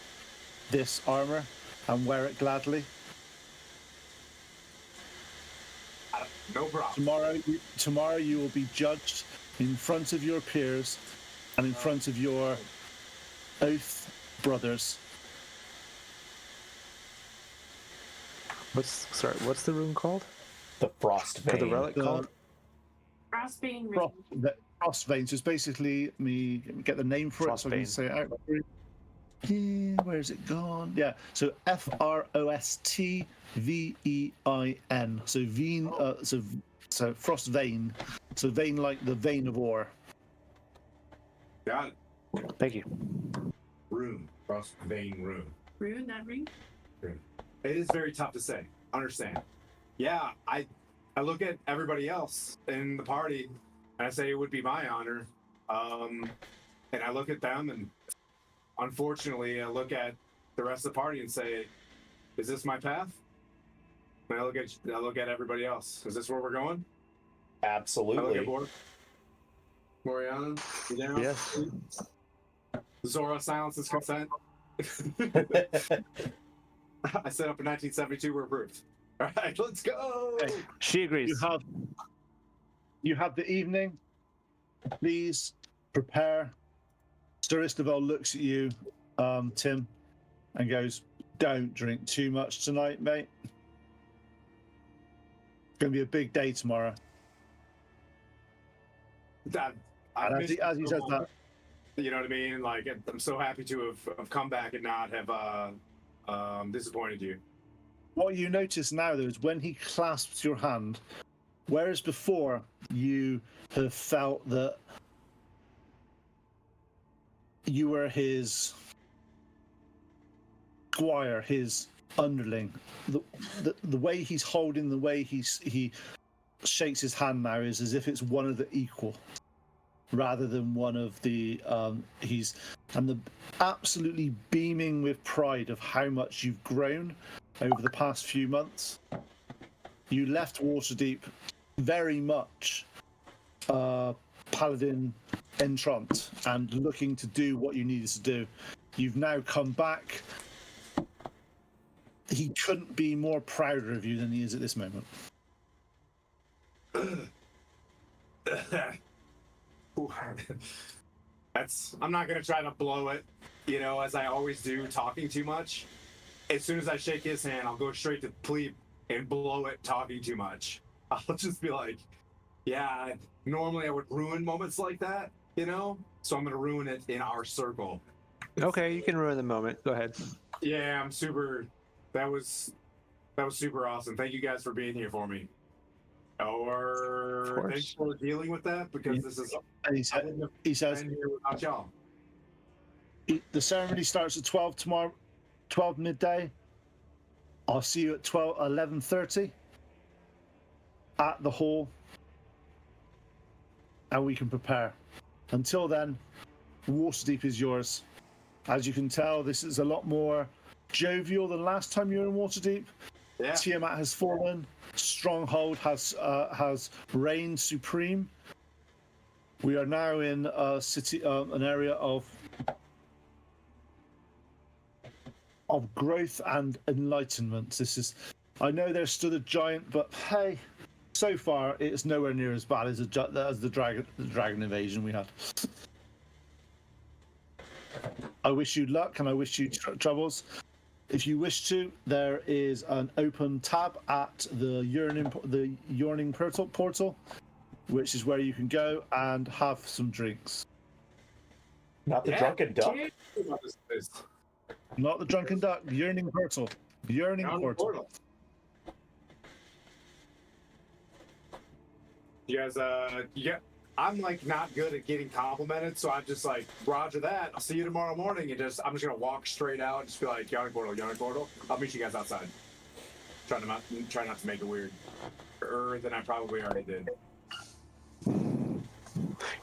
this armor and wear it gladly. No problem. Tomorrow you will be judged in front of your peers and in front of your oath brothers. What's the rune called? The Frost For vein. the relic called? Frostbane ring. Frost veins is basically me get the name for it so I can Frostbane. say it out. Yeah, where's it gone? Yeah, so Frostvein. So vein, so frost vein. So vein like the vein of ore. Got it. Thank you. Rune. Frostbane rune. Rune, that ring? It is very tough to say. Understand. Yeah, I look at everybody else in the party and I say it would be my honor. And I look at them and unfortunately I look at the rest of the party and say, is this my path? And I look at everybody else. Is this where we're going? I look Absolutely. at Moriana, you down? Yes. Zora silences consent. I set up in 1972. We're approved. All right, let's go. Okay. She agrees. You have the evening. Please prepare. Sir Istavel looks at you, Tim, and goes, "Don't drink too much tonight, mate. It's going to be a big day tomorrow." Dad, And as he says that, You know what I mean? Like, I'm so happy to have come back and not have disappointed you. What you notice now, though, is when he clasps your hand, whereas before you have felt that you were his squire, his underling, the way he's holding, the way he shakes his hand now is as if it's one of the equal, rather than one of the he's absolutely beaming with pride of how much you've grown over the past few months. You left Waterdeep very much paladin entrant and looking to do what you needed to do. You've now come back. He couldn't be more prouder of you than he is at this moment. I'm not gonna try to blow it, you know, as I always do, talking too much. As soon as I shake his hand, I'll go straight to Pleep and blow it talking too much. I'll just be like, yeah, normally I would ruin moments like that, you know? So I'm gonna ruin it in our circle. Okay, you can ruin the moment. Go ahead. Yeah, I'm super. That was super awesome. Thank you guys for being here for me. Or thanks for dealing with that, because this is. And he says, been here without y'all. The ceremony starts at 12 tomorrow, 12 midday. I'll see you at 11:30 at the hall, and we can prepare. Until then, Waterdeep is yours. As you can tell, this is a lot more jovial than last time you were in Waterdeep. Yeah. Tiamat has fallen. Stronghold has reigned supreme. We are now in a city, an area of growth and enlightenment. This is, I know there stood a giant, but hey, so far it's nowhere near as bad as the dragon invasion we had. I wish you luck, and I wish you troubles. If you wish to, there is an open tab at the Yawning portal, which is where you can go and have some drinks. Not the drunken duck. Not the drunken duck. Yearning portal. Yearning portal. You guys, I'm like not good at getting complimented, so I'm just like, Roger that. I'll see you tomorrow morning, and I'm just gonna walk straight out and just be like, yawning portal. I'll meet you guys outside. Try not to make it weird, than I probably already did. You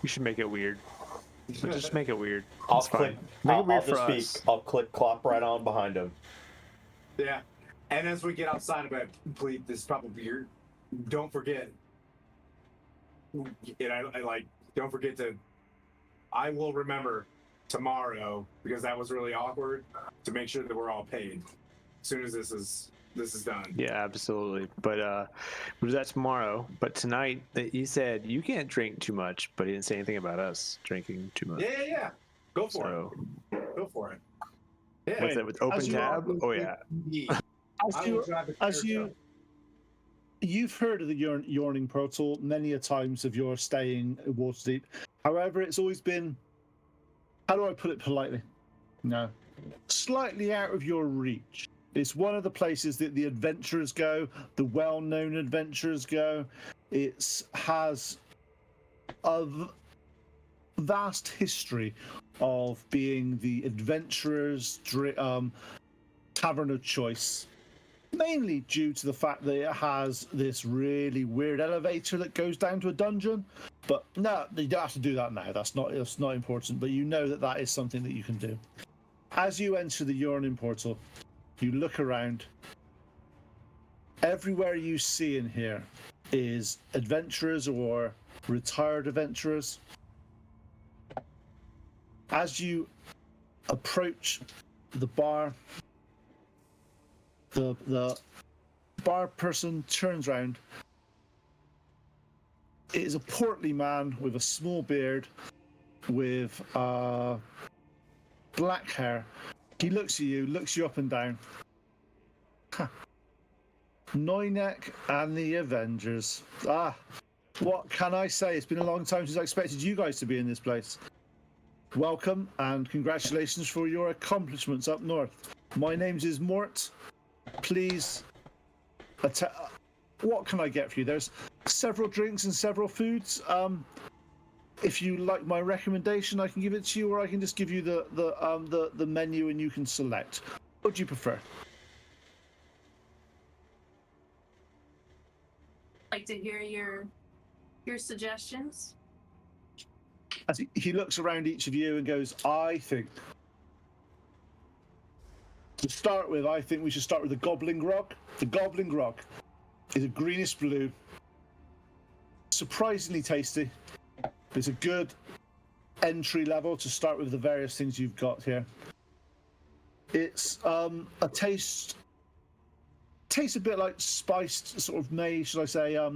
should make it weird. Just make it weird. I'll click. Make it I'll weird just for be. us. I'll click clop right on behind him. Yeah, and as we get outside of it, please, this is probably your. Don't forget. And I like. Don't forget to. I will remember tomorrow, because that was really awkward, to make sure that we're all paid as soon as this is done. Yeah, absolutely. But we'll do that tomorrow. But tonight, he said you can't drink too much, but he didn't say anything about us drinking too much. Yeah. Go for So, it. Go for it. Yeah. what's that with open tab? Oh yeah. You've heard of the Yawning portal many a times of your staying at Waterdeep. However, it's always been, how do I put it politely? No, slightly out of your reach. It's one of the places that the adventurers go, the well-known adventurers go. It has a vast history of being the adventurers' tavern of choice, mainly due to the fact that it has this really weird elevator that goes down to a dungeon. But no, you don't have to do that now. That's not important. But you know that is something that you can do. As you enter the Yawning portal, you look around. Everywhere you see in here is adventurers or retired adventurers. As you approach the bar, the bar person turns around. It is a portly man with a small beard, with black hair. He looks at you, looks you up and down. Noynek and the Avengers. What can I say? It's been a long time since I expected you guys to be in this place. welcome and congratulations for your accomplishments up north. My name is Mort. Please, what can I get for you? There's several drinks and several foods. If you like my recommendation, I can give it to you, or I can just give you the menu and you can select. What do you prefer? Like to hear your suggestions. As he looks around each of you and goes, I think to start with, I think we should start with the Goblin Grog. The Goblin Grog is a greenish blue, surprisingly tasty. It's a good entry level to start with the various things you've got here. It's a tastes a bit like spiced, sort of made, should I say,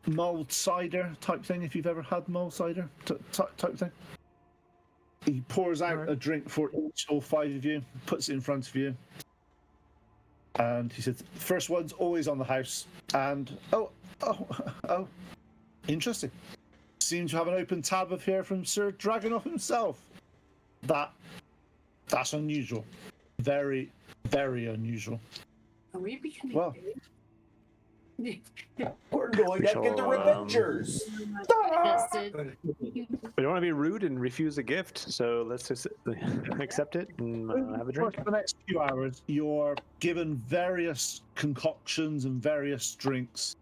mulled cider type thing, if you've ever had mulled cider type thing. He pours out a drink for each, all five of you, puts it in front of you. And he says, first one's always on the house. And, oh, interesting. Seem to have an open tab of here from Sir Dragonoff himself. That's unusual. Very, very unusual. Are we becoming Well, We're going We to get the shall, Revengers. tested? We don't want to be rude and refuse a gift, so let's just accept it and have a drink. For the next few hours, you're given various concoctions and various drinks,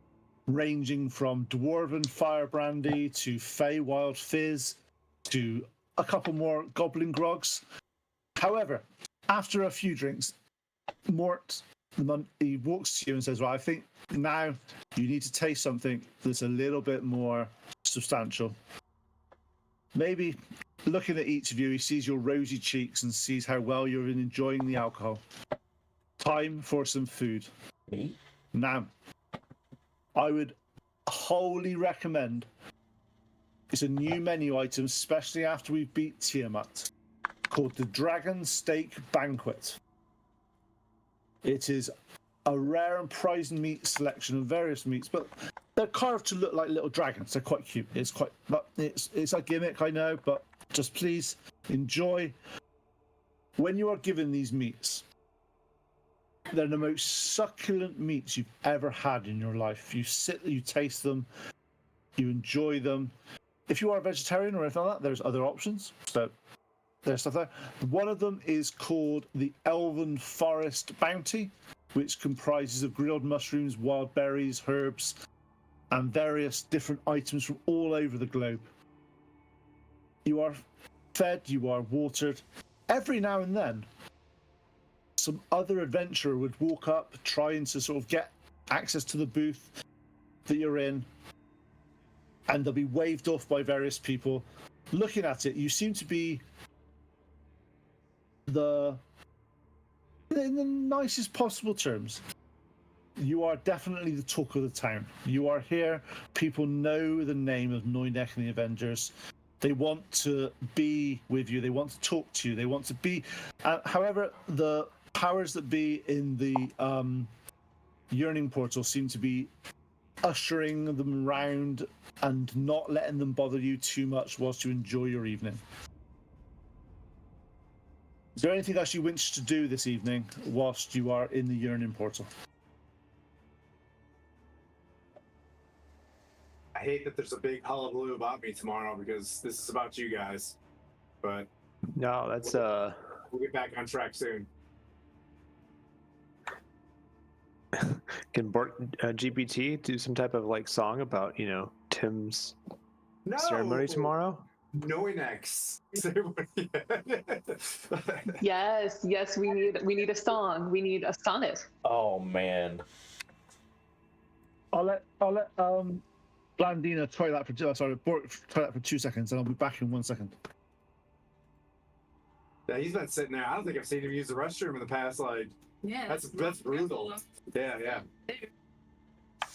ranging from Dwarven Fire Brandy to Feywild Fizz to a couple more Goblin Grogs. However, after a few drinks, Mort, he walks to you and says, well, I think now you need to taste something that's a little bit more substantial. Maybe looking at each of you, he sees your rosy cheeks and sees how well you're enjoying the alcohol. Time for some food. Me? Now, I would wholly recommend, it's a new menu item, especially after we've beat Tiamat, called the Dragon Steak Banquet. It is a rare and prized meat selection of various meats, but they're carved to look like little dragons. They're quite cute. It's a gimmick, I know, but just please enjoy. When you are given these meats, they're the most succulent meats you've ever had in your life. You taste them, you enjoy them. If you are a vegetarian or anything like that, there's other options. So there's stuff there. One of them is called the Elven Forest Bounty, which comprises of grilled mushrooms, wild berries, herbs, and various different items from all over the globe. You are fed, you are watered. Every now and then, some other adventurer would walk up trying to sort of get access to the booth that you're in, and they'll be waved off by various people. Looking at it, you seem to be in the nicest possible terms, you are definitely the talk of the town. You are here. People know the name of Noynek and the Avengers. They want to be with you. They want to talk to you. They want to be. However, the powers that be in the Yearning Portal seem to be ushering them around and not letting them bother you too much whilst you enjoy your evening. Is there anything else you wish to do this evening whilst you are in the Yearning Portal? I hate that there's a big hullabaloo about me tomorrow because this is about you guys. But No, that's we'll get back on track soon. can Bort GPT do some type of like song about Tim's No ceremony tomorrow? Noinex. Yes, we need a song. We need a sonnet. Oh man. I'll let Blandina try that for try that for 2 seconds, and I'll be back in 1 second. Yeah, he's been sitting there. I don't think I've seen him use the restroom in the past. Like, Yeah. that's brutal. Yeah.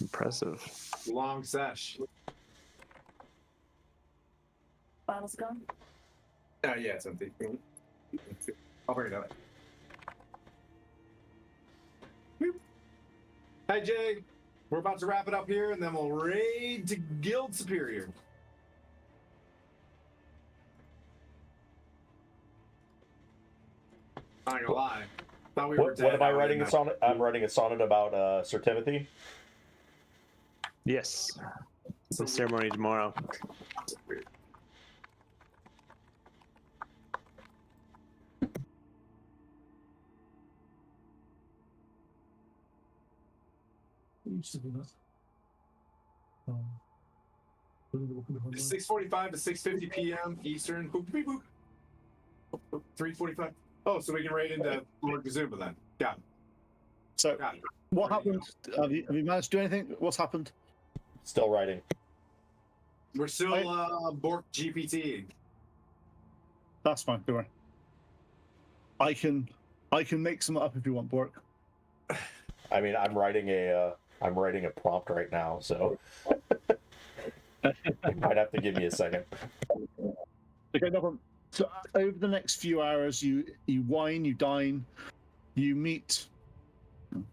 Impressive. Long sesh. Bottle's gone. Yeah, it's empty. I'll bring it up. Hi, Jay. We're about to wrap it up here, and then we'll raid to Guild Superior. Not gonna lie. Thought we were What dead. am I would've writing a been- sonnet? I'm writing a sonnet about Sir Timothy. Yes. The ceremony tomorrow. It's 6:45 to 6:50 p.m. Eastern. Boop, beep, boop. 3:45. Oh, so we can raid into Lord Kazuma then. Got it. So, Got it. what happened? Have you managed to do anything? What's happened? Still writing. We're still Bork GPT. That's fine. Don't worry. I can make some up if you want, Bork. I mean, I'm writing a prompt right now, so you might have to give me a second. Okay, no problem. So over the next few hours, you wine, you dine, you meet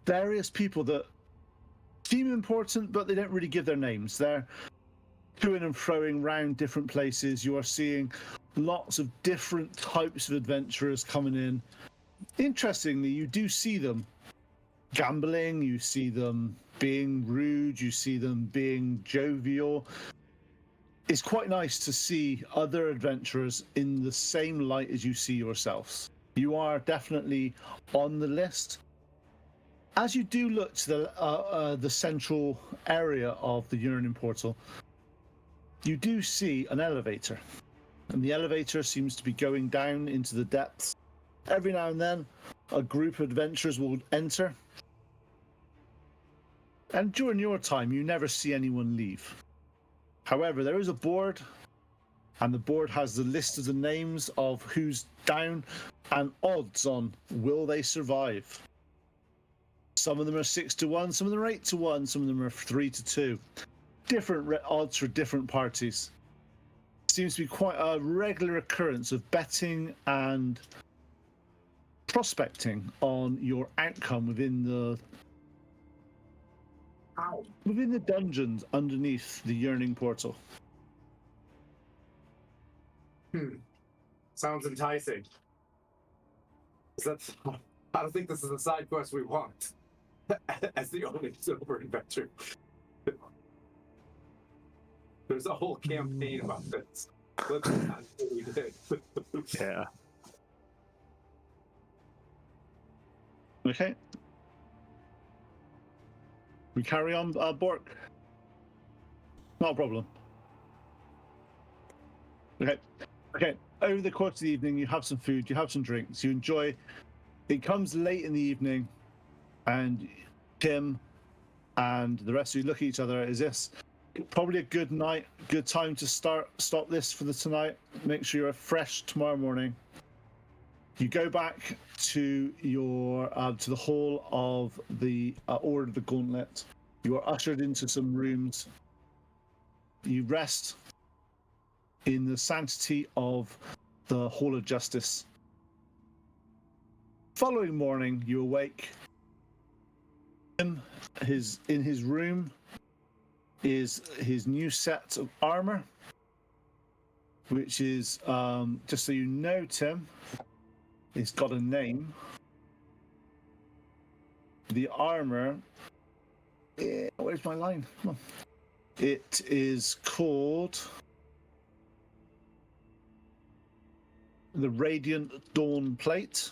various people that seem important, but they don't really give their names. They're toing and froing around different places. You are seeing lots of different types of adventurers coming in. Interestingly, you do see them gambling, you see them being rude, you see them being jovial. It's quite nice to see other adventurers in the same light as you see yourselves. You are definitely on the list. As you do look to the central area of the Yearning Portal, you do see an elevator, and the elevator seems to be going down into the depths. Every now and then, a group of adventurers will enter, and during your time, you never see anyone leave. However, there is a board, and the board has the list of the names of who's down and odds on will they survive. Some of them are 6-1, some of them are 8-1, some of them are 3-2. Different odds for different parties. Seems to be quite a regular occurrence of betting and prospecting on your outcome within the dungeons underneath the Yearning Portal. Sounds enticing. I don't think this is the side quest we want. As the only silver adventure. There's a whole campaign about this. Let's not do what we did. Yeah. Okay. We carry on, Bork. Not a problem. Okay. Over the course of the evening, you have some food, you have some drinks, you enjoy. It comes late in the evening, and Tim and the rest of you look at each other. Is this probably a good night, good time to stop this for the tonight? Make sure you're fresh tomorrow morning. You go back to your to the hall of the Order of the Gauntlet. You are ushered into some rooms. You rest in the sanctity of the Hall of Justice. Following morning, you awake. In his room is his new set of armor, which is just so you know, Tim. It's got a name. The armor. Where's my line? Come on. It is called the Radiant Dawn Plate.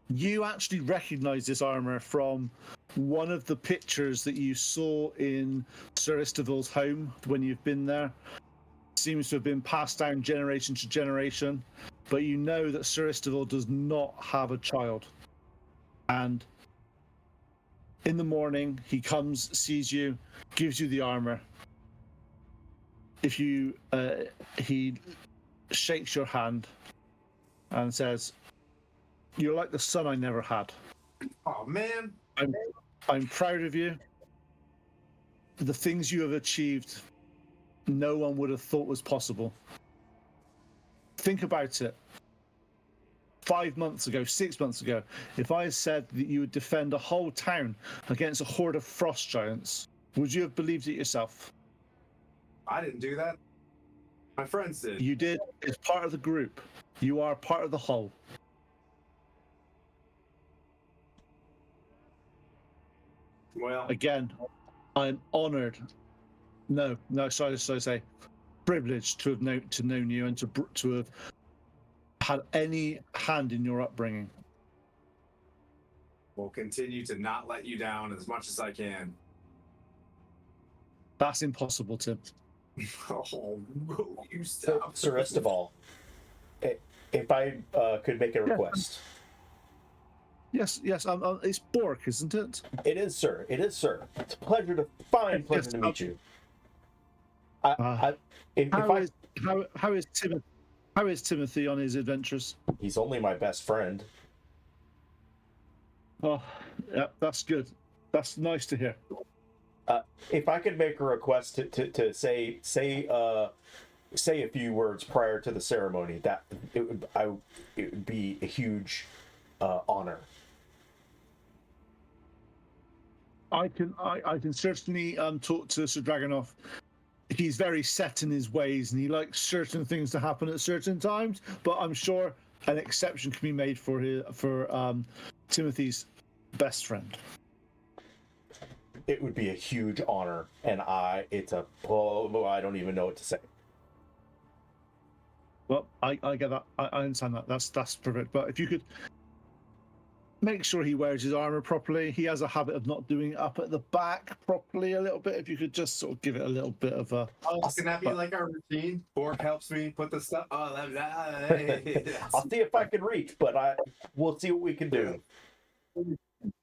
You actually recognize this armor from one of the pictures that you saw in Sir Istival's home when you've been there. Seems to have been passed down generation to generation, but you know that Sir Istival does not have a child. And in the morning, he comes, sees you, gives you the armor. If you, he shakes your hand and says, "You're like the son I never had. Oh man, I'm proud of you. The things you have achieved, no one would have thought was possible. Think about it. 5 months ago, 6 months ago, if I had said that you would defend a whole town against a horde of frost giants, would you have believed it yourself? I didn't do that. My friends did. You did as part of the group. You are part of the whole. Well, Again, I'm honored. No, sorry to say, privileged to have known you and to have had any hand in your upbringing. we'll continue to not let you down as much as I can. That's impossible, Tim. Oh, will you So, stop? Sir Esteval, if I could make a request. Yes. It's Bork, isn't it? It is, sir. It is, sir. It's a pleasure to meet you. How is Timothy on his adventures? He's only my best friend. Oh, yeah, that's good. That's nice to hear. If I could make a request to say a few words prior to the ceremony, that it would be a huge honor. I can certainly talk to Sir Dragonov. He's very set in his ways, and he likes certain things to happen at certain times. But I'm sure an exception can be made for Timothy's best friend. It would be a huge honor, and I don't even know what to say. Well, I get that. I understand that. That's perfect. But if you could make sure he wears his armor properly. He has a habit of not doing it up at the back properly a little bit. If you could just sort of give it a little bit of a... Can that be like our routine? Bork helps me put the stuff... Oh, I'll see if I can reach, but we'll see what we can do.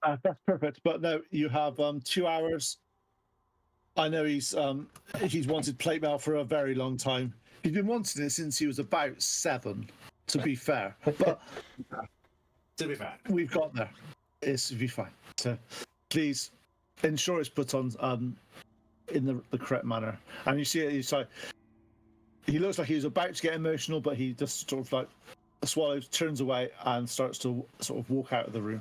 That's perfect. But no, you have 2 hours. I know he's wanted plate mail for a very long time. He's been wanting it since he was about 7, to be fair. But... to be fair, we've got there. It's be fine. So please ensure it's put on in the correct manner. And you see it, he looks like he's about to get emotional, but he just sort of like swallows, turns away, and starts to sort of walk out of the room.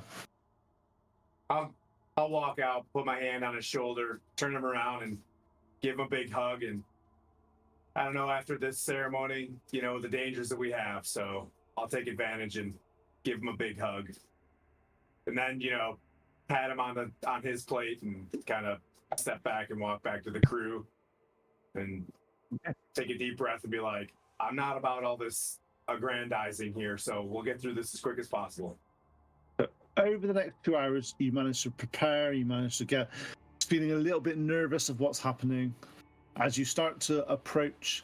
I'll walk out, put my hand on his shoulder, turn him around, and give him a big hug. And I don't know, after this ceremony, the dangers that we have, so I'll take advantage and give him a big hug, and then pat him on his plate and kind of step back and walk back to the crew and take a deep breath and be like, I'm not about all this aggrandizing here, so we'll get through this as quick as possible. Over the next 2 hours, you manage to prepare, you manage to get feeling a little bit nervous of what's happening. As you start to approach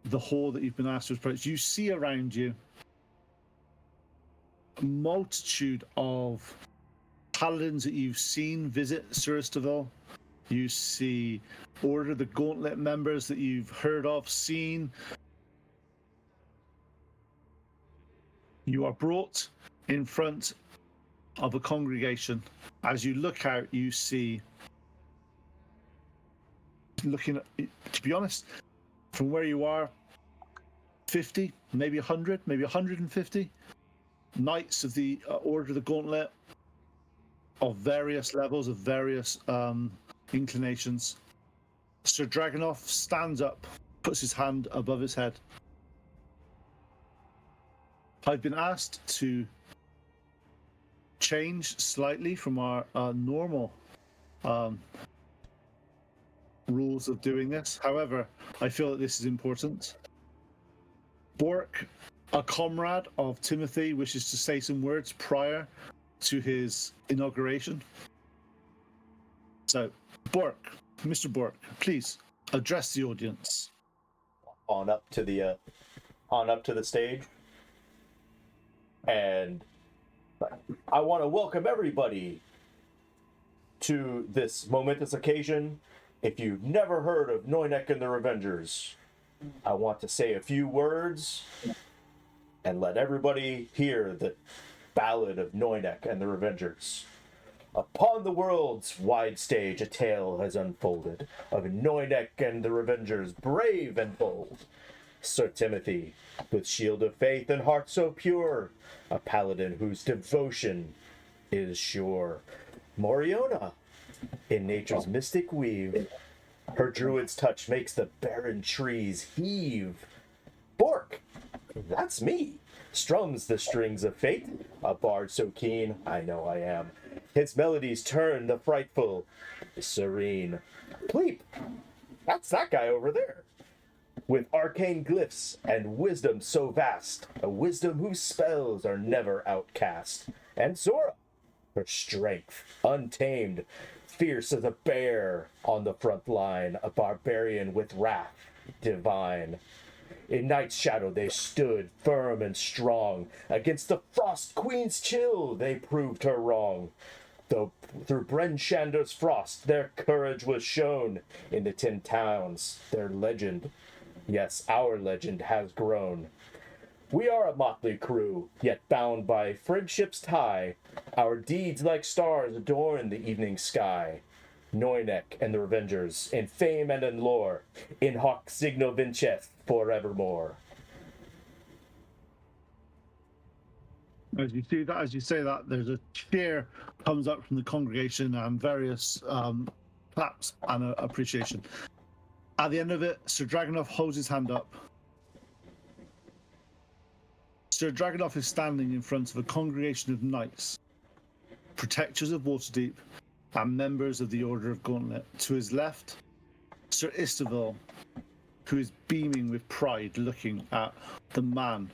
the hall that you've been asked to approach, you see around you a multitude of paladins that you've seen visit Suristaville. You see Order of the Gauntlet members that you've heard of, seen. You are brought in front of a congregation. As you look out, you see, looking at, to be honest, from where you are, 50, maybe 100, maybe 150 knights of the Order of the Gauntlet of various levels, of various inclinations. Sir Dragonov stands up, puts his hand above his head. I've been asked to change slightly from our normal rules of doing this. However, I feel that this is important. Bork, a comrade of Timothy, wishes to say some words prior to his inauguration. So, Bork, Mr. Bork, please address the audience. On up to the stage, and I want to welcome everybody to this momentous occasion. If you've never heard of Noynek and the Revengers, I want to say a few words and let everybody hear the ballad of Noynek and the Revengers. Upon the world's wide stage, a tale has unfolded of Noynek and the Revengers, brave and bold. Sir Timothy, with shield of faith and heart so pure, a paladin whose devotion is sure. Moriona, in nature's mystic weave, her druid's touch makes the barren trees heave. Bork, That's me, strums the strings of fate, a bard so keen, I know I am. His melodies turn the frightful serene. Pleep, that's that guy over there. With arcane glyphs and wisdom so vast, a wisdom whose spells are never outcast. And Zora, her strength untamed, fierce as a bear on the front line, a barbarian with wrath divine. In night's shadow they stood firm and strong. Against the Frost Queen's chill they proved her wrong. Though through Bren Shander's frost their courage was shown. In the 10 towns their legend, yes, our legend has grown. We are a motley crew, yet bound by friendship's tie. Our deeds like stars adorn the evening sky. Noynek and the Revengers, in fame and in lore, in hoc signo vincet forevermore. As you see that, as you say that, there's a cheer comes up from the congregation and various claps and appreciation. At the end of it, Sir Dragonov holds his hand up. Sir Dragonov is standing in front of a congregation of knights, protectors of Waterdeep, and members of the Order of Gauntlet. To his left, Sir Istavil, who is beaming with pride looking at the man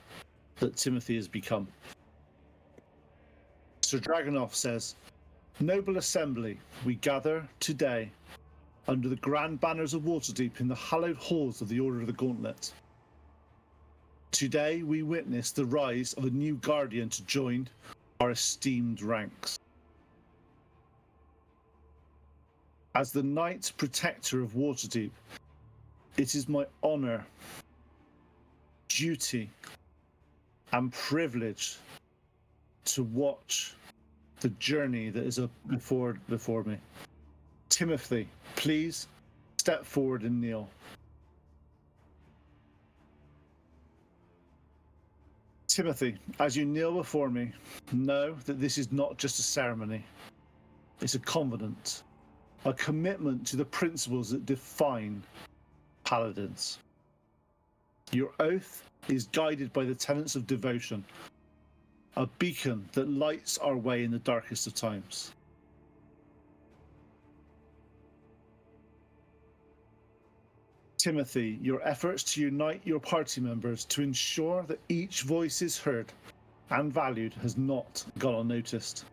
that Timothy has become. Sir Dragonov says, "Noble assembly, we gather today under the grand banners of Waterdeep in the hallowed halls of the Order of the Gauntlet. Today we witness the rise of a new guardian to join our esteemed ranks. As the Knight Protector of Waterdeep, it is my honor, duty, and privilege to watch the journey that is up before me. Timothy, please step forward and kneel." Timothy, as you kneel before me, know that this is not just a ceremony. It's a covenant, a commitment to the principles that define paladins. Your oath is guided by the tenets of devotion, a beacon that lights our way in the darkest of times. Timothy, your efforts to unite your party members to ensure that each voice is heard and valued has not gone unnoticed.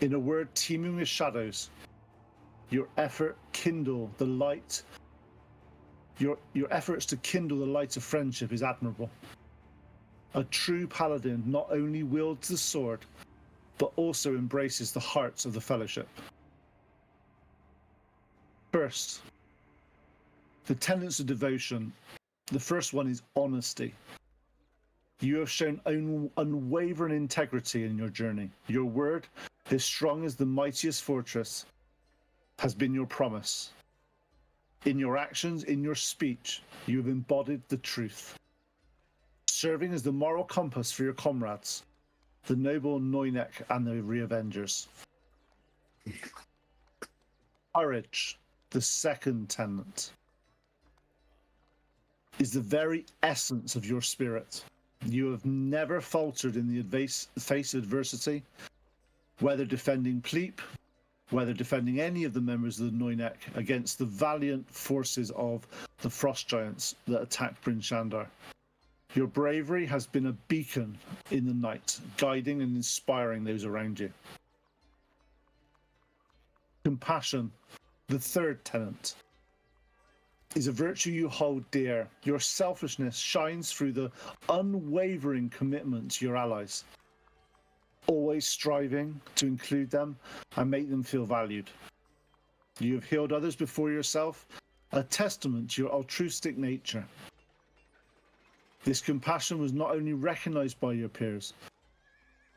In a world teeming with shadows, your efforts to kindle the light of friendship is admirable. A true paladin not only wields the sword, but also embraces the hearts of the fellowship. First, the tenets of devotion. The first one is honesty. You have shown unwavering integrity in your journey. Your word, as strong as the mightiest fortress, has been your promise. In your actions, in your speech, you have embodied the truth, serving as the moral compass for your comrades, the noble Noynek and the Reavengers. Courage, the second tenet, is the very essence of your spirit. You have never faltered in the face of adversity, whether defending Pleep, whether defending any of the members of the Noynek against the valiant forces of the Frost Giants that attacked Bryn Shandar. Your bravery has been a beacon in the night, guiding and inspiring those around you. Compassion, the third tenet, is a virtue you hold dear. Your selfishness shines through the unwavering commitment to your allies, always striving to include them and make them feel valued. You have healed others before yourself, a testament to your altruistic nature. This compassion was not only recognized by your peers,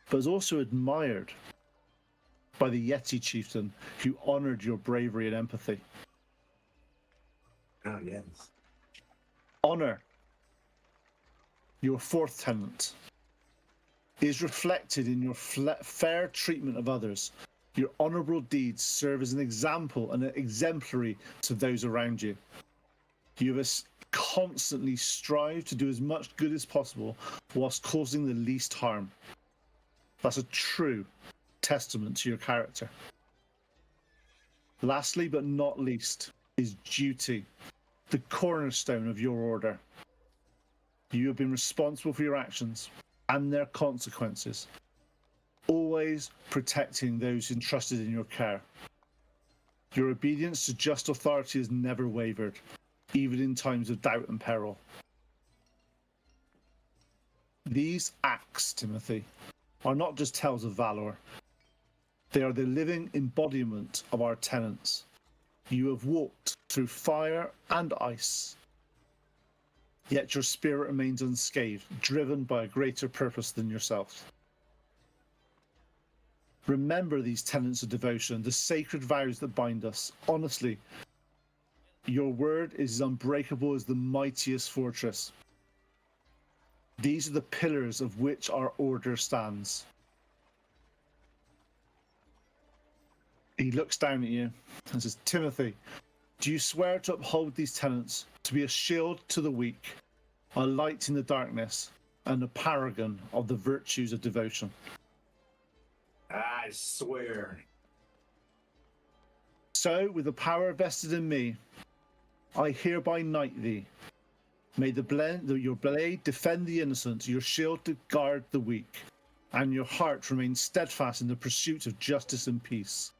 but was also admired by the Yeti chieftain who honored your bravery and empathy. Oh, yes. Honor, your fourth tenet, is reflected in your fair treatment of others. Your honorable deeds serve as an example and an exemplary to those around you. You have constantly strive to do as much good as possible whilst causing the least harm. That's a true testament to your character. Lastly, but not least, is duty, the cornerstone of your order. You have been responsible for your actions and their consequences, always protecting those entrusted in your care. Your obedience to just authority has never wavered, even in times of doubt and peril. These acts, Timothy, are not just tales of valor. They are the living embodiment of our tenets. You have walked through fire and ice, yet your spirit remains unscathed, driven by a greater purpose than yourself. Remember these tenets of devotion, the sacred vows that bind us. Honestly, your word is as unbreakable as the mightiest fortress. These are the pillars of which our order stands. He looks down at you and says, Timothy, do you swear to uphold these tenets, to be a shield to the weak, a light in the darkness, and a paragon of the virtues of devotion? I swear. So, with the power vested in me, I hereby knight thee. May your blade defend the innocent, your shield to guard the weak, and your heart remain steadfast in the pursuit of justice and peace.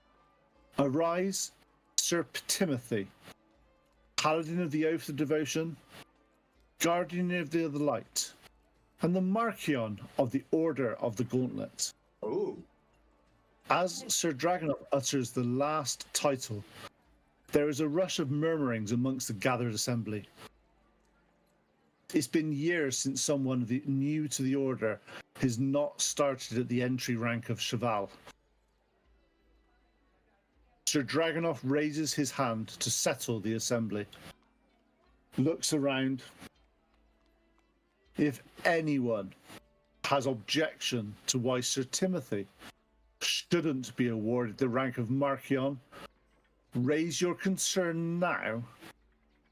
Arise, Sir Timothy, Paladin of the Oath of Devotion, Guardian of the Light, and the Marchion of the Order of the Gauntlet. Ooh. As Sir Dragonov utters the last title, there is a rush of murmurings amongst the gathered assembly. It's been years since someone new to the Order has not started at the entry rank of Cheval. Sir Dragonov raises his hand to settle the assembly, looks around. If anyone has objection to why Sir Timothy shouldn't be awarded the rank of Marchion, raise your concern now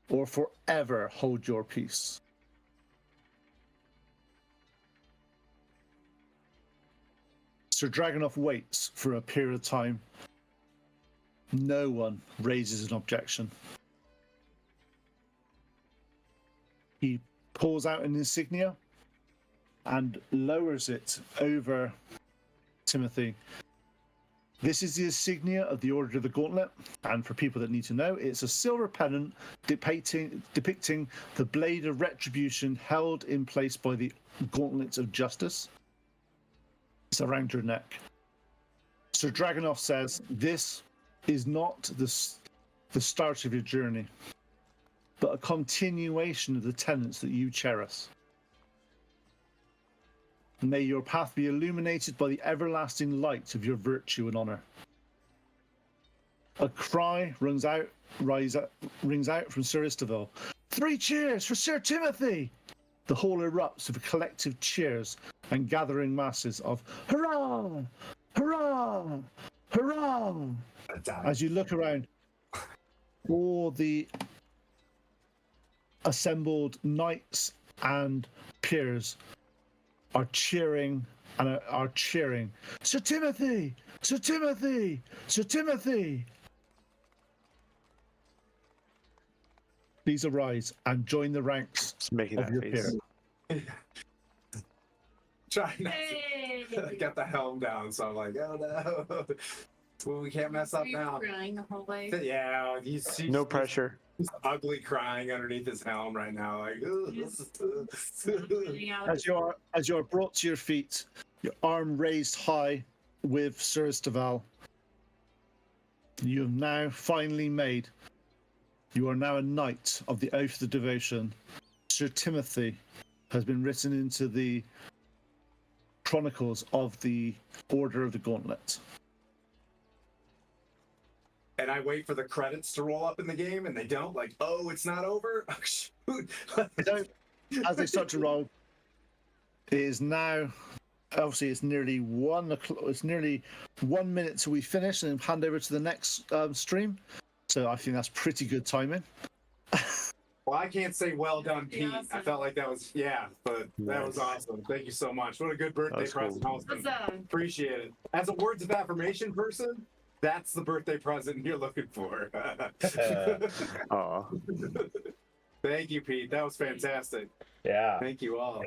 or forever hold your peace. Sir Dragonov waits for a period of time. No one raises an objection. He pulls out an insignia and lowers it over Timothy. This is the insignia of the Order of the Gauntlet, and for people that need to know, it's a silver pennant depicting the blade of retribution held in place by the Gauntlet of Justice. It's around your neck. Sir Dragonov says, this is not the start of your journey, but a continuation of the tenets that you cherish. May your path be illuminated by the everlasting light of your virtue and honor. A cry rings out from Sir Istavel. 3 cheers for Sir Timothy! The hall erupts with collective cheers and gathering masses of hurrah! Hurrah! Hurrah! As you look around, all the assembled knights and peers are cheering and are cheering, Sir Timothy! Sir Timothy! Sir Timothy! Please arise and join the ranks Just making of that your face. peers. Trying not Hey! to get the helm down, so I'm like, oh no. Well, we can't mess up Were you now. crying the whole way? Yeah, No pressure. He's ugly crying underneath his helm right now. Like, As you're brought to your feet, your arm raised high with Sir Estaval, you have now finally made. You are now a knight of the Oath of Devotion. Sir Timothy has been written into the chronicles of the Order of the Gauntlet. and I wait for the credits to roll up in the game, and they don't. Like, oh, it's not over. Oh, shoot. As they start to roll, it is now. Obviously, it's nearly 1 o'clock. It's nearly 1 minute till we finish and hand over to the next stream. So I think that's pretty good timing. Well, I can't say well done, Pretty Pete. I awesome. felt like that was, yeah, but that was Nice. awesome. Thank you so much. What a good birthday was cool. present, Austin. Awesome. Appreciate it. As a words of affirmation person, that's the birthday present you're looking for. Aw. Thank you, Pete. That was fantastic. Yeah. Thank you all.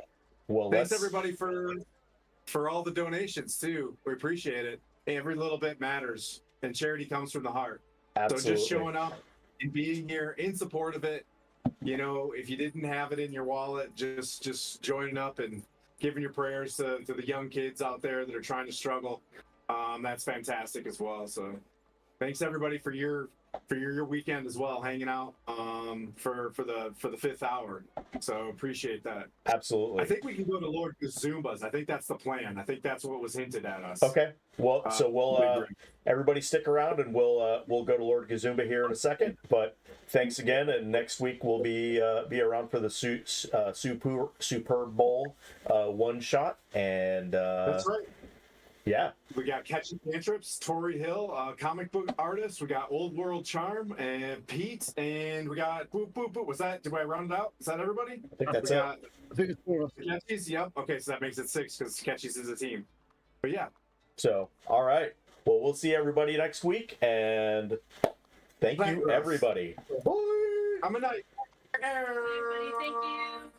Well, Thanks let's everybody for all the donations too. We appreciate it. Every little bit matters, and charity comes from the heart. absolutely. So just showing up and being here in support of it. You know, if you didn't have it in your wallet, just joining up and giving your prayers to the young kids out there that are trying to struggle. That's fantastic as well. So thanks everybody for your weekend as well, hanging out for the 5th hour. So appreciate that. Absolutely. I think we can go to Lord Kazumba's. I think that's the plan. I think that's what was hinted at us. Okay. Well, so we'll big rig. everybody stick around, and we'll go to Lord Gazumba here in a second. But thanks again, and next week we'll be around for the Super Bowl one shot, and That's right. yeah, We got Catching Cantrips, Tori Hill, comic book artist. We got Old World Charm and Pete, and we got Boop Boop Boop. Was that? Did I round it out? Is that everybody? I think that's we it. got I think it's 4 of us. Catchies. Yep. Okay, so that makes it 6 because Catchies is a team. But yeah, So all right. Well, we'll see everybody next week, and thank you, Thanks. everybody. I'm a knight. Everybody, thank you.